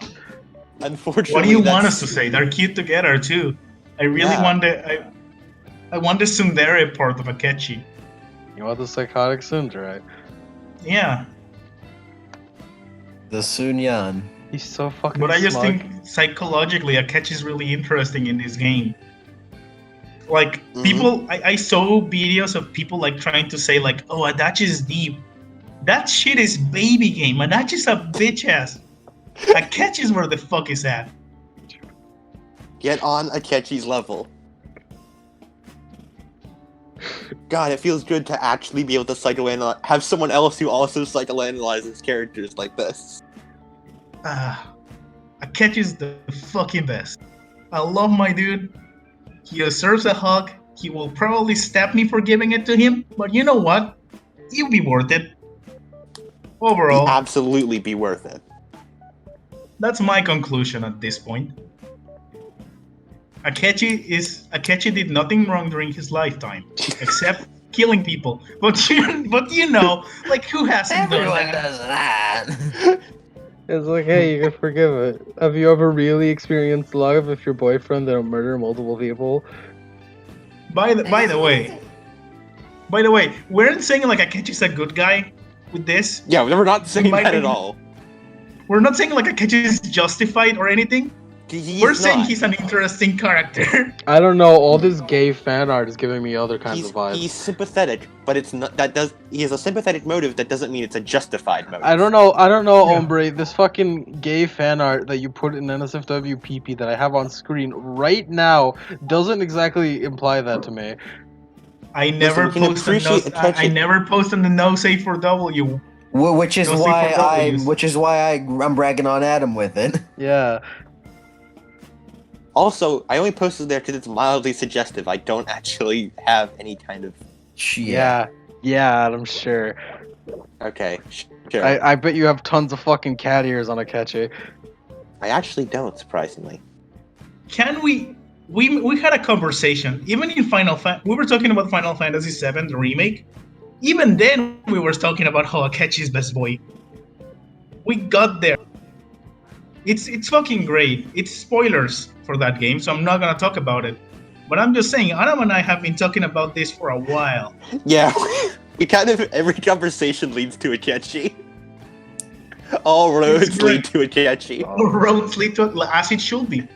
S7: Unfortunately,
S1: What do you
S7: that's...
S1: want us to say? They're cute together too. I really
S7: Yeah.
S1: want I want the tsundere part of Akechi.
S2: You want the psychotic tsundere?
S1: Yeah,
S8: The Sunyan.
S2: He's so fucking
S1: but I just
S2: smug.
S1: think psychologically Akechi's really interesting in this game. Like
S7: Mhm.
S1: people, I saw videos of people like trying to say like, "Oh, Adachi's deep." That shit is baby game. Adachi's a bitch ass. Akechi's where the fuck is at?
S7: Get on Akechi's level. God, it feels good to actually be able to psychoanalyze, have someone else who also psychoanalyzes characters like this.
S1: Akechi's the fucking best. I love my dude. He deserves a hug. He will probably stab me for giving it to him, but you know what? It'll be worth it. Overall,
S7: Absolutely be worth it.
S1: that's my conclusion at this point. Akechi did nothing wrong during his lifetime, except killing people. But you know, like who hasn't done
S8: Everyone
S1: that?
S8: does that.
S2: It's like, hey, you can forgive it. Have you ever really experienced love if your boyfriend didn't murder multiple people?
S1: By the way, we aren't saying like Akechi's a good guy with this.
S7: Yeah, we're not saying
S1: Might
S7: that
S1: be-
S7: at all.
S1: We're not saying like Akechi is justified or anything. We're saying
S7: not.
S1: he's an interesting character.
S2: I don't know. All this gay fan art is giving me other kinds
S7: He's,
S2: of vibes.
S7: he's sympathetic, but it's not. He has a sympathetic motive. That doesn't mean it's a justified motive.
S2: I don't know,
S1: Yeah.
S2: Ombre. This fucking gay fan art that you put in NSFW PP that I have on screen right now doesn't exactly imply that to me.
S1: I never
S7: we can
S1: post on
S7: appreciate
S1: I
S7: Akechi.
S1: never post on the no say for W.
S8: Which is
S1: No, see,
S8: why
S1: for W's.
S8: I'm bragging on Adam with it.
S2: Yeah.
S7: Also, I only posted there because it's mildly suggestive. I don't actually have any kind of.
S2: Yeah. Yeah, I'm sure.
S7: Okay, sure.
S2: I bet you have tons of fucking cat ears on Akechi.
S7: I actually don't, surprisingly.
S1: Can we had a conversation even in we were talking about Final Fantasy VII the remake. Even then we were talking about how Akechi's best boy. We got there. It's fucking great. It's spoilers for that game, so I'm not gonna talk about it. But I'm just saying, Adam and I have been talking about this for a while.
S7: Yeah, we kind of every conversation leads to Akechi. All roads
S1: It's
S7: lead to Akechi.
S1: All roads lead to as it should be,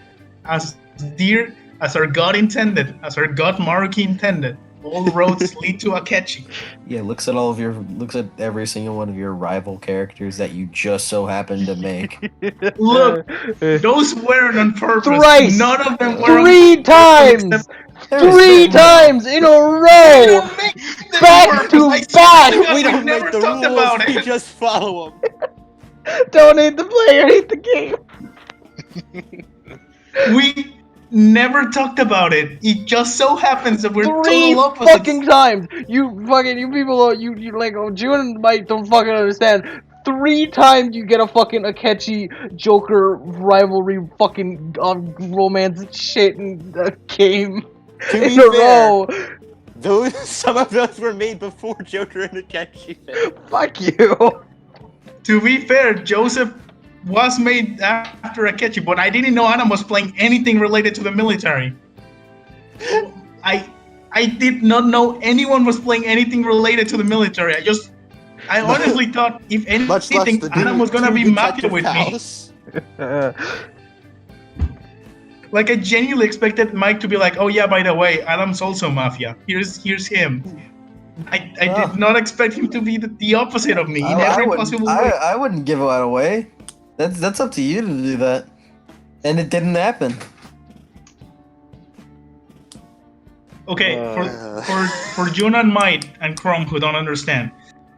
S1: as dear as our God intended, as our God Maruki intended. All roads lead to Akechi.
S8: Yeah, looks at every single one of your rival characters that you just so happen to make.
S1: Look, those weren't on purpose.
S2: Thrice!
S1: None of them were.
S2: 3 times!
S8: There
S2: 3
S8: is-
S2: times in a
S1: We
S2: row!
S1: don't make them
S2: Back
S1: on purpose.
S2: to
S1: I swear
S2: back!
S1: God,
S7: We don't
S1: never
S7: make the
S1: talked
S7: rules,
S1: about
S7: we
S1: it.
S7: just follow them.
S2: Don't hate the player, hate the game.
S1: We never talked about it. It just so happens that we're
S2: 3
S1: total opposites.
S2: fucking times! You people, you like, June and Mike don't fucking understand. 3 times you get a fucking Akechi Joker rivalry fucking romance shit in a game
S7: To
S2: in
S7: be
S2: a
S7: fair,
S2: row.
S7: some of those were made before Joker and Akechi.
S2: Fuck you.
S1: To be fair, Joseph was made after Akechi, but I didn't know Adam was playing anything related to the military. I did not know anyone was playing anything related to the military. I honestly thought, if
S7: Much less
S1: anything,
S7: the
S1: Adam was gonna
S7: two
S1: be mafia
S7: detective
S1: with me.
S7: pals.
S1: Like, I genuinely expected Mike to be like, "Oh yeah, by the way, Adam's also mafia. Here's him." I did not expect him to be the opposite of me in every possible way.
S8: I wouldn't give it away. That's up to you to do that. And it didn't happen.
S1: Okay, for June and Mike and Chrome who don't understand,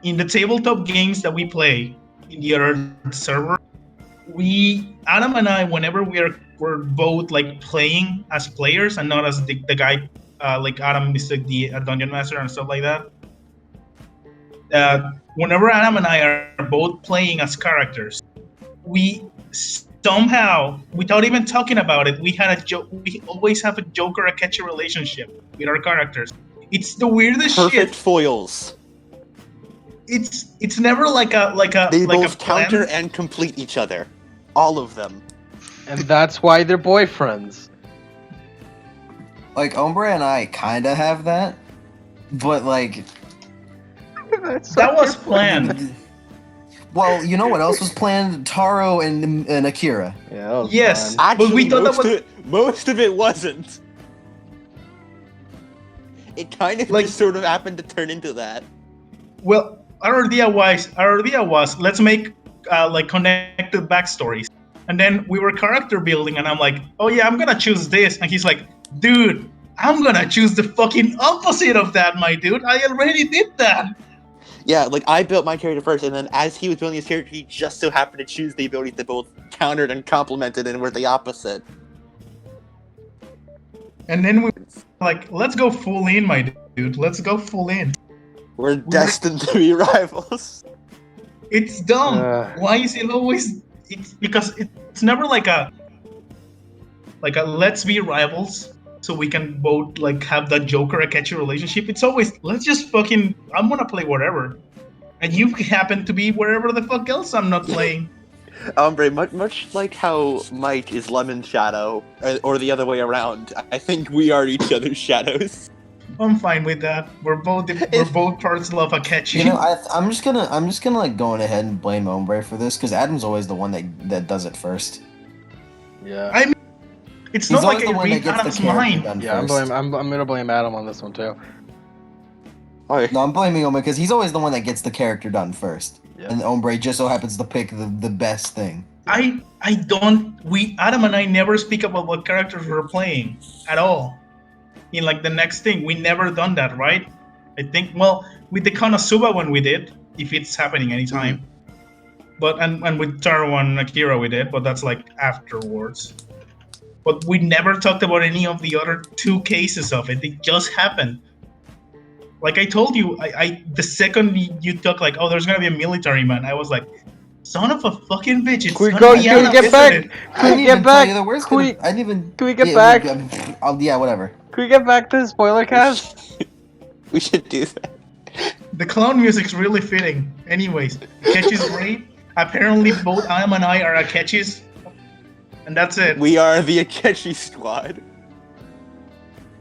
S1: in the tabletop games that we play in the other server, Adam and I, whenever we're both like playing as players and not as the guy, like Adam is like the dungeon master and stuff like that. Whenever Adam and I are both playing as characters, we somehow, without even talking about it, we always have a Joker a catcher relationship with our characters. It's the weirdest
S7: Perfect
S1: shit.
S7: foils.
S1: It's never like a
S7: They
S1: like
S7: both
S1: a plan.
S7: counter and complete each other. All of them.
S2: And that's why they're boyfriends.
S8: Like Ombre and I kind of have that, but like
S1: That was planned.
S8: Well, you know what else was planned? Taro and Akira.
S2: Yeah, that was
S1: Yes.
S2: fun.
S7: Actually,
S1: But we thought that was-
S7: most of it wasn't. It kind of
S1: Like-
S7: just sort of happened to turn into that.
S1: Well, our idea was let's make like connected backstories, and then we were character building, and I'm like, oh yeah, I'm gonna choose this, and he's like, dude, I'm gonna choose the fucking opposite of that, my dude. I already did that.
S7: Yeah, like I built my character first, and then as he was building his character, he just so happened to choose the abilities that both countered and complemented and were the opposite.
S1: And then we were like, let's go full in, my dude. Let's go full in.
S7: We're destined to be rivals.
S1: It's dumb. Why is it always? It's because it's never like a let's be rivals so we can both like have that Joker a catchy relationship. It's always let's just fucking I'm gonna play whatever, and you happen to be wherever the fuck else I'm not playing.
S7: Ombre, much like how Mike is Lemon Shadow, or the other way around. I think we are each other's shadows.
S1: I'm fine with that. We're both parts of a catchy.
S8: You know, I'm just gonna like going ahead and blame Ombre for this because Adam's always the one that does it first.
S2: Yeah.
S1: It's
S8: He's
S1: not like
S8: always the
S1: I
S8: one that
S1: read
S8: gets the
S1: Adam's
S8: character
S1: mind.
S8: done
S2: Yeah,
S8: first.
S2: I'm gonna blame Adam on this one too.
S8: No, I'm blaming Ombre because he's always the one that gets the character done first,
S2: Yeah.
S8: and Ombre just so happens to pick the best thing.
S1: Adam and I never speak about what characters we're playing at all. In like the next thing, we never done that, right? I think, well, with the Konosuba one we did, if it's happening anytime. But and with Taro and Akira we did, but that's like afterwards. But we never talked about any of the other two cases of it. It just happened. Like I told you, I the second you talk like, oh, there's gonna be a military man, I was like, son of a fucking bitch! It's
S2: Can we
S1: gonna
S2: go?
S1: be
S2: Can we
S1: Adam,
S2: get
S1: isn't
S2: back?
S1: it?
S2: Can we get back? Can we?
S8: I didn't even.
S2: Can we get
S8: yeah,
S2: back?
S8: Yeah, whatever.
S2: Can we get back to the spoiler cast?
S7: We should do that.
S1: The clown music's really fitting. Anyways, Akechi's great. Apparently, both Adam and I are Akechis, and that's it.
S7: We are the Akechi squad.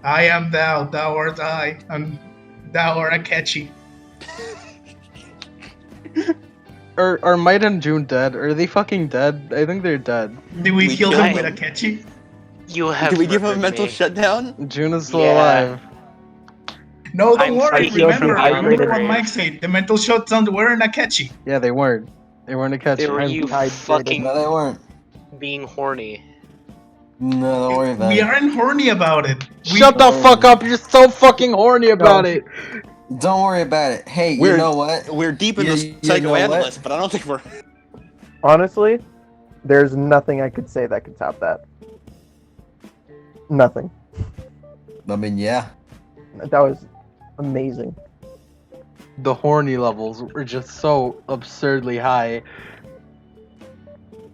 S1: I am thou, thou art I, and thou art Akechi.
S2: Are Might and June dead? Are they fucking dead? I think they're dead.
S1: Did we
S7: We
S1: kill
S7: killed
S1: them with
S7: them.
S1: Akechi?
S6: You have
S7: Did we give him a
S6: murdered
S7: mental
S6: me.
S7: shutdown?
S2: June is still
S6: Yeah.
S2: alive.
S1: No, don't
S6: I'm
S1: worry.
S6: speaking
S1: Remember
S3: from
S1: what
S3: hydrated.
S1: Mike said. The mental shutdown were in Akechi.
S2: Yeah, they weren't. They weren't a catch.
S6: They were you
S3: hydrated.
S6: fucking
S8: No, they weren't.
S6: being horny.
S8: No, don't worry about
S1: We
S8: it.
S1: aren't horny about it.
S2: Shut the fuck up! You're so fucking horny about it.
S8: Don't worry about it. Hey, you
S7: We're-
S8: know what?
S7: We're deep in
S8: You-
S7: the
S8: you know what?
S7: psychoanalyst, but I don't think we're.
S3: Honestly, there's nothing I could say that could top that. Nothing.
S8: I mean, yeah.
S3: That was amazing.
S2: The horny levels were just so absurdly high.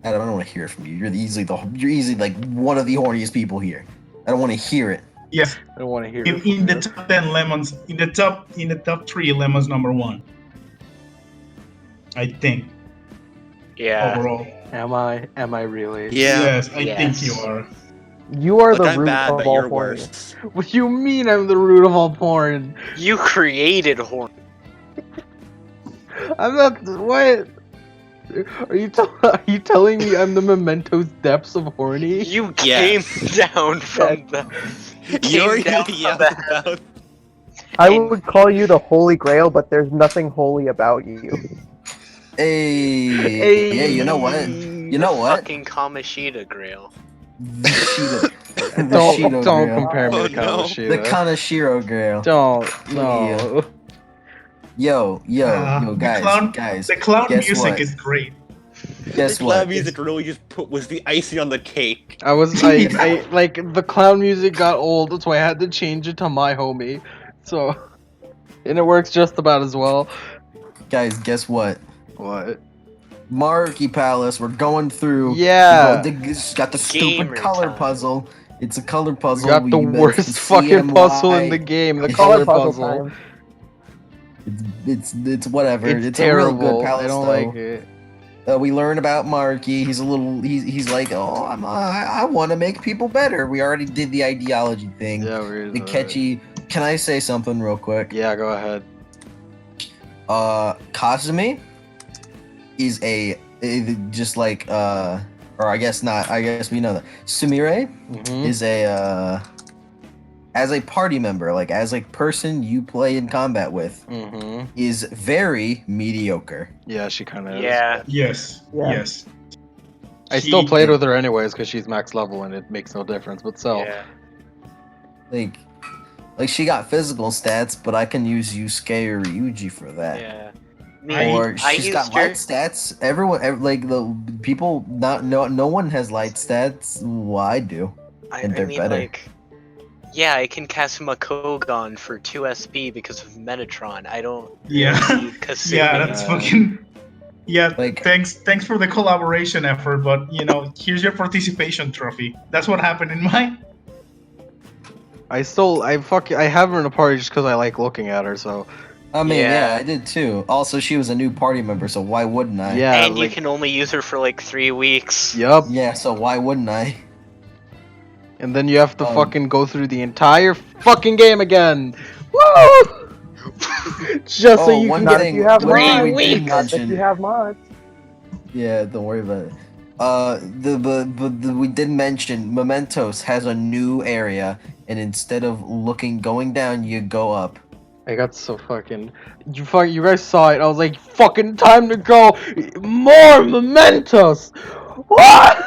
S8: Adam, I don't want to hear it from you. You're easily like one of the horniest people here. I don't want to hear it.
S1: Yes.
S2: I don't want to hear
S1: In,
S2: it.
S1: in the top 10 lemons, in the top 3, lemons number 1. I think
S6: Yeah.
S1: overall.
S2: Am I? Am I really?
S7: Yeah.
S1: Yes, I
S6: Yes.
S1: think you are.
S3: You are
S7: Look,
S3: the
S7: I'm
S3: root
S7: bad,
S3: of
S7: but
S3: all
S7: you're
S3: porn.
S7: worse.
S2: What do you mean I'm the root of all porn?
S6: You created horny.
S2: I'm not. What? Are you telling me I'm the Mementos depths of horny?
S6: You came down from the. You
S7: You're
S6: came down
S7: getting
S6: from
S7: yelled
S6: the
S7: about.
S3: I
S6: And-
S3: would call you the Holy Grail, but there's nothing holy about you.
S8: Hey, yeah, you know what? You know what?
S6: Fucking Kamashita Grail.
S8: The Sheeta. The
S2: Don't
S8: Sheeta
S2: don't
S8: Grail.
S2: compare me
S7: Oh,
S2: to
S7: no.
S2: Kamoshida.
S8: The Kanashiro Grail.
S2: Don't
S8: Yeah.
S2: no.
S8: Yo, guys,
S1: The clown
S8: guess
S1: music
S8: what?
S1: is great.
S8: Guess
S7: The clown
S8: what?
S7: music really just was the icing on the cake.
S2: I like the clown music got old, so I had to change it to My Homie. So, and it works just about as well.
S8: Guys, guess what?
S2: What?
S8: Marquee Palace, we're going through.
S2: Yeah.
S8: Got the stupid
S6: Gamer
S8: color
S6: time.
S8: puzzle. It's a color
S2: We
S8: puzzle.
S2: got the
S8: You bet
S2: worst
S8: it's
S2: fucking puzzle in the
S8: CMY.
S2: game, the
S8: It's
S2: color
S3: Color
S2: puzzle.
S3: time.
S8: It's whatever.
S2: It's
S8: It's a real good
S2: terrible.
S8: palace
S2: I don't
S8: though.
S2: like it.
S8: We learn about Marky. He's like, oh, I want to make people better. We already did the ideology thing.
S2: Yeah, weird.
S8: The catchy. Can I say something real quick?
S2: Yeah, go ahead.
S8: Kazumi is just like or I guess not. I guess we know that Sumire
S2: Mhm.
S8: is a as a party member, like as a person you play in combat with,
S2: Mhm.
S8: is very mediocre.
S2: Yeah, she kind of is.
S6: Yeah.
S1: Yes.
S3: Yeah.
S1: Yes.
S2: I still
S1: She-
S2: played with her anyways because she's max level and it makes no difference. But still,
S6: Yeah.
S8: Like she got physical stats, but I can use Yusuke or Ryuji for that.
S6: Yeah.
S8: Or
S6: I
S8: she's
S6: used
S8: got
S6: her.
S8: light stats. Like the people, no one has light stats. Well, I do.
S6: I
S8: and they're
S6: mean,
S8: better.
S6: like, yeah, I can cast Makogon for 2 SP because of Metatron. I don't
S1: Yeah.
S6: really need Kasumi.
S1: Yeah, that's fucking. Yeah,
S8: Like-
S1: thanks for the collaboration effort, but here's your participation trophy. That's what happened in mine.
S2: I have her in a party just because I like looking at her. So
S8: I mean,
S6: Yeah.
S8: yeah, I did too. Also, she was a new party member, so why wouldn't I?
S2: yeah,
S6: And you
S2: like,
S6: can only use her for like 3 weeks.
S2: yup.
S8: Yeah, so why wouldn't I?
S2: And then you have to
S8: Um,
S2: fucking go through the entire fucking game again. Woo! Just so you
S8: one
S2: can
S3: Not
S2: get
S3: if you have
S6: Three
S3: mods.
S8: we did
S6: weeks.
S3: Not if you
S8: mention.
S3: have mods.
S8: Yeah, don't worry about it. We did mention Mementos has a new area, and instead of going down, you go up.
S2: I got so fucking. You guys saw it. I was like, fucking time to go. More mementos. What?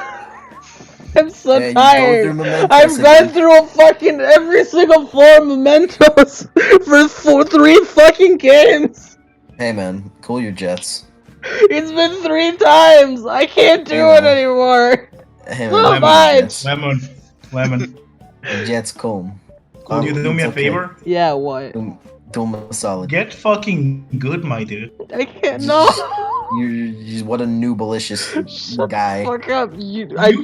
S2: I'm so
S8: Yeah, you go
S2: tired.
S8: through Mementos
S2: I've
S8: and
S2: gone
S8: then-
S2: through a fucking every single floor of mementos for 3 fucking games.
S8: Hey man, cool your jets.
S2: It's been 3 times. I can't do
S8: Hey,
S2: it
S8: man.
S2: anymore.
S8: Hey
S2: So
S8: man,
S2: much.
S1: Lemon.
S8: jets cool.
S1: Could you do me a
S8: It's okay.
S1: favor?
S2: Yeah, what?
S8: Do him a solid.
S1: Get fucking good, my dude.
S2: I can't. No.
S8: You're what a noobalicious
S2: Shut
S8: guy.
S2: the fuck up.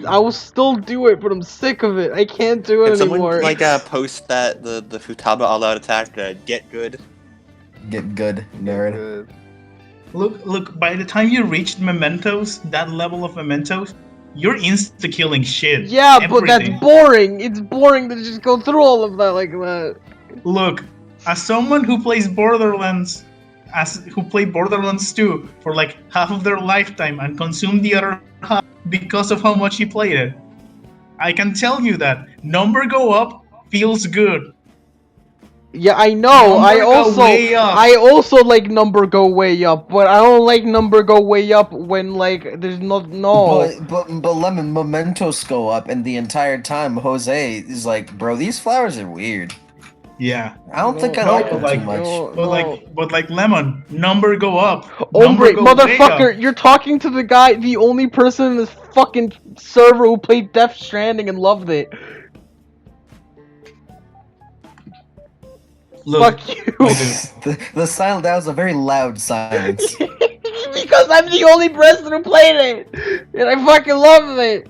S2: I will still do it, but I'm sick of it. I can't do it
S7: Can someone
S2: anymore.
S7: post that the Futaba all-out attack get good?
S8: Get good, nerd.
S1: Look. By the time you reached mementos, that level of mementos, you're insta killing shit.
S2: Yeah, but that's
S1: Everything.
S2: boring. It's boring to just go through all of that like that.
S1: Look, as someone who plays Borderlands, who played Borderlands 2 for like half of their lifetime and consumed the other half because of how much he played it, I can tell you that number go up feels good.
S2: Yeah, I know.
S1: Number go way up.
S2: I also like number go way up, but I don't like number go way up when like there's no.
S8: But Lemon, mementos go up, and the entire time Jose is like, bro, these flowers are weird.
S1: Yeah.
S8: I don't think I
S1: No,
S8: like
S1: but
S8: them too
S1: like-
S8: much.
S1: But like Lemon, number go up.
S2: Ombre,
S1: Number go way
S2: motherfucker,
S1: up.
S2: you're talking to the guy, the only person in this fucking server who played Death Stranding and loved it.
S1: Look,
S2: Fuck you.
S1: my dude,
S8: the silence. That was a very loud silence.
S2: Because I'm the only person who played it, and I fucking love it.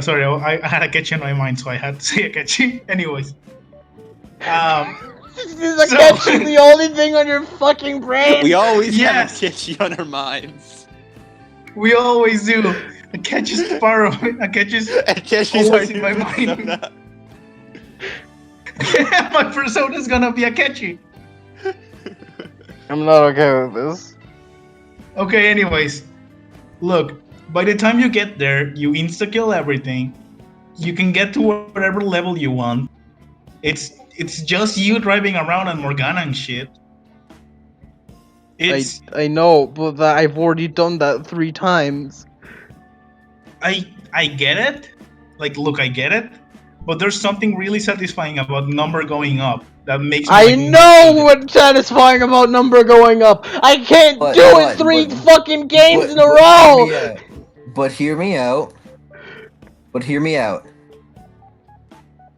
S1: sorry, I had Akechi in my mind, so I had to say Akechi. Anyways.
S2: Is
S1: So-
S2: Akechi the only thing on your fucking brain?
S7: We always
S1: Yes.
S7: have a Kichi on our minds.
S1: We always do. Akechi's far away. Akechi's
S7: Akechi's
S1: always
S7: our
S1: in my
S7: new
S1: mind.
S7: persona.
S1: My persona is gonna be Akechi.
S2: I'm not okay with this.
S1: Okay, anyways. Look, by the time you get there, you insta-kill everything. You can get to whatever level you want. It's just you driving around on Morgana and shit. It's
S2: I know, but I've already done that 3 times.
S1: I get it. Like, look, I get it. But there's something really satisfying about number going up that makes me
S2: I
S1: like
S2: know what's satisfying about number going up. I can't
S8: But-
S2: do it
S8: but-
S2: 3
S8: but-
S2: fucking games in a
S8: Hear
S2: row.
S8: me out. But hear me out. But hear me out.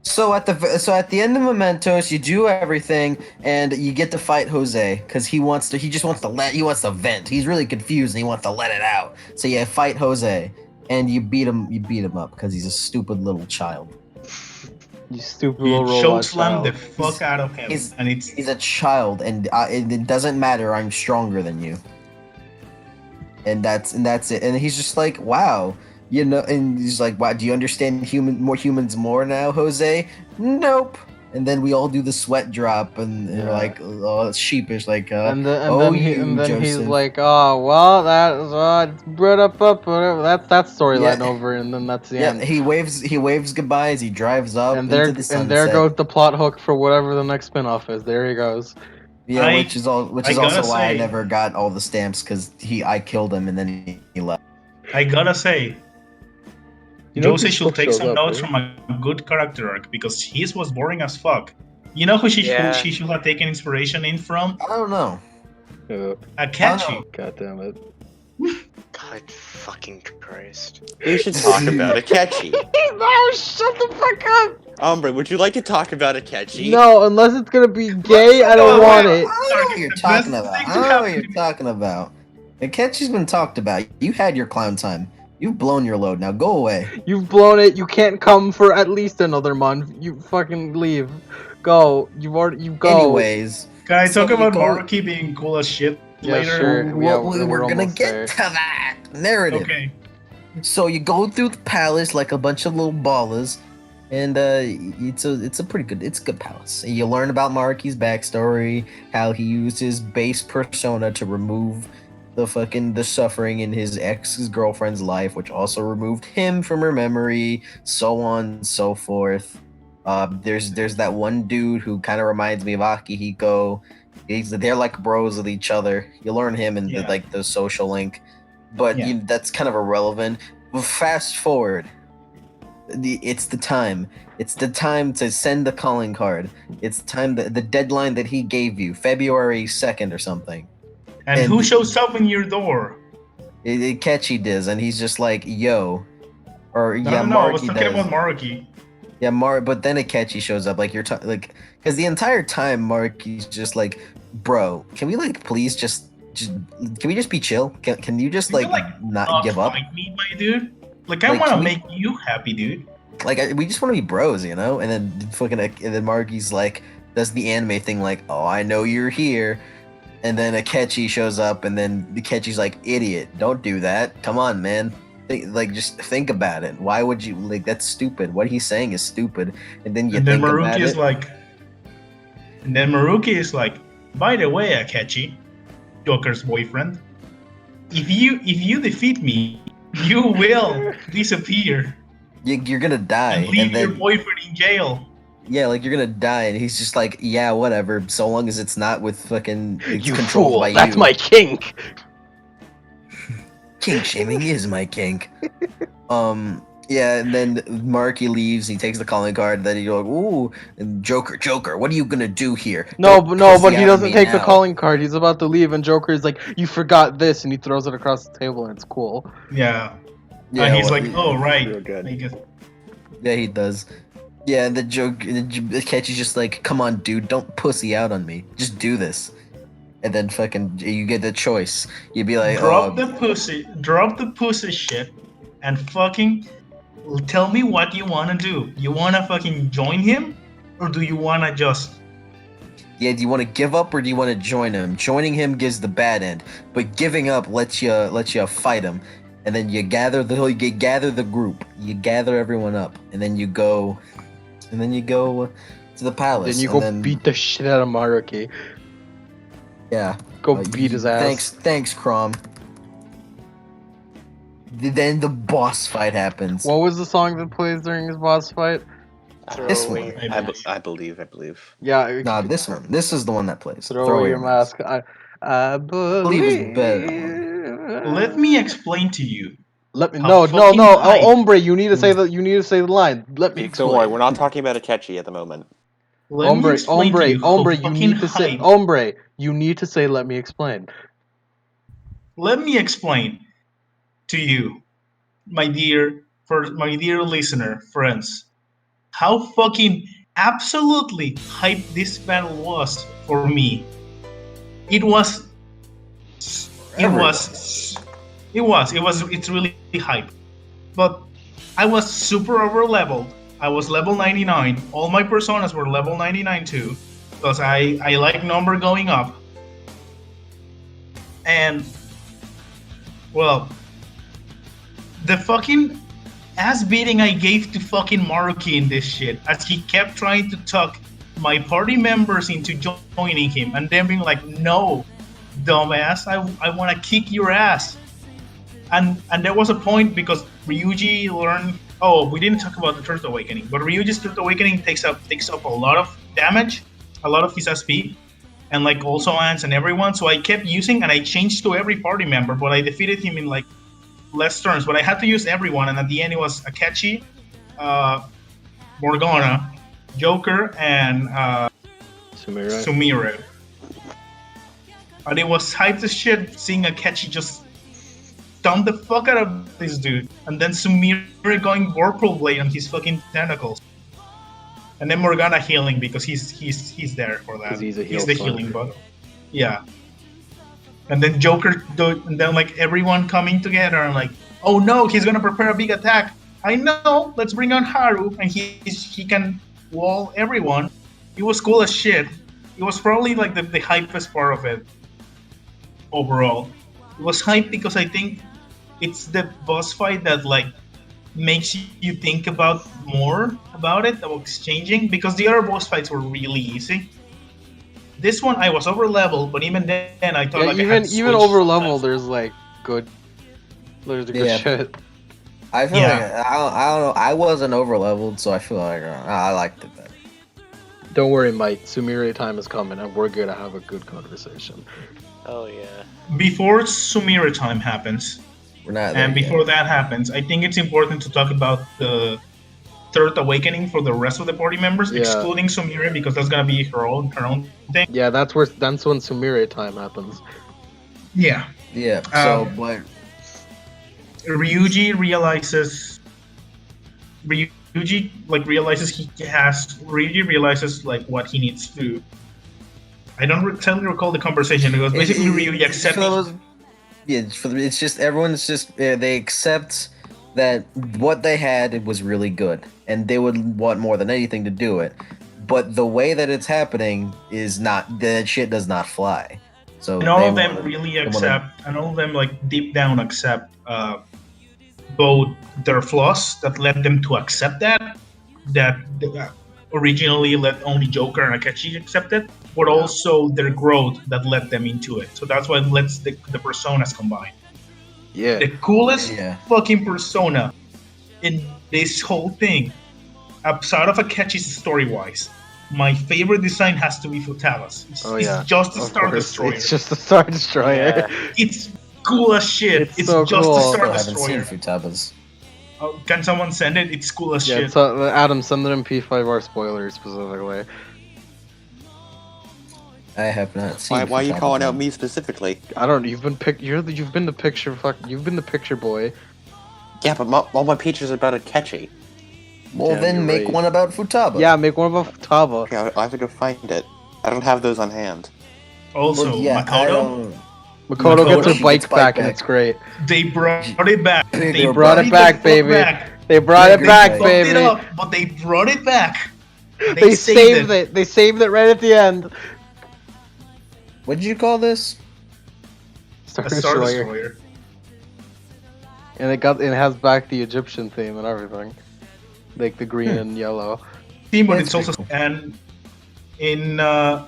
S8: So at the end of Mementos, you do everything, and you get to fight Jose because he wants to vent. He's really confused and he wants to let it out. So you fight Jose, and you beat him up because he's a stupid little child.
S2: You stupid
S1: You
S2: little robot
S1: chokeslam the
S2: child.
S1: fuck out of him, and
S8: He's a child, and it doesn't matter. I'm stronger than you, and that's it. And he's just like, wow. And he's like, "Wow, do you understand humans more now, Jose?" Nope. And then we all do the sweat drop, and we're like, oh, sheepish, like,
S2: And then
S8: Joseph.
S2: he's like, oh well, it's whatever. That's storyline
S8: Yeah.
S2: over, and then that's the
S8: Yeah,
S2: end.
S8: he waves goodbye as he drives up
S2: And
S8: into the sunset.
S2: there goes the plot hook for whatever the next spinoff is. There he goes.
S8: Yeah,
S1: I
S8: which is
S1: gotta
S8: also why I
S1: say-
S8: never got all the stamps because I killed him and then he left.
S1: I gotta say,
S2: You know
S1: Jose
S2: who
S1: should
S2: still
S1: take
S2: shows
S1: some
S2: up,
S1: notes
S2: right?
S1: from a good character arc because his was boring as fuck. You know who she should have taken inspiration in from?
S8: I don't know.
S1: Akechi.
S2: God damn it.
S6: God fucking Christ.
S7: We should talk about Akechi.
S2: No, shut the fuck up!
S7: Umbra, would you like to talk about Akechi?
S2: No, unless it's gonna be gay, I don't want it.
S8: I don't know what you're talking about. I don't know what you're talking about. Akechi's been talked about. You had your clown time. You've blown your load. Now go away.
S2: You've blown it. You can't come for at least another month. You fucking leave. Go. You go.
S8: Anyways,
S1: Can I
S8: So
S1: talk
S8: you
S1: about
S8: go-
S1: Maruki being cool as shit
S2: Yeah,
S1: later?
S2: sure.
S8: we're gonna
S2: almost
S8: get
S2: there.
S8: to that narrative.
S1: Okay.
S8: So you go through the palace like a bunch of little ballers, and it's a good palace. You learn about Maruki's backstory, how he used his base persona to remove the suffering in his ex-girlfriend's life, which also removed him from her memory, so on and so forth. There's that one dude who kind of reminds me of Akihiko. They're like bros with each other. You learn him in
S1: Yeah.
S8: the social link, but
S1: Yeah.
S8: that's kind of irrelevant. Fast forward. It's the time. It's the time to send the calling card. It's time the deadline that he gave you, February 2nd or something.
S1: And who shows up in your door?
S8: Catchy does, and he's just like, yo. Or
S1: No,
S8: yeah,
S1: no, I was
S8: Maruki
S1: talking
S8: does.
S1: about Maruki.
S8: Yeah, but then Akechi shows up, like because the entire time Maruki's just like, bro, can we like please just can we just be chill? Can you just
S1: Can you,
S8: like not give up?
S1: Fight me, my dude. Like, I
S8: Like,
S1: want to
S8: can we-
S1: make you happy, dude.
S8: Like we just want to be bros, you know? And then Maruki's like does the anime thing, like, oh, I know you're here. And then Akechi shows up, and then Akechi's like, idiot, don't do that. Come on, man. Just think about it. Why would you that's stupid? What he's saying is stupid. And then you
S1: And then
S8: think about
S1: Maruki is
S8: it.
S1: like, by the way, Akechi, Joker's boyfriend, if you defeat me, you will disappear
S8: You're gonna die,
S1: and leave
S8: and then
S1: your boyfriend in jail.
S8: yeah, like you're gonna die, and he's just like, yeah, whatever. So long as it's not with fucking it's
S2: You
S8: controlled
S2: fool.
S8: by
S2: That's
S8: you.
S2: my kink.
S8: Kink shaming is my kink. Yeah, and then Marky leaves. He takes the calling card. Then he goes, "Ooh, and Joker, what are you gonna do here?"
S2: No,
S8: Don't
S2: but
S8: pussy
S2: he
S8: out
S2: doesn't
S8: me
S2: take the
S8: now."
S2: calling card. He's about to leave, and Joker is like, "You forgot this," and he throws it across the table, and it's cool.
S1: Yeah.
S8: Yeah,
S1: And he's
S8: well,
S1: like, oh, right.
S2: real good.
S1: I guess.
S8: yeah, he does. Yeah, and the catch is just like, "Come on, dude, don't pussy out on me. Just do this." And then fucking, you get the choice. You'd be like,
S1: drop
S8: "Oh,
S1: the pussy shit, and fucking tell me what you wanna do. You wanna fucking join him, or do you wanna just?
S8: yeah, do you want to give up or do you want to join him? Joining him gives the bad end, but giving up lets you fight him. and then you gather the group, you gather everyone up, and then you go to the palace.
S2: Then you
S8: and
S2: go beat the shit out of Maruki.
S8: Yeah.
S2: Go beat his ass.
S8: Thanks, Crom. Then the boss fight happens.
S2: What was the song that plays during his boss fight?
S8: This
S6: Throw away
S8: one.
S6: your mask.
S7: I believe.
S2: Yeah,
S8: Nah, this one. This is the one that plays.
S2: throw away your mask. I
S8: believe it's
S2: believe.
S8: better.
S1: Let me explain to you.
S2: Let me.
S1: How
S2: No.
S1: fucking
S2: Oh,
S1: hype.
S2: Ombre, you need to say the. You need to say the line. Let me explain.
S7: Don't worry, we're not talking about Akechi at the moment.
S1: Let me explain to you how
S2: Ombre, you
S1: fucking
S2: need to say.
S1: hype.
S2: Ombre, you need to say. Let me explain.
S1: Let me explain to you, my dear listener, friends, how fucking absolutely hype this battle was for me. It was. It's really hype. But I was super over leveled. I was level 99. All my personas were level 99 too, because I like number going up. And well, the fucking ass beating I gave to fucking Maruki in this shit, as he kept trying to talk my party members into joining him, and then being like, "No, dumbass, I want to kick your ass." And there was a point because Ryuji learned. Oh, we didn't talk about the Third Awakening, but Ryuji's Third Awakening takes up a lot of damage, a lot of his SP, and like also Ants and everyone. So I kept using, and I changed to every party member, but I defeated him in like less turns. But I had to use everyone, and at the end it was Akechi, Morgana, Joker, and Sumire. And it was hyped as shit seeing Akechi just stomp the fuck out of this dude, and then Sumire going Vorpal Blade on his fucking tentacles, and then Morgana healing because he's there for that.
S2: 'Cause he's a heal
S1: the
S2: son.
S1: healing bot. Yeah. And then Joker, and then like everyone coming together and like, oh no, he's gonna prepare a big attack. I know. Let's bring on Haru, and he can wall everyone. It was cool as shit. It was probably like the hypest part of it. Overall, it was hype because I think it's the boss fight that like makes you think about more about it, about exchanging, because the other boss fights were really easy. This one I was over leveled, but even then I thought
S2: Yeah,
S1: like I had
S2: even
S1: switched
S2: over level,
S1: sometimes.
S2: there's like good. There's good
S8: Yeah.
S2: shit.
S8: I feel
S1: Yeah.
S8: like I don't know. I wasn't over leveled, so I feel like I liked it better.
S2: Don't worry, Mike. Sumire time is coming, and we're gonna have a good conversation.
S6: Oh yeah.
S1: Before Sumire time happens,
S8: We're not there
S1: and
S8: yet.
S1: before that happens, I think it's important to talk about the Third Awakening for the rest of the party members,
S2: Yeah.
S1: excluding Sumire, because that's gonna be her own thing.
S2: Yeah, that's when Sumire time happens.
S1: Yeah.
S8: Yeah. So, but
S1: Ryuji realizes like what he needs to. I don't totally recall the conversation. It was basically Ryuji accepting.
S8: It's just everyone's just they accept that what they had it was really good, and they would want more than anything to do it. But the way that it's happening is not that shit does not fly. So
S1: And all
S8: they
S1: of them
S8: wanna-
S1: really
S8: they wanna-
S1: accept, and all of them like deep down accept both their flaws that led them to accept that originally led only Joker and Akechi accept it, but also their growth that led them into it. So that's what lets the personas combine.
S2: Yeah.
S1: The coolest
S8: Yeah.
S1: fucking persona in this whole thing, outside of Akechi's story-wise, my favorite design has to be Futaba's. It's just the
S2: Of
S1: Star
S2: course,
S1: Destroyer.
S2: It's just the Star Destroyer.
S6: Yeah.
S1: It's cool as shit.
S2: It's
S1: It's
S2: so
S1: just
S2: cool.
S1: the
S8: I
S1: Star
S8: still haven't seen
S1: Destroyer.
S8: Futaba's.
S1: Can someone send it? It's cool as
S2: Yeah,
S1: shit.
S2: so Adam, send them P5R spoilers specifically.
S8: I have not seen.
S7: Why are you
S8: Futaba.
S7: calling out me specifically?
S2: I don't. You've been You've been the picture. You've been the picture boy.
S7: Yeah, but all my pages are about Akechi.
S8: Well,
S2: Damn,
S8: then
S2: you're
S8: make
S2: right.
S8: one about Futaba.
S2: Yeah, make one about Futaba.
S7: Okay, I have to go find it. I don't have those on hand.
S1: Also,
S8: Well, yeah, I
S1: Makoto,
S8: don't.
S2: Makoto gets her
S8: She
S2: bike
S8: gets
S2: back,
S8: bike
S2: and
S8: back.
S2: it's great.
S1: they brought it back.
S8: Bigger
S1: They
S2: brought it
S1: the
S2: back,
S1: fuck
S2: baby.
S1: back.
S2: They brought it
S8: Bigger
S2: back,
S8: bike.
S1: Fucked it
S2: baby.
S1: up, but they brought it back.
S2: They saved it. They saved it right at the end.
S8: What did you call this?
S2: Star
S1: A Star
S2: Destroyer.
S1: Destroyer.
S2: And it has back the Egyptian theme and everything, like the green and yellow.
S1: Theme, but
S8: Yeah,
S1: it's
S8: it's
S1: also
S8: pretty
S1: and in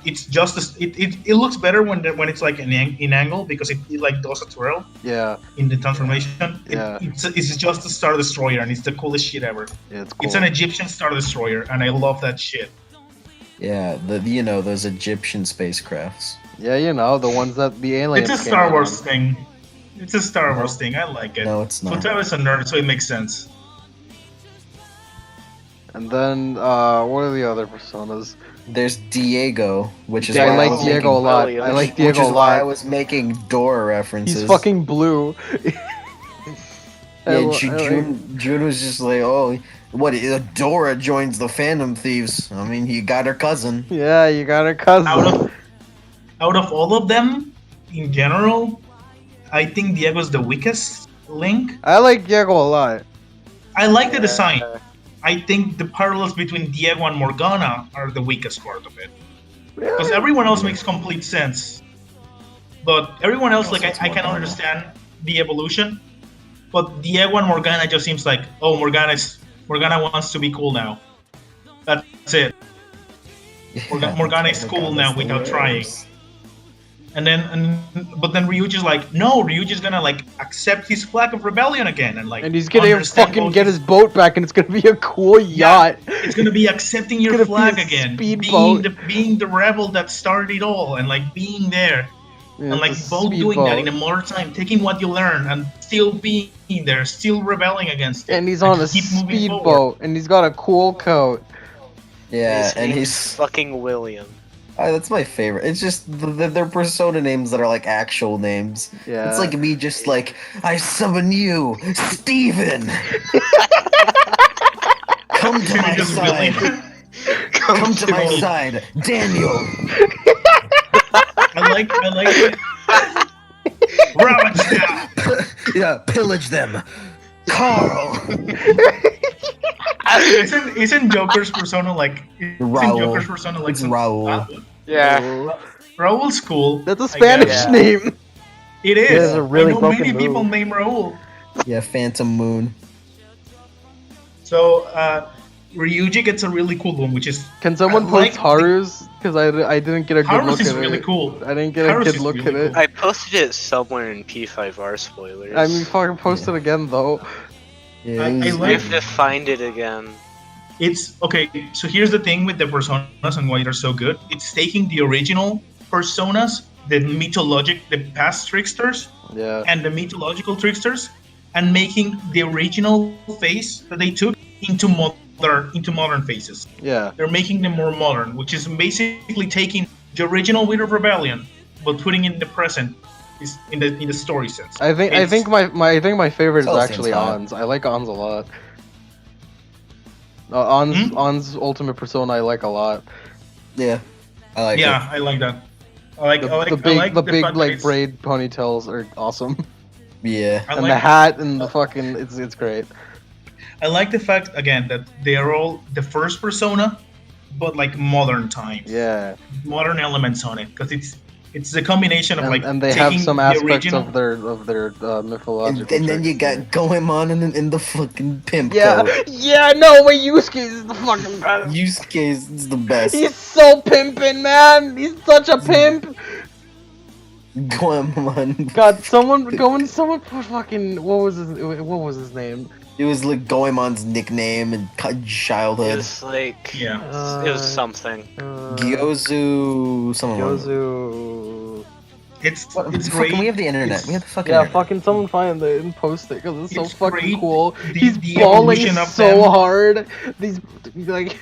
S1: it's just it looks better when it's like in angle because it like does a twirl
S2: Yeah,
S1: in the transformation.
S2: Yeah.
S1: It's just a Star Destroyer and it's the coolest shit ever.
S2: yeah, it's cool.
S1: It's an Egyptian Star Destroyer and I love that shit.
S8: Yeah, those Egyptian spacecrafts.
S2: Yeah, the ones that the aliens.
S1: It's a
S2: came
S1: Star
S2: in
S1: Wars
S2: on.
S1: thing. It's a Star
S8: No.
S1: Wars thing. I like it.
S8: No, it's not.
S1: Futaba is a nerd, so it makes sense.
S2: And then what are the other personas?
S8: There's Diego, which is
S2: Yeah, I
S8: why
S2: like
S8: was
S2: Diego a
S8: making,
S2: lot.
S6: Williams.
S2: I like
S8: which
S2: Diego a
S8: is why I
S2: lot.
S8: was making Dora references.
S2: He's fucking blue.
S8: Yeah, June was just like, oh, what? Dora joins the Phantom Thieves. I mean, he got her cousin.
S2: Yeah, you got a cousin.
S1: Out of all of them, in general, I think Diego's the weakest link.
S2: I like Diego a lot.
S1: I like the design. I think the parallels between Diego and Morgana are the weakest part of it. Because everyone else makes complete sense. But everyone else, like, I can understand the evolution. But Diego and Morgana just seems like, oh, Morgana wants to be cool now. That's it. Morgana is cool now without trying. But then Ryuji's like, no, Ryuji's gonna like accept his flag of rebellion again
S2: And he's gonna
S1: understand
S2: fucking
S1: both
S2: get his boat back, and it's gonna be a cool yacht.
S1: It's gonna be accepting your
S2: It's gonna be
S1: flag
S2: a
S1: again,
S2: speedboat.
S1: being the rebel that started it all, and like being there,
S2: Yeah,
S1: and like
S2: it's a
S1: both doing that in a
S2: speedboat.
S1: modern time, taking what you learn and still being there, still rebelling against it.
S2: And he's on a
S1: just keep moving forward.
S2: speedboat, and he's got a cool coat.
S8: Yeah,
S6: His
S8: and
S6: name's
S8: he's
S6: fucking William.
S8: that's my favorite. It's just their persona names that are like actual names.
S2: Yeah.
S8: It's like me just like, I summon you, Steven! Come to my
S1: Just
S8: side.
S1: really-
S8: Come to my side, Daniel.
S1: I like it. Ravage
S8: Yeah, pillage them, Carl.
S1: Isn't Joker's persona like? Isn't
S8: Raul.
S1: Joker's persona like?
S8: It's Raul.
S6: Yeah.
S1: Raul's cool.
S2: That's a
S1: I
S2: Spanish
S1: guess.
S2: name.
S1: It is.
S3: There's a really
S1: I know
S3: broken
S1: many
S3: move.
S1: people named Raul.
S8: Yeah, Phantom Moon.
S1: So Ryuji gets a really cool one, which is
S2: Can someone
S1: I
S2: post
S1: like
S2: Haru's? Because I didn't get a good
S1: Haru's
S2: look
S1: is
S2: at
S1: really
S2: it.
S1: cool.
S2: I didn't get a
S1: Haru's
S2: good
S1: is
S2: look
S1: really
S2: at it.
S1: cool.
S6: I posted it somewhere in P5R spoilers.
S2: I mean, fucking post it again though.
S8: Yeah,
S1: I
S8: it was-
S6: I
S1: like-
S6: have to find it again.
S1: It's okay. So here's the thing with the personas and why they're so good. It's taking the original personas, the past tricksters,
S2: Yeah.
S1: and the mythological tricksters, and making the original face that they took into modern faces.
S2: Yeah.
S1: They're making them more modern, which is basically taking the original Wheel of Rebellion, but putting it in the present, is in the story sense.
S2: I think my favorite is
S8: Still
S2: actually
S8: seems hot.
S2: Ans. I like Ans a lot. Ans
S1: Hmm?
S2: Ans ultimate persona I like a lot.
S8: yeah, I like
S1: Yeah, I like that. I like
S2: The
S1: I like
S2: big
S1: fact that
S2: like
S1: it's-
S2: braid ponytails are awesome.
S8: it. Yeah,
S1: I
S2: And
S1: like,
S2: the hat and the fucking it's great.
S1: I like the fact again that they are all the first persona, but like modern times,
S2: Yeah.
S1: modern elements on it, because it's the combination of like
S2: And they have
S1: taking
S2: some
S1: the
S2: aspects
S1: original,
S2: of their mythological.
S8: and then you
S2: tricks.
S8: got Goemon in the fucking pimp
S2: Yeah,
S8: coat.
S2: yeah, no, but Yusuke is the fucking best.
S8: Yusuke is the best.
S2: He's so pimpin', man. He's such a pimp.
S8: Goemon.
S2: God, someone put fucking what was his name?
S8: It was like Goemon's nickname in
S6: It
S8: childhood.
S6: was like
S1: yeah.
S6: it was something.
S8: Gyozu. Someone.
S2: Gyozu.
S1: It's
S8: Fucking,
S1: great.
S8: we have the internet.
S1: It's-
S8: We have the fucking
S2: Yeah,
S8: internet.
S2: fucking someone find it and post it because it's so
S1: It's
S2: fucking
S1: great.
S2: cool.
S1: The-
S2: He's
S1: the
S2: balling
S1: evolution of
S2: so
S1: them.
S2: hard. These like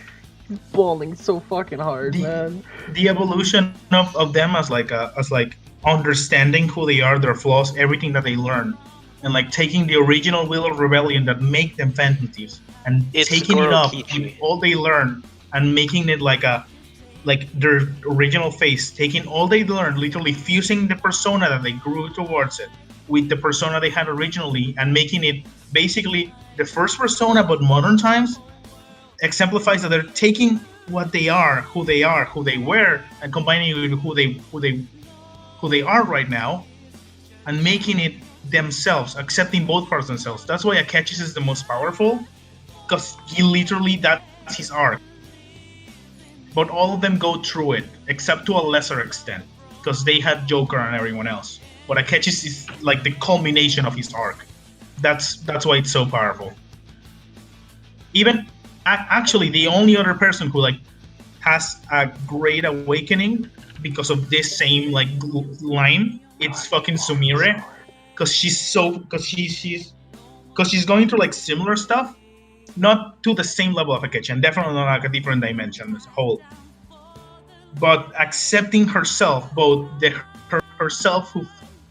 S2: he's balling so fucking hard,
S1: The-
S2: man.
S1: The evolution of them as like understanding who they are, their flaws, everything that they learn, and like taking the original Will of Rebellion that make them Phantom Thieves and
S6: It's
S1: taking it up
S6: Gorokichi.
S1: with all they learn and making it like their original face, taking all they learned, literally fusing the persona that they grew towards it with the persona they had originally, and making it basically the first persona but modern times, exemplifies that they're taking what they are, who they were, and combining it with who they are right now, and making it themselves, accepting both parts of themselves. That's why Akechi's is the most powerful, because he literally, that's his arc. But all of them go through it, except to a lesser extent, because they had Joker and everyone else. But Akechi's is like the culmination of his arc. That's why it's so powerful. Even actually, the only other person who like has a great awakening because of this same like line, it's fucking Sumire, because she's going through like similar stuff, not to the same level of Akechi, and definitely not like a different dimension as a whole. But accepting herself, both herself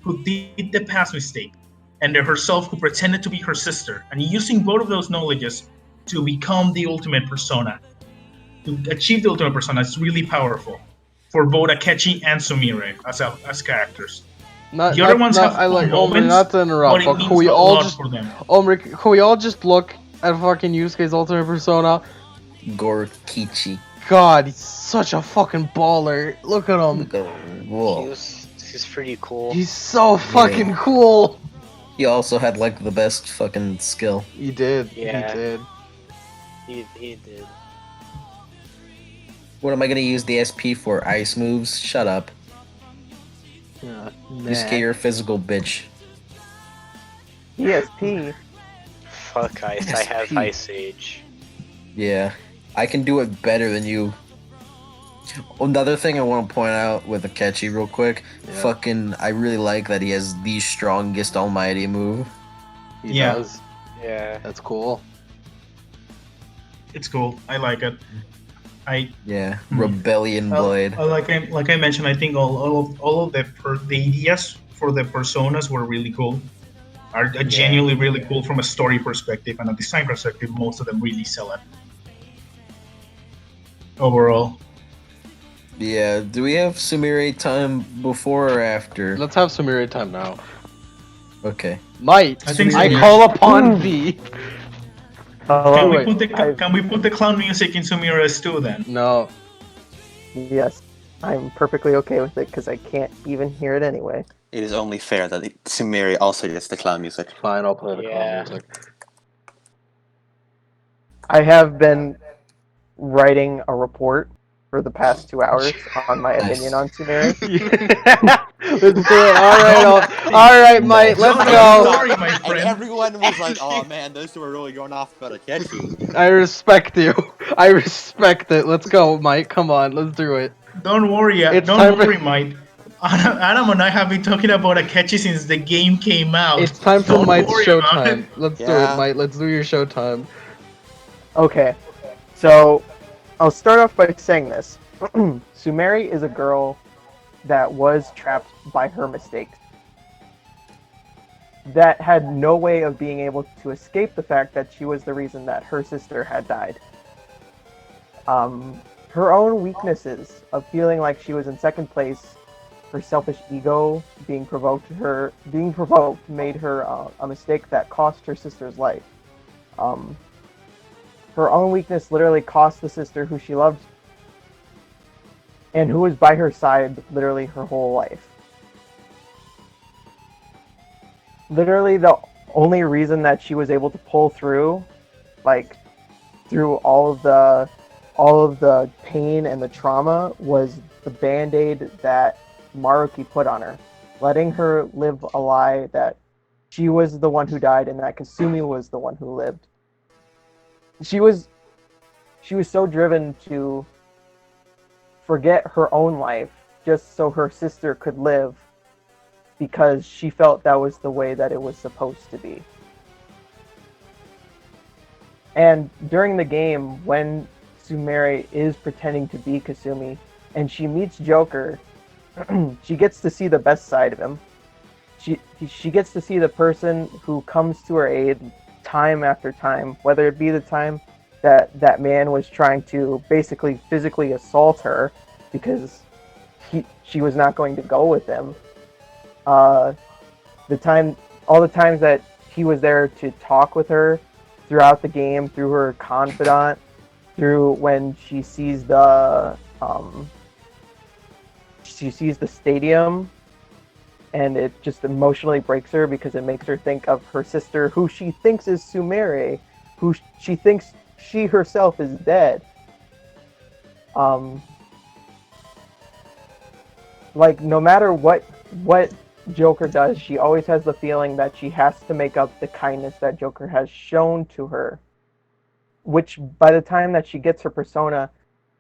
S1: who did the past mistake, and the herself who pretended to be her sister, and using both of those knowledges to become the ultimate persona, to achieve the ultimate persona, is really powerful for both Akechi and Sumire as characters. The other ones have
S2: I like
S1: moments,
S2: Omri, not to interrupt,
S1: but it
S2: but
S1: means
S2: can we
S1: a
S2: all
S1: lot
S2: just
S1: for them.
S2: Omri, can we all just look at fucking Yusuke's ultimate persona?
S8: Gorkichi.
S2: God, he's such a fucking baller. Look at him.
S8: Look at him. Whoa.
S6: He's pretty cool.
S2: He's so fucking cool.
S8: He also had like the best fucking skill.
S2: He did.
S6: Yeah.
S2: He did.
S6: He did.
S8: What am I gonna use the SP for? Ice moves? Shut up.
S2: Yeah.
S8: Yusuke, you're a physical bitch.
S3: ESP.
S6: Fuck Ice. I have
S8: SP.
S6: Ice Age.
S8: Yeah. I can do it better than you. Another thing I want to point out with Akechi real quick,
S2: Yeah.
S8: I really like that he has the strongest almighty move.
S2: He
S1: Yeah.
S2: does.
S6: Yeah.
S2: That's cool.
S1: It's cool. I like it.
S8: Yeah, Rebellion Blade.
S1: Like I mentioned, I think all of the ideas for the personas were really cool. Are genuinely really cool from a story perspective and a design perspective. Most of them really sell it. Overall,
S8: Yeah, do we have Sumire time before or after?
S2: Let's have Sumire time now.
S8: Okay.
S2: Might,
S1: I think
S2: I
S1: Sumire-
S2: call upon thee.
S3: Hello.
S1: can we put the clown music in Sumira's too then?
S2: No.
S3: Yes, I'm perfectly okay with it because I can't even hear it anyway.
S7: It is only fair that Sumire also gets the clown music.
S2: Fine, I'll play the
S6: Yeah.
S2: clown music.
S3: I have been writing a report for the past 2 hours on my opinion on Sumire.
S2: Let's do it. All right, Mike. Let's
S1: Don't
S2: go.
S1: worry, my
S7: And
S1: friend.
S7: everyone was like, "Oh man, those two are really going off about Akechi."
S2: I respect you. I respect it. Let's go, Mike. Come on, let's do it.
S1: Don't worry,
S2: It's
S1: don't
S2: time for-
S1: worry, Mike. Adam and I have been talking about Akechi since the game came out.
S2: It's time for
S1: Don't
S2: Mike's
S1: worry about
S2: showtime.
S1: it.
S2: Let's do
S7: Yeah.
S2: it, Mike. Let's do your showtime.
S3: Okay, so I'll start off by saying this. Sumire is a girl that was trapped by her mistakes. That had no way of being able to escape the fact that she was the reason that her sister had died. Her own weaknesses of feeling like she was in second place, her selfish ego being provoked made her a mistake that cost her sister's life. Her own weakness literally cost the sister who she loved and who was by her side literally her whole life. Literally the only reason that she was able to pull through, like through all of the pain and the trauma, was the band-aid that Maruki put on her, letting her live a lie that she was the one who died and that Kasumi was the one who lived. She was so driven to forget her own life just so her sister could live, because she felt that was the way that it was supposed to be. And during the game, when Sumire is pretending to be Kasumi and she meets Joker, she gets to see the best side of him. She gets to see the person who comes to her aid time after time, whether it be the time that man was trying to basically physically assault her because she was not going to go with him. All the times that he was there to talk with her throughout the game, through her confidant, through when she sees the stadium and it just emotionally breaks her because it makes her think of her sister, who she thinks is Sumire, who she thinks she herself is dead. Um, like no matter what Joker does, she always has the feeling that she has to make up the kindness that Joker has shown to her. Which by the time that she gets her persona,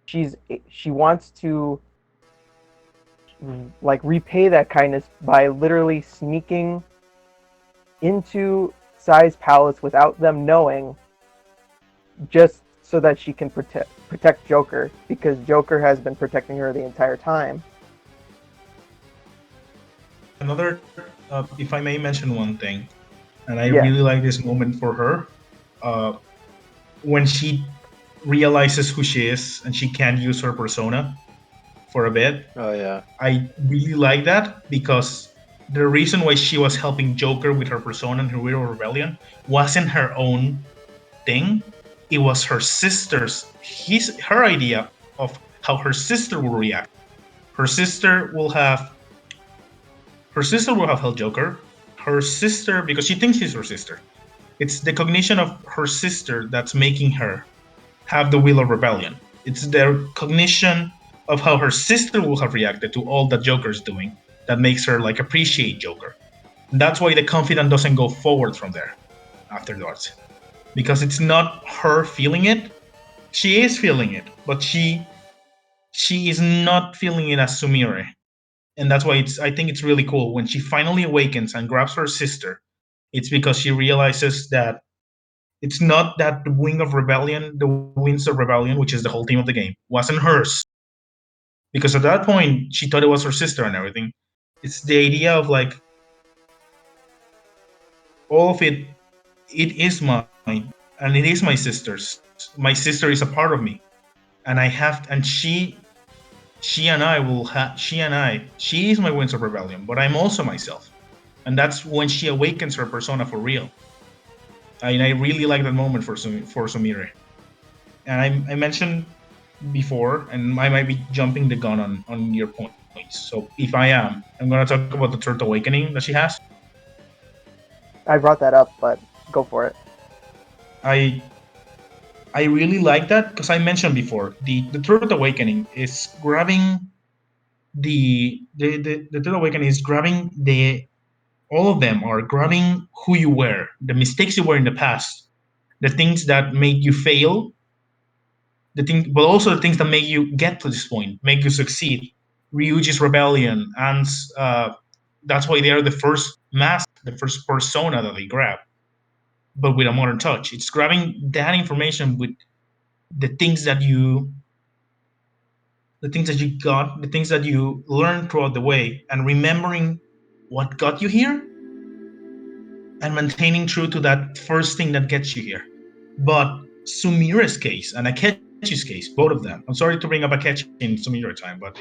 S3: she wants to like repay that kindness by literally sneaking into Sai's palace without them knowing, just so that she can protect Joker, because Joker has been protecting her the entire time.
S1: Another, if I may mention one thing, and I
S3: Yeah.
S1: really like this moment for her, when she realizes who she is and she can't use her persona for a bit.
S2: Oh yeah.
S1: I really like that because the reason why she was helping Joker with her persona and her Hero Rebellion wasn't her own thing. It was her sister's, her idea of how her sister will react. Her sister will have helped Joker. Her sister, because she thinks she's her sister. It's the cognition of her sister that's making her have the will of rebellion. It's their cognition of how her sister will have reacted to all that Joker's doing that makes her like appreciate Joker. And that's why the confidant doesn't go forward from there afterwards. Because it's not her feeling it. She is feeling it, but she is not feeling it as Sumire. And that's why I think it's really cool when she finally awakens and grabs her sister. It's because she realizes that it's not that the wing of rebellion, the winds of rebellion, which is the whole theme of the game, wasn't hers. Because at that point, she thought it was her sister and everything. It's the idea of like, all of it, it is mine, and it is my sister's. My sister is a part of me. And I have, and she and I will have, she is my winds of rebellion, but I'm also myself. And that's when she awakens her persona for real. And I really like that moment for Sumire. And I mentioned before, and I might be jumping the gun on your points. So if I am, I'm gonna talk about the third awakening that she has.
S3: I brought that up, but go for it.
S1: I I really like that because I mentioned before the third awakening is grabbing the third awakening is grabbing the all of them are grabbing who you were, the mistakes you were in the past, the things that made you fail, but also the things that make you get to this point, make you succeed. Ryuji's rebellion, and that's why they are the first mask, the first persona that they grab, but with a modern touch. It's grabbing that information with the things that you, got, the things that you learned throughout the way, and remembering what got you here, and maintaining true to that first thing that gets you here. But Sumire's case and Akechi's case, both of them. I'm sorry to bring up Akechi in Sumire time, but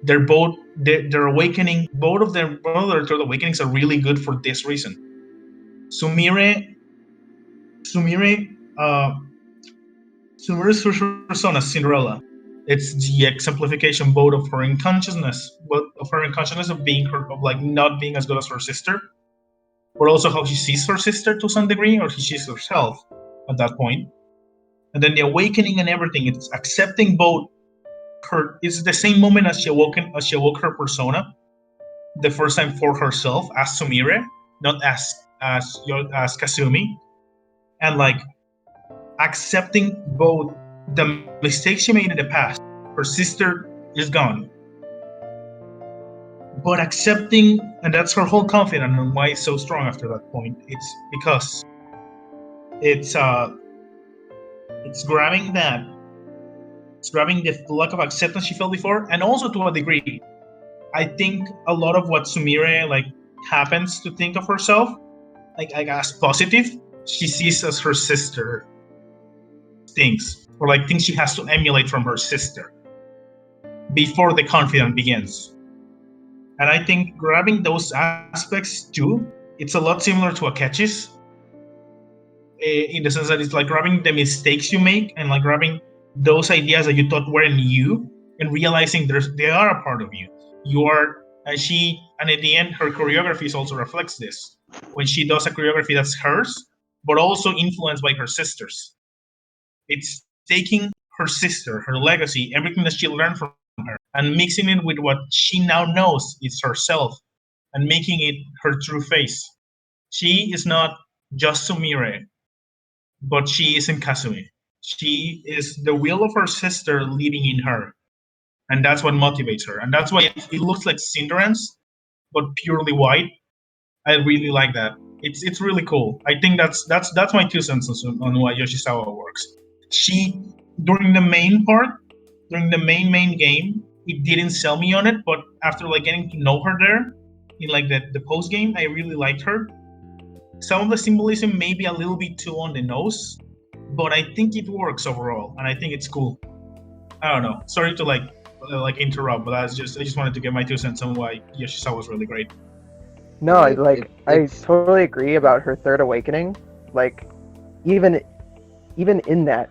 S1: they're both their awakening. Both of their third awakenings are really good for this reason. Sumire, Sumire, uh, Sumire's first persona, Cinderella. It's the exemplification both of her unconsciousness, of being her, of like not being as good as her sister, but also how she sees her sister to some degree, or she sees herself at that point. And then the awakening and everything, it's accepting both her. It's the same moment as she awoke her persona the first time for herself as Sumire, not as Kasumi, and like accepting both the mistakes she made in the past. Her sister is gone, but accepting, and that's her whole confidence and why it's so strong after that point. It's because it's it's grabbing that, it's grabbing the lack of acceptance she felt before, and also to a degree, I think a lot of what Sumire like happens to think of herself, like as positive, she sees as her sister things, or like things she has to emulate from her sister before the confidence begins. And I think grabbing those aspects too, it's a lot similar to Akechi's, in the sense that it's like grabbing the mistakes you make and like grabbing those ideas that you thought weren't you, and realizing they are a part of you. You are and at the end, her choreography also reflects this. When she does a choreography that's hers, but also influenced by her sisters. It's taking her sister, her legacy, everything that she learned from her, and mixing it with what she now knows is herself, and making it her true face. She is not just Sumire, but she isn't Kasumi. She is the will of her sister living in her, and that's what motivates her. And that's why it looks like Cinderance, but purely white. I really like that. It's really cool. I think that's my 2 cents on why Yoshizawa works. She during the main part, during the main game, it didn't sell me on it, but after like getting to know her there, in like the post game, I really liked her. Some of the symbolism may be a little bit too on the nose, but I think it works overall, and I think it's cool. I don't know. Sorry to like interrupt, but I just wanted to get my 2 cents on why Yoshizawa was really great.
S3: No, I
S2: it's-
S3: totally agree about her third awakening. Like, even in that,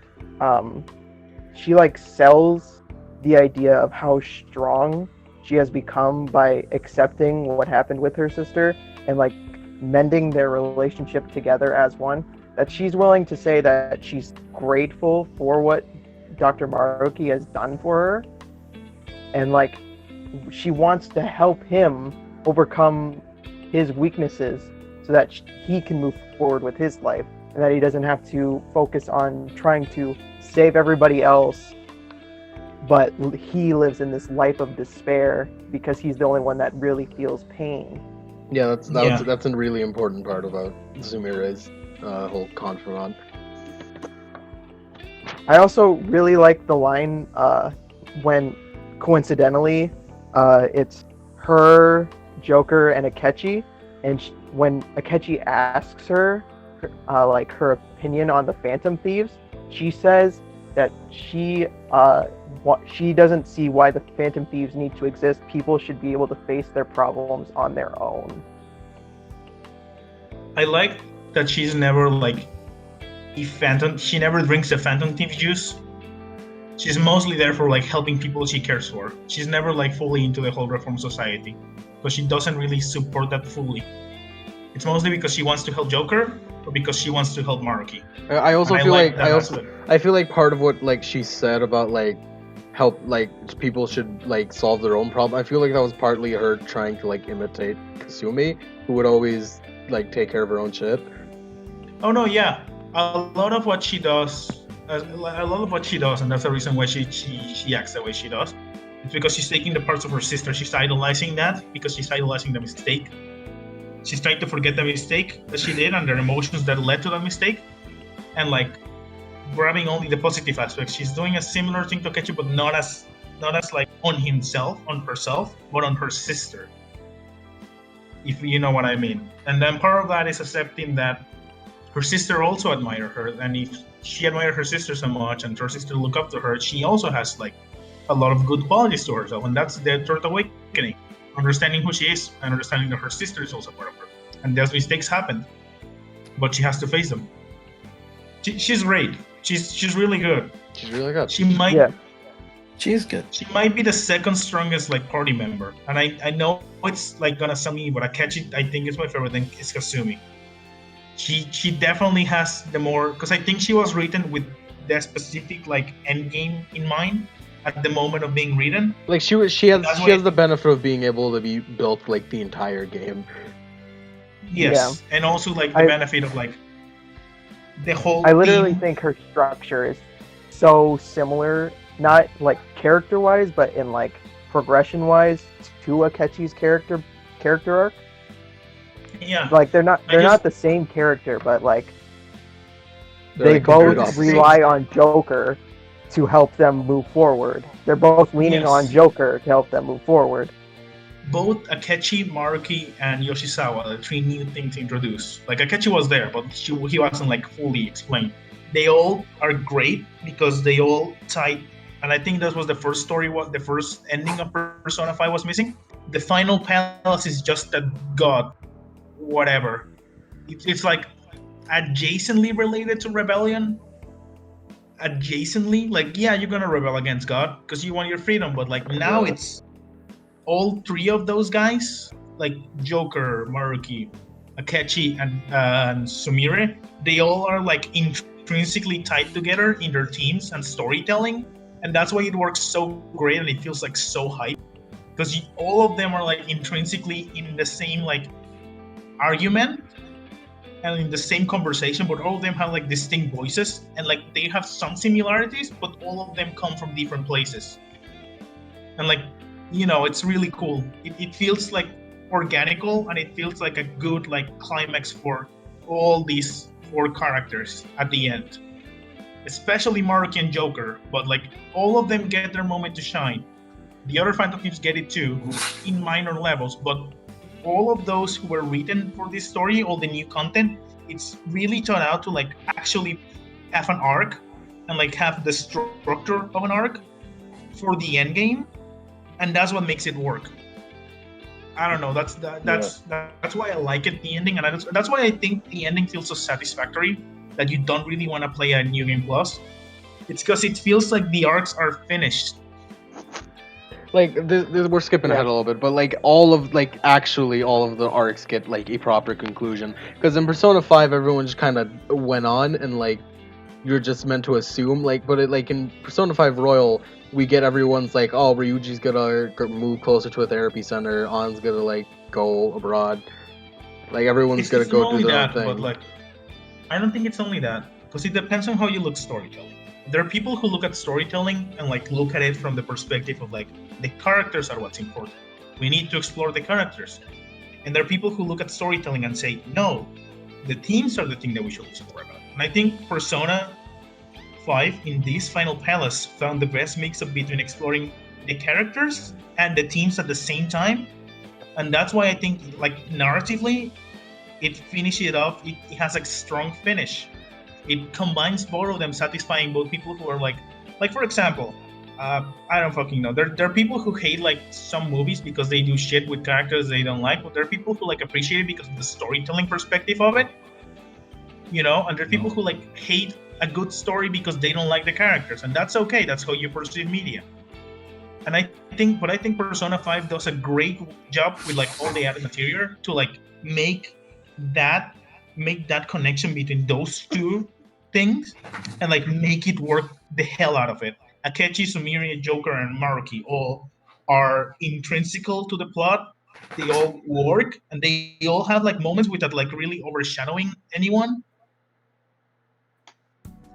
S3: she like sells the idea of how strong she has become by accepting what happened with her sister and like mending their relationship together as one. That she's willing to say that she's grateful for what Dr. Maruki has done for her, and like she wants to help him overcome his weaknesses so that he can move forward with his life, and that he doesn't have to focus on trying to save everybody else, but he lives in this life of despair because he's the only one that really feels pain.
S2: Yeah,
S1: Yeah.
S2: that's a really important part about Zumire's whole confidant.
S3: I also really like the line when coincidentally it's her, Joker, and Akechi, and when Akechi asks her like her opinion on the Phantom Thieves, she says that she doesn't see why the Phantom Thieves need to exist. People should be able to face their problems on their own.
S1: I like that she's never like a phantom. She never drinks the Phantom Thief juice. She's mostly there for like helping people she cares for. She's never like fully into the whole Reform Society, because she doesn't really support that fully. It's mostly because she wants to help Joker, or because she wants to help Maruki.
S2: I also
S1: And
S2: feel
S1: like
S2: like
S1: that aspect.
S2: I feel like part of what like she said about like help like people should like solve their own problem. I feel like that was partly her trying to like imitate Kasumi, who would always like take care of her own shit.
S1: Oh no, yeah. A lot of what she does, and that's the reason why she acts the way she does. It's because she's taking the parts of her sister. She's idolizing that because she's idolizing the mistake. She's trying to forget the mistake that she did and the emotions that led to that mistake, and like grabbing only the positive aspects. She's doing a similar thing to Kechi, but not as like on herself, but on her sister. If you know what I mean. And then part of that is accepting that her sister also admired her, and if she admired her sister so much and her sister look up to her, she also has like a lot of good qualities to herself, and that's the third awakening. Understanding who she is and understanding that her sister is also part of her. And those mistakes happen, but she has to face them. She's great. She's really good.
S2: She's really good.
S1: She might
S3: Yeah.
S8: She's good.
S1: she might be the second strongest like party member, and I know it's like gonna sound me, but Akechi I think is my favorite. Then is Kasumi. She definitely has the more, because I think she was written with the specific like end game in mind at the moment of being written.
S2: Like she
S1: That's
S2: has
S1: why-
S2: the benefit of being able to be built like the entire game.
S1: Yes, and also like the benefit of like the whole.
S3: I literally
S1: theme.
S3: think her structure is so similar, not like character-wise, but in like progression-wise to Akechi's character arc.
S1: Yeah,
S3: Like they're not
S1: I just-
S3: the same character, but like
S2: They're,
S3: they
S2: like, complete
S3: both
S2: opposites.
S3: rely on Joker to help them move forward. They're both leaning
S1: Yes.
S3: on Joker to help them move forward.
S1: both Akechi, Maruki, and Yoshizawa, the three new things introduced. Like Akechi was there, but he wasn't like fully explained. They all are great because they all tie, and I think that was the first story. What the first ending of Persona 5 was missing. The final palace is just a god, whatever. It's like adjacently related to rebellion. Adjacently, like yeah, you're gonna rebel against God because you want your freedom, but like now
S3: Yeah.
S1: it's all three of those guys, like Joker, Maruki, Akechi, and Sumire, they all are like intrinsically tied together in their teams and storytelling, and that's why it works so great and it feels like so hype because all of them are like intrinsically in the same like argument and in the same conversation, but all of them have like distinct voices and like they have some similarities, but all of them come from different places. And like, it's really cool. It feels like organical and it feels like a good like climax for all these four characters at the end. Especially Maruki and Joker, but like all of them get their moment to shine. The other Phantom Thieves get it too, in minor levels, but all of those who were written for this story, all the new content, it's really turned out to like actually have an arc and like have the structure of an arc for the end game, and that's what makes it work. I don't know. That's why I like it. The ending, and that's why I think the ending feels so satisfactory that you don't really want to play a New Game Plus. It's because it feels like the arcs are finished.
S2: Like we're skipping ahead a little bit, but like all of the arcs get like a proper conclusion. Because in Persona 5, everyone just kind of went on, and like you're just meant to assume but like in Persona 5 Royal, we get everyone's like, oh, Ryuji's gonna move closer to a therapy center, An's gonna like go abroad, like everyone's gonna go do their own thing.
S1: But like, I don't think it's only that, because it depends on how you look storytelling. There are people who look at storytelling and like look at it from the perspective of like the characters are what's important. We need to explore the characters. And there are people who look at storytelling and say, no, the themes are the thing that we should explore about. And I think Persona 5 in this Final Palace found the best mix of between exploring the characters and the themes at the same time. And that's why I think like narratively, it finishes it off. It has a strong finish. It combines both of them, satisfying both people who are like for example, I don't fucking know. There are people who hate like some movies because they do shit with characters they don't like, but there are people who like appreciate it because of the storytelling perspective of it. And there are people who like hate a good story because they don't like the characters, and that's okay. That's how you perceive media. And I think Persona 5 does a great job with like all the added material to like make that connection between those two things and like make it work the hell out of it. Akechi, Sumire, Joker, and Maruki all are intrinsical to the plot. They all work, and they all have like moments without like really overshadowing anyone.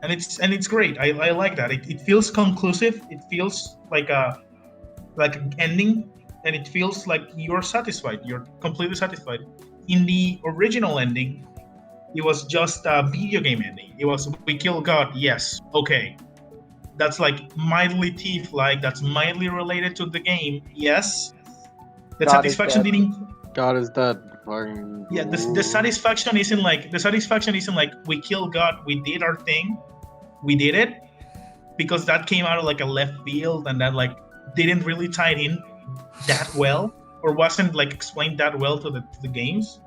S1: And it's great. I like that. It feels conclusive. It feels like an ending, and it feels like you're satisfied. You're completely satisfied. In the original ending, it was just a video game ending. It was, we kill God, yes, okay. That's like mildly Thief-like, that's mildly related to the game, yes. The
S3: God
S1: satisfaction didn't...
S2: God is dead.
S1: Yeah, the satisfaction isn't like, we killed God, we did our thing, we did it, because that came out of like a left field and that like didn't really tie it in that well, or wasn't like explained that well to the games.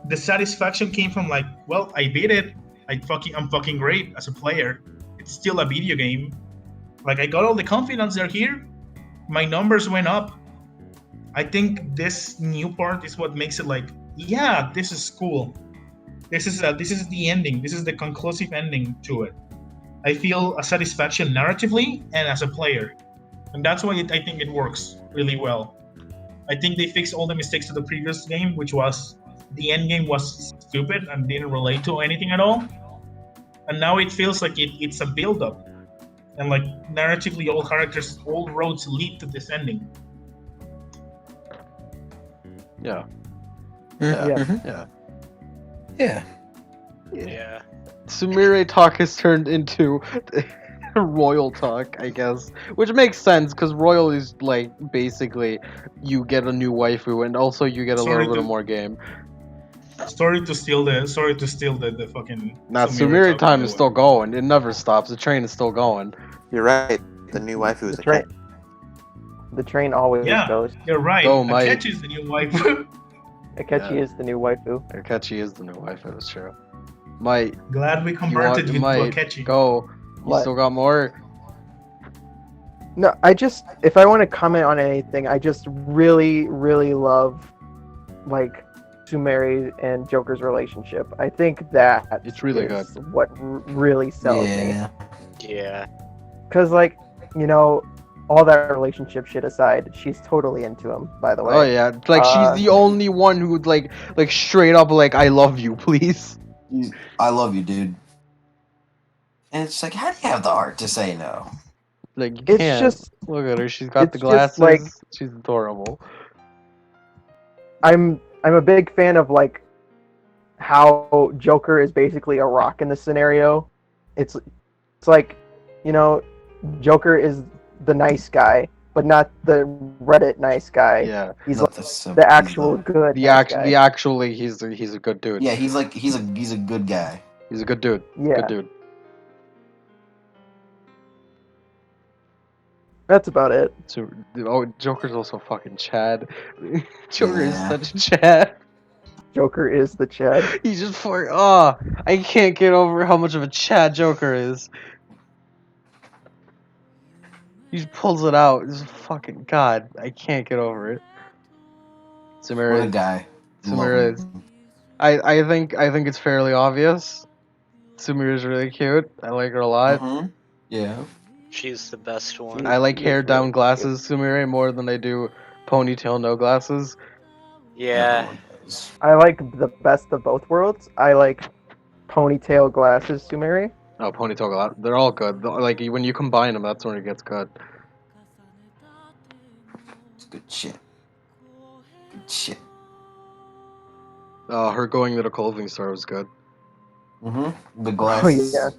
S1: The satisfaction came from like, well, I beat it. I'm fucking great as a player. It's still a video game. Like I got all the confidence there here. My numbers went up. I think this new part is what makes it like, yeah, this is cool. This is the ending. This is the conclusive ending to it. I feel a satisfaction narratively and as a player, and that's why I think it works really well. I think they fixed all the mistakes of the previous game, which was the end game was stupid and didn't relate to anything at all. And now it feels like it's a build-up. And like narratively, all roads lead to this ending.
S2: Yeah.
S3: Yeah.
S6: Yeah.
S2: Sumire talk has turned into royal talk, I guess, which makes sense because royal is like basically you get a new waifu and also you get a little bit more game.
S1: Sorry to steal the fucking.
S2: Now Sumire
S1: talk,
S2: time is still going. It never stops. The train is still going.
S4: You're right. The new waifu is
S3: The
S4: a
S3: train,
S4: cat.
S3: the train always goes.
S1: You're right.
S2: Go, Mike.
S1: Akechi's the new waifu.
S3: Akechi is the new waifu.
S2: Akechi is the new waifu, that's true. Mike,
S1: Glad we converted you to
S2: Mike,
S1: Akechi.
S2: go. You
S3: What?
S2: still got more?
S3: No, if I want to comment on anything, I just really, really love, like, Sumeri and Joker's relationship. I think that
S2: It's really
S3: is what really sells me.
S8: Yeah.
S6: Yeah.
S3: Because, like, you know, all that relationship shit aside, she's totally into him, by the way.
S2: Oh yeah, like she's the only one who'd like straight up like I love you, please.
S8: I love you, dude. And it's like, how do you have the heart to say no?
S2: Like you
S3: It's
S2: can't
S3: just,
S2: look at her. She's got the
S3: it's just,
S2: glasses.
S3: like-
S2: She's adorable.
S3: I'm a big fan of, like, how Joker is basically a rock in the scenario. It's like, you know, Joker is the nice guy, but not the Reddit nice guy.
S2: Yeah,
S3: He's
S8: Not
S3: like
S8: the
S3: the actual good nice guy.
S2: actually he's a good dude.
S8: Yeah, he's a good guy.
S2: He's a good dude.
S3: Yeah.
S2: Good dude.
S3: That's about it.
S2: So, Joker's also fucking Chad. Joker is
S8: Yeah.
S2: such a Chad.
S3: Joker is the Chad.
S2: He's just I can't get over how much of a Chad Joker is. He just pulls it out. Just fucking God, I can't get over it.
S8: What a
S2: Samira,
S8: guy.
S2: Samira is. I think it's fairly obvious. Sumira's really cute. I like her a lot.
S8: Mm-hmm. Yeah.
S6: She's the best one.
S2: I like
S3: She
S2: hair
S3: is
S2: down
S3: really
S2: glasses Sumire more than I do ponytail no glasses.
S6: Yeah.
S8: Everyone does.
S3: I like the best of both worlds. I like ponytail glasses Sumeri.
S2: Oh, ponytail glass. They're all good. Like when you combine them, that's when it gets good.
S8: It's good shit. Good shit.
S2: Her going to the clothing store was good.
S8: Mm-hmm. The
S3: Oh
S8: glasses.
S3: yeah.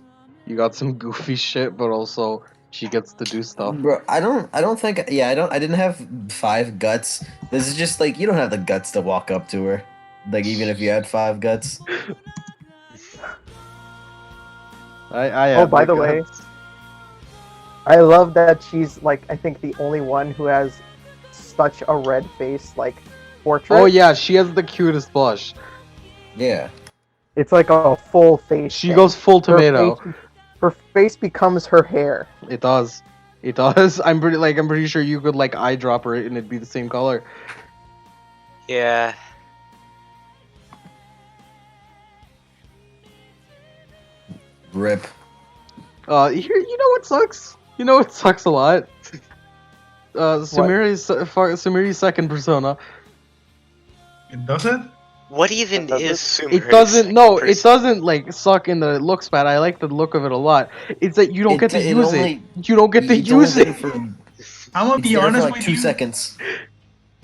S2: You got some goofy shit, but also she gets to do stuff.
S8: Bro, I didn't have 5 guts. This is just like, you don't have the guts to walk up to her. Like, even if you had 5 guts.
S2: I
S3: Oh,
S2: have
S3: by the way,
S2: guts.
S3: I love that she's like I think the only one who has such a red face like portrait.
S2: Oh yeah, she has the cutest blush.
S8: Yeah.
S3: It's like a full face.
S2: She
S3: thing.
S2: goes full tomato.
S3: Her face becomes her hair.
S2: It does. It does. I'm pretty sure you could like eyedropper it and it'd be the same color.
S6: Yeah.
S8: Rip.
S2: You know what sucks? You know what sucks a lot? Sumeri's second persona.
S1: It does it?
S6: What even
S3: Does
S6: is
S3: it?
S6: Sumeru's
S2: It doesn't.
S6: second
S2: No, it
S6: person?
S2: doesn't like suck in the looks bad. I like the look of it a lot. It's that you don't get to use it. You don't get to
S8: It's only
S2: use
S8: there
S2: it.
S8: for,
S1: I'm gonna
S8: it's
S1: be
S8: there for
S1: honest
S8: like
S1: with
S8: 2
S1: you.
S8: seconds.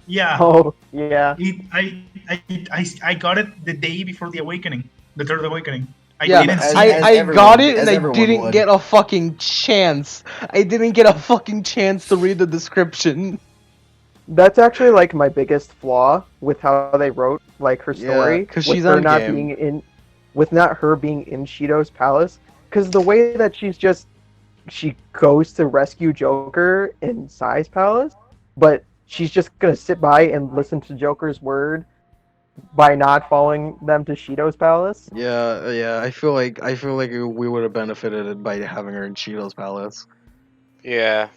S1: Yeah.
S3: Oh yeah.
S1: I got it the day before the awakening, the third awakening. I
S2: Yeah,
S1: didn't
S8: as-
S1: see
S2: I
S1: it.
S2: got
S8: everyone-
S2: it and
S8: as
S2: I
S8: everyone
S2: didn't
S8: would.
S2: get a fucking chance. I didn't get a fucking chance to read the description.
S3: That's actually like my biggest flaw with how they wrote like her story.
S2: 'cause
S3: with
S2: she's
S3: her
S2: on
S3: not
S2: game.
S3: being in, with not her being in Shido's palace. Because the way that she goes to rescue Joker in Sai's palace, but she's just gonna sit by and listen to Joker's word by not following them to Shido's palace.
S2: Yeah. I feel like we would have benefited by having her in Cheeto's palace.
S6: Yeah.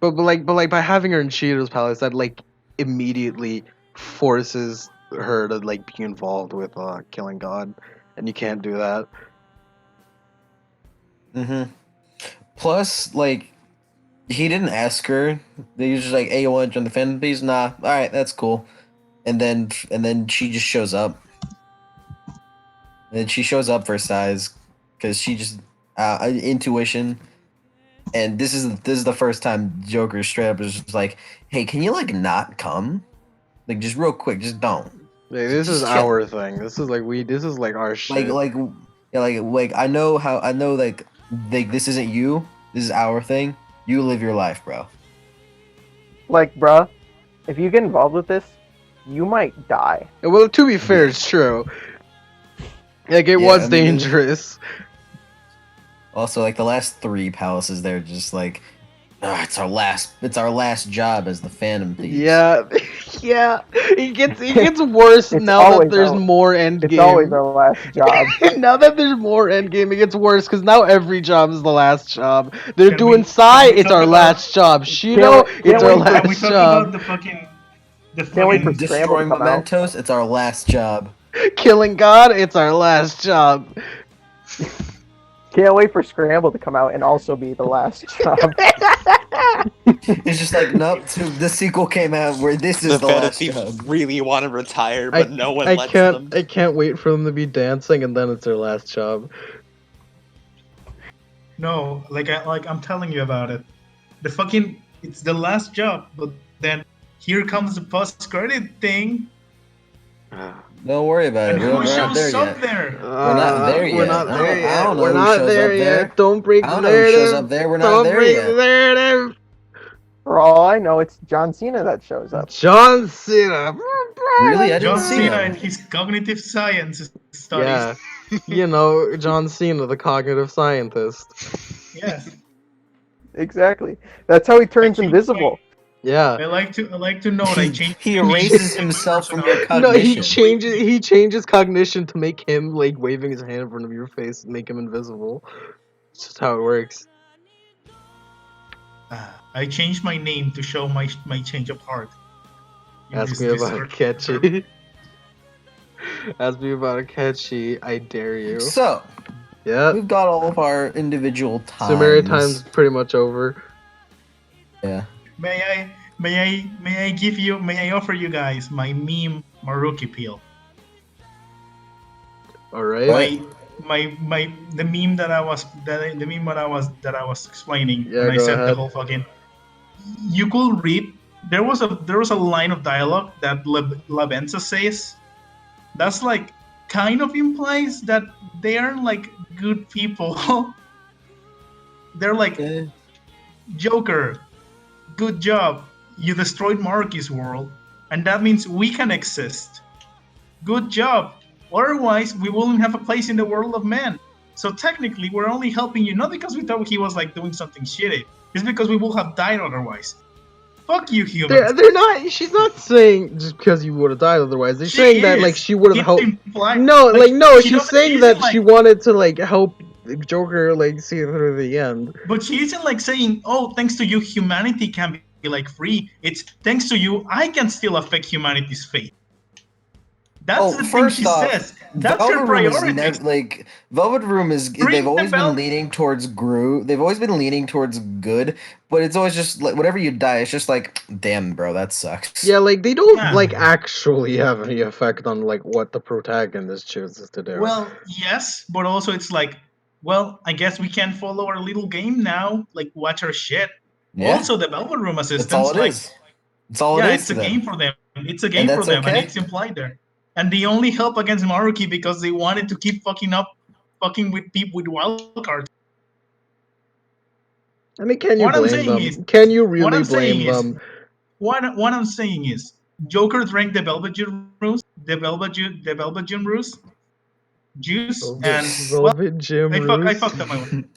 S2: But like by having her in Cheeto's palace, that like immediately forces her to like be involved with killing God, and you can't do that.
S8: Mm-hmm. Plus, like, he didn't ask her. They was just like, "Hey, you want to join the fan base?" Nah. All right, that's cool. And then she just shows up. And then she shows up for size because she just intuition. And this is the first time Joker straight up is just like, "Hey, can you like not come? Like just real quick, just don't."
S2: Like, this is
S8: Just chill.
S2: our thing. This is like our shit.
S8: Like I know like this isn't you. This is our thing. You live your life, bro.
S3: Like, bruh, if you get involved with this, you might die.
S2: Well, to be fair, it's true. Like it
S8: Yeah,
S2: was
S8: I mean,
S2: dangerous.
S8: Also, like the last 3 palaces, they're just like, it's our last job as the Phantom Thieves.
S2: Yeah, Yeah, it gets worse
S3: It's
S2: now that
S3: always
S2: there's
S3: our-
S2: more end
S3: It's always
S2: game.
S3: our last job.
S2: Now that there's more end game, it gets worse because now every job is the last job. They're
S1: Can
S2: doing
S1: we
S2: Psy,
S1: can we
S2: it's
S1: talk
S2: our
S1: about
S2: last job.
S3: Can't
S2: Shido,
S3: wait,
S2: it's
S3: can't
S2: our
S3: wait for
S1: can we
S2: last
S1: talk about
S2: job.
S1: the fucking
S3: Can't wait for
S1: fucking
S3: Scramble to
S8: Destroying
S3: come out.
S8: mementos, it's our last job.
S2: Killing God, it's our last job.
S3: Can't wait for Scramble to come out and also be the last job.
S8: It's just like, nope, so the sequel came out where this is
S7: The
S8: the last
S7: fantasy
S8: job.
S7: really want to retire, but no one
S2: I
S7: lets
S2: can't
S7: them.
S2: I can't wait for them to be dancing and then it's their last job.
S1: no, I'm telling you about it. The fucking it's the last job, but then here comes the post-credit thing,
S8: Don't worry about
S1: and
S8: it.
S1: who
S8: We're not there
S1: shows up
S8: yet.
S1: there?
S8: We're not there
S2: We're
S8: yet.
S2: not there
S8: I
S2: yet.
S8: don't know
S2: We're
S8: who
S2: not
S8: shows
S2: there
S8: up there.
S2: yet. Don't break
S8: I
S2: the
S8: don't know who shows
S2: narrative.
S8: up there. We're not
S2: Don't
S8: there
S2: break
S8: yet.
S2: the narrative.
S3: For all I know, it's John Cena that shows up.
S2: John Cena.
S8: Really? I didn't
S1: John
S8: see
S1: Cena
S8: that.
S1: and his cognitive science studies.
S2: Yeah. You know, John Cena, the cognitive scientist.
S1: Yes.
S3: Exactly. That's how he turns
S1: changed
S3: invisible.
S2: Yeah.
S1: I like to note I changed.
S8: He erases himself from your
S2: No, he
S8: cognition.
S2: changes cognition to make him like waving his hand in front of your face and make him invisible. It's just how it works.
S1: I changed my name to show my change of heart. in
S2: Ask
S1: this
S2: me about a
S1: Discord.
S2: catchy. Ask me about a catchy. I dare you.
S8: So,
S2: Yeah.
S8: we've got all of our individual times.
S2: Sumeria time's pretty much over.
S8: Yeah.
S1: May I offer you guys my meme Maruki peel.
S2: All right.
S1: The meme that I was explaining
S2: Yeah,
S1: when I
S2: go
S1: said the
S2: ahead.
S1: whole fucking. You could read. There was a line of dialogue that Lavenza says. That's like kind of implies that they aren't like good people. They're like Joker. Good job. You destroyed Marky's world, and that means we can exist. Good job. Otherwise, we wouldn't have a place in the world of men. So technically, we're only helping you not because we thought he was like doing something shitty. It's because we will have died otherwise. Fuck you, humans.
S2: They're not. She's not saying just because you would have died otherwise. They're
S1: She
S2: saying that
S1: is.
S2: like she would have
S1: It's
S2: helped.
S1: implied-
S2: No,
S1: like,
S2: no.
S1: she
S2: She's
S1: doesn't-
S2: saying
S1: she
S2: that
S1: isn't
S2: she
S1: like-
S2: wanted to like help Joker like see it through the end.
S1: But she isn't like saying, "Oh, thanks to you, humanity can be like free." It's thanks to you, I can still affect humanity's fate. That's the thing she says. That's her
S8: Velvet Room is
S1: priority.
S8: never like Velvet Room is.
S1: Ring
S8: They've
S1: the
S8: always
S1: bell.
S8: been leaning towards They've always been leaning towards good, but it's always just like whenever you die, it's just like, damn, bro, that sucks.
S2: Yeah, like they don't
S1: Yeah.
S2: like actually have any effect on like what the protagonist chooses to do.
S1: Well, yes, but also it's like, well, I guess we can follow our little game now. Like, watch our shit.
S8: Yeah.
S1: Also, the Velvet Room assistants,
S8: That's all it
S1: like,
S8: is. It's all
S1: yeah,
S8: it is.
S1: it's
S8: to
S1: a
S8: them.
S1: game for them. It's a game
S8: And
S1: for
S8: that's
S1: them, and
S8: okay.
S1: it's implied there. And they only help against Maruki because they wanted to keep fucking with people with wild cards.
S2: I mean, can you
S1: What I'm
S2: blame
S1: saying
S2: them?
S1: is-
S2: Can you
S1: what
S2: really
S1: I'm saying
S2: blame
S1: is-
S2: them?
S1: What I'm saying is, Joker drank the Velvet Gym juice, and well,
S2: Velvet Gym
S1: I fucked up my one.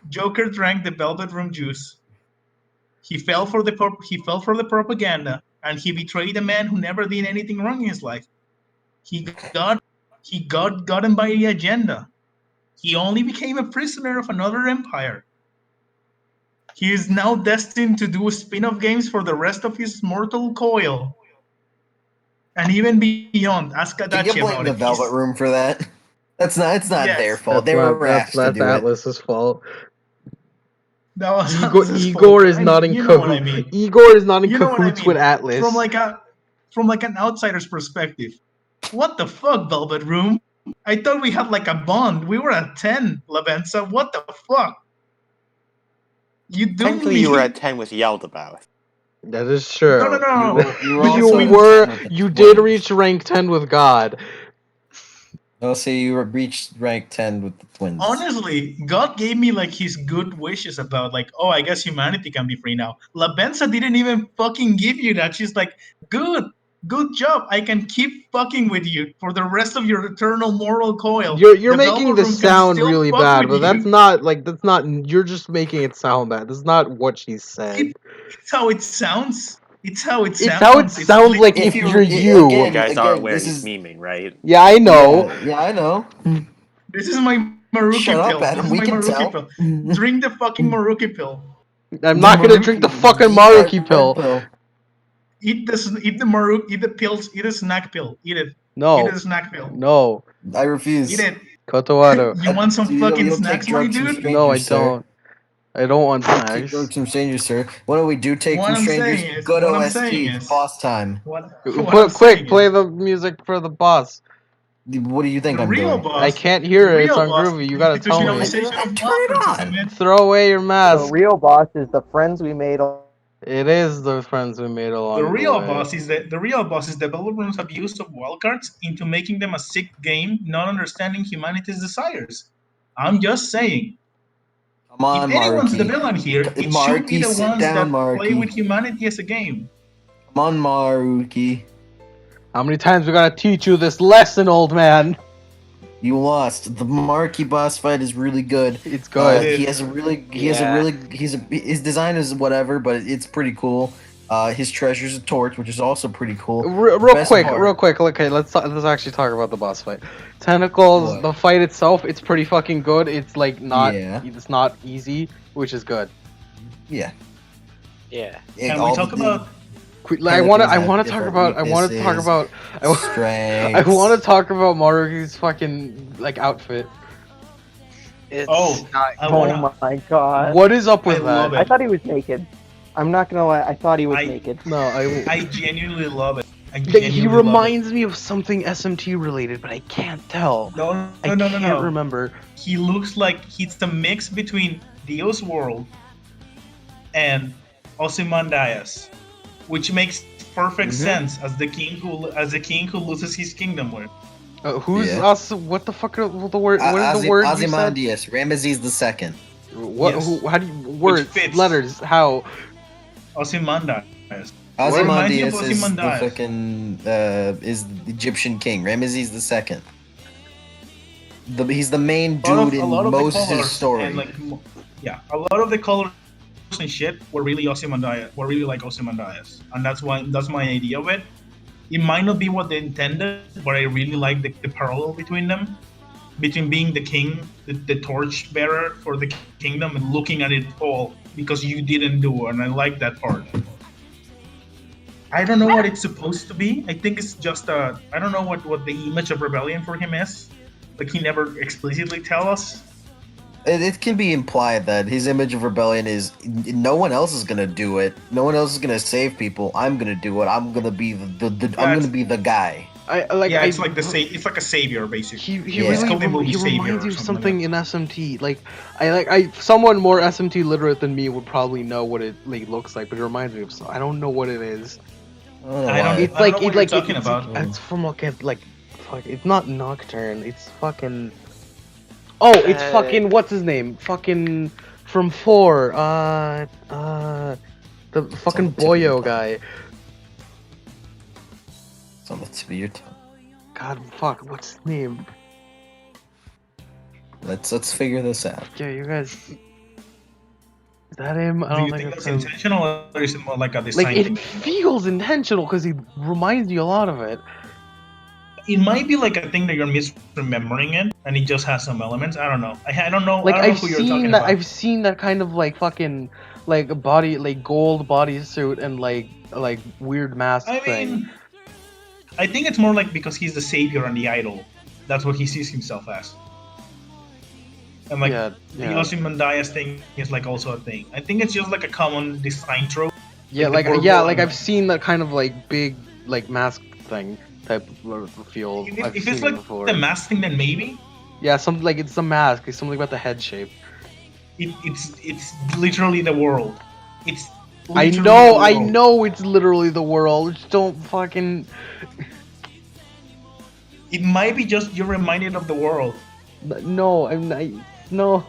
S1: Joker drank the Velvet Room juice. He fell for the propaganda, and he betrayed a man who never did anything wrong in his life. He got gotten by the agenda. He only became a prisoner of another empire. He is now destined to do spin-off games for the rest of his mortal coil. And even beyond, ask
S8: Can you
S1: Adachi
S8: blame
S1: about
S8: the
S1: it.
S8: Velvet Room for that? It's not
S1: Yes.
S8: their fault. They were asked to
S2: That's
S8: do it.
S2: Atlas's fault.
S1: That was
S2: Igor
S1: Atlas's
S2: Igor
S1: fault.
S2: is not in
S1: You know what I
S2: cahoots.
S1: mean.
S2: Igor is not in
S1: You know what I
S2: cahoots
S1: mean.
S2: with Atlas.
S1: From like an outsider's perspective. What the fuck, Velvet Room? I thought we had like a bond. We were at 10, Lavenza. What the fuck? You doomed
S7: Technically,
S1: me.
S7: you were at 10 with yelled about.
S2: That is true.
S1: No.
S8: You were
S1: But
S8: also
S1: you
S2: were.
S8: 10 with the
S2: You did
S8: twins.
S2: reach rank 10 with God.
S8: I'll say you reached rank 10 with the twins.
S1: Honestly, God gave me like his good wishes about like, oh, I guess humanity can be free now. Lavenza didn't even fucking give you that. She's like, good job. I can keep fucking with you for the rest of your eternal moral coil.
S2: You're
S1: The
S2: making
S1: Velvet
S2: this
S1: Room can
S2: sound
S1: still
S2: really
S1: fuck
S2: bad,
S1: with
S2: but
S1: you.
S2: that's not. You're just making it sound bad. That's not what she said.
S1: It's how it sounds. It's how it
S2: It's
S1: sounds.
S2: how it sounds like if you're you.
S4: You guys are
S8: Again,
S4: aware
S8: this
S4: he's
S8: is
S4: memeing, right?
S2: Yeah, I know.
S8: Yeah, I know.
S1: This is my Maruki
S8: Shut up,
S1: pill. This
S8: Adam,
S1: is
S8: we
S1: my
S8: can
S1: Maruki
S8: tell.
S1: pill. Drink the fucking Maruki pill.
S2: I'm not gonna drink the fucking Maruki pill.
S1: Eat the Maruki. Eat the pills. Eat a snack pill. Eat it. Eat
S2: No,
S1: a snack pill.
S2: no.
S8: I refuse.
S1: Eat it.
S2: Kotowaru.
S1: You want some
S8: You
S1: fucking
S8: don't take
S1: snacks, my
S8: drugs from
S1: dude?
S8: strangers,
S2: No, I
S8: sir.
S2: don't. I don't want
S8: Take
S2: snacks.
S8: drugs from strangers, sir. What do we do? Take
S1: What
S8: from
S1: I'm
S8: strangers.
S1: saying is-
S8: Go to
S1: what I'm saying
S8: OST.
S1: is-
S8: Boss time.
S1: What I'm
S2: Quick,
S1: saying
S2: play
S1: is,
S2: the music for the boss.
S8: What do you think
S1: the
S8: I'm
S1: real
S8: doing?
S1: boss.
S2: I can't hear
S1: the
S2: it. It's
S1: real
S2: on
S1: boss
S2: groovy. You
S1: is
S2: gotta
S1: the
S2: tell me.
S1: Christianization of
S8: Turn it
S1: monsters,
S8: on.
S1: man.
S2: Throw away your
S3: The
S2: mask.
S3: real boss is the friends we made.
S2: It is the friends we made along
S1: The real
S2: way.
S1: boss is the real boss is developers' abuse of wildcards into making them a sick game, not understanding humanity's desires. I'm just saying.
S8: Come on,
S1: If anyone's the
S8: Marky.
S1: villain here, it should be
S8: Marky,
S1: the
S8: sit
S1: ones
S8: down,
S1: that play
S8: Marky.
S1: with humanity as a game.
S8: Come on, Maruki.
S2: How many times we gotta teach you this lesson, old man?
S8: You lost. The Marky boss fight is really good.
S2: It's good.
S1: It
S8: He
S1: is.
S8: has a really,
S6: Yeah.
S8: his design is whatever, but it's pretty cool. His treasure's a torch, which is also pretty cool.
S2: Real
S8: Best
S2: quick,
S8: part-
S2: real quick. Okay, let's actually talk about the boss fight. Tentacles.
S8: What?
S2: The fight itself, it's pretty fucking good. It's like not,
S8: Yeah.
S2: it's not easy, which is good.
S8: Yeah.
S6: Yeah.
S1: Can we talk about?
S2: I want to talk about. I want to talk about. I
S8: strengths.
S2: want to talk about Maruki's fucking like outfit.
S6: It's
S1: Oh,
S6: not.
S1: I
S3: Oh
S1: wanna.
S3: my god.
S2: What is up with
S1: I love
S2: that?
S1: it.
S3: I thought he was naked. I'm not gonna lie. I thought he was
S1: I-
S3: naked.
S2: No,
S1: I genuinely love it. I
S2: He
S1: genuinely love it.
S2: reminds me of something SMT related, but I can't tell.
S1: No,
S2: I
S1: no,
S2: can't
S1: no, no.
S2: remember.
S1: He looks like he's the mix between Dio's World and Ozymandias, which makes perfect sense as the king who loses his kingdom with.
S2: Who's
S8: Yeah.
S2: us? What the fuck are the word? What is the word you said?
S8: Ozymandias, Ramesses II.
S2: What?
S1: Yes.
S2: Who? How do you words?
S1: fits.
S2: Letters? How?
S1: Ozymandias.
S8: Ozymandias
S1: Reminds me of
S8: is the
S1: Ozymandias.
S8: fucking is the Egyptian king. Ramesses II. He's the main dude in
S1: a lot of the
S8: Moses'
S1: colors
S8: story.
S1: and, like, yeah, a lot of the colors and shit were really Ozymandias. Were really like Ozymandias, and that's my idea of it. It might not be what they intended, but I really like the parallel between them, between being the king, the torch bearer for the kingdom, and looking at it all because you didn't do, and I like that part. I don't know what it's supposed to be. I think it's just I don't know what the image of rebellion for him is. Like, he never explicitly tell us.
S8: It can be implied that his image of rebellion is no one else is gonna do it. No one else is gonna save people. I'm gonna do it. I'm gonna be I'm gonna be the guy.
S1: It's like it's like a savior basically.
S2: He
S8: Yeah.
S2: really he reminds me of something in SMT. I someone more SMT literate than me would probably know what it like looks like, but it reminds me of I don't know what it is.
S8: I don't know
S1: I don't-
S8: why.
S2: It's
S1: I
S2: like
S1: know what
S2: it's like
S1: you're talking
S2: it's,
S1: about.
S2: it's from like fuck. It's not Nocturne. It's fucking. Oh, it's fucking what's his name? Fucking from 4. The fucking
S8: on the tip of your
S2: Boyo
S8: tongue.
S2: guy.
S8: It's on the tip of your tongue.
S2: God, fuck. What's his name?
S8: Let's figure this out.
S2: Yeah, you guys. Is that him? I
S1: Do
S2: don't
S1: you
S2: think
S1: think
S2: it's
S1: that's
S2: him.
S1: intentional, or is it more like a design
S2: Like it
S1: thing?
S2: feels intentional because he reminds you a lot of it.
S1: It might be like a thing that you're misremembering it, and it just has some elements. I don't know. I don't know.
S2: Like
S1: I don't know
S2: I've
S1: who you're talking
S2: seen that.
S1: about.
S2: I've seen that kind of like fucking like body like gold bodysuit and like weird mask
S1: I
S2: thing.
S1: mean, I think it's more like because he's the savior and the idol. That's what he sees himself as. And like
S2: Yeah,
S1: the
S2: yeah.
S1: Ozymandias thing is like also a thing. I think it's just like a common design trope.
S2: Yeah,
S1: like
S2: like
S1: the
S2: yeah,
S1: purple
S2: like
S1: and-
S2: I've seen that kind of like big like mask thing type of feel.
S1: If,
S2: I've
S1: if
S2: seen
S1: it's
S2: it
S1: like
S2: before.
S1: the mask thing, then maybe
S2: Yeah, something like it's a mask. It's something about the head shape.
S1: it's literally the world. It's
S2: I
S1: literally
S2: know,
S1: the
S2: I
S1: world.
S2: know, it's literally the world. Just don't fucking.
S1: It might be just you're reminded of the world.
S2: No, no.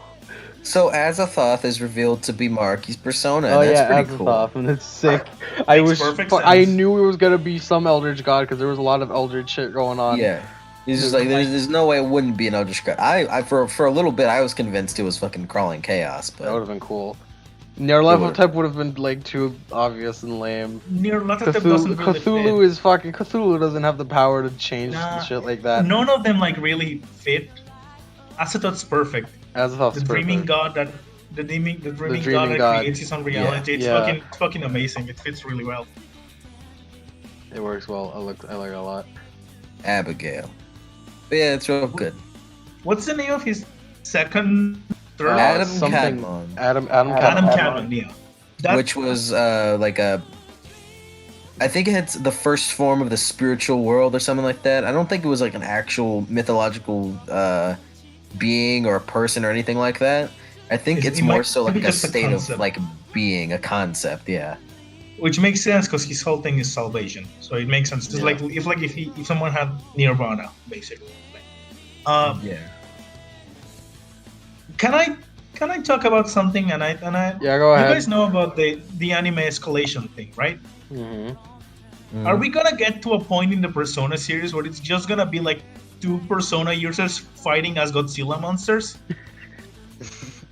S8: So Azathoth is revealed to be Marky's persona, and
S2: Oh
S8: that's
S2: yeah,
S8: pretty cool.
S2: Azathoth, and it's sick. I
S1: Makes
S2: was,
S1: perfect
S2: I
S1: sense.
S2: knew it was gonna be some Eldritch God because there was a lot of Eldritch shit going on.
S8: Yeah. He's just like there's no way it wouldn't be an Eldritch God. I for a little bit I was convinced it was fucking crawling chaos,
S2: That would
S8: but
S2: have been cool. Near level
S5: would've.
S2: type would have been like too obvious and lame.
S1: Near Lata doesn't
S2: Cthulhu,
S1: really
S2: Cthulhu
S1: fit.
S2: is fucking Cthulhu doesn't have the power to change
S1: Nah,
S2: shit like that.
S1: None of them like really fit. Azathoth's perfect.
S2: Azathoth's
S1: The dreaming
S2: perfect.
S1: god that the dreaming
S2: dreaming
S1: god that
S2: god.
S1: creates his own reality.
S2: Yeah.
S1: It's fucking amazing. It fits really well.
S2: It works well. I like it a lot.
S5: Abigail. But yeah, it's real good.
S1: What's the name of his second, third?
S5: Adam
S2: something-
S5: Cadmon.
S2: Adam
S1: Adam
S2: Cadmon.
S1: Cadmon, yeah. That,
S5: Which was like a. I think it's the first form of the spiritual world or something like that. I don't think it was like an actual mythological being or a person or anything like that. I think
S1: It
S5: it's
S1: might
S5: more so like
S1: be
S5: a
S1: just a
S5: state of
S1: concept.
S5: like being, a concept. Yeah.
S1: which makes sense because his whole thing is salvation, so it makes sense. Just
S2: Yeah.
S1: like if someone had nirvana, basically.
S5: Yeah.
S1: Can I talk about something? And I
S2: Yeah, go
S1: you
S2: ahead.
S1: guys know about the anime escalation thing, right?
S2: hmm
S1: Are we gonna get to a point in the Persona series where it's just gonna be like two Persona users fighting as Godzilla monsters?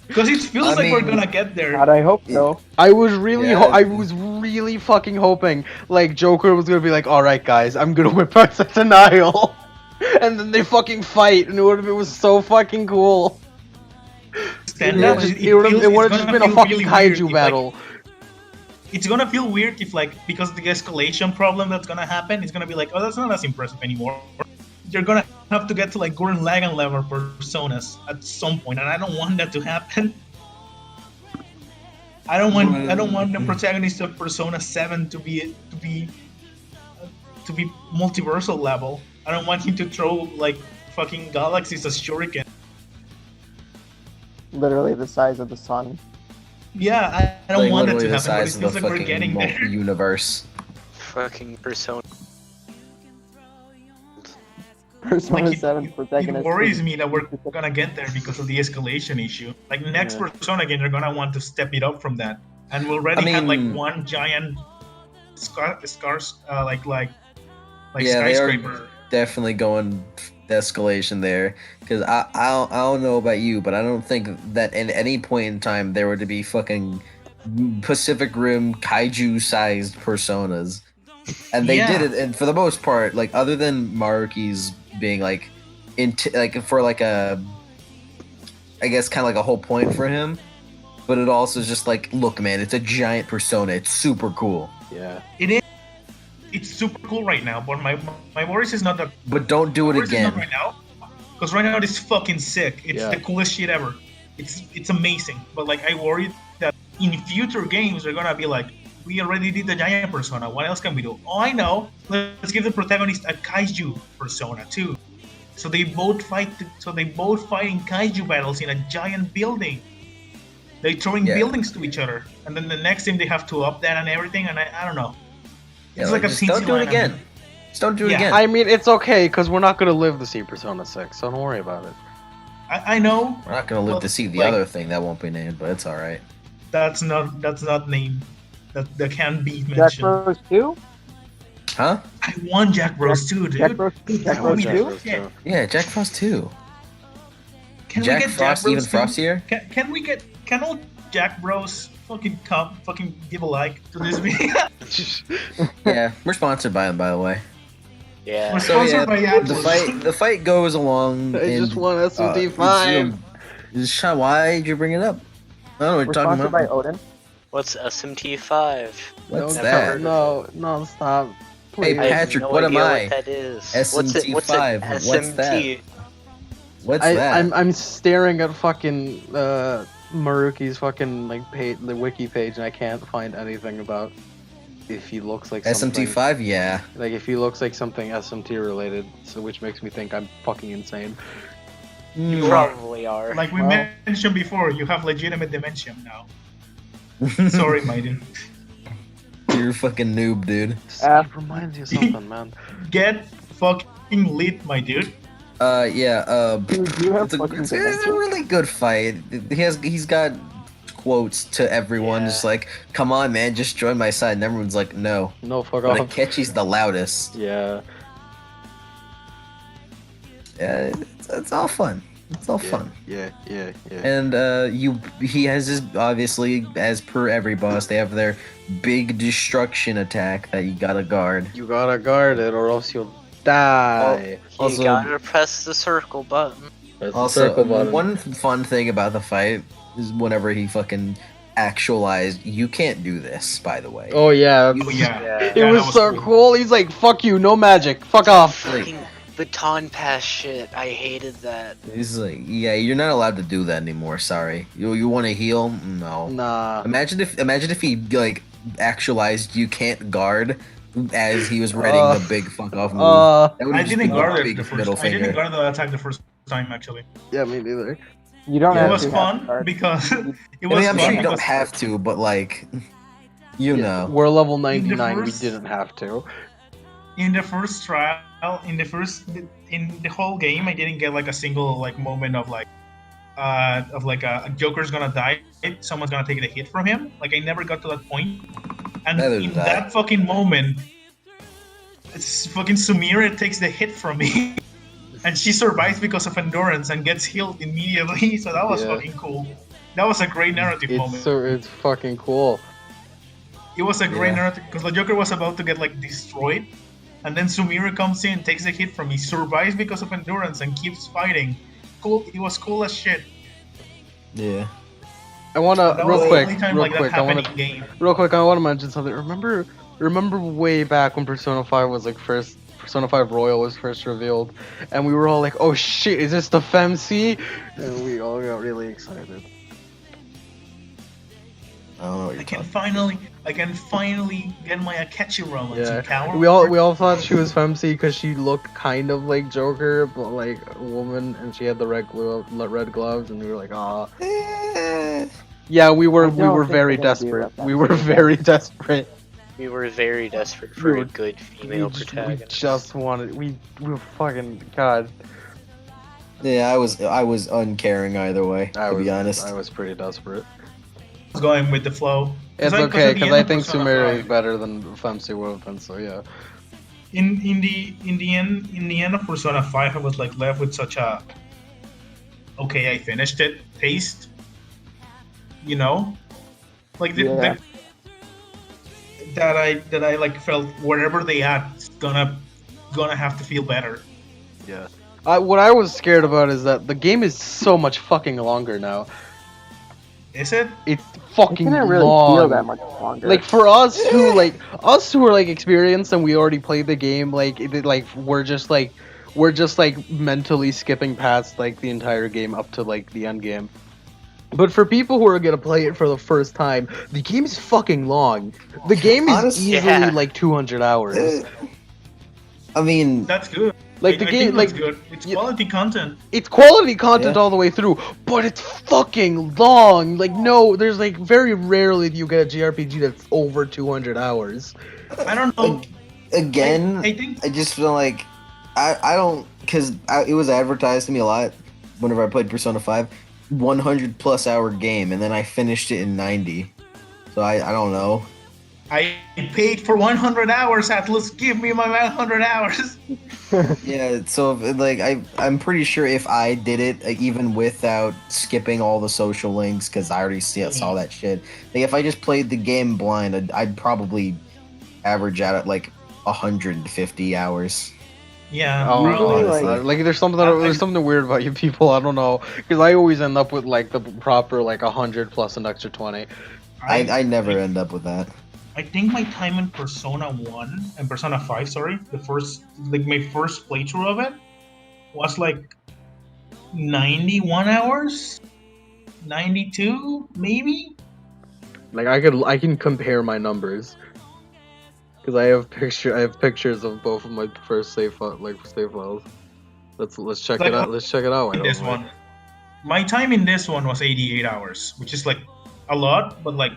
S1: Because it feels
S5: I
S1: like we're
S5: mean-
S1: gonna get there.
S3: God, I hope so.
S2: I was really,
S5: Yeah.
S2: I was really fucking hoping like Joker was gonna be like, all right, guys, I'm gonna whip out such denial, and then they fucking fight, and it was so fucking cool.
S1: Stand
S2: It
S1: up,
S2: would
S1: feels-
S2: have
S1: it's
S2: just
S1: gonna
S2: been a
S1: feel
S2: fucking
S1: really weird
S2: kaiju
S1: if,
S2: battle.
S1: It's gonna feel weird if because the escalation problem that's gonna happen is gonna be like, oh, that's not as impressive anymore. You're gonna have to get to like Gurren Lagann level Personas at some point, and I don't want that to happen. I don't want the protagonist of Persona 7 to be multiversal level. I don't want him to throw like fucking galaxies as shuriken.
S3: Literally the size of the sun.
S1: Yeah, I don't
S5: Like
S1: want that
S5: literally
S1: to
S5: the
S1: happen, but it
S5: size of
S1: feels
S5: the
S1: like we're
S5: fucking
S1: getting there.
S5: universe.
S6: Fucking Persona.
S3: Persona
S1: Like,
S3: 7
S1: it
S3: protagonist.
S1: worries me that we're gonna get there because of the escalation issue. Like next
S2: Yeah.
S1: Persona game, they're gonna want to step it up from that, and we already
S5: I
S1: had like
S5: mean-
S1: one giant scars, like
S5: Yeah, they are
S1: skyscraper.
S5: definitely going escalation there because I don't know about you, but I don't think that at any point in time there were to be fucking Pacific Rim kaiju sized personas, and they
S1: Yeah.
S5: did it. And for the most part, like other than Maruki's being like like for like a, I guess kind of like a whole point for him, but it also is just like, look, man, it's a giant persona. It's super cool,
S2: Yeah.
S1: It's super cool right now, but my worries is not that.
S5: but don't do it
S1: Worries is not
S5: again.
S1: right now, because right now it's fucking sick. It's
S2: Yeah.
S1: the coolest shit ever. It's amazing, but like I worry that in future games they're gonna be like, we already did the giant persona. What else can we do? Oh, I know. Let's give the protagonist a kaiju persona too. So they both fight. So they both fight in kaiju battles in a giant building. They're throwing
S5: Yeah.
S1: buildings to each other, and then the next time they have to up that and everything. And I don't know.
S5: Yeah,
S1: It's like a
S5: just don't
S1: teensy
S5: do it
S1: line.
S5: again. Just don't do it
S1: Yeah,
S5: again.
S2: I mean, it's okay because we're not gonna live to see Persona 6, so don't worry about it.
S1: I know
S5: We're not gonna live
S1: Well,
S5: to see the
S1: like-
S5: other thing that won't be named, but it's all right.
S1: that's not named. That can be
S3: Jack
S1: mentioned.
S3: Bros 2?
S5: Huh?
S1: I want Jack Bros too, dude.
S3: Jack Bros 2? Jack
S1: I
S3: Bros
S1: want
S3: 2?
S1: Jack
S3: 2?
S1: Bros too.
S5: Yeah, Jack Frost 2.
S1: Can
S5: Jack
S1: we get
S5: Frost
S1: Jack
S5: even
S1: Bros too?
S5: frostier?
S1: Can all Jack Bros fucking give a like to this video?
S5: Yeah, we're sponsored by him, by the way.
S6: Yeah.
S1: We're
S5: So,
S1: sponsored by
S5: The
S1: Atlas.
S5: the fight goes along.
S2: I
S5: and,
S2: just want SMT5.
S5: Sean, why did you bring it up? I don't know what you're
S3: We're
S5: talking
S3: sponsored by
S5: about.
S3: Odin.
S6: What's SMT5?
S5: What's
S2: no,
S5: that?
S2: No, stop. Please.
S5: Hey, Patrick,
S6: I have no
S5: what am
S6: idea
S5: I?
S6: What that is.
S5: SMT5,
S6: What's it?
S5: what's that?
S6: SMT.
S5: What's that?
S2: I'm staring at fucking Maruki's fucking like the wiki page, and I can't find anything about if he looks like something.
S5: SMT5, yeah.
S2: Like if he looks like something SMT related, so which makes me think I'm fucking insane.
S6: You
S5: Mm.
S6: probably are.
S1: Like we
S3: Well.
S1: mentioned before, you have legitimate dementia now. Sorry, Maiden.
S5: You're a fucking noob, dude.
S2: It reminds you of something, man.
S1: Get fucking lit, my dude.
S5: Yeah,
S3: Dude, you have
S5: it's a,
S3: fucking
S5: it's a
S3: dementia?
S5: really good fight. He's got quotes to everyone,
S6: Yeah.
S5: just like, come on, man, just join my side. And everyone's like, no.
S2: No, fuck
S5: But
S2: off.
S5: Akechi's the loudest.
S2: Yeah.
S5: Yeah, it's all fun.
S8: It's all fun.
S2: Yeah.
S8: And he has his, obviously, as per every boss, they have their big destruction attack that you gotta guard.
S2: You gotta guard it, or else you'll die.
S8: Also-
S6: you gotta press the circle button.
S2: Press the
S8: Also,
S2: circle button.
S8: one fun thing about the fight is whenever he fucking actualized, you can't do this, by the way.
S2: Oh yeah.
S1: Oh yeah.
S6: Yeah.
S2: It
S1: Yeah,
S2: was
S1: that
S2: so cool. He's like, "Fuck you, no magic, fuck off."
S6: Fucking baton pass shit. I hated that.
S8: He's like, yeah, you're not allowed to do that anymore. Sorry. You want to heal? No.
S2: Nah.
S8: Imagine if he like actualized you can't guard as he was readying the big fuck off move. That would've
S1: I
S8: just
S1: didn't
S8: been a
S1: guard it
S8: big
S1: the first.
S8: middle
S1: I didn't
S8: finger.
S1: guard the attack the first time actually.
S2: Yeah, me neither.
S3: You don't
S8: Yeah.
S3: have
S1: It was
S3: to
S1: fun
S3: have to guard.
S1: because it
S8: I
S1: was
S8: mean, I'm
S1: fun
S8: sure you don't
S1: because
S8: have to, but like, you know.
S2: We're level 99.
S1: first-
S2: We didn't have to.
S1: in the first trial, in the whole game, I didn't get like a single like moment of like a Joker's gonna die, someone's gonna take the hit from him. Like I never got to that point. And
S8: Neither
S1: in
S8: did I.
S1: that fucking moment, it's fucking Sumira takes the hit from me. And she survives because of endurance and gets healed immediately. So that was
S2: Yeah.
S1: fucking cool. That was a great narrative moment.
S2: It's fucking cool.
S1: It was a great
S8: Yeah.
S1: narrative because the Joker was about to get like destroyed, and then Sumira comes in, takes a hit from me, survives because of endurance, and keeps fighting. Cool. It was cool as shit.
S8: Yeah.
S2: I wanna
S1: That was
S2: real
S1: the only time
S2: quick.
S1: like that
S2: I
S1: happened
S2: wanna
S1: in game.
S2: real quick. I wanna mention something. Remember way back when Persona 5 was like first. Persona 5 Royal was first revealed, and we were all like, "Oh shit, is this the FemC?" And we all got really excited.
S8: I don't know what you're
S1: I can
S8: talking
S1: finally get my Akechi romance
S2: Yeah,
S1: in Tower.
S2: we all thought she was FemC because she looked kind of like Joker, but like a woman, and she had the red gloves, and we were like, "Ah." Yeah, we
S3: I
S2: were
S3: don't think
S2: very
S3: they're gonna do
S2: desperate.
S3: that.
S2: We were very desperate.
S6: We were very desperate for
S2: We
S6: a
S2: were-
S6: good female
S2: we
S6: protagonist.
S2: just wanted. We were fucking god.
S8: Yeah, I was uncaring either way, to be honest.
S2: I was pretty desperate.
S1: I was going with the flow.
S2: It's
S1: at
S2: okay
S1: the
S2: because
S1: end
S2: I
S1: of
S2: think
S1: Persona
S2: Sumira
S1: 5
S2: is better than FemC would have been. So yeah.
S1: in the end of Persona 5, I was like left with such a okay, I finished it taste. You know, like
S3: Yeah.
S1: that I like felt wherever they at it's gonna have to feel better.
S2: Yeah. What I was scared about is that the game is so much fucking longer now.
S1: Is it?
S2: It's
S3: It
S2: fucking
S3: didn't really
S2: long.
S3: feel that much longer.
S2: Like for us who are like experienced and we already played the game, we're just like mentally skipping past like the entire game up to like the end game. But for people who are gonna play it for the first time, the game is fucking long. The game is
S8: Honestly,
S2: easily
S6: yeah.
S2: like 200 hours.
S8: I mean,
S1: That's good.
S2: Like the
S1: I
S2: game,
S1: think that's
S2: like
S1: good. It's
S2: yeah.
S1: quality content.
S2: it's quality content
S8: Yeah.
S2: all the way through, but it's fucking long. Like no, there's like very rarely do you get a JRPG that's over 200 hours.
S1: I don't know.
S8: again,
S1: I think
S8: I just feel like I don't, because it was advertised to me a lot whenever I played Persona 5, 100 plus hour game, and then I finished it in 90. So I don't know.
S1: I paid for 100 hours. Atlas, give me my 100 hours.
S8: Yeah, so like I'm pretty sure if I did it even without skipping all the social links, because I already saw that shit. Like if I just played the game blind, I'd probably average out at like 150 hours.
S1: Yeah.
S2: Oh,
S3: Usually,
S2: honestly.
S3: like-
S2: There's something weird about you people. I don't know, because I always end up with like the proper like 100 plus an extra 20.
S8: I never end up with that.
S1: I think my time in Persona 1 and Persona 5, sorry, my first playthrough of it was like 91 hours? 92, maybe?
S2: Like I can compare my numbers, because I have pictures of both of my first save files. Let's check
S1: Like,
S2: it out. Let's check it out.
S1: In this one. My time in this one was 88 hours, which is like a lot, but like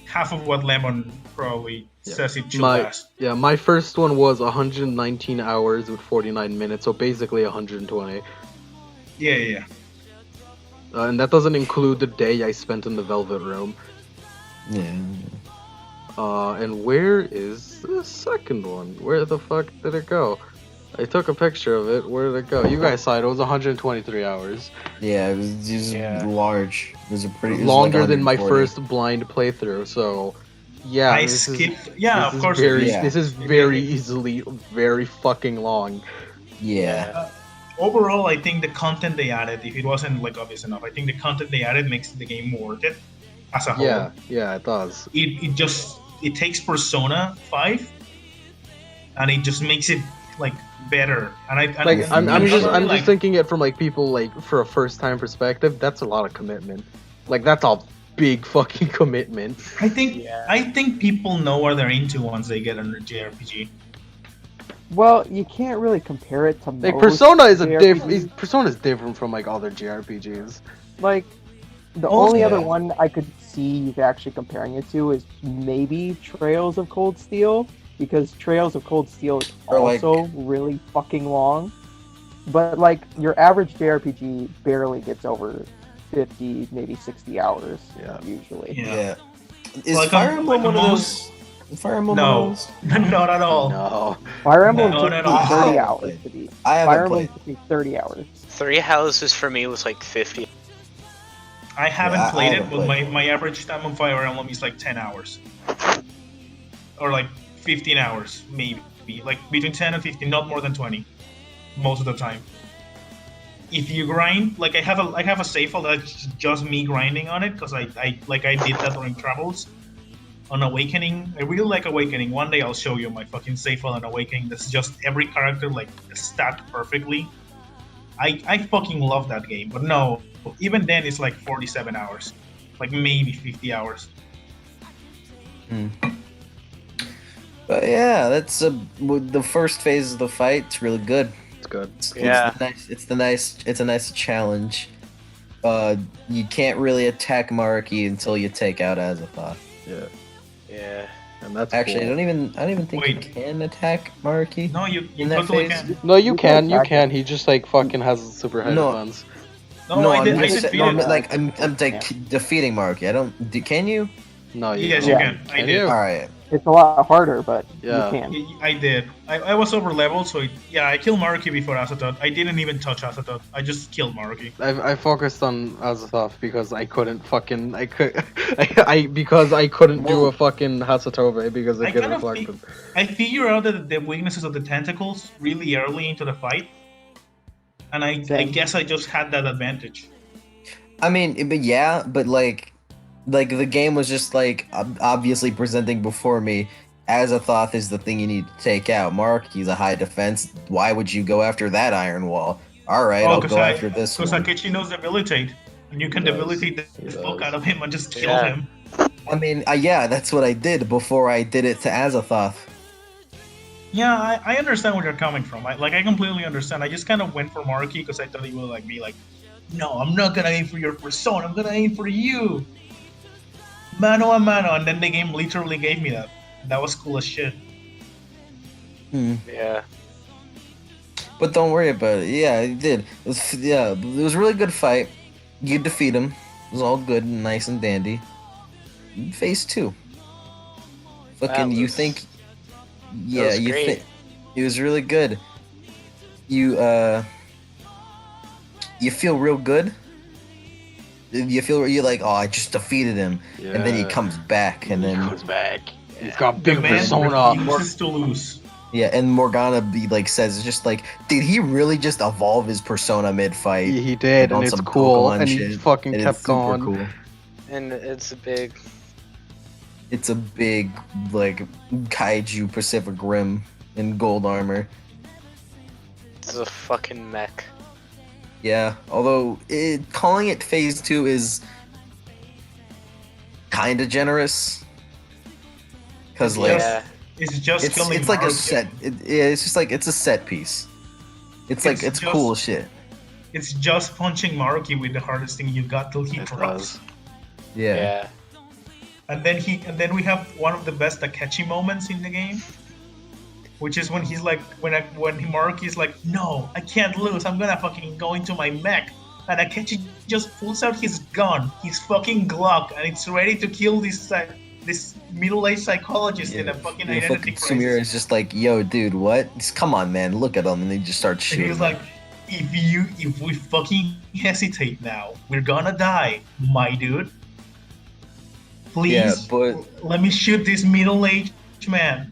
S1: half of what Lemon probably says it should last.
S2: Yeah, my first one was 119 hours with 49 minutes, so basically 120.
S1: Yeah.
S2: And that doesn't include the day I spent in the Velvet Room.
S8: Yeah.
S2: And where is the second one? Where the fuck did it go? I took a picture of it. Where did it go? You guys saw it. It was 123 hours.
S8: Yeah, it was just
S6: Yeah.
S8: large. It was a pretty. It was
S2: Longer
S8: like
S2: than my
S8: 140.
S2: first blind playthrough. So, yeah,
S1: I
S2: this
S1: skipped.
S2: is
S1: Yeah,
S2: this
S1: of
S2: is
S1: course.
S2: very
S8: Yeah.
S2: this is very easily very fucking long.
S8: Yeah.
S1: Overall, I think the content they added, if it wasn't like obvious enough, I think the content they added makes the game more worth it as a whole.
S2: Yeah, it does.
S1: It takes Persona 5 and it just makes it like better. And
S2: Like I'm
S1: not
S2: just
S1: really,
S2: I'm just thinking it from like people like for a first time perspective. That's a lot of commitment. Like that's a big fucking commitment.
S1: I think
S6: Yeah.
S1: I think people know what they're into once they get under JRPG.
S3: Well, you can't really compare it to
S2: Like
S3: most
S2: Persona is a
S3: JRPGs.
S2: Persona is different from like other JRPGs.
S3: Like, the
S1: Also-
S3: only other
S8: Yeah.
S3: one I could see you actually comparing it to is maybe Trails of Cold Steel, because Trails of Cold Steel is
S8: Or, like-
S3: also really fucking long. But like your average JRPG barely gets over 50, maybe 60 hours usually.
S8: Yeah. Is
S1: Like,
S8: Fire
S1: like
S8: Emblem one of
S1: most-
S8: those? Is Fire Emblem one
S1: No,
S8: of those?
S1: not at all.
S2: No.
S3: Fire Emblem
S1: No,
S3: took
S1: no,
S3: me
S1: no.
S3: 30
S8: I haven't
S3: hours
S8: played.
S3: to beat.
S8: I haven't
S3: Fire Emblem
S8: played.
S3: took me 30 hours.
S6: 3 houses for me was like 50.
S1: I haven't
S8: Yeah, I
S1: played
S8: haven't
S1: it, but
S8: played
S1: my average time on Fire Emblem is like 10 hours. Or like 15 hours, maybe. Like between 10 and 15, not more than 20. Most of the time. If you grind, like I have a save file that's just me grinding on it, because I did that during travels. On Awakening, I really like Awakening. One day I'll show you my fucking save file on Awakening. That's just every character like stacked perfectly. I fucking love that game, but no, even then it's like 47 hours, like maybe 50 hours.
S8: But yeah, that's the first phase of the fight. It's really good.
S2: It's good.
S6: Yeah.
S8: It's a nice challenge. You can't really attack Mariki until you take out Azathoth.
S2: Yeah.
S6: Yeah.
S2: And that's
S8: Actually,
S2: cool.
S8: I don't even think you
S1: Wait.
S8: can attack Mariki.
S1: No, you
S8: In that
S1: totally
S8: phase?
S1: can.
S2: No, you
S3: You
S2: can,
S3: can attack
S2: He just like fucking has super high
S8: No.
S2: defense.
S1: No, I did
S8: just
S1: beat
S8: no,
S1: it.
S8: like I'm like defeating Mariki. I don't. Can you?
S2: No, you
S1: Yes,
S2: don't.
S1: you
S3: Yeah.
S1: can. I
S2: Can
S1: did.
S2: you?
S8: All right.
S3: It's a lot harder, but
S2: Yeah.
S3: you can.
S1: I did. I was over leveled, so yeah, I killed Maruki before Azathoth. I didn't even touch Azathoth. I just killed Maruki.
S2: I focused on Azathoth because I couldn't fucking because I couldn't do
S8: Well-
S2: a fucking Hasatove because
S1: I
S2: it get
S1: kind of
S2: reflected.
S1: I figured out the weaknesses of the tentacles really early into the fight, and I
S3: Same.
S1: guess I just had that advantage.
S8: I mean, but yeah, but like the game was just like obviously presenting before me. Azathoth is the thing you need to take out. Mariki's a high defense. Why would you go after that iron wall? All right, I'll go after this
S1: Because
S8: one.
S1: Akechi knows debilitate, and you can
S2: He does.
S1: debilitate
S2: He
S1: the fuck
S2: does.
S1: out of him and just kill
S6: Yeah.
S1: him.
S8: I mean, yeah, that's what I did before I did it to Azathoth.
S1: Yeah, I understand where you're coming from. I completely understand. I just kind of went for Maruki because I thought he would like be like, no, I'm not gonna aim for your persona. I'm gonna aim for you, mano a mano. And then the game literally gave me that. That was cool as shit.
S6: Yeah.
S8: But don't worry about it. Yeah, it did. It was a really good fight. You defeat him. It was all good and nice and dandy. Phase 2. Fucking, you
S6: was-
S8: think?
S6: that
S8: Yeah,
S6: was
S8: you
S6: great.
S8: think it was really good. You feel real good. You feel you're like, oh, I just defeated him, and then he comes back, and
S2: He
S8: then
S2: comes back. He's got
S1: The
S2: big
S1: man
S2: persona.
S1: refuses to lose.
S8: yeah, and Morgana like says, just like, did he really just evolve his persona mid fight?
S2: He did,
S8: on
S2: and it's
S8: some
S2: cool,
S8: Pokemon
S2: and he
S8: shit,
S2: fucking
S8: and
S2: kept
S8: it's super
S2: going.
S8: cool.
S6: And it's a big.
S8: It's a big like kaiju Pacific Rim in gold armor.
S6: It's a fucking mech.
S8: Yeah, although calling it Phase 2 is kind of generous. Because like
S6: Yeah.
S1: It's just
S8: it's
S1: killing
S8: like a
S1: Maruki.
S8: set. Yeah, it's just like it's a set piece. It's like
S1: It's
S8: it's
S1: just-
S8: cool shit.
S1: It's just punching Maruki with the hardest thing you got till he
S2: It
S1: drops.
S2: does.
S8: Yeah.
S6: Yeah.
S1: And then we have one of the best Akechi moments in the game, which is when he's like when Maruki's like, no, I can't lose. I'm gonna fucking go into my mech, and Akechi just pulls out his gun, his fucking Glock, and it's ready to kill this this middle-aged psychologist in a fucking identity
S8: fucking
S1: crisis.
S8: Sumire is just like, yo, dude, what? Just come on, man, look at him, and he just starts
S1: And he
S8: shooting.
S1: was like, if we fucking hesitate now, we're gonna die, my dude. Please,
S8: Yeah, but-
S1: let me shoot this middle-aged man.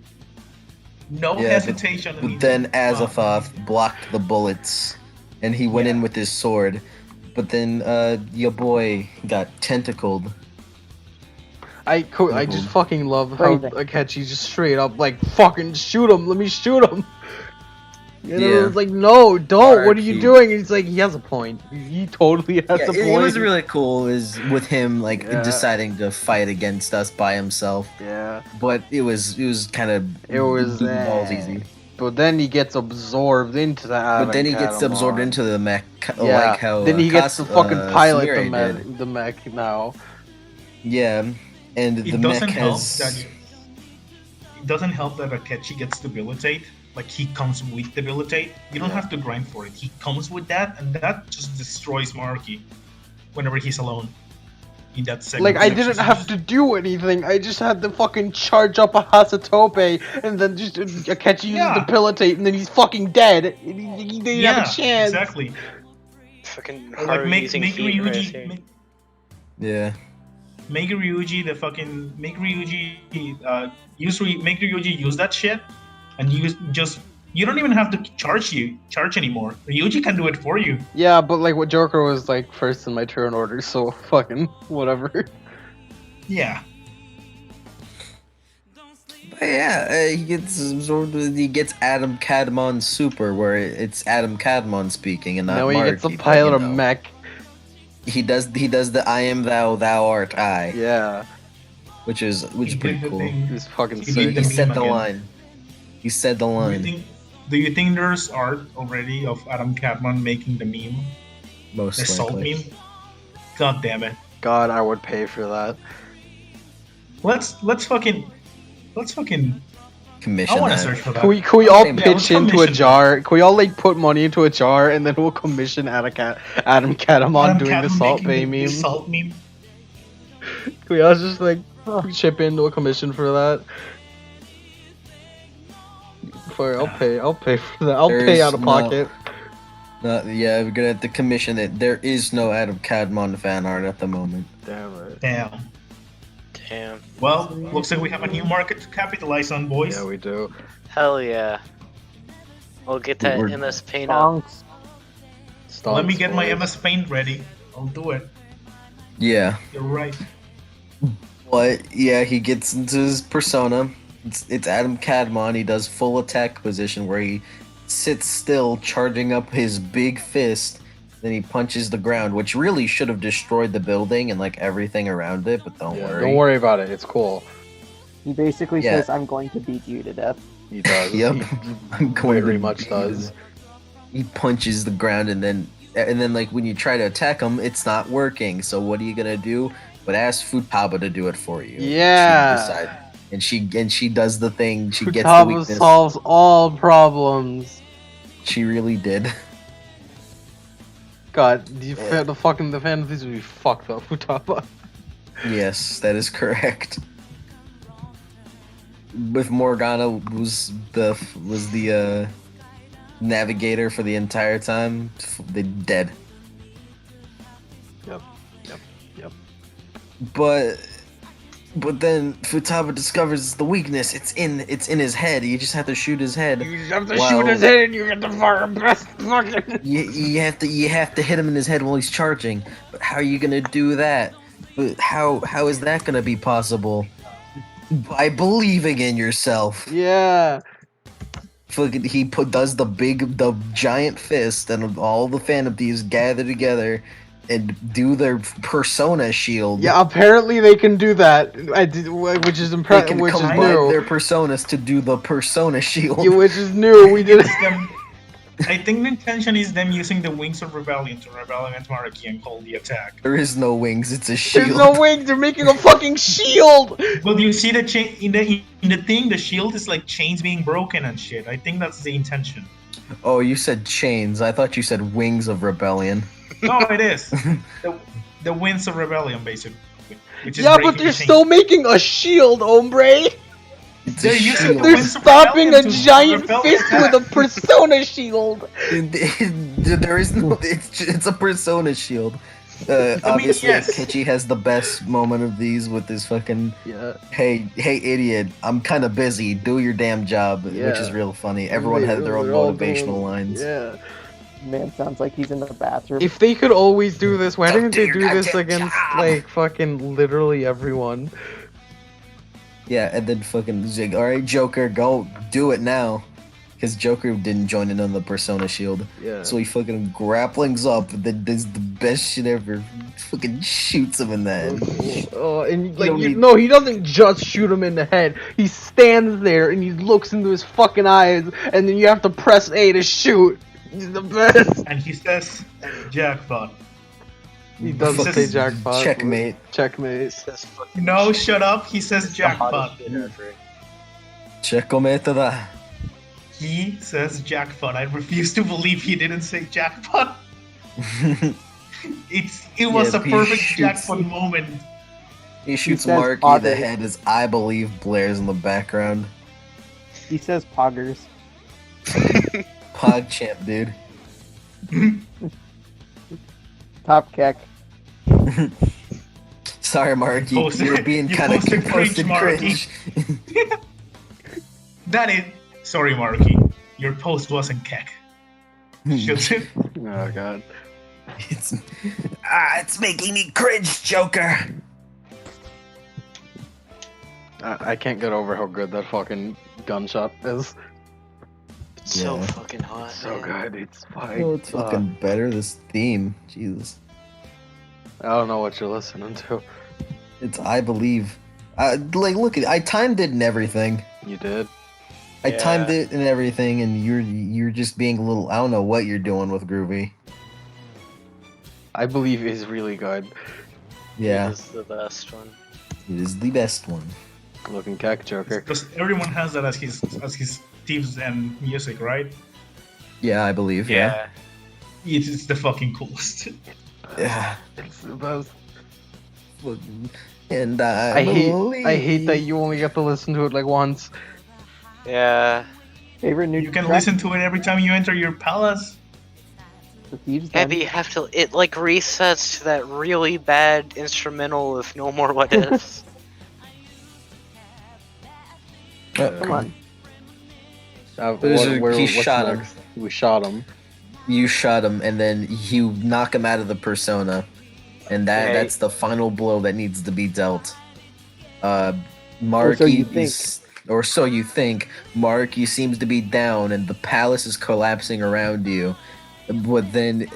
S1: No
S8: Yeah,
S1: hesitation. and
S8: But
S1: he's
S8: then
S1: like,
S8: Azathoth blocked the bullets, and he went in with his sword. But then your boy got tentacled.
S2: I just fucking love how
S3: Crazy.
S2: Akechi just straight up like fucking shoot him. Let me shoot him. And
S8: Yeah.
S2: everyone's like, no, don't. What are you
S8: Archie.
S2: doing? And he's like, he has a point. He totally has a point.
S8: It was really cool is with him like
S2: Yeah.
S8: deciding to fight against us by himself.
S2: Yeah.
S8: But it was kind of balls easy.
S2: But then he gets absorbed into the
S8: But then he gets
S2: Adam
S8: absorbed
S2: Katamon.
S8: into the mech,
S2: Yeah.
S8: like how
S2: then he gets to fucking pilot
S8: Sumire did.
S2: the mech now.
S8: Yeah, and
S1: it
S8: the
S1: doesn't
S8: mech
S1: help
S8: has.
S1: that it doesn't help that Akechi gets debilitate. Like he comes with debilitate. You don't have to grind for it. He comes with that, and that just destroys Marky whenever he's alone in that segment.
S2: Like I didn't have to do anything. I just had to fucking charge up a Hasatope, and then just Akechi uses
S1: Yeah.
S2: debilitate, and then he's fucking dead. He didn't have a chance.
S1: Exactly.
S6: Fucking
S1: Or like
S6: Haru
S1: make
S6: using heat right here.
S1: Ryuji,
S8: Yeah.
S1: make Ryuji the fucking make Ryuji make Ryuji use that shit, and you don't even have to charge anymore. Ryuji can do it for you.
S2: Yeah, but like what Joker was like first in my turn order, so fucking whatever.
S1: Yeah.
S8: But yeah, he gets absorbed. He gets Adam Kadmon Super, where it's Adam Kadmon speaking, and not
S2: Now he gets to
S8: Marky, but,
S2: pilot
S8: you
S2: a
S8: know.
S2: mech.
S8: He does the I am thou, thou art I,
S2: Yeah,
S8: which is
S1: He
S8: pretty
S1: did the
S8: cool.
S1: thing.
S2: he's fucking
S1: He
S2: sick.
S1: did
S8: He
S1: the
S8: said
S1: meme
S8: the
S1: again.
S8: line. He said the line.
S1: Do you think there's art already of Adam Catman making the meme?
S8: Most
S1: The salt
S8: likely.
S1: meme? God damn it.
S2: God, I would pay for that.
S1: Let's fucking
S8: Commission
S1: I wanna
S8: that.
S1: search for that.
S2: Can we all
S8: Yeah,
S2: pitch
S1: let's
S2: into a
S1: commission
S2: jar? Can we all like put money into a jar and then we'll commission Adam Catamon
S1: Adam
S2: doing the
S1: Catman
S2: Salt Bay
S1: making the
S2: meme?
S1: salt meme.
S2: Can we all just like chip into a commission for that? I'll pay for that. I'll pay
S8: There's
S2: out of pocket.
S8: Yeah, we're gonna have to commission it. There is no Adam Kadmon fan art at the moment.
S2: Damn it.
S1: Damn.
S6: Damn.
S1: Well, looks like we have a new market to capitalize on, boys.
S2: Yeah, we do.
S6: Hell yeah. We'll get that
S8: We're-
S6: MS Paint up.
S3: Stonks.
S1: Let me get my
S2: Stonks,
S1: MS Paint ready. I'll do it.
S8: Yeah,
S1: You're right.
S8: but yeah, he gets into his persona. It's Adam Kadmon. He does full attack position where he sits still, charging up his big fist. Then he punches the ground, which really should have destroyed the building and like everything around it. But don't
S2: Yeah,
S8: worry.
S2: don't worry about it. It's cool.
S3: He basically
S8: Yeah.
S3: says, "I'm going to beat you to death."
S2: He does.
S8: Yep.
S2: He
S8: I'm going
S2: very
S8: to
S2: much
S8: beat
S2: does.
S8: He punches the ground, and then like when you try to attack him, it's not working. So what are you gonna do? But ask Futaba to do it for you.
S2: Yeah.
S8: She decide- and she does the thing. She gets the
S2: Futaba
S8: weakness.
S2: solves all problems.
S8: She really did.
S2: God, the fantasies would be fucked up, Futaba.
S8: Yes, that is correct. With Morgana was the navigator for the entire time. They dead.
S2: Yep.
S8: But then Futaba discovers the weakness. It's in his head. You just have to shoot his head.
S2: You just have to
S8: Wow.
S2: shoot his head and you get the fucking best fucking.
S8: You have to hit him in his head while he's charging. But how are you gonna do that? But how is that gonna be possible? By believing in yourself.
S2: Yeah.
S8: Fucking does the giant fist, and all the Phantom Thieves gather together and do their persona shield.
S2: Yeah, apparently they can do that. Which is
S8: They
S2: impressive.
S8: can
S2: Which is
S8: combine
S2: new.
S8: their personas to do the persona shield.
S2: Yeah, which is new. We did.
S1: It's them, I think the intention is them using the wings of rebellion to rebel against Maraki and call the attack.
S8: There is no wings. It's a shield.
S2: There's no wings. They're making a fucking shield.
S1: Well, you see the in the thing, the shield is like chains being broken and shit. I think that's the intention.
S8: Oh, you said chains. I thought you said wings of rebellion.
S1: No, it is the wings of rebellion, basically. which is
S2: Yeah, but
S1: breaking
S2: they're
S1: chains.
S2: still making a shield, hombre.
S8: It's
S1: They're
S8: a
S1: using
S8: shield.
S1: the
S2: They're
S1: Winds of
S2: stopping a
S1: Rebellion to
S2: giant
S1: repel
S2: fist
S1: attack.
S2: with a persona shield.
S8: There is no. It's a persona shield. Obviously,
S1: yes.
S8: Akechi has the best moment of these with his fucking
S2: Yeah.
S8: hey idiot, I'm kind of busy, do your damn job, which is
S2: Yeah.
S8: real funny. Everyone had their own
S2: They're all
S8: motivational
S2: going-
S8: lines.
S2: Yeah.
S3: Man sounds like he's in the bathroom.
S2: If they could always do this, why
S8: Don't
S2: didn't
S8: do
S2: they
S8: your
S2: do this
S8: goddamn
S2: against
S8: job.
S2: like fucking literally everyone?
S8: Yeah, and then fucking Zig, alright, Joker, go do it now. Because Joker didn't join in on the persona shield.
S2: Yeah.
S8: So he fucking grapplings up and then does the best shit ever. Fucking shoots him in the head.
S2: Oh, and
S8: don't
S2: like
S8: need-
S2: no, he doesn't just shoot him in the head. He stands there and he looks into his fucking eyes, and then you have to press A to shoot. He's the best.
S1: And he says, jackpot.
S2: He doesn't
S1: Fucking
S2: say jackpot.
S8: Checkmate.
S2: Checkmate.
S6: That's fucking
S1: No, shut up. He says
S6: the hottest
S1: jackpot.
S6: shit ever.
S8: Checkmate da.
S1: He says jackpot. I refuse to believe he didn't say jackpot. It was
S8: Yeah,
S1: a
S8: he
S1: perfect
S8: shoots-
S1: jackpot moment.
S8: He shoots
S3: says
S8: Marky, the
S3: poggers.
S8: head is, I believe, blares in the background.
S3: He says poggers.
S8: Pog champ, dude.
S3: Top keck.
S8: Sorry, Marky,
S1: Posted-
S8: you're being
S1: you
S8: kind of
S1: posted cringe, Marky. That is. Sorry, Marky. Your post wasn't keck. Should it?
S2: Oh god.
S8: It's making me cringe, Joker.
S2: I can't get over how good that fucking gunshot is.
S6: It's so
S8: Yeah.
S6: fucking hot.
S2: So
S6: man.
S2: good. It's fine.
S8: Oh, it's fucking better, this theme. Jesus.
S2: I don't know what you're listening to.
S8: It's I believe. Like, look at I timed it and everything.
S2: You did.
S8: I
S6: Yeah.
S8: timed it and everything, and you're just being a little. I don't know what you're doing with Groovy.
S2: I believe is really good.
S8: Yeah,
S6: This is the best one.
S8: it is the best one.
S2: Looking cack Joker.
S1: Because everyone has that as his themes and music, right?
S8: Yeah, I believe. Yeah.
S1: It's the fucking coolest.
S8: Yeah.
S2: It's the best.
S8: And
S2: I hate that you only get to listen to it like once.
S6: Yeah.
S3: Favorite new
S1: You can
S3: track?
S1: listen to it every time you enter your palace.
S3: The Thieves'
S6: Yeah,
S3: Den.
S6: but you have to. It like resets to that really bad instrumental with no more what ifs.
S3: Come on.
S8: He shot him.
S2: next? We shot him.
S8: You shot him, and then you knock him out of the persona, and
S6: Okay.
S8: that's the final blow that needs to be dealt. Marky
S3: you think.
S8: is, or so you think. Marky seems to be down, and the palace is collapsing around you. But then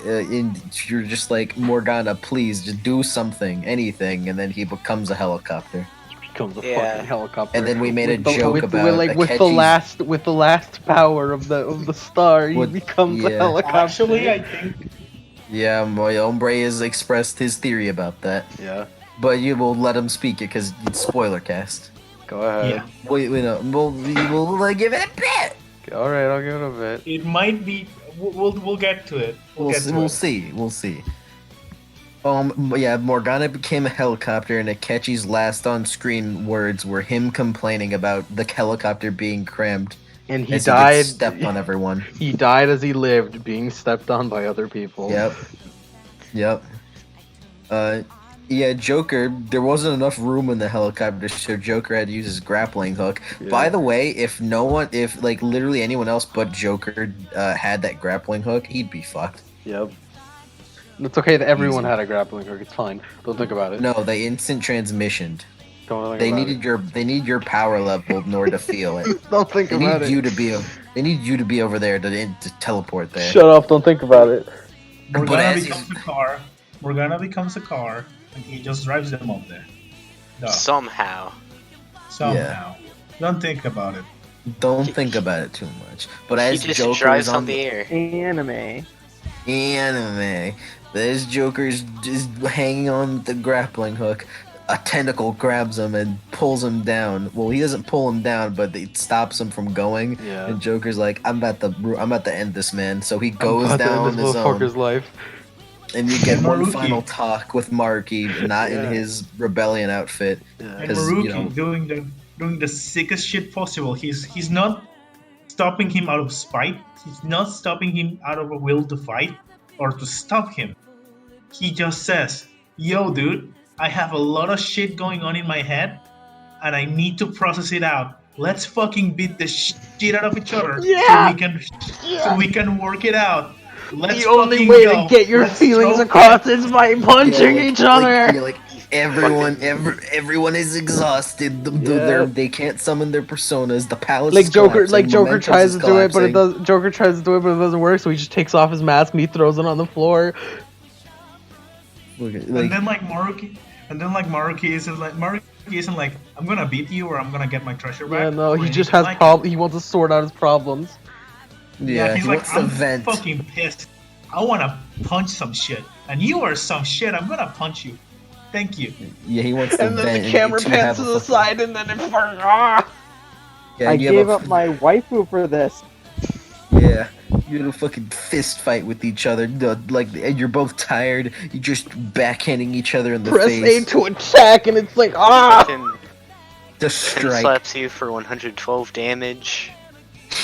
S8: you're just like, Morgana, please just do something, anything, and then he becomes a helicopter.
S2: Becomes a
S6: Yeah.
S2: fucking helicopter.
S8: And then we made a
S2: With the-
S8: joke
S2: with,
S8: about
S2: with, like with the
S8: Akechi's-
S2: last power of the star, he
S8: What-
S2: becomes a
S8: yeah.
S2: helicopter.
S1: Actually, I think
S8: Yeah, my hombre has expressed his theory about that,
S2: Yeah.
S8: but you will let him speak it because it's Spoilercast.
S2: Go ahead.
S1: yeah,
S8: We'll give it a bit.
S2: All right, I'll give it a bit.
S1: it might be. We'll get to it.
S8: We'll see. We'll see. Yeah, Morgana became a helicopter, and Akechi's last on-screen words were him complaining about the helicopter being cramped
S2: And he
S8: as
S2: died.
S8: he gets stepped on everyone.
S2: He died as he lived, being stepped on by other people.
S8: Yep. Yeah, Joker, there wasn't enough room in the helicopter, so Joker had to use his grappling hook.
S2: Yeah.
S8: By the way, if like literally anyone else but Joker had that grappling hook, he'd be fucked.
S2: Yep. It's okay that everyone
S8: Easy.
S2: had a grappling hook. It's fine. Don't think about it.
S8: No, they instant transmissioned.
S2: Don't think
S8: They
S2: about
S8: needed your power level in order to feel it.
S2: it. Don't think
S8: They
S2: about
S8: need
S2: it.
S8: you to be. They need you to be over there to teleport there.
S2: Shut up. Don't think about it.
S8: But
S1: Morgana
S8: as
S1: becomes a car. Morgana becomes a car, and he just drives them up there. Duh.
S6: Somehow.
S1: Somehow. Don't think about it.
S8: don't think about it too much. But
S6: He
S8: as
S6: just
S8: Joker
S6: drives
S8: is
S6: on the air.
S3: Anime.
S8: anime, this Joker's just hanging on the grappling hook. A tentacle grabs him and pulls him down. Well, he doesn't pull him down, but it stops him from going.
S2: Yeah.
S8: And Joker's like, I'm about to end this man. So he
S2: I'm
S8: goes
S2: about to end
S8: down
S2: this
S8: his own.
S2: motherfucker's life.
S8: And you get one
S1: Maruki.
S8: final talk with Maruki, not in
S2: Yeah.
S8: his rebellion outfit.
S2: Yeah.
S1: And
S8: 'Cause,
S1: Maruki
S8: you know-
S1: doing the sickest shit possible. He's not stopping him out of spite. He's not stopping him out of a will to fight or to stop him. He just says, "Yo, dude, I have a lot of shit going on in my head, and I need to process it out. Let's fucking beat the shit out of each other
S2: Yeah!
S1: so we can work it out. Let's
S2: The only
S1: fucking
S2: way
S1: go.
S2: to get your
S1: Let's
S2: feelings
S1: throw
S2: across is by punching
S8: Yeah,
S2: each other.
S8: Everyone is exhausted.
S2: Yeah.
S8: They can't summon their personas. The palace
S2: Like
S8: is
S2: Joker,
S8: collapsing,
S2: Joker
S8: Mementos
S2: tries
S8: is
S2: to do it, but it
S8: collapsing.
S2: does. Joker tries to do it, but it doesn't work. So he just takes off his mask and he throws it on the floor.
S8: Look at-
S1: And
S8: like,
S1: then Maruki isn't like, I'm gonna beat you or I'm gonna get my treasure back.
S2: Yeah, no,
S1: or
S2: he just
S1: anything
S2: has
S1: like
S2: problems. He wants to sort out his problems.
S8: yeah,
S1: he's
S8: he
S1: like,
S8: wants to
S1: I'm
S8: vent.
S1: fucking pissed. I wanna punch some shit. And you are some shit, I'm gonna punch you. Thank you.
S8: Yeah, he wants to
S2: And then
S8: vent.
S2: the camera
S8: to
S2: pans
S8: have
S2: to
S8: a
S2: the
S8: fucking-
S2: side, and then it. Ah!
S8: Yeah,
S3: I
S8: you have
S3: gave
S8: a-
S3: up my waifu for this.
S8: Yeah, you had a fucking fist fight with each other. And you're both tired. You're just backhanding each other in the
S2: Press
S8: face.
S2: A to attack, and it's like ah.
S6: Fucking
S8: To
S6: pin
S8: strike.
S6: slaps you for 112 damage.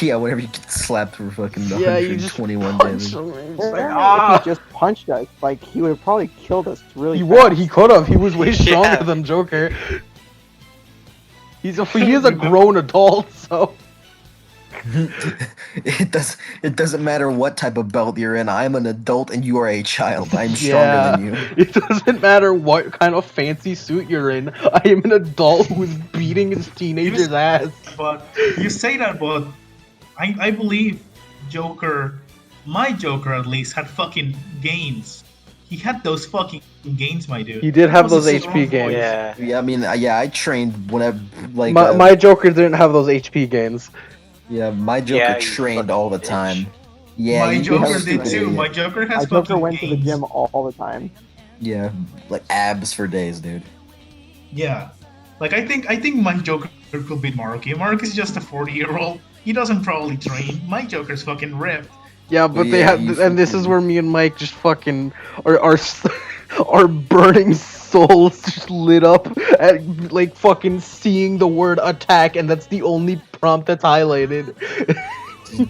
S8: Yeah, whenever you get slapped for fucking
S2: Yeah, you just
S8: 121
S2: punch
S8: damage.
S2: him. and It's
S3: If
S2: like ah.
S3: he just punched us, like he would have probably killed us really
S2: He
S3: fast.
S2: would. He could have. He was way stronger
S6: Yeah.
S2: than Joker. He is a grown adult, so.
S8: It doesn't matter what type of belt you're in. I'm an adult and you are a child. I'm stronger than you.
S2: It doesn't matter what kind of fancy suit you're in. I am an adult who's beating his teenager's ass.
S1: But you say that, but I believe my Joker at least, had fucking gains. He had those fucking gains, my dude.
S2: He did have
S1: He was
S2: those
S1: a strong
S2: HP
S1: boy.
S2: gains.
S6: Yeah.
S8: Yeah, I mean, yeah, I trained whenever, like,
S2: My Joker didn't have those HP gains.
S8: yeah, my Joker
S6: Yeah, you
S8: trained
S6: fucking
S8: all the
S6: bitch.
S8: time. Yeah,
S1: My
S8: you
S1: Joker
S8: have
S1: did
S8: stupid
S1: too.
S8: idiot.
S1: My Joker
S3: My
S1: has
S3: Joker
S1: fucking
S3: went to the
S1: gains.
S3: gym all the time.
S8: Yeah, like abs for days, dude.
S1: Yeah. Like I think my Joker could beat Maruki. Maruki's just a 40-year-old. He doesn't probably train. My Joker's fucking ripped.
S2: Yeah, but
S8: Yeah,
S2: they have,
S8: you
S2: and this is
S8: fucking-
S2: where me and Mike just fucking our burning souls just lit up at like fucking seeing the word attack, and that's the only prompt that's highlighted.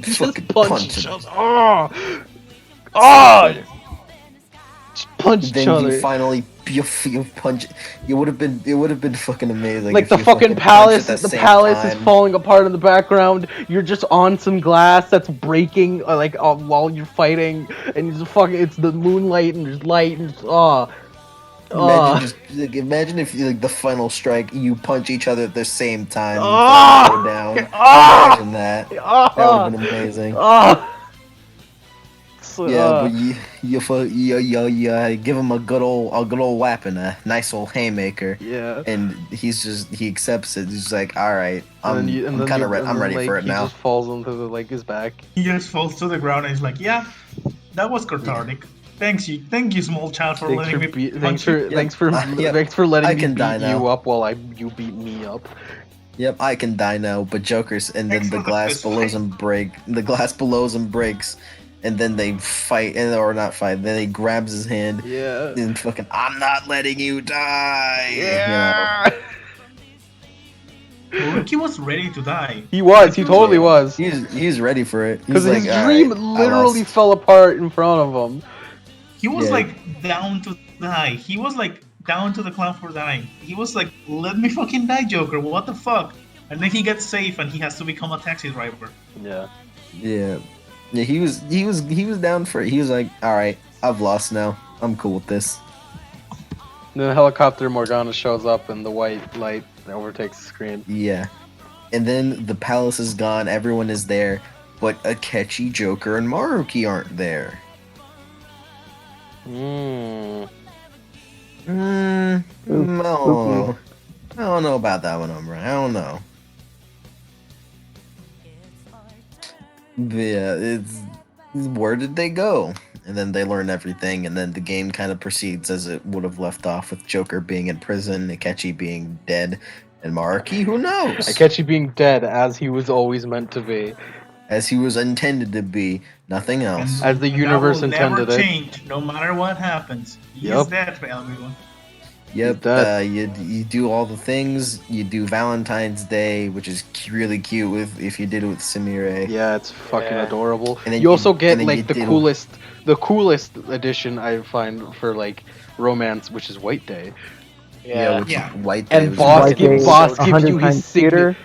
S2: Just
S8: Fucking
S2: punch
S8: punch
S2: each
S8: him.
S2: other. Oh, oh, just punch each
S8: Then
S2: other.
S8: you finally you punch. It would have been fucking amazing.
S2: Like
S8: if
S2: the
S8: you
S2: fucking
S8: punch
S2: palace,
S8: at the
S2: the
S8: same
S2: palace is
S8: time.
S2: falling apart in the background. You're just on some glass that's breaking, while you're fighting, and you just fucking. It's the moonlight and there's light and just,
S8: Imagine if like the final strike, you punch each other at the same time.
S2: Ah!
S8: And go down.
S2: Ah!
S8: Imagine that. That would have been amazing. Yeah, but you give him a good old whap and a nice old haymaker,
S2: yeah.
S8: and he accepts it. He's like, all right, I'm
S2: And then
S8: kind
S2: you-
S8: of
S2: and
S8: I'm
S2: then,
S8: ready
S2: like,
S8: for it
S2: he
S8: now.
S2: just falls onto his back.
S1: He just falls to the ground and he's like, "Yeah, that was cathartic. Thank you, small child, for
S2: Thanks
S1: letting
S2: for
S1: me
S2: be-
S1: punch you."
S2: thanks for
S8: Yeah,
S2: thanks for letting
S8: I
S2: me
S8: can die
S2: beat you
S8: now.
S2: up while you beat me up.
S8: Yep, I can die now, but Joker's and then
S1: Thanks
S8: the
S1: for the
S8: glass
S1: fist
S8: below
S1: fight.
S8: him break. The glass below him breaks, and then they fight, or not fight. Then he grabs his hand
S2: Yeah.
S8: and fucking, I'm not letting you die.
S2: Yeah.
S1: Maruki was ready to die.
S2: He was. He totally
S8: Yeah.
S2: was.
S8: He's ready for it.
S2: Because
S8: He's
S2: his
S8: like, "All
S2: dream
S8: right, I
S2: literally
S8: lost."
S2: fell apart in front of him.
S1: He was
S8: Yeah.
S1: like down to die. He was like down to the clown for dying. He was like, "Let me fucking die, Joker. What the fuck?" And then he gets safe and he has to become a taxi driver.
S2: Yeah.
S8: Yeah, yeah. He was down for it. He was like, all right, I've lost now. I'm cool with this.
S2: And then helicopter Morgana shows up and the white light overtakes the screen.
S8: Yeah, and then the palace is gone. Everyone is there, but Akechi, Joker, and Maruki aren't there.
S2: Mm.
S8: No. I don't know about that one, Umbra. I don't know. But yeah, it's where did they go? And then they learn everything, and then the game kind of proceeds as it would have left off with Joker being in prison, Akechi being dead, and Maruki, who knows?
S2: Akechi being dead as he was always meant to be.
S8: as he was intended to be, nothing else.
S2: As the
S9: And
S2: universe
S9: that will never
S2: intended it.
S9: change, no matter what happens. He
S2: Yep.
S9: is dead for everyone.
S8: Yep,
S2: dead.
S8: you do all the things. You do Valentine's Day, which is really cute with if you did it with Samire.
S2: Yeah, it's fucking
S6: Yeah.
S2: adorable.
S8: And then
S2: You also
S8: and
S2: get
S8: then
S2: like
S8: you
S2: the
S8: did-
S2: coolest edition I find for like romance, which is White Day.
S6: Yeah.
S8: which
S9: Yeah.
S8: White Day
S2: And
S8: was
S2: boss,
S3: White
S2: give,
S3: Day
S2: boss
S3: is
S2: gives
S3: 100
S2: you his
S3: times
S2: signature.
S3: cuter.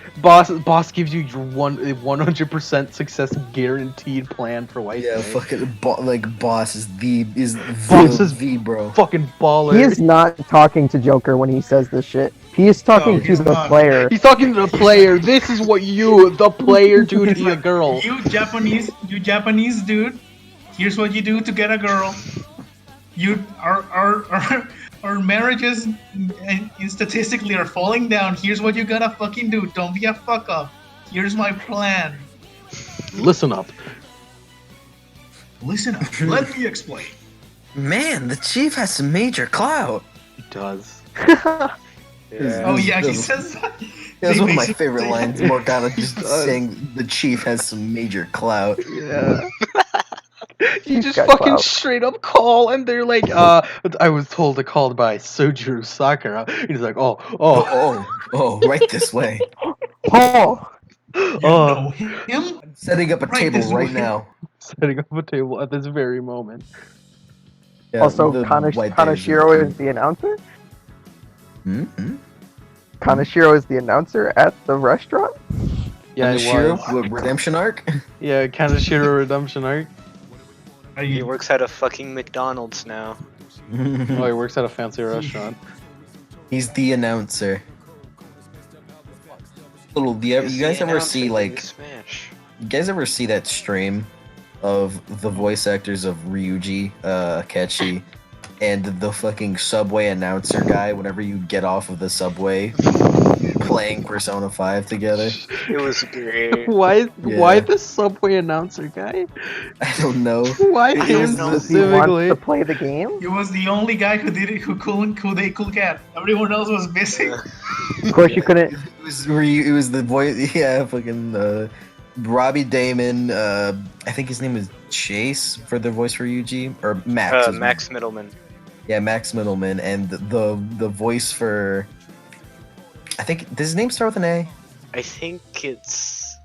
S2: Boss gives you your 100% success guaranteed plan for White
S8: yeah,
S2: Day.
S8: fucking boss is
S2: Boss is
S8: the bro.
S2: fucking baller.
S3: He is not talking to Joker when he says this shit. He is talking
S9: No,
S3: to
S9: he's
S3: the
S9: not.
S3: player.
S2: He's talking to the player. This is what you, the player, do to a girl.
S9: You Japanese dude. Here's what you do to get a girl. Our marriages statistically are falling down. Here's what you gotta fucking do. Don't be a fuck up. Here's my plan.
S2: Listen up.
S9: Listen up. Let me explain.
S8: Man, the chief has some major clout.
S2: He does.
S6: Yeah.
S9: Oh yeah, he
S8: Those-
S9: says that.
S8: That's
S9: They
S8: one of my
S9: basically
S8: favorite
S9: say-
S8: lines. Morgana just
S2: does.
S8: saying the chief has some major clout.
S2: Yeah. You
S3: He's
S2: just
S3: got
S2: fucking
S3: clout.
S2: straight up call, and they're like, I was told to call by Sojiro Sakura. He's like,
S8: Right this way.
S3: Paul.
S9: You know him?
S8: I'm setting up a
S9: Right
S8: table
S9: this
S8: right
S9: way.
S8: now.
S2: setting up a table at this very moment.
S8: Yeah,
S3: Also,
S8: the White Day
S3: Kanashiro is the announcer.
S8: Mm-hmm.
S3: Kanashiro is the announcer at the restaurant.
S2: Yeah, it
S8: Shiro,
S2: was.
S8: redemption arc.
S2: Yeah, Kanashiro Redemption Arc.
S6: He works at a fucking McDonald's now.
S2: Oh, he works at a fancy restaurant.
S8: He's the announcer. You
S6: He's
S8: guys
S6: the
S8: ever
S6: announcer
S8: see
S6: in
S8: like
S6: Smash?
S8: you guys ever see that stream of the voice actors of Ryuji, Akechi, and the fucking subway announcer guy whenever you get off of the subway playing Persona 5 together?
S6: It was great.
S2: Why
S8: Yeah.
S2: the subway announcer guy?
S8: I don't know.
S2: Why
S8: It
S2: him
S8: was
S6: the-
S3: Does he want
S2: specifically?
S3: to play the game?
S9: He was the only guy who did it, who they could get. Everyone else was missing.
S3: Of course, you couldn't.
S8: It was the voice, yeah, fucking Robbie Damon. I think his name is Chase for the voice for Yuji or Max. is-
S6: Max Middleman.
S8: Yeah, Max Middleman, and the voice for. I think does his name start with an A?
S6: I think it's.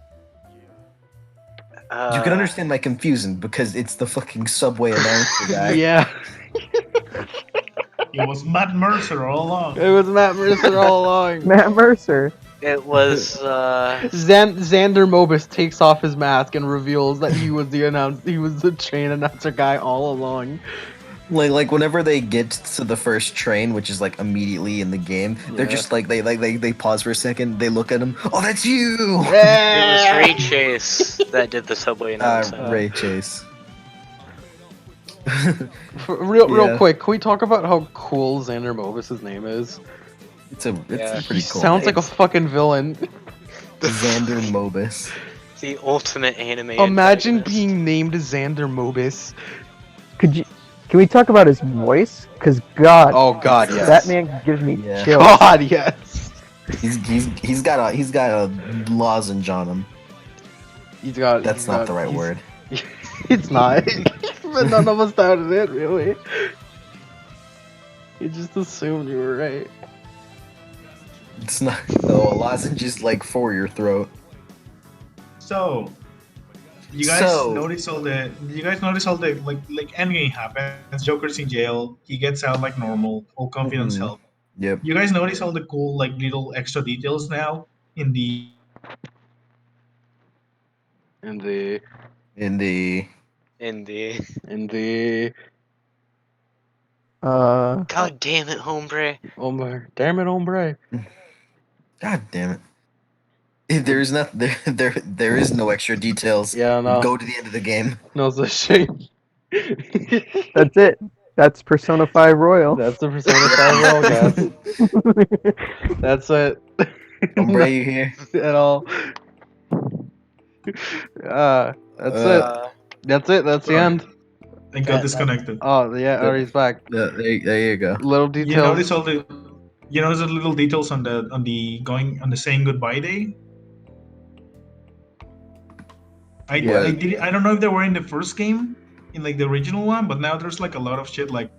S8: You can understand my confusion because it's the fucking subway announcer guy.
S2: Yeah,
S9: It was Matt Mercer all along.
S2: it was Matt Mercer all along.
S3: Matt Mercer.
S6: It was.
S2: Xander Mobus takes off his mask and reveals that he was the train announcer guy all along.
S8: Like whenever they get to the first train, which is like immediately in the game, they're
S2: Yeah.
S8: just like they pause for a second, they look at him. Oh, that's you.
S6: It was Ray Chase that did the subway announcement.
S8: Ray Chase.
S2: Real
S8: Yeah.
S2: quick, can we talk about how cool Xander Mobus' name is?
S8: It's a
S6: Yeah.
S8: pretty
S2: He
S8: cool.
S2: sounds like a
S8: name.
S2: fucking villain.
S8: Xander Mobus.
S6: The ultimate anime.
S2: Imagine
S6: antagonist.
S2: being named Xander Mobus.
S3: Can we talk about his voice? Cause God,
S2: Oh God, yes.
S3: that man gives me
S8: Yeah.
S3: chills.
S2: God, yes.
S8: He's got a lozenge on him. That's not the right word.
S2: It's not. But none of us doubted it, really. You just assumed you were right.
S8: It's not. No, a lozenge is like for your throat.
S9: So, you guys notice all the like endgame happens. Joker's in jail. He gets out like normal. Full confidence
S8: Mhm.
S9: help.
S8: Yep.
S9: You guys notice all the cool like little extra details now in the
S2: In the
S8: In the
S6: God damn it, hombre.
S2: hombre, damn it, hombre.
S8: God damn it. There's not there is no extra details.
S2: Yeah, no.
S8: Go to the end of the game.
S2: No, it's a shame.
S3: That's it. That's Persona 5 Royal.
S2: That's the Persona 5 roll, guys. That's it.
S8: Hombre, you here?
S2: At all. That's it. That's it. That's the
S9: Sorry.
S2: end.
S9: I got disconnected.
S2: Oh yeah, Ari's back.
S8: Yeah, there you go.
S2: Little
S9: You
S2: details.
S9: notice all the little details on the saying goodbye day.
S2: Yeah.
S9: I don't know if they were in the first game, in like the original one, but now there's like a lot of shit. Like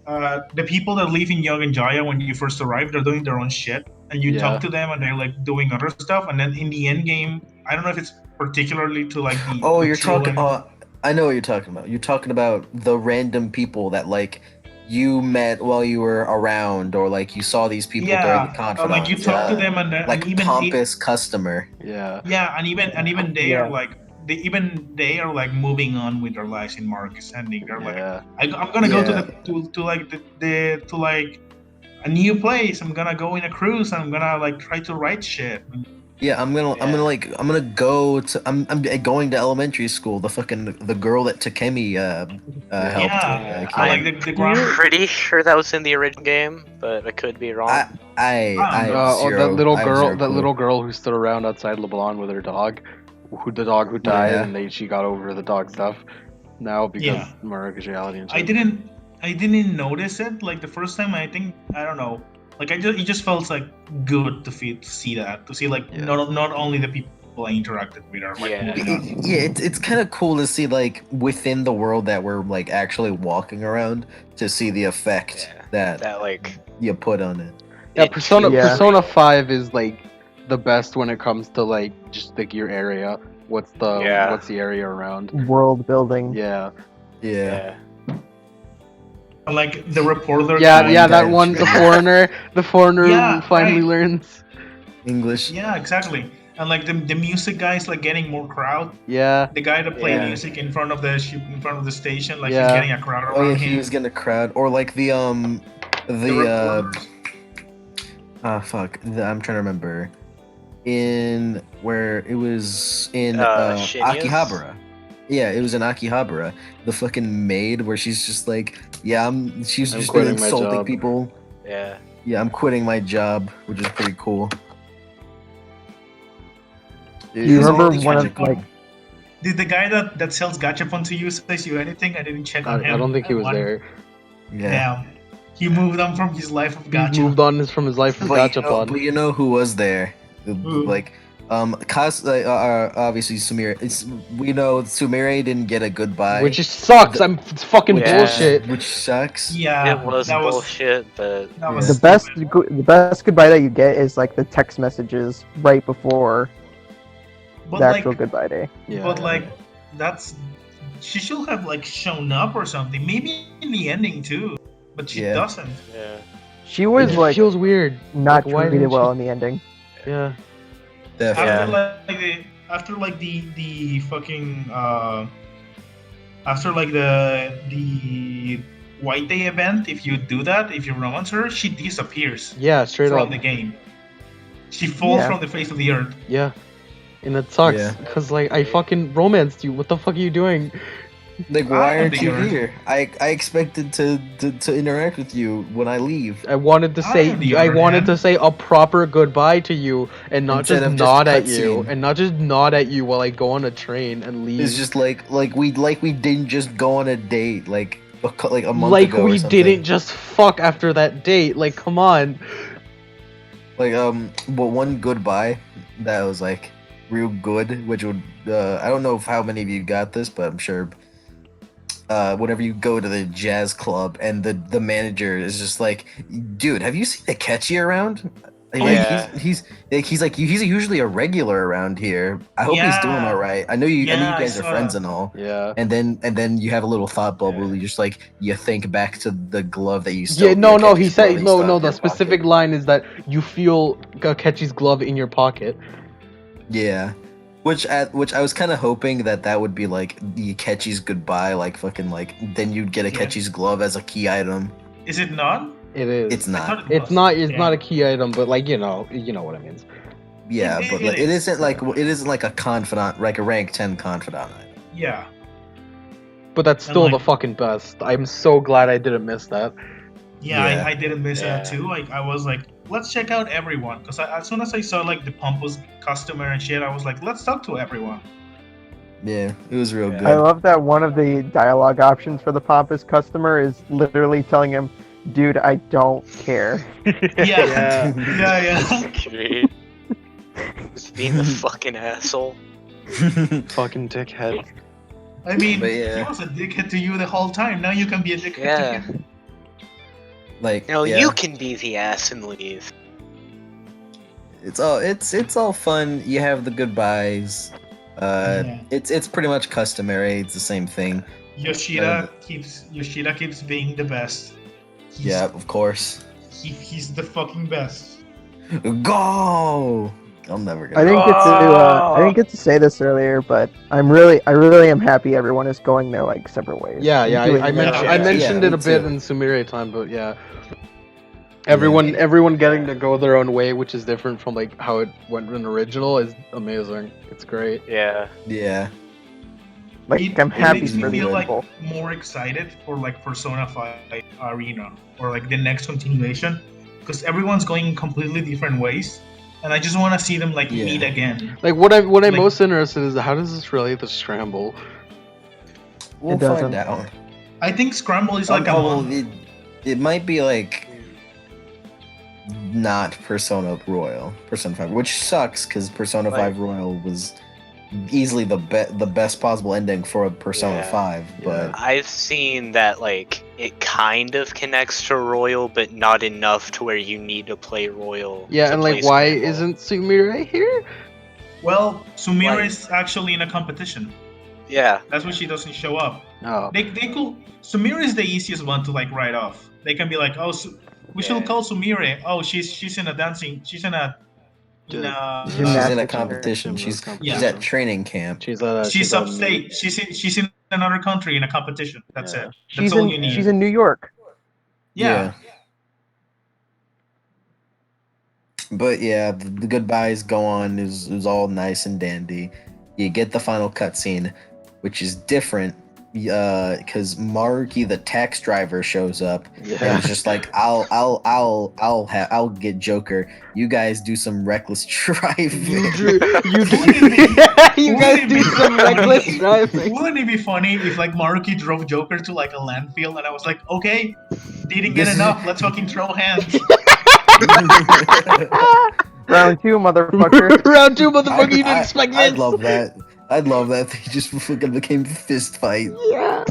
S9: the people that live in Young and Jaya when you first arrive, they're doing their own shit, and you talk to them, and they're like doing other stuff. And then in the end game, I don't know if it's particularly to like
S8: Oh,
S9: the
S8: you're
S9: true
S8: talking.
S9: end.
S8: I know what you're talking about. You're talking about the random people that like you met while you were around, or like you saw these people during the
S9: like you
S8: confidants.
S9: talk to them, and
S8: Like
S9: even
S8: pompous customer.
S2: Yeah.
S9: and even they
S3: Yeah.
S9: are like they are like moving on with their lives in Marcus Ending. They're like,
S2: Yeah.
S9: I'm gonna go to
S8: Yeah.
S9: the to like the to like a new place. I'm gonna go in a cruise. I'm gonna like try to write shit.
S8: Yeah, I'm gonna go to I'm going to elementary school. The girl that Takemi helped.
S9: Yeah,
S8: came.
S9: like the grammar.
S6: I'm pretty sure that was in the original game, but I could be wrong.
S8: I have
S2: Oh,
S8: zero.
S2: that little
S8: I have
S2: girl,
S8: zero
S2: that
S8: clue.
S2: little girl who stood around outside LeBlanc with her dog, the dog who died,
S8: Yeah.
S2: and she got over the dog stuff now because
S9: Yeah.
S2: Marcus reality and shit.
S9: I didn't notice it like the first time. I think I don't know. Like it just felt like good to see that, to see like not only the people I interacted with are like moving on.
S8: Yeah, it's kind of cool to see like within the world that we're like actually walking around to see the effect that
S6: like
S8: you put on it.
S2: Yeah, Persona
S3: Yeah.
S2: Persona 5 is like the best when it comes to like just like your area. What's the area around?
S3: World building.
S2: Yeah.
S8: Yeah.
S9: Like the reporter.
S2: Yeah, that one, the foreigner
S9: Yeah,
S2: finally
S9: right.
S2: learns
S8: English.
S9: Yeah, exactly. And like the music guy is like getting more crowd.
S2: Yeah.
S9: The guy that played
S8: Yeah.
S9: music in front of the station, like
S8: Yeah.
S9: he's getting a crowd around
S8: Oh yeah,
S9: him.
S8: he was getting a crowd, or like the fuck, I'm trying to remember. In where it was in
S6: Shinyas?
S8: Akihabara. Yeah, it was in Akihabara. The fucking maid where she's just like, she's
S2: I'm
S8: just been
S2: quitting my
S8: insulting
S2: job.
S8: people.
S6: Yeah.
S8: Yeah, I'm quitting my job, which is pretty cool.
S3: Do you remember
S9: Did
S3: one of like?
S9: Did the guy that sells gachapon to you say you anything? I didn't check on him.
S2: I don't think he was there.
S8: Yeah.
S9: Damn. He moved on from his life of
S2: He
S9: gacha.
S2: moved on from his life of gachapon.
S8: But you know who was there?
S9: Who?
S8: Like, obviously Sumire. We know Sumire didn't get a goodbye,
S2: Which just sucks. It's fucking bullshit.
S8: Which sucks.
S9: Yeah,
S6: It was
S9: that
S6: bullshit, but
S9: that was
S3: The best goodbye that you get is like the text messages right before
S9: But
S3: the
S9: like,
S3: actual goodbye day.
S9: but like, that's she should have like shown up or something. Maybe in the ending too, but she doesn't.
S6: Yeah.
S3: She was
S2: It
S3: like
S2: feels weird.
S3: not
S2: Like, why
S3: treated
S2: didn't
S3: well
S2: she-
S3: in the ending.
S2: Yeah.
S8: Definitely.
S9: After the fucking after like the White Day event, if you do that, if you romance her, she disappears
S2: Yeah, straight
S9: from
S2: up.
S9: the game. She falls
S3: Yeah.
S9: from the face of the earth.
S2: Yeah. And it sucks
S8: Yeah.
S2: because like I fucking romanced you. What the fuck are you doing?
S8: Like, why
S9: I
S8: aren't
S9: think
S8: you
S9: you're-
S8: here? I expected to interact with you when I leave.
S2: I wanted to
S9: I,
S2: say
S9: on the
S2: I
S9: other
S2: wanted
S9: hand-
S2: to say a proper goodbye to you and not
S8: Instead
S2: just
S8: of just
S2: nod at you
S8: cutscene.
S2: and not just nod at you while I go on a train and leave.
S8: It's just like we didn't just go on a date like a month
S2: like
S8: ago or
S2: we
S8: something.
S2: didn't just fuck after that date. Like come on.
S8: Like but one goodbye that was like real good, which would I don't know if how many of you got this, but I'm sure whenever you go to the jazz club and the manager is just like, dude, have you seen Akechi around? Like,
S6: Yeah.
S8: he's usually a regular around here. I hope he's doing
S9: Yeah.
S8: all right. I know you
S9: Yeah, I
S8: guys are
S9: saw
S8: friends
S9: that.
S8: and all.
S2: Yeah.
S8: And then you have a little thought bubble. You just like you think back to the glove that you stole.
S2: Yeah, no,
S8: Akechi's
S2: he
S8: glove
S2: said
S8: that you stole out
S2: no.
S8: of
S2: The
S8: your
S2: specific
S8: pocket.
S2: line is that you feel Akechi's glove in your pocket.
S8: Yeah. Which I was kind of hoping that would be like the Akechi's goodbye, like fucking like then you'd get Akechi's glove as a key item.
S9: Is it not?
S2: It is.
S8: It's
S9: I
S8: not.
S9: thought it
S2: It's
S9: was.
S2: not. It's
S9: Yeah.
S2: not a key item, but like you know what I mean.
S8: Yeah,
S9: It-
S8: but
S9: it
S8: like, it
S9: is.
S8: isn't like a confidant, like a rank 10 confidant item.
S9: Yeah.
S2: But that's
S9: And,
S2: still
S9: like-
S2: the fucking best. I'm so glad I didn't miss that.
S9: Yeah,
S8: Yeah.
S9: I didn't miss that
S6: Yeah.
S9: too. Like I was like, let's check out everyone, because as soon as I saw like the pompous customer and shit, I was like, let's talk to everyone.
S8: Yeah, it was real
S6: Yeah.
S8: good.
S3: I love that one of the dialogue options for the pompous customer is literally telling him, "Dude, I don't care."
S9: Yeah, yeah, yeah.
S6: Great. Just being the fucking asshole.
S2: Fucking dickhead.
S9: I mean,
S5: But
S9: he
S5: yeah.
S9: was a dickhead to you the whole time. Now you can be a dickhead to
S6: Yeah.
S9: him.
S5: Like,
S6: No,
S5: yeah.
S6: you can be the ass and leave.
S5: It's all fun. You have the goodbyes.
S9: Yeah.
S5: It's pretty much customary. It's the same thing.
S9: Yoshida keeps being the best.
S5: Yeah, of course.
S9: He's the fucking best.
S5: Go! I'm never
S3: I
S5: gonna.
S3: didn't get to say this earlier, but I really am happy everyone is going their like separate ways.
S2: Yeah,
S3: and
S2: yeah.
S3: doing
S2: I
S3: their
S2: mentioned
S3: own
S2: I
S9: Yeah,
S3: thing.
S2: mentioned
S5: me
S2: it a bit
S5: too.
S2: in Sumire time, but yeah. Everyone getting to go their own way, which is different from like how it went in original, is amazing. It's great.
S6: Yeah.
S5: Yeah.
S3: Like I'm
S9: It
S3: happy
S9: makes me
S3: for these
S9: feel like
S3: people.
S9: more excited for like Persona 5 Arena or like the next continuation because everyone's going completely different ways, and I just want to see them like
S5: Yeah.
S9: meet again.
S2: Like what I'm
S9: Like-
S2: most interested is how does this relate to Scramble?
S5: We'll
S3: It doesn't.
S5: find out.
S9: I think Scramble is like a month.
S5: It might be like not Persona 5, which sucks because Persona
S6: Like-
S5: 5 Royal was easily the best possible ending for a Persona
S6: Yeah.
S5: 5. But
S6: I've seen that like it kind of connects to Royal, but not enough to where you need to play Royal.
S2: Yeah,
S6: to
S2: and
S6: play
S2: like why
S6: Scramble.
S2: isn't Sumire here?
S9: Well, Sumire
S6: Like-
S9: is actually in a competition.
S6: Yeah.
S9: That's why she doesn't show up.
S2: Oh.
S9: They could. Sumire is the easiest one to like write off. They can be like, oh, we should
S6: Yeah.
S9: call Sumire. Oh, she's in a dancing. She's in a.
S5: she's in a
S3: Gymnastics
S5: competition.
S2: Gymnastics
S5: She's
S9: Yeah.
S5: at training camp.
S2: She's
S9: she's
S2: on-
S9: upstate. She's in another country in a competition. That's
S2: Yeah.
S9: it. That's all you need.
S3: She's in New York.
S9: Yeah.
S5: But yeah, the goodbyes go on. It was all nice and dandy. You get the final cutscene, which is different because Maruki, the tax driver, shows up and
S2: Yeah.
S5: it's just like, I'll get Joker. You guys do some reckless driving.
S2: You guys do some reckless driving.
S9: Wouldn't it be funny if like Maruki drove Joker to like a landfill and I was like, okay, didn't get
S5: This is-
S9: enough. Let's fucking throw hands.
S3: Round 2, motherfucker.
S2: Round 2, motherfucker. You didn't expect this.
S5: I'd love that. I'd love that. They just fucking became fist fight.
S2: Yeah.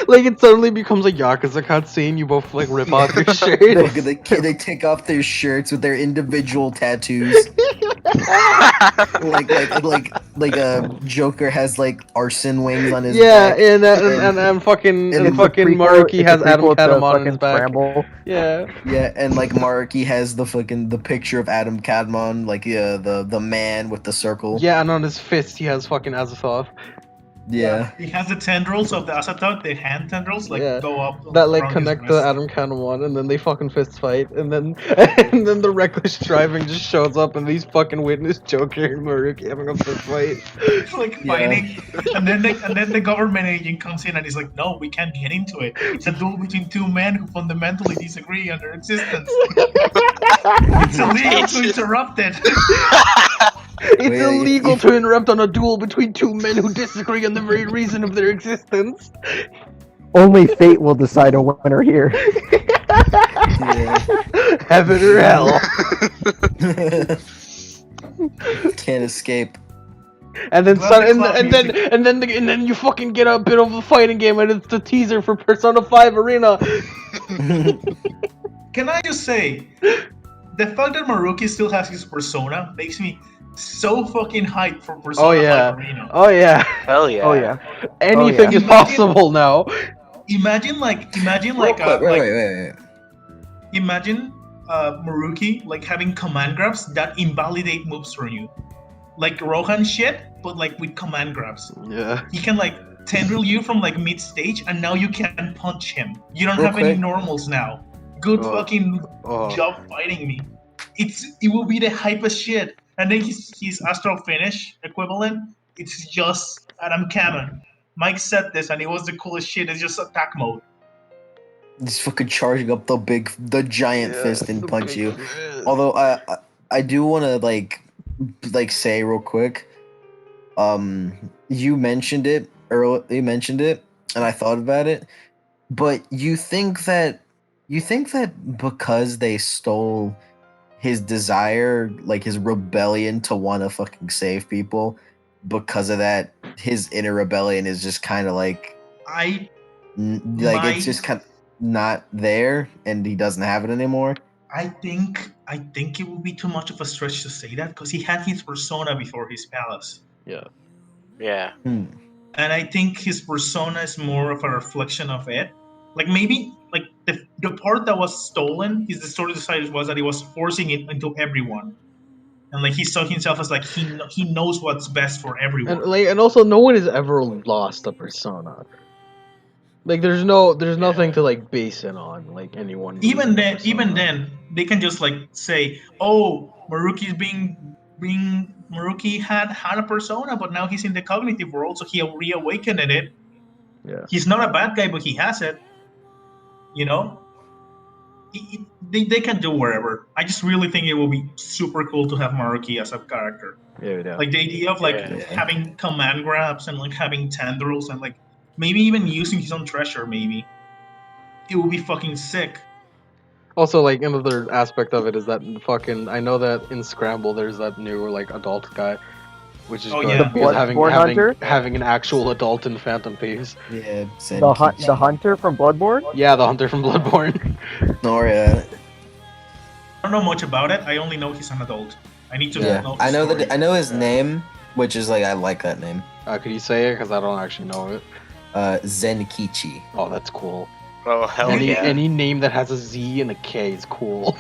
S2: Like it suddenly becomes a Yakuza cutscene. You both like rip off your shirts.
S5: They take off their shirts with their individual tattoos. like Joker has like arson wings on his
S2: Yeah,
S5: back.
S2: and fucking
S5: And
S2: and
S5: it's a
S2: fucking
S3: Prequel-
S2: Maruki
S3: it's a
S2: has Adam
S3: prequel to
S2: Kadamon on
S3: fucking
S2: his back.
S3: Scramble.
S2: Yeah.
S5: Yeah, and like Maruki has the picture of Adam Kadmon, like the man with the circle.
S2: Yeah, and on his fist he has fucking Azathoth.
S5: Yeah.
S9: He has the tendrils of the Asatot, the hand tendrils, like
S2: Yeah.
S9: go up.
S2: That like
S9: around his
S2: connect to
S9: wrist.
S2: Adam Kadamon, and then they fucking fist fight, and then the reckless driving just shows up, and these fucking witness Joker and Maruki having a fist fight.
S9: It's like
S5: Yeah.
S9: fighting, and then the government agent comes in and he's like, "No, we can't get into it. It's a duel between two men who fundamentally disagree on their existence. It's illegal to interrupt it."
S2: It's
S5: Wait,
S2: illegal to interrupt on a duel between two men who disagree on the very reason of their existence.
S3: Only fate will decide a winner here.
S5: Yeah.
S2: Heaven or hell.
S5: Can't escape.
S2: And then
S9: Love the club music.
S2: and then you fucking get a bit of a fighting game, and it's the teaser for Persona 5 Arena.
S9: Can I just say, the fact that Maruki still has his persona makes me so fucking hyped for Persona
S2: Oh yeah.
S9: 5 Arena.
S2: Oh yeah.
S6: Hell yeah.
S3: Oh yeah.
S2: Anything is
S9: Imagine-
S2: possible now.
S9: Imagine like
S5: Wait.
S9: imagine Maruki like having command grabs that invalidate moves for you, like Rohan shit, but like with command grabs.
S2: Yeah.
S9: He can like tendril you from like mid stage, and now you can punch him. You don't
S5: Real
S9: have any
S5: quick.
S9: normals now. Good
S2: Oh.
S9: fucking
S2: Oh.
S9: job fighting me. It will be the hypest shit. And then his astral finish equivalent, it's just Adam Cameron. Mike said this, and it was the coolest shit. It's just attack mode.
S5: Just fucking charging up the giant fist and punch you.
S2: Oh.
S5: Although I do want to like say real quick, you mentioned it earlier. You mentioned it, and I thought about it. But you think that because they stole his desire, like his rebellion to want to fucking save people,
S8: because of that, his inner rebellion is just kind of like
S9: I
S8: like
S9: my
S8: it's just kind of not there, and he doesn't have it anymore.
S9: I think it would be too much of a stretch to say that because he had his persona before his palace.
S2: Yeah.
S6: Yeah.
S8: Hmm.
S9: And I think his persona is more of a reflection of it. Like maybe like the part that was stolen, his the story decided was that he was forcing it into everyone, and like he saw himself as like he knows what's best for everyone.
S2: And also no one has ever lost a persona. Like there's nothing to like base it on, like anyone losing a
S9: Even
S2: persona.
S9: then, they can just like say, "Oh, Maruki's being Maruki had a persona, but now he's in the cognitive world, so he reawakened in it.
S2: Yeah.
S9: He's not a bad guy, but he has it. You know, they can do wherever. I just really think it will be super cool to have Maruki as a character.
S2: Yeah.
S9: Like the idea of like
S6: Yeah.
S9: having command grabs and like having tendrils and like maybe even using his own treasure. Maybe it will be fucking sick.
S2: Also, like another aspect of it is that fucking I know that in Scramble there's that new like adult guy, which is
S9: Oh,
S2: good
S9: yeah.
S2: because
S3: The Bloodborne Hunter?
S2: having an actual adult in Phantom Thieves.
S8: Yeah,
S3: The hunter from Bloodborne?
S2: Yeah, the hunter from Bloodborne.
S8: Noria.
S9: I don't know much about it. I only know he's an adult. I need to
S8: Yeah,
S9: know.
S8: I know
S9: story.
S8: that. I know his
S2: Yeah.
S8: name, which is like I like that name.
S2: Could you say it? Because I don't actually know it.
S8: Zenkichi.
S2: Oh, that's cool.
S6: Oh hell
S2: Any
S6: yeah.
S2: any name that has a Z and a K is cool.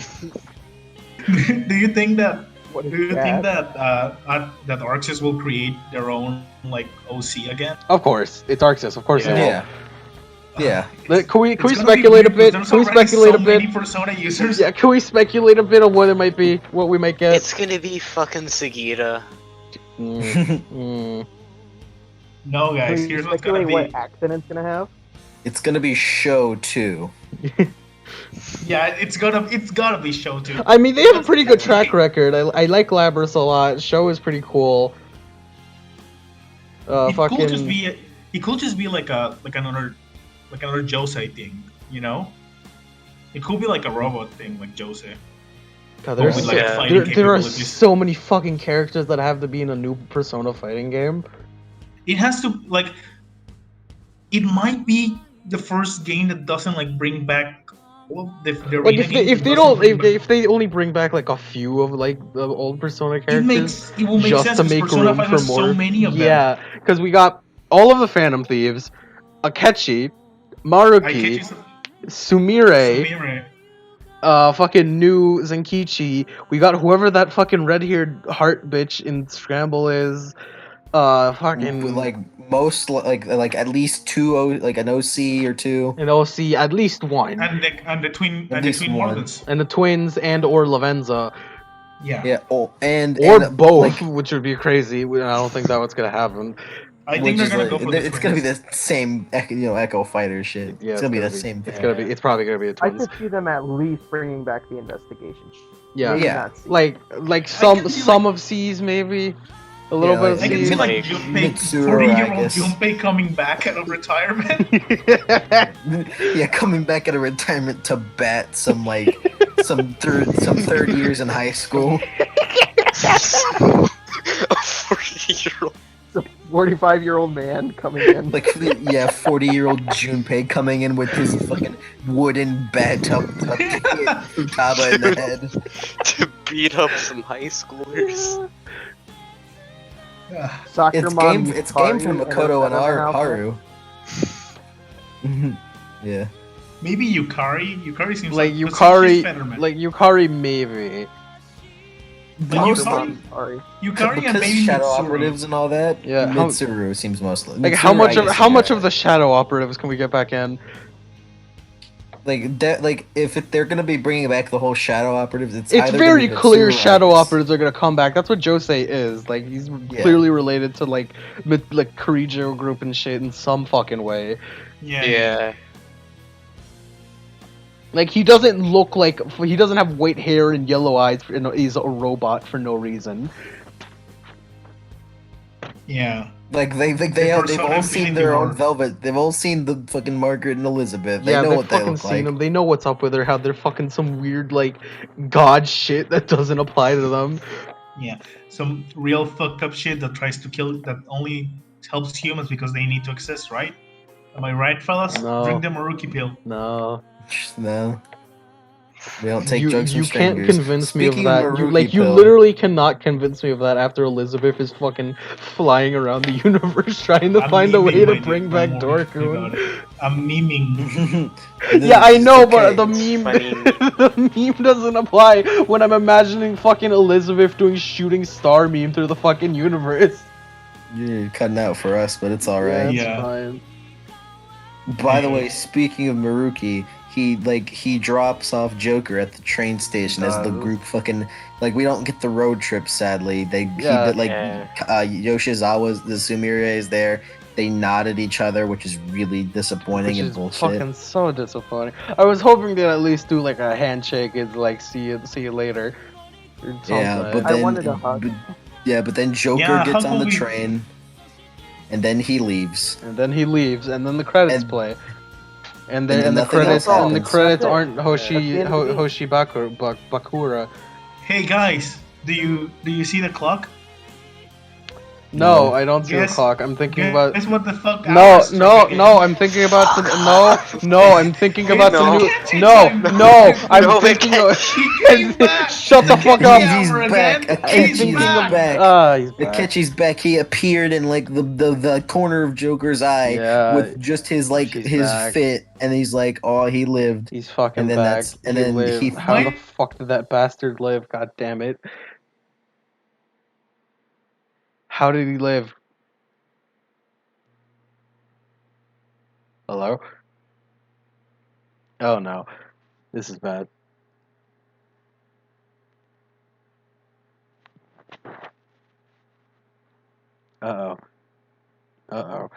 S9: Do you think that?
S3: What is
S9: Do you think
S3: that?
S9: that Arxis will create their own like OC again?
S2: Of course, it's Arxis. Of course,
S6: Yeah.
S2: it will.
S8: Yeah. Yeah.
S2: Can we
S9: It's gonna be
S2: speculate a
S9: weird,
S2: bit?
S9: because
S2: Can we
S9: there's already
S2: speculate a
S9: so
S2: bit?
S9: many Persona users.
S2: Yeah, can we speculate a bit on what it might be? What we might get?
S6: It's gonna be fucking Sagira.
S2: Mm.
S9: No,
S3: Can
S9: guys.
S3: we
S9: Here's what's gonna
S3: speculate
S9: be.
S3: what accent it's gonna have?
S8: It's gonna be Show 2.
S9: Yeah, it's gotta be Show 2.
S2: I mean, they have a pretty good
S9: That's
S2: track
S9: okay.
S2: record. I like Labras a lot. Show is pretty cool.
S9: It
S2: Fucking.
S9: could just be like another Josei thing, you know? It could be like a robot thing, like Josei.
S2: God,
S9: With
S2: there's
S9: like
S6: Yeah.
S9: fighting
S2: there are
S9: capabilities.
S2: so many fucking characters that have to be in a new Persona fighting game.
S9: It has to like. It might be the first game that doesn't like bring back. Well, the
S2: Like
S9: arena game
S2: if they
S9: that
S2: don't
S9: doesn't bring
S2: if they only bring back like a few of like the old Persona
S9: back-
S2: characters
S9: it will make
S2: just
S9: sense
S2: to
S9: because
S2: make
S9: Persona
S2: room
S9: 5
S2: for
S9: has
S2: more.
S9: so many of them.
S2: Yeah, because we got all of the Phantom Thieves, Akechi, Maruki,
S9: Aikechi's
S2: Sumire,
S9: Sumire.
S2: fucking new Zenkichi. We got whoever that fucking red-haired heart bitch in Scramble is. Fucking
S8: Like most, like at least like an OC or two.
S2: an OC, at least one,
S9: And the twin
S8: At
S9: and the
S8: least
S9: twin
S8: one.
S9: Morgans.
S2: and the twins and or Lavenza,
S9: Yeah.
S8: Yeah. Oh, and
S2: both,
S8: like,
S2: which would be crazy. I don't think that what's gonna happen.
S9: I think
S8: which
S9: they're
S8: is
S9: gonna
S8: like
S9: go for the
S8: it's gonna be
S9: twins.
S8: the same, Echo Fighter shit.
S2: Yeah,
S8: it's gonna be the same
S2: It's
S8: thing.
S2: gonna be. It's probably gonna be the
S3: I
S2: twins.
S3: could see them at least bringing back the investigation.
S2: Yeah,
S3: Maybe
S8: Yeah.
S3: not C.
S2: like some
S9: can see,
S2: some of C's maybe, a little
S8: Yeah,
S2: bit of
S9: I can
S2: C's.
S9: see like
S6: Like
S9: Junpei,
S8: Mitsuru,
S9: 40-year-old
S8: I guess.
S9: Junpei coming back out of retirement.
S8: Yeah, coming back at a retirement to bat some like some third years in high school.
S6: A 40-year-old.
S3: It's a 45-year-old man coming in.
S8: Like 40-year-old Junpei coming in with his fucking wooden bat up to hit Futaba in the head.
S6: to beat up some high schoolers.
S3: Soccer
S8: It's
S3: mom
S8: game from
S3: Yukari and her
S8: Makoto and
S3: Featherman outfit.
S8: Haru. Yeah.
S9: Maybe Yukari. Yukari seems
S2: like
S9: she's
S2: Yukari,
S9: Featherman.
S2: like Yukari maybe.
S9: Like
S8: Most
S9: Yukari,
S3: Sorry.
S9: Yukari and
S8: because
S9: maybe
S8: Shadow
S9: Mitsuru.
S8: Operatives and all that.
S2: Yeah, how-
S8: Mitsuru seems most
S2: Like how
S8: Mitsuru,
S2: much
S8: I
S2: of
S8: guess,
S2: how
S8: is
S2: much
S8: right.
S2: of the Shadow Operatives can we get back in?
S8: Like that, like if they're gonna be bringing back the whole Shadow Operatives, it's
S2: It's
S8: either
S2: very
S8: gonna be
S2: clear
S8: Mitsuru or
S2: Shadow
S8: Ice.
S2: Operatives are gonna come back. That's what Josei is. Like he's
S8: Yeah.
S2: clearly related to like Kirijo group and shit in some fucking way.
S9: Yeah.
S6: Yeah.
S2: Like he doesn't look like he doesn't have white hair and yellow eyes. He's a robot for no reason.
S9: Yeah.
S8: Like they've
S9: Persona
S8: all seen
S9: Infinity
S8: their
S9: War.
S8: own Velvet. They've all seen the fucking Margaret and Elizabeth. They
S2: Yeah,
S8: know
S2: they've
S8: what they
S2: fucking
S8: look
S2: seen
S8: like.
S2: them. They know what's up with her. How they're fucking some weird like god shit that doesn't apply to them.
S9: Yeah, some real fucked up shit that tries to kill that only helps humans because they need to exist, right? Am I right, fellas?
S2: No.
S9: Drink the Maruki pill.
S2: No.
S8: No. We don't take
S2: You
S8: drugs from
S2: you can't
S8: strangers.
S2: convince me of
S8: Speaking
S2: that. You
S8: Maruki
S2: you
S8: pill,
S2: literally cannot convince me of that after Elizabeth is fucking flying around the universe trying to
S9: I'm
S2: find a way
S9: memeing,
S2: to
S9: my
S2: bring
S9: dude.
S2: back
S9: Don't worry about
S2: Dorkun.
S9: it. I'm memeing.
S2: Yeah, I
S8: It's
S2: know,
S8: okay.
S2: but the
S6: It's
S2: meme
S6: funny.
S2: the meme doesn't apply when I'm imagining fucking Elizabeth doing shooting star meme through the fucking universe.
S8: You're cutting out for us, but it's
S2: Yeah,
S8: alright.
S2: it's
S9: Yeah.
S2: fine.
S8: By the
S9: Hey.
S8: way, speaking of Maruki, he drops off Joker at the train station as the
S2: Does.
S8: group fucking like we don't get the road trip sadly. He
S2: Yeah.
S8: did like
S6: Yeah.
S8: Yoshizawa's the Sumire is there. They nod at each other, which is really disappointing
S2: Which
S8: and
S2: is
S8: bullshit.
S2: fucking so disappointing. I was hoping they'd at least do like a handshake and like see you later. Or
S8: Yeah,
S2: something.
S8: but
S3: I
S8: then
S3: wanted a hug.
S8: but then Joker
S9: Yeah,
S8: gets
S9: hug
S8: on
S9: will
S8: the
S9: be-
S8: train and then he leaves.
S2: And then he leaves, and then the credits
S8: And-
S2: play. And
S8: then
S2: the
S8: nothing else
S2: credits and the
S8: happens.
S2: credits
S3: That's it.
S2: aren't Hoshi
S3: the end of the game.
S2: Hoshi Bakura.
S9: Hey guys, do you see the clock?
S2: No,
S8: No.
S2: I don't see the
S9: Guess-
S2: clock. I'm thinking about
S9: Guess what the fuck?
S2: no,
S9: hours
S2: no,
S9: struck again?
S2: no. I'm thinking about the I'm thinking
S9: It's
S2: about the
S6: no.
S2: new
S9: catching
S2: no,
S9: time.
S2: no. I'm
S6: No, it
S2: thinking of
S9: He came back.
S2: shut the fuck up.
S8: He's back.
S9: He's
S8: Akechi's
S9: back.
S8: back.
S2: He's back.
S8: Akechi's back. He appeared in like the corner of Joker's eye
S2: Yeah,
S8: with just his like
S2: he's
S8: his
S2: back.
S8: fit, and he's like, oh, he lived.
S2: He's fucking
S8: And then
S2: back.
S8: that's- and
S2: he
S8: then
S2: lived.
S8: he-
S2: How the
S9: Wait.
S2: fuck did that bastard live? God damn it. How did he live? Hello? Oh no. This is bad. Uh-oh. Uh-oh.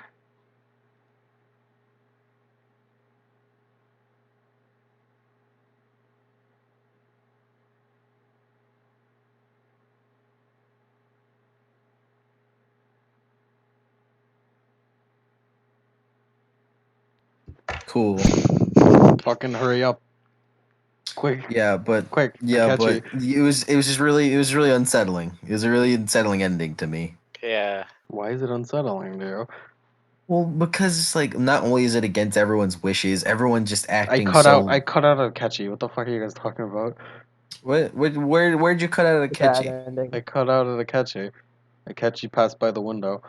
S8: Cool.
S2: Fucking hurry up. Quick.
S8: Yeah, but
S2: Quick.
S8: yeah,
S2: Akechi.
S8: but it was just really unsettling. It was a really unsettling ending to me.
S6: Yeah.
S2: Why is it unsettling, dude?
S8: Well, because it's like not only is it against everyone's wishes, everyone's just acting
S2: I cut
S8: so.
S2: out Akechi. What the fuck are you guys talking about?
S8: Where'd you cut out of
S3: The bad
S8: Akechi?
S3: ending.
S2: I cut out Akechi. Akechi passed by the window.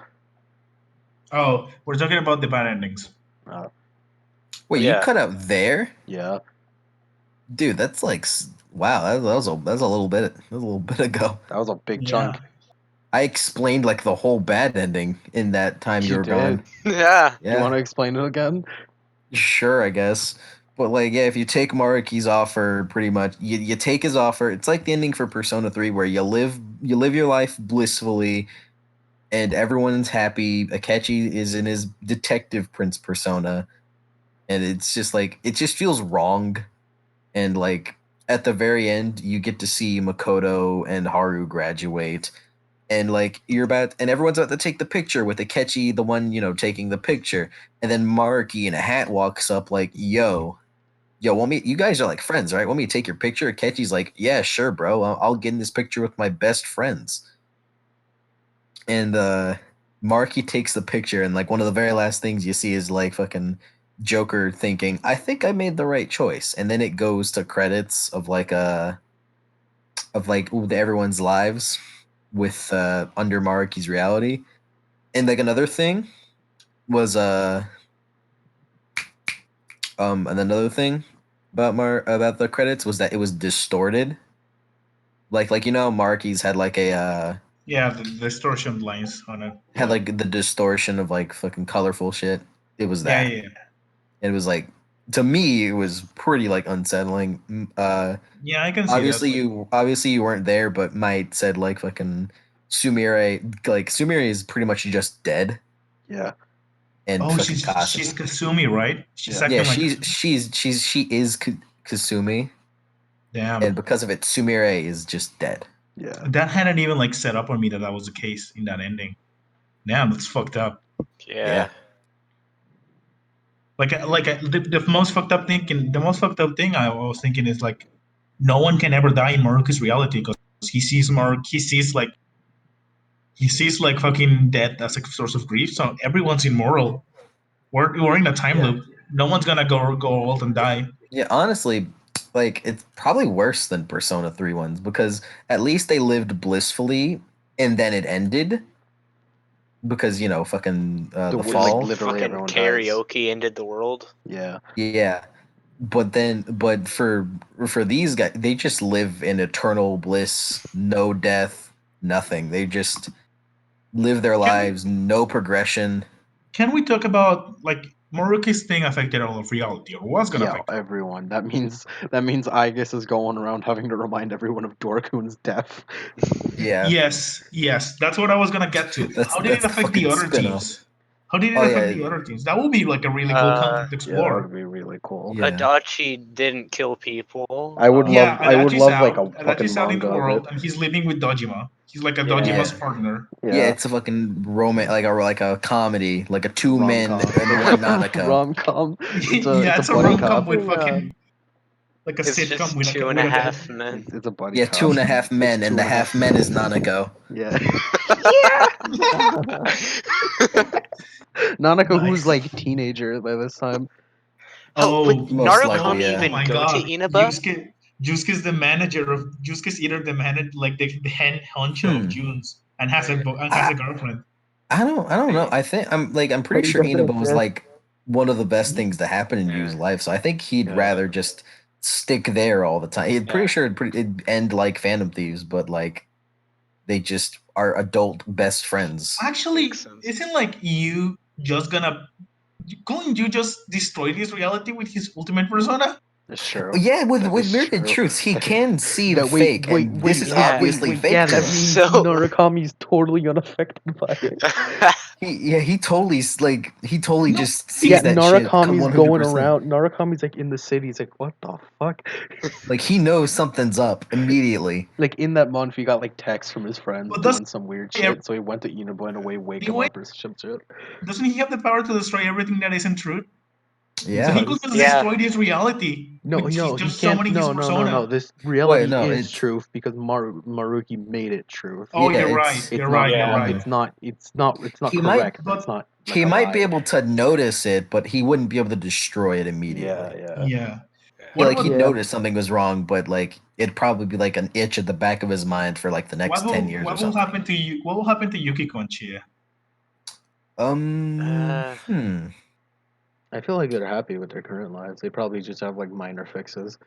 S9: Oh, we're talking about the bad endings.
S8: Wait,
S6: Yeah.
S8: you cut out there?
S2: Yeah.
S8: Dude, that's like wow. That was a little bit. That was a little bit ago.
S2: That was a big
S9: Yeah.
S2: chunk.
S8: I explained like the whole bad ending in that time you
S2: You
S8: were
S2: did.
S8: gone.
S6: Yeah.
S2: You want to explain it again?
S8: Sure, I guess. But like, yeah, if you take Maruki's offer, pretty much, you take his offer. It's like the ending for Persona 3, where you live your life blissfully, and everyone's happy. Akechi is in his detective prince persona, and it's just like it just feels wrong. And like at the very end, you get to see Makoto and Haru graduate, and like and everyone's about to take the picture with Akechi, the one taking the picture, and then Maruki in a hat walks up like, "Yo, want me? You guys are like friends, right? Want me to take your picture?" Akechi's like, "Yeah, sure, bro. I'll get in this picture with my best friends." And Maruki takes the picture, and like one of the very last things you see is like fucking Joker thinking, "I think I made the right choice," and then it goes to credits of like everyone's lives with under Maruki's reality. And like another thing was and another thing about the credits was that it was distorted. Like Maruki's had like a
S9: Yeah, the distortion lines on it.
S8: had like the distortion of like fucking colorful shit. It was
S9: Yeah,
S8: that.
S9: yeah.
S8: It was like, to me, it was pretty like unsettling.
S9: Yeah, I can see
S8: Obviously
S9: that.
S8: you weren't there, but Might said like fucking Sumire is pretty much just dead.
S2: Yeah.
S8: And
S9: Oh,
S8: fucking
S9: she's
S8: Kasumi.
S9: Kasumi, right? She's
S2: Yeah.
S8: Yeah,
S9: acting like
S8: she is Kasumi,
S9: damn.
S8: and because of it, Sumire is just dead.
S2: Yeah.
S9: That hadn't even like set up on me that was the case in that ending. Damn, that's fucked up.
S6: Yeah.
S9: The most fucked up thing I was thinking is like, no one can ever die in Maruka's reality because He sees Mark. He sees like fucking death as a source of grief. So everyone's immoral. We're in a time
S8: Yeah.
S9: loop. No one's gonna go old and die.
S8: Yeah, honestly, like it's probably worse than Persona 3 ones because at least they lived blissfully and then it ended because fucking the
S2: Like
S8: fall.
S2: literally
S6: Fucking
S2: everyone dies.
S6: karaoke ended the world.
S2: Yeah.
S8: Yeah. But for these guys, they just live in eternal bliss, no death, nothing. They just live their lives, no progression.
S9: Can we talk about like Moruki's thing affected all of reality, or was gonna
S2: Yeah,
S9: affect?
S2: everyone. That means Aegis is going around having to remind everyone of Dorkun's death.
S8: Yeah.
S9: Yes, that's what I was gonna get to.
S8: That's
S9: How did it
S8: the
S9: affect the
S8: fucking
S9: other
S8: spin-off.
S9: teams? How did it
S8: Oh
S9: affect
S8: yeah.
S9: the other teams? That would be like a really cool content to
S2: Yeah, that
S9: explore.
S2: would be really cool.
S8: Yeah.
S6: Adachi didn't kill people.
S2: I would
S9: Yeah,
S2: I would
S9: Adachi's
S2: love
S9: out.
S2: like a fucking
S9: Adachi's out in the
S2: manga of
S9: world,
S2: it.
S9: and he's living with Dojima. He's like a
S6: Yeah.
S9: Dojima's
S8: Yeah.
S9: partner.
S8: Yeah, it's a fucking romance, like a comedy, like a two men and one Nanako.
S2: Rom-com.
S9: Yeah, it's a
S2: buddy
S9: rom-com
S2: cop.
S9: with fucking like a
S6: It's
S9: sitcom
S6: just
S9: with
S6: two and
S9: with
S6: a
S9: a
S6: half men.
S2: It's a buddy
S8: Yeah,
S2: cop.
S8: 2.5 men,
S2: It's
S8: and the
S2: 2.5
S8: half men is Nanako.
S2: Yeah.
S6: Yeah.
S2: Nanako,
S9: Nice.
S2: who's like teenager by this time.
S6: Oh, would
S8: Most
S6: Narukami
S8: likely, yeah.
S6: even
S9: Oh my
S6: go
S9: god.
S6: to Inaba?
S9: Jusuke's the manager of Jusuke's either the manager like the head honcho of June's and has a girlfriend.
S8: I don't know. I'm
S3: But
S8: pretty
S3: he
S8: sure
S3: doesn't
S8: Inaba was
S3: exist.
S8: like one of the best things to happen in Yu's life. So I think he'd rather just stick there all the time. He'd pretty sure it'd end like Phantom Thieves, but like they just are adult best friends.
S9: Actually, isn't like you just gonna couldn't you just destroy this reality with his ultimate persona?
S2: That's true.
S8: Yeah, with
S2: That is
S8: Myriad
S2: true.
S8: Truths, he can see
S2: That-
S8: the fake, and this is obviously fake.
S2: Yeah,
S8: to
S2: that
S8: him.
S2: means
S6: So-
S2: Narukami's totally unaffected by it.
S8: He totally just sees
S2: Yeah,
S8: that shit.
S2: Narukami's
S8: 100%.
S2: going around. Narukami's like in the city. He's like, what the fuck?
S8: Like he knows something's up immediately.
S2: Like in that month, he got like texts from his friends
S9: But
S2: doing some weird shit. So he went to Inaba in a way, wake him
S9: Anyway-
S2: up or some shit.
S9: Doesn't he have the power to destroy everything that isn't true?
S8: Yeah.
S9: So he could just destroy this reality.
S2: No,
S9: with
S2: he
S9: just
S2: can't.
S9: summoning
S2: No,
S9: his
S2: no,
S9: persona.
S2: no. This reality
S8: no,
S2: is
S8: it's-
S2: truth because Maruki made it truth.
S9: Oh,
S8: Yeah,
S9: you're
S8: it's-
S9: right.
S2: It's
S9: You're
S2: not,
S9: right. You're
S6: yeah.
S9: right.
S2: It's not
S8: He might-
S2: correct. It's not. Like
S8: He
S2: a
S8: might be
S2: lie.
S8: able to notice it, but he wouldn't be able to destroy it immediately.
S2: Yeah.
S9: Yeah.
S8: Yeah, like
S9: about-
S8: he'd
S3: Yeah.
S8: notice something was wrong, but like it'd probably be like an itch at the back of his mind for like the next 10 years or
S9: what will
S8: something.
S9: happen to you? What will happen to Yuki-kun, Chia?
S2: I feel like they're happy with their current lives. They probably just have like minor fixes.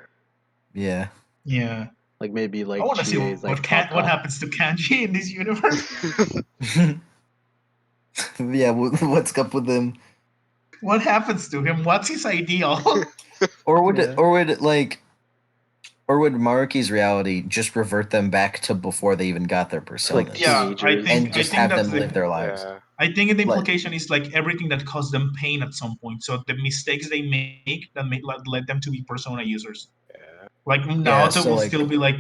S8: Yeah.
S9: Yeah.
S2: Like maybe like
S9: I want to see
S2: Chie's,
S9: what
S2: top
S9: what
S2: cop.
S9: happens to Kanji in this universe.
S8: Yeah, what's up with him?
S9: What happens to him? What's his ideal?
S8: Or would
S2: Yeah.
S8: or would Maruki's reality just revert them back to before they even got their personas?
S2: Like
S9: Yeah, I
S2: teenagers.
S9: think-
S8: and just
S9: think
S8: have
S9: that's
S8: them
S9: the-
S8: live their lives.
S6: Yeah.
S9: I think the implication is like everything that caused them pain at some point. So the mistakes they make that led them to be persona users. Like Naoto
S8: so,
S9: will
S8: like,
S9: still be like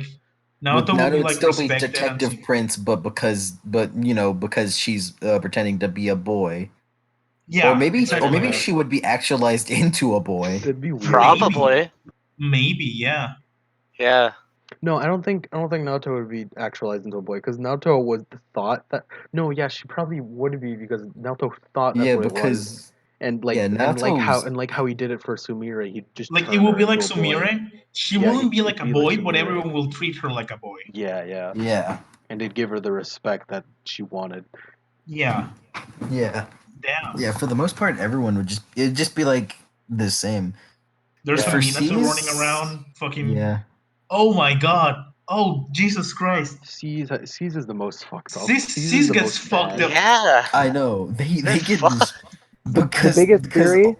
S8: Naruto
S9: will be
S8: would
S9: like
S8: still be
S9: respected and
S8: Detective Prince, but because she's pretending to be a boy.
S9: yeah,
S8: Or maybe
S9: exactly.
S8: she would be actualized into a boy.
S2: That'd be weird.
S6: Probably.
S9: Maybe, yeah.
S6: Yeah.
S2: No, I don't think Naoto would be actualized into a boy because Naoto was thought that. No, yeah, she probably would be because Naoto thought that's
S8: Yeah,
S2: what it was.
S8: because
S2: And like,
S8: yeah,
S2: and like
S8: Naoto's-
S2: how he did it for Sumire, he just
S9: Like it
S2: turned
S9: will
S2: her
S9: be like
S2: into a boy.
S9: Sumire. She
S2: Yeah,
S9: wouldn't be
S2: he'd
S9: like a
S2: be like
S9: boy, but
S2: Sumire.
S9: everyone will treat her like a boy.
S2: Yeah,
S8: yeah,
S2: and they'd give her the respect that she wanted.
S9: Yeah.
S8: yeah,
S9: Damn.
S8: yeah. For the most part, everyone it'd just be like the same.
S9: There's
S6: Yeah.
S9: some
S8: For
S9: Minato
S8: C's-
S9: running around fucking
S8: Yeah,
S9: Oh my god. Oh Jesus Christ.
S2: C's is the most fucked up.
S9: Cis
S2: is the
S9: gets
S2: most
S9: fucked
S2: bad.
S9: up.
S6: Yeah.
S8: I know they
S6: They're
S8: get
S6: fucked.
S8: because
S3: The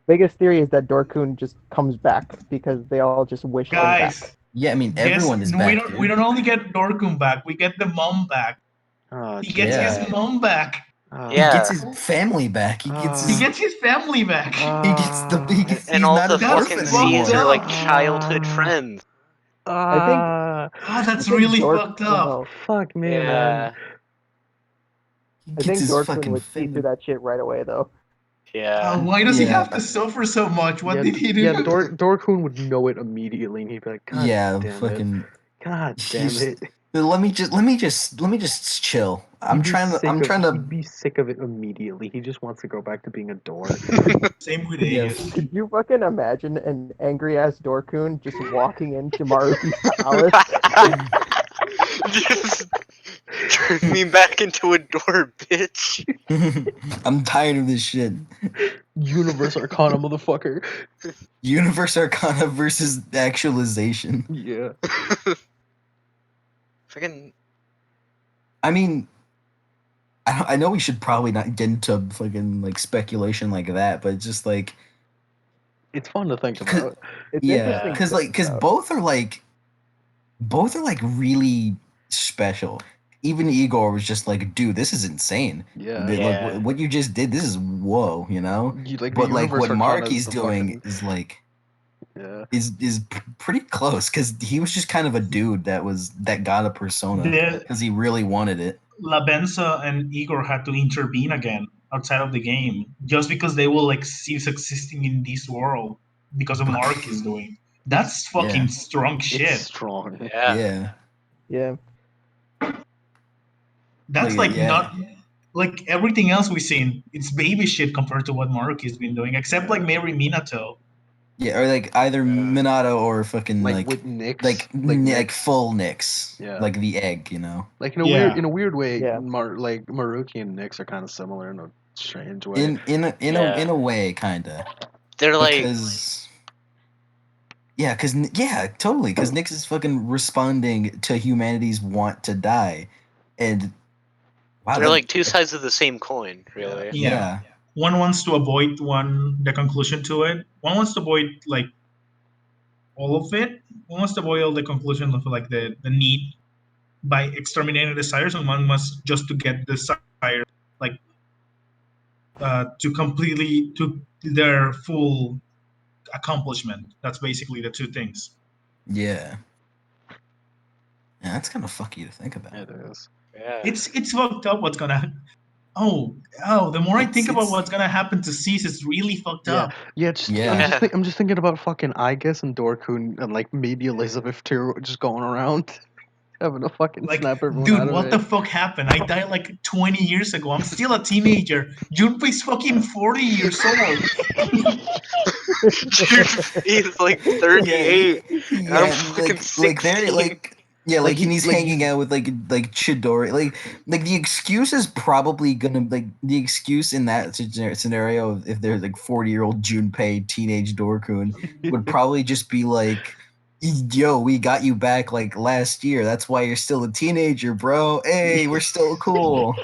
S3: biggest theory is that Dorkun just comes back because they all just wish him
S9: Guys,
S3: back.
S8: yeah, I mean everyone is
S9: we
S8: back.
S9: don't we don't only get Dorkun back, we get the mom back.
S2: Oh,
S9: He gets
S8: Yeah.
S9: his mom back.
S2: oh,
S8: He
S6: Yeah.
S8: gets his family back. He gets
S9: He
S8: his.
S9: gets his family back.
S8: He gets the. He gets,
S6: And
S8: he's
S6: all
S8: not
S6: the
S8: an
S9: That's
S6: fucking
S8: orphan
S9: fucked
S6: C's
S8: anymore.
S6: are like
S9: up.
S6: childhood friends.
S9: Ah, that's really fucked up.
S2: Fuck me,
S6: Yeah.
S2: man.
S8: He
S3: I
S8: gets
S3: think
S8: his
S3: Dorkun
S8: fucking
S3: would see
S8: family.
S3: through that shit right away, though.
S6: Yeah.
S9: Why does he
S8: Yeah.
S9: have to suffer so much? What
S2: yeah,
S9: did he do?
S2: Yeah, Dorkun would know it immediately, and he'd be like, God
S8: Yeah,
S2: damn it.
S8: fucking.
S2: God damn it.
S8: Let me just chill. I'm trying to.
S2: He'd be sick of it immediately. He just wants to go back to being a dork.
S9: Same with
S8: Yeah.
S9: Aegis.
S3: Could you fucking imagine an angry ass Dorkun just walking into Maruki's palace?
S6: Just turn me back into a door, bitch.
S8: I'm tired of this shit.
S2: Universe Arcana, motherfucker.
S8: Universe Arcana versus actualization.
S2: Yeah.
S6: Fucking
S8: I mean, I know we should probably not get into fucking like speculation like that, but it's just like,
S2: It's fun to think about.
S3: It's
S8: yeah,
S3: interesting.
S8: because
S3: to think about.
S8: both are like really special. Even Igor was just like, dude, this is insane.
S2: Yeah.
S8: Like
S6: Yeah.
S8: what you just did, this is whoa, you know.
S2: Like
S8: But
S2: the
S8: like
S2: Universe
S8: what
S2: Arcana
S8: Mark
S2: is
S8: is
S2: the
S8: doing
S2: fucking
S8: is like
S2: yeah.
S8: is pretty close because he was just kind of a dude that got a persona
S9: The
S8: because he really wanted it.
S9: Labenza and Igor had to intervene again outside of the game just because they will like cease existing in this world because of Mark is doing. That's fucking
S8: Yeah.
S9: strong
S2: It's
S9: shit.
S2: strong.
S6: yeah.
S3: Yeah.
S9: That's
S8: Like,
S9: like
S8: yeah.
S9: not like everything else we've seen. It's baby shit compared to what Mark has been doing, except like Mary Minato.
S8: Yeah, or like either Minato or fucking
S2: Like
S8: like
S2: with Nyx.
S8: like
S2: Nyx.
S8: full Nyx.
S2: Yeah.
S8: Like the egg, you know.
S2: Like in a weird way,
S3: Yeah.
S2: like Maruki and Nyx are kind of similar in a strange way.
S8: In a way, kinda.
S6: They're like
S8: Because totally. Because Nyx is fucking responding to humanity's want to die, and wow,
S6: they're like two sides of the same coin, really.
S9: Yeah. One wants to avoid the conclusion to it. One wants to avoid like all of it. One wants to avoid all the conclusion of like the need by exterminating desires, and one wants just to get desire like to completely to their full accomplishment. That's basically the two things.
S8: Yeah. Yeah, that's kind of fucky to think about.
S2: It is.
S6: Yeah.
S9: It's fucked up. What's gonna oh the more I think about what's gonna happen to Cease, it's really fucked
S2: Yeah,
S9: up.
S2: yeah. Just,
S8: Yeah.
S2: I'm just thinking about fucking Igus and Dorkun and like maybe Elizabeth too, just going around having to fucking
S9: Like,
S2: snap everyone
S9: dude,
S2: out of
S9: what
S2: it.
S9: the fuck happened? I died like 20 years ago. I'm still a teenager. Junpei's fucking 40 years old.
S6: He's like 38, and I'm
S8: Yeah,
S6: fucking
S8: like they're
S6: 16.
S8: like and he's
S2: like
S8: hanging out with like Chidori. Like the excuse is probably gonna like the excuse in that scenario if there's like 40-year-old Junpei teenage Dorkun would probably just be like, yo, we got you back like last year. That's why you're still a teenager, bro. Hey, we're still cool.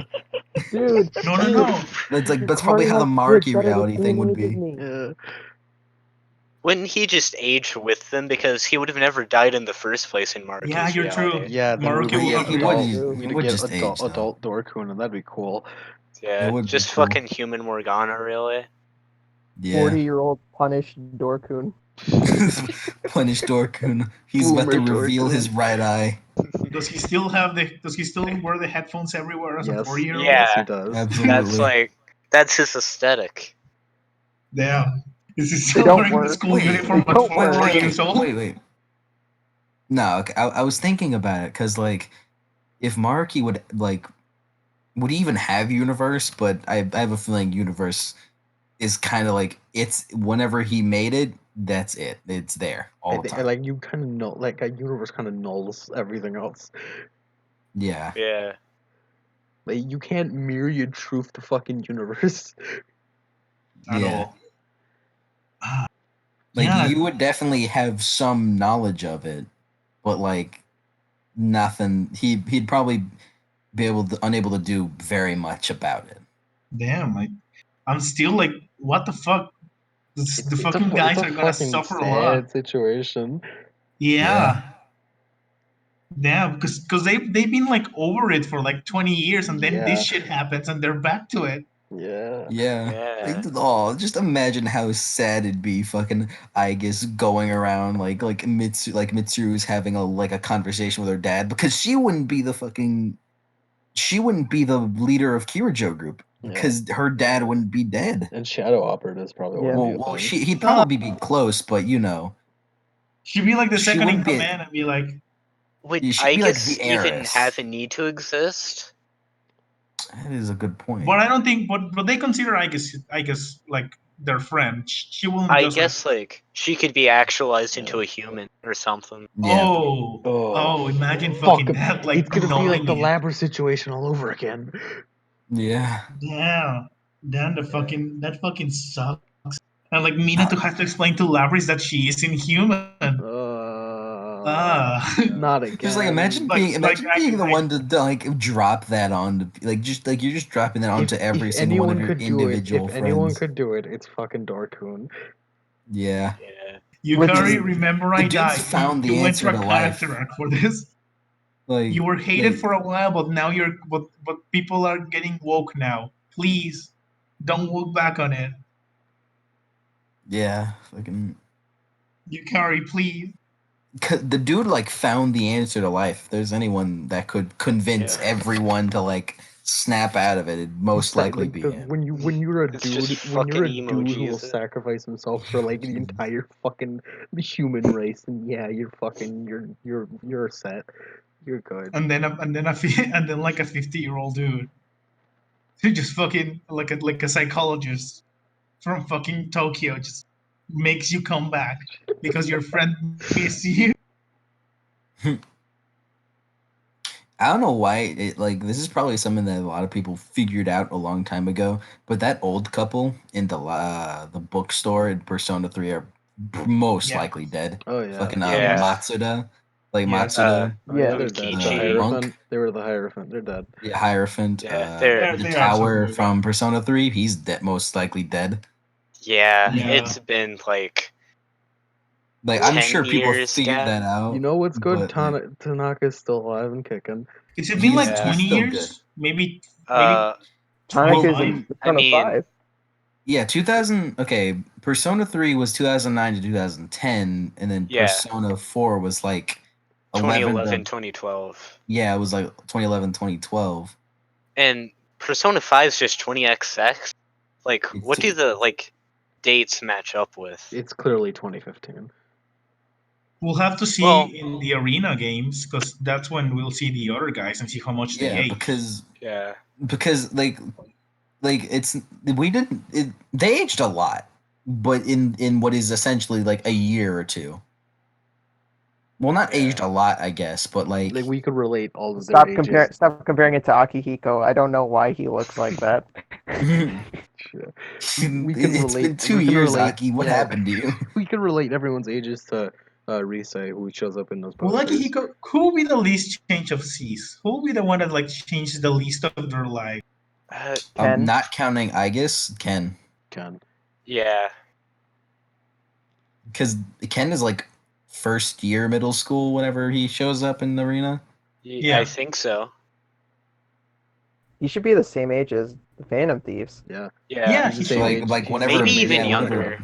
S3: Dude.
S9: No.
S8: That's probably how the Marky reality thing would be.
S2: Yeah.
S6: Wouldn't he just age with them because he would have never died in the first place in Marcus?
S9: Yeah, you're true.
S2: Yeah, then
S9: Maruki
S2: we
S9: will
S2: would
S9: have
S2: get
S9: to
S2: adult,
S3: true.
S2: we'd
S8: It would
S2: get
S8: just age, though.
S2: adult Dorkun, and that'd be cool.
S6: Yeah,
S8: would be
S6: just
S8: cool.
S6: fucking human Morgana, really.
S8: Yeah.
S3: 40-year-old punished Dorkun.
S8: Punish Dorkun. He's about to
S2: Boomer
S8: reveal
S2: Dorkun.
S8: his right eye.
S9: Does he still wear the headphones everywhere as a
S2: Yes.
S9: 4-year-old?
S6: Yeah.
S2: Yes, he does.
S8: Absolutely.
S6: That's his aesthetic.
S9: Damn. Is he
S3: They
S9: still
S3: don't
S9: wearing the
S3: work.
S9: school
S8: Wait,
S9: uniform
S3: they
S9: at
S3: don't
S9: 4
S3: work.
S9: years old?
S8: Wait. No, okay, I was thinking about it because, like, if Maruki would he even have Universe? But I have a feeling Universe is kind of like it's whenever he made it, that's it. It's there all the time.
S2: Like you kind of know, like a universe kind of nulls everything else.
S8: Yeah.
S6: Yeah.
S2: Like you can't mirror your truth to fucking universe.
S9: At
S8: Yeah.
S9: all.
S8: Like
S9: Yeah.
S8: you would definitely have some knowledge of it, but like nothing. He'd probably be unable to do very much about it.
S9: Damn, I'm still like, what the fuck? The fucking guys are gonna suffer a lot.
S2: sad situation.
S9: Yeah. Because they've been like over it for like 20 years, and then this shit happens, and they're back to it.
S2: Yeah.
S8: Yeah.
S6: Yeah.
S8: Just imagine how sad it'd be fucking Aigis going around like Mitsuru's having a conversation with her dad because she wouldn't be the leader of Kirijo group because her dad wouldn't be dead.
S2: And Shadow Operatives probably wouldn't be a
S8: Well,
S2: thing.
S8: he'd probably be close, but you know.
S9: She'd be like the
S8: She
S9: second in
S8: wouldn't be-
S9: command and be like,
S6: Would
S8: You should
S6: I
S8: be like
S6: guess
S8: the
S6: even
S8: heiress.
S6: have a need to exist?
S8: That is a good point.
S9: But I don't think. But they consider, I guess, like their friend. She won't
S6: I
S9: just like.
S6: guess like she could be actualized into a human or something.
S8: Yeah.
S9: Oh, imagine
S2: Fuck,
S9: fucking that, like
S2: it's gonna be like the
S9: glowing it.
S2: Labra situation all over again.
S8: Yeah.
S9: Damn, damn, that fucking sucks. And like Minato has to explain to Labris that she is inhuman.
S2: Not again.
S8: Just like imagine
S9: Like-
S8: being
S9: like,
S8: the
S9: I-
S8: one to like drop that on like you're just dropping that onto every
S2: if
S8: single one of
S2: anyone
S8: your
S2: could do it,
S8: individual
S2: if
S8: friends.
S2: anyone could do it, it's fucking Dorkun.
S8: Yeah.
S6: Yeah.
S9: Yukari, remember
S8: the
S9: I
S8: dude's
S9: died.
S8: found the
S9: You went
S8: answer
S9: through a
S8: to
S9: character
S8: life.
S9: arc for this.
S8: Like
S9: You were hated
S8: like,
S9: for a while, but now but people are getting woke now. Please, don't look back on it.
S8: yeah, fucking
S9: Yukari, please.
S8: the dude like found the answer to life. If there's anyone that could convince
S6: Yeah.
S8: everyone to like snap out of it, it'd most likely be him.
S2: When you're a
S6: It's
S2: dude,
S6: just
S2: when you're a
S6: fucking
S2: dude who will
S6: emojis.
S2: sacrifice himself for like the entire fucking human race, and yeah, you're set. You're good.
S9: And then and then like a 50-year-old dude who just fucking like a psychologist from fucking Tokyo just makes you come back because your friend missed you.
S8: I don't know why like this is probably something that a lot of people figured out a long time ago, but that old couple in the bookstore in Persona 3 are most
S9: Yeah.
S8: likely dead.
S2: Oh yeah.
S8: Fucking
S6: Yeah.
S8: Matsuda. Like
S9: Yes.
S8: Matsuda,
S2: Oh, yeah,
S3: Yeah.
S2: they're dead. The
S6: Kichi.
S2: Hierophant. They were the Hierophant. They're dead.
S8: the Hierophant,
S6: Yeah,
S9: They're-
S8: the
S9: they're
S8: tower
S9: absolutely
S8: from Persona 3, he's most likely dead.
S6: Yeah,
S9: Yeah.
S6: it's been like
S8: Like I'm
S6: 10
S8: sure people
S6: years,
S8: figured
S6: Dad.
S8: that out.
S2: You know what's good?
S8: but, like,
S2: Tanaka's still alive and kicking.
S9: Has it been like
S6: Yeah.
S9: 20
S8: still
S9: years?
S8: good.
S9: Maybe
S3: Tonic is
S9: 25?
S3: in
S6: I
S3: Persona
S6: mean-
S3: 5.
S8: Yeah, 2000. Okay, Persona 3 was 2009 to 2010, and then
S6: Yeah.
S8: Persona 4 was like 11
S6: 2011,
S8: to-
S6: 2012.
S8: yeah, it was like 2011, 2012.
S6: And Persona 5 is just 20XX. Like,
S8: It's-
S6: what do the like dates match up with?
S2: It's clearly 2015.
S9: We'll have to see
S6: Well-
S9: in the arena games because that's when we'll see the other guys and see how much they
S8: Yeah,
S9: age.
S6: Yeah.
S8: because like it's they aged a lot, but in what is essentially like a year or two. Well, not aged a lot, I guess, but like
S2: Like we could relate all of their
S3: Stop
S2: ages.
S3: comparing it to Akihiko. I don't know why he looks like that.
S2: Shit. We can
S8: it's been
S2: relate.
S8: 2
S2: we can
S8: years,
S2: relate-
S8: Aki. What
S2: yeah.
S8: happened to you?
S2: We can relate everyone's ages to Risei, who shows up in those
S9: Well,
S2: posters.
S9: like who will be the least change of C's? Who will be the one that like changes the least of their life?
S3: Ken.
S8: Not counting, I guess, Ken.
S2: Ken.
S6: Yeah.
S8: Because Ken is like first year middle school whenever he shows up in the arena.
S9: Yeah.
S6: I think so.
S3: He should be the same age as the Phantom Thieves.
S2: Yeah.
S9: Yeah,
S2: he's the
S9: he's
S2: same
S8: like
S2: age.
S8: like
S2: He's-
S8: whenever
S6: Maybe even
S8: yeah, whenever-
S6: younger.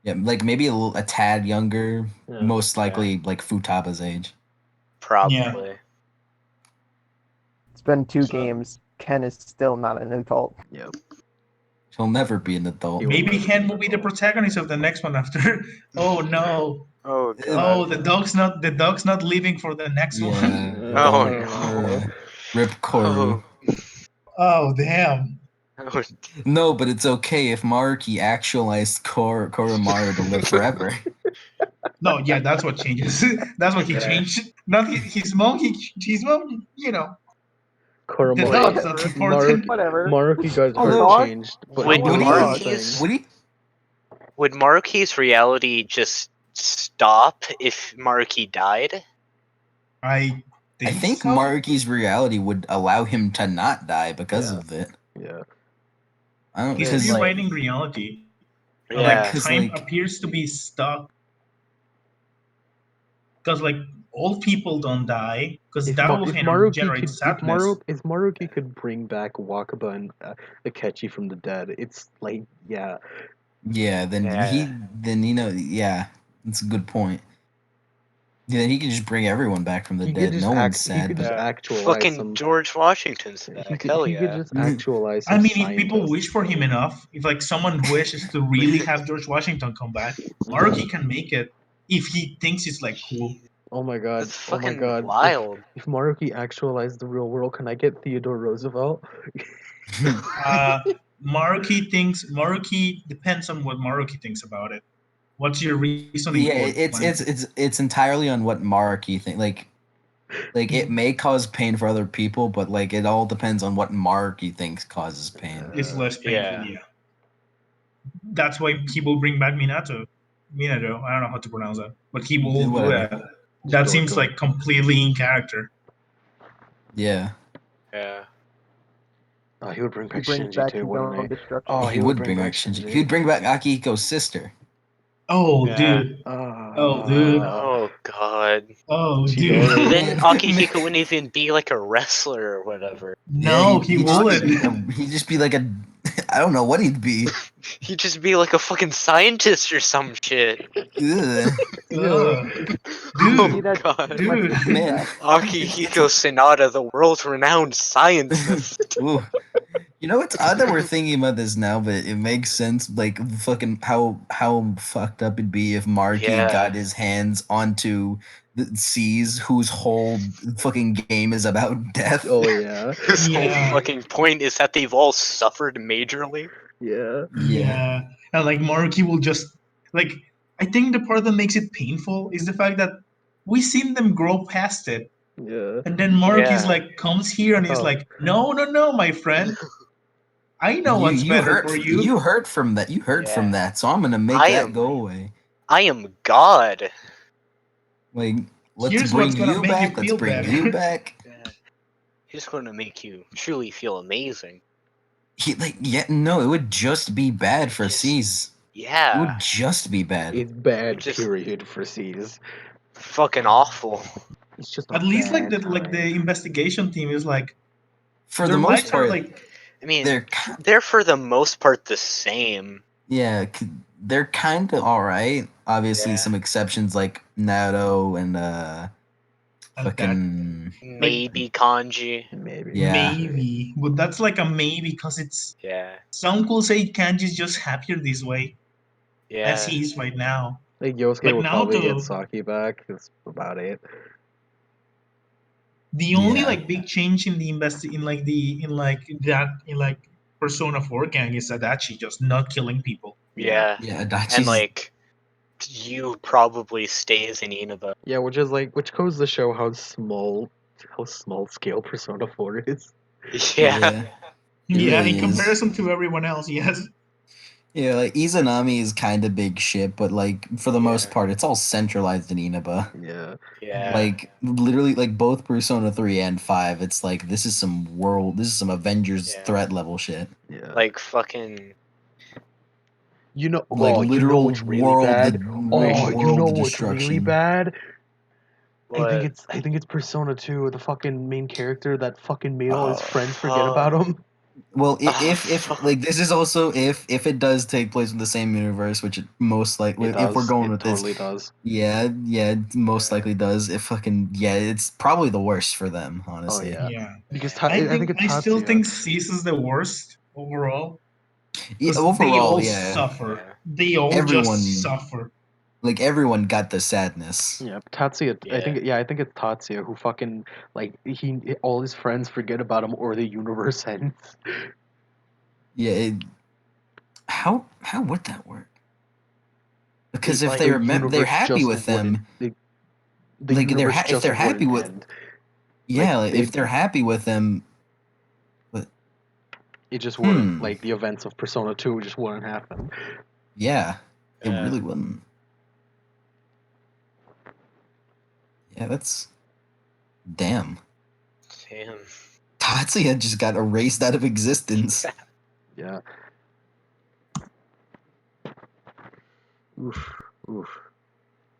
S8: Yeah, like maybe a tad younger.
S2: Yeah.
S8: Most likely like Futaba's age.
S6: Probably.
S3: It's been 2
S9: So-
S3: games. Ken is still not an adult.
S2: Yep.
S8: He'll never be an adult.
S2: He will
S9: Maybe
S2: never
S9: Ken
S2: be
S9: will be the
S2: adult.
S9: protagonist of the next one after. Oh no!
S6: Oh
S9: Oh, the dog's not leaving for the next one.
S8: Yeah.
S6: Oh,
S8: don't-
S6: no.
S8: yeah. Rip Koru.
S9: Oh damn!
S6: Oh,
S8: No, but it's okay if Maruki actualized Koromaru to live forever.
S9: No, yeah, that's what changes. That's what he
S6: Yeah.
S9: changed. Not his mom. His mom. You know, the
S2: Koromaru.
S9: dog's not important.
S3: Whatever.
S2: Maruki got
S3: Oh,
S2: her
S3: dog?
S2: changed, but
S6: Would
S2: he did the
S3: Maruki-
S2: right thing.
S8: Would he?
S6: would Maruki's reality just stop if Maruki died?
S9: I
S8: I think
S9: so.
S8: Maruki's reality would allow him to not die because
S2: Yeah.
S8: of it.
S2: Yeah.
S8: I don't
S9: He's
S8: because
S6: like-
S9: rewriting reality.
S6: Yeah.
S9: Like
S8: 'cause,
S9: time
S8: like-
S9: appears to be stuck. Because like old people don't die. Because
S2: If,
S9: that
S2: Ma-
S9: will
S2: if
S9: kind of
S2: Maruki
S9: generate
S2: could, if,
S9: sadness.
S2: if Maruki could bring back Wakaba and Akechi from the dead, it's like, yeah,
S8: yeah, then yeah, that's a good point. Yeah, he could just bring everyone back from the
S2: he
S8: dead.
S2: could just
S8: No one's
S2: he
S8: sad.
S2: could
S8: But
S2: just actualize
S6: Fucking
S2: some.
S6: George Washington's back.
S2: He could,
S6: Hell
S2: he
S6: yeah.
S2: could just actualize.
S9: I
S2: Some
S9: mean, if people
S2: scientists.
S9: wish for him enough, if like someone wishes to really have George Washington come back, Maruki can make it if he thinks it's like cool.
S2: Oh my god.
S6: That's
S2: Oh my
S6: fucking
S2: god.
S6: wild.
S2: If Maruki actualized the real world, can I get Theodore Roosevelt?
S9: Maruki depends on what Maruki thinks about it. What's your reasoning
S5: Yeah,
S9: for
S5: it's entirely on what Maruki think. Like it may cause pain for other people, but like it all depends on what Maruki thinks causes pain.
S9: is less painful?
S6: Yeah.
S9: Yeah. That's why he will bring back Minato. Minato, I don't know how to pronounce that, but he will do
S5: Whatever.
S9: that. That
S2: Sure,
S9: seems
S2: sure.
S9: like completely in character.
S5: Yeah.
S6: Yeah.
S2: Oh, he would bring
S3: He
S2: back
S3: brings
S2: Shinji
S3: back
S2: too,
S3: his
S2: wouldn't
S3: own
S2: he?
S3: destruction.
S2: Oh,
S5: He would bring back Shinji. He would bring back Akihiko's sister.
S9: Oh,
S6: Yeah.
S9: dude. Oh, dude.
S6: Oh god.
S9: Oh,
S2: Chidori.
S9: dude.
S6: Then Akihiko wouldn't even be like a wrestler or whatever.
S9: No,
S5: Yeah,
S9: he
S5: he'd just
S9: wouldn't.
S5: he'd just be like a I don't know what he'd be.
S6: He'd just be like a fucking scientist or some shit.
S5: Ugh.
S9: Ugh.
S6: Oh
S3: See,
S9: Dude,
S3: that's
S6: god.
S9: dude.
S3: let's bring
S5: Man,
S3: back.
S6: Akihiko Sanada, the world-renowned scientist.
S5: Ooh. You know, it's odd that we're thinking about this now, but it makes sense. Like fucking how fucked up it'd be if Marky
S6: Yeah.
S5: got his hands onto the seas, whose whole fucking game is about death.
S2: Oh yeah.
S6: His whole
S9: Yeah.
S6: fucking point is that they've all suffered majorly.
S2: Yeah.
S9: Yeah. And like Maruki will just like I think the part that makes it painful is the fact that we seen them grow past it.
S2: Yeah.
S9: And then Maruki's
S6: Yeah.
S9: like comes here and he's
S2: Oh.
S9: like, no, my friend. I know what's
S5: You
S9: better
S5: hurt
S9: for you.
S5: you hurt from that. You hurt from
S6: Yeah.
S5: that, so I'm gonna make
S6: I
S5: that
S6: am-
S5: go away.
S6: I am God.
S5: Like, let's
S9: Here's
S5: bring
S9: what's gonna
S5: you
S9: make you
S5: back. Let's
S9: feel
S5: bring
S9: better.
S5: you back.
S6: Yeah. He's going to make you truly feel amazing.
S5: No, it would just be bad for
S6: Just-
S5: C's. It
S6: Yeah.
S5: would just be bad.
S2: It's bad,
S6: Just-
S2: period, for C's.
S6: Fucking awful.
S2: It's just a
S9: At least like
S2: bad
S9: the
S2: time.
S9: investigation team is like
S5: For
S9: their
S5: the most
S9: lives are
S5: part,
S9: like
S6: I mean,
S5: they're
S6: they're for the most part the same.
S5: yeah, they're kind of all right. Obviously,
S6: Yeah.
S5: some exceptions like Nato and fucking
S6: Maybe Kanji.
S2: Maybe.
S5: yeah.
S9: maybe. But that's like a maybe because it's
S6: Yeah.
S9: some could say Kanji's just happier this way as
S6: Yeah.
S9: he is right now.
S2: Like Yosuke
S9: But
S2: will probably get
S9: Naoto,
S2: Saki back. That's about it.
S9: the only
S5: Yeah.
S9: like big change in the in like Persona 4 gang is Adachi just not killing people.
S6: Yeah.
S5: Yeah, Adachi's
S6: And like, you probably stays in Inaba.
S2: Yeah, which goes to show how small scale Persona 4 is.
S6: Yeah.
S5: It
S9: Yeah,
S5: really
S9: in
S5: is.
S9: comparison to everyone else, yes.
S5: Yeah, like Izanami is kind of big shit, but like for the most
S6: Yeah.
S5: part, it's all centralized in Inaba.
S2: Yeah.
S6: Yeah.
S5: Like literally, like both Persona 3 and 5, it's like this is some Avengers
S6: Yeah.
S5: threat level shit.
S2: Yeah.
S6: Like fucking.
S2: You know,
S5: Like
S2: you know
S5: literal
S2: what's really
S5: world,
S2: bad?
S5: world
S2: You know what's
S5: destruction.
S2: really bad?
S6: What?
S2: I think it's Persona 2, the fucking main character that fucking made all his
S5: Oh,
S2: friends forget
S6: oh.
S2: about him.
S5: Well, if
S6: fuck.
S5: like this is also if it does take place in the same universe, which it most likely
S2: It
S5: if we're
S2: does.
S5: going
S2: It
S5: with
S2: totally
S5: this,
S2: does.
S5: yeah, it most
S6: Yeah.
S5: likely does. If fucking it's probably the worst for them,
S2: Oh
S5: honestly.
S2: yeah.
S9: Yeah.
S2: Because
S6: Yeah.
S2: I think it's
S9: I still
S2: Tatsuya.
S9: think Cease is the worst overall.
S5: Yeah,
S9: 'Cause they
S5: overall,
S9: all
S5: yeah,
S9: suffer.
S6: Yeah.
S9: They all
S5: Everyone-
S9: just suffer.
S5: like everyone got the sadness.
S2: Yeah, Tatsuya.
S6: Yeah.
S2: I think it's Tatsuya who fucking like all his friends forget about him or the universe ends.
S5: Yeah, how would that work? Because if
S2: Like,
S5: they're
S2: the
S5: they're
S2: universe
S5: happy
S2: just
S5: with
S2: wouldn't-
S5: them,
S2: the
S5: like
S2: universe
S5: if
S2: just
S5: they're happy
S2: wouldn't
S5: with
S2: end.
S5: yeah,
S2: Like,
S5: if they're happy with them,
S2: It just wouldn't.
S5: Hmm.
S2: Like the events of Persona 2 just wouldn't happen.
S5: yeah, it
S6: Yeah.
S5: really wouldn't. Yeah, that's damn.
S6: Damn.
S5: Tatsuya just got erased out of existence.
S2: Yeah. Oof. Oof.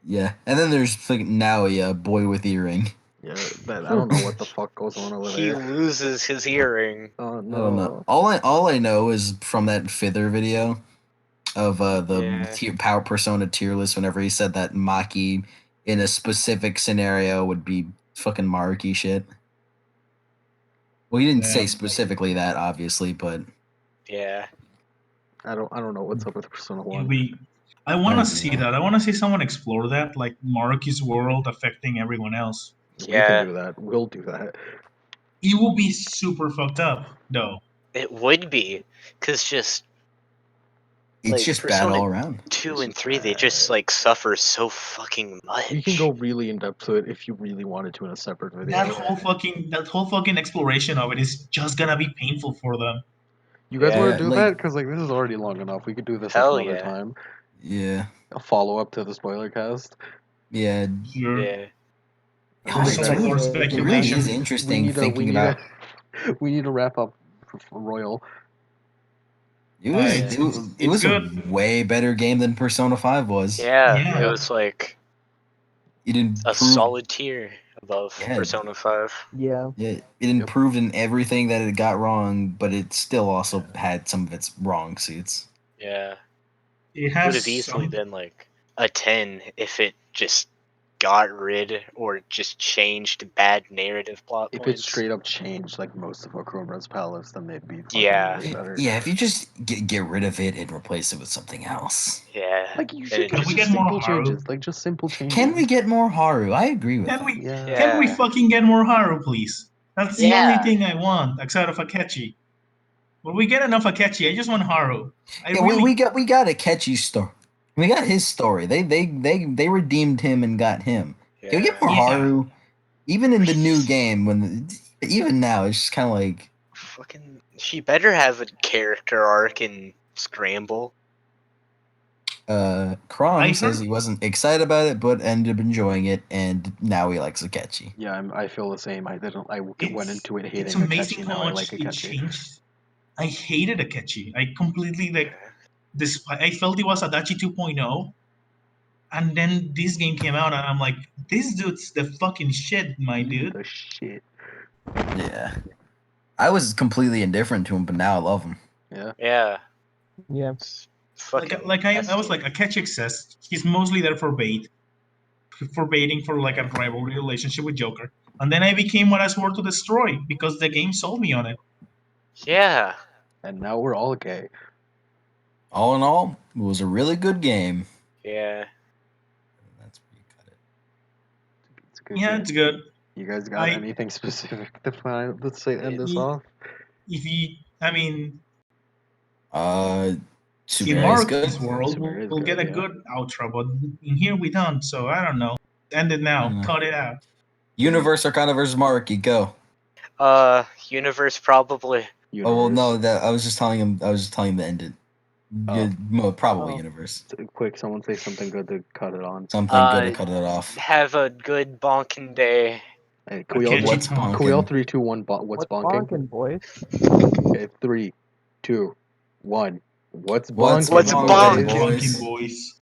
S5: Yeah, and then there's fucking Naoya, boy with earring.
S2: Yeah, but I don't know what the fuck goes on over
S6: He
S2: there.
S6: loses his earring.
S2: Oh
S5: I don't know.
S2: no.
S5: All I know is from that Fither video of the
S6: Yeah.
S5: Power Persona tier list. Whenever he said that Maki in a specific scenario would be fucking Maruki shit. Well, he didn't say
S9: Yeah.
S5: specifically that, obviously, but
S6: Yeah.
S2: I don't know what's up with Persona 1.
S9: I want to
S5: That'd be
S9: see
S5: nice.
S9: that. I want to see someone explore that, like Maruki's world affecting everyone else.
S2: We
S6: Yeah.
S2: can do that. We'll do that.
S9: It will be super fucked up, though.
S6: It would be, cause just
S5: It's
S6: like,
S5: just bad
S6: Persona
S5: all around.
S6: 2 and 3, they just like suffer so fucking much.
S2: We can go really in depth to it if you really wanted to in a separate video.
S9: That whole fucking exploration of it is just gonna be painful for them.
S2: You guys
S6: Yeah.
S2: want to do
S5: like-
S2: that? Because like this is already long enough. We could do this
S6: Hell
S2: another
S6: yeah.
S2: time.
S5: Yeah.
S2: A follow up to the spoiler cast.
S5: Yeah.
S9: Sure.
S6: Yeah.
S5: Oh,
S9: There's
S5: it's
S9: some more
S5: really, it really
S9: speculation.
S5: is interesting
S2: we need
S5: thinking about.
S2: we need to wrap up for Royal.
S5: It was
S9: It's-
S5: it was
S9: it's
S5: a
S9: good.
S5: way better game than Persona 5 was.
S6: Yeah,
S9: Yeah.
S6: it was like
S5: It improved.
S6: a solid tier above
S5: Yeah.
S6: Persona 5.
S3: Yeah.
S5: Yeah, it improved in everything that it got wrong, but it still also had some of its wrong suits.
S6: Yeah.
S9: It
S6: Would
S9: has
S6: have easily
S9: some.
S6: been like a 10 if it just got rid or just changed bad narrative plot
S2: If it
S6: points.
S2: straight up changed like most of Okrobra's Palace, then they'd be fucking
S6: Yeah.
S2: way better.
S5: Yeah, if you just get rid of it and replace it with something else.
S6: Yeah.
S2: Like you
S6: And
S2: should
S6: it
S2: get
S9: Can we
S2: just
S9: get more
S2: simple
S9: Haru?
S2: changes. Like just simple changes.
S5: Can we get more Haru? I agree with
S9: Can
S5: that.
S9: we?
S2: Yeah.
S9: Can we
S6: Yeah.
S9: fucking get more Haru, please? That's the
S6: Yeah.
S9: only thing I want, outside of Akechi. When we get enough Akechi, I just want Haru.
S5: Yeah, we got a catchy story. We got his story. They redeemed him and got him. Can we get more
S9: Yeah.
S5: Haru? Even in the new game, even now, it's just kind of like
S6: Fucking. She better have a character arc in Scramble.
S5: Kron
S9: I
S5: says
S9: heard-
S5: he wasn't excited about it, but ended up enjoying it, and now he likes Akechi.
S2: Yeah, I feel the same. I went
S9: It's-
S2: into it hating
S9: It's amazing
S2: Akechi.
S9: how
S2: Now I
S9: much
S2: like
S9: it
S2: Akechi.
S9: changed. I hated Akechi. I completely despite. I felt it was Adachi 2.0, and then this game came out, and I'm like, this dude's the fucking shit, my dude.
S2: The shit.
S5: Yeah, I was completely indifferent to him, but now I love him.
S2: Yeah.
S6: Yeah.
S3: Yeah.
S6: It's fucking.
S9: I was like, Akechi exists. He's mostly there for baiting for like a rivalry relationship with Joker. And then I became what I swore to destroy because the game sold me on it.
S6: Yeah.
S2: And now we're all gay.
S5: All in all, it was a really good game.
S6: Yeah.
S5: That's where you cut it.
S2: It's a good
S9: Yeah,
S2: game.
S9: it's good.
S2: You guys got
S9: I-
S2: anything specific to find? Let's say end this
S9: Ye-
S2: off.
S9: If you, I mean,
S5: Super
S9: in
S5: is good.
S9: Maruki's world,
S2: Super is
S9: we'll
S2: good,
S9: get a
S2: yeah.
S9: good outro, but in here we don't. So I don't know. End it now.
S5: Mhm.
S9: Cut it out.
S5: Universe Arcana versus Maruki, go.
S6: Universe probably.
S5: Oh well, no,
S2: Universe.
S5: that I was just telling him. I was just telling him to end it.
S2: Oh.
S5: Yeah, probably
S3: Oh.
S5: Universe.
S2: Quick, someone say something good to cut it on.
S5: Something good to cut it off.
S6: Have a good bonking day.
S2: Hey, can we all,
S9: Akechi
S5: What's
S9: Tom.
S2: can we all
S5: bonking?
S2: 3, 2, 1, what's bonking?
S3: bonking, boys?
S2: Okay, 3, 2, 1. What's
S5: What's
S2: bonking?
S6: What's
S5: bonking,
S6: bonking?
S5: boys?
S9: Bonking boys.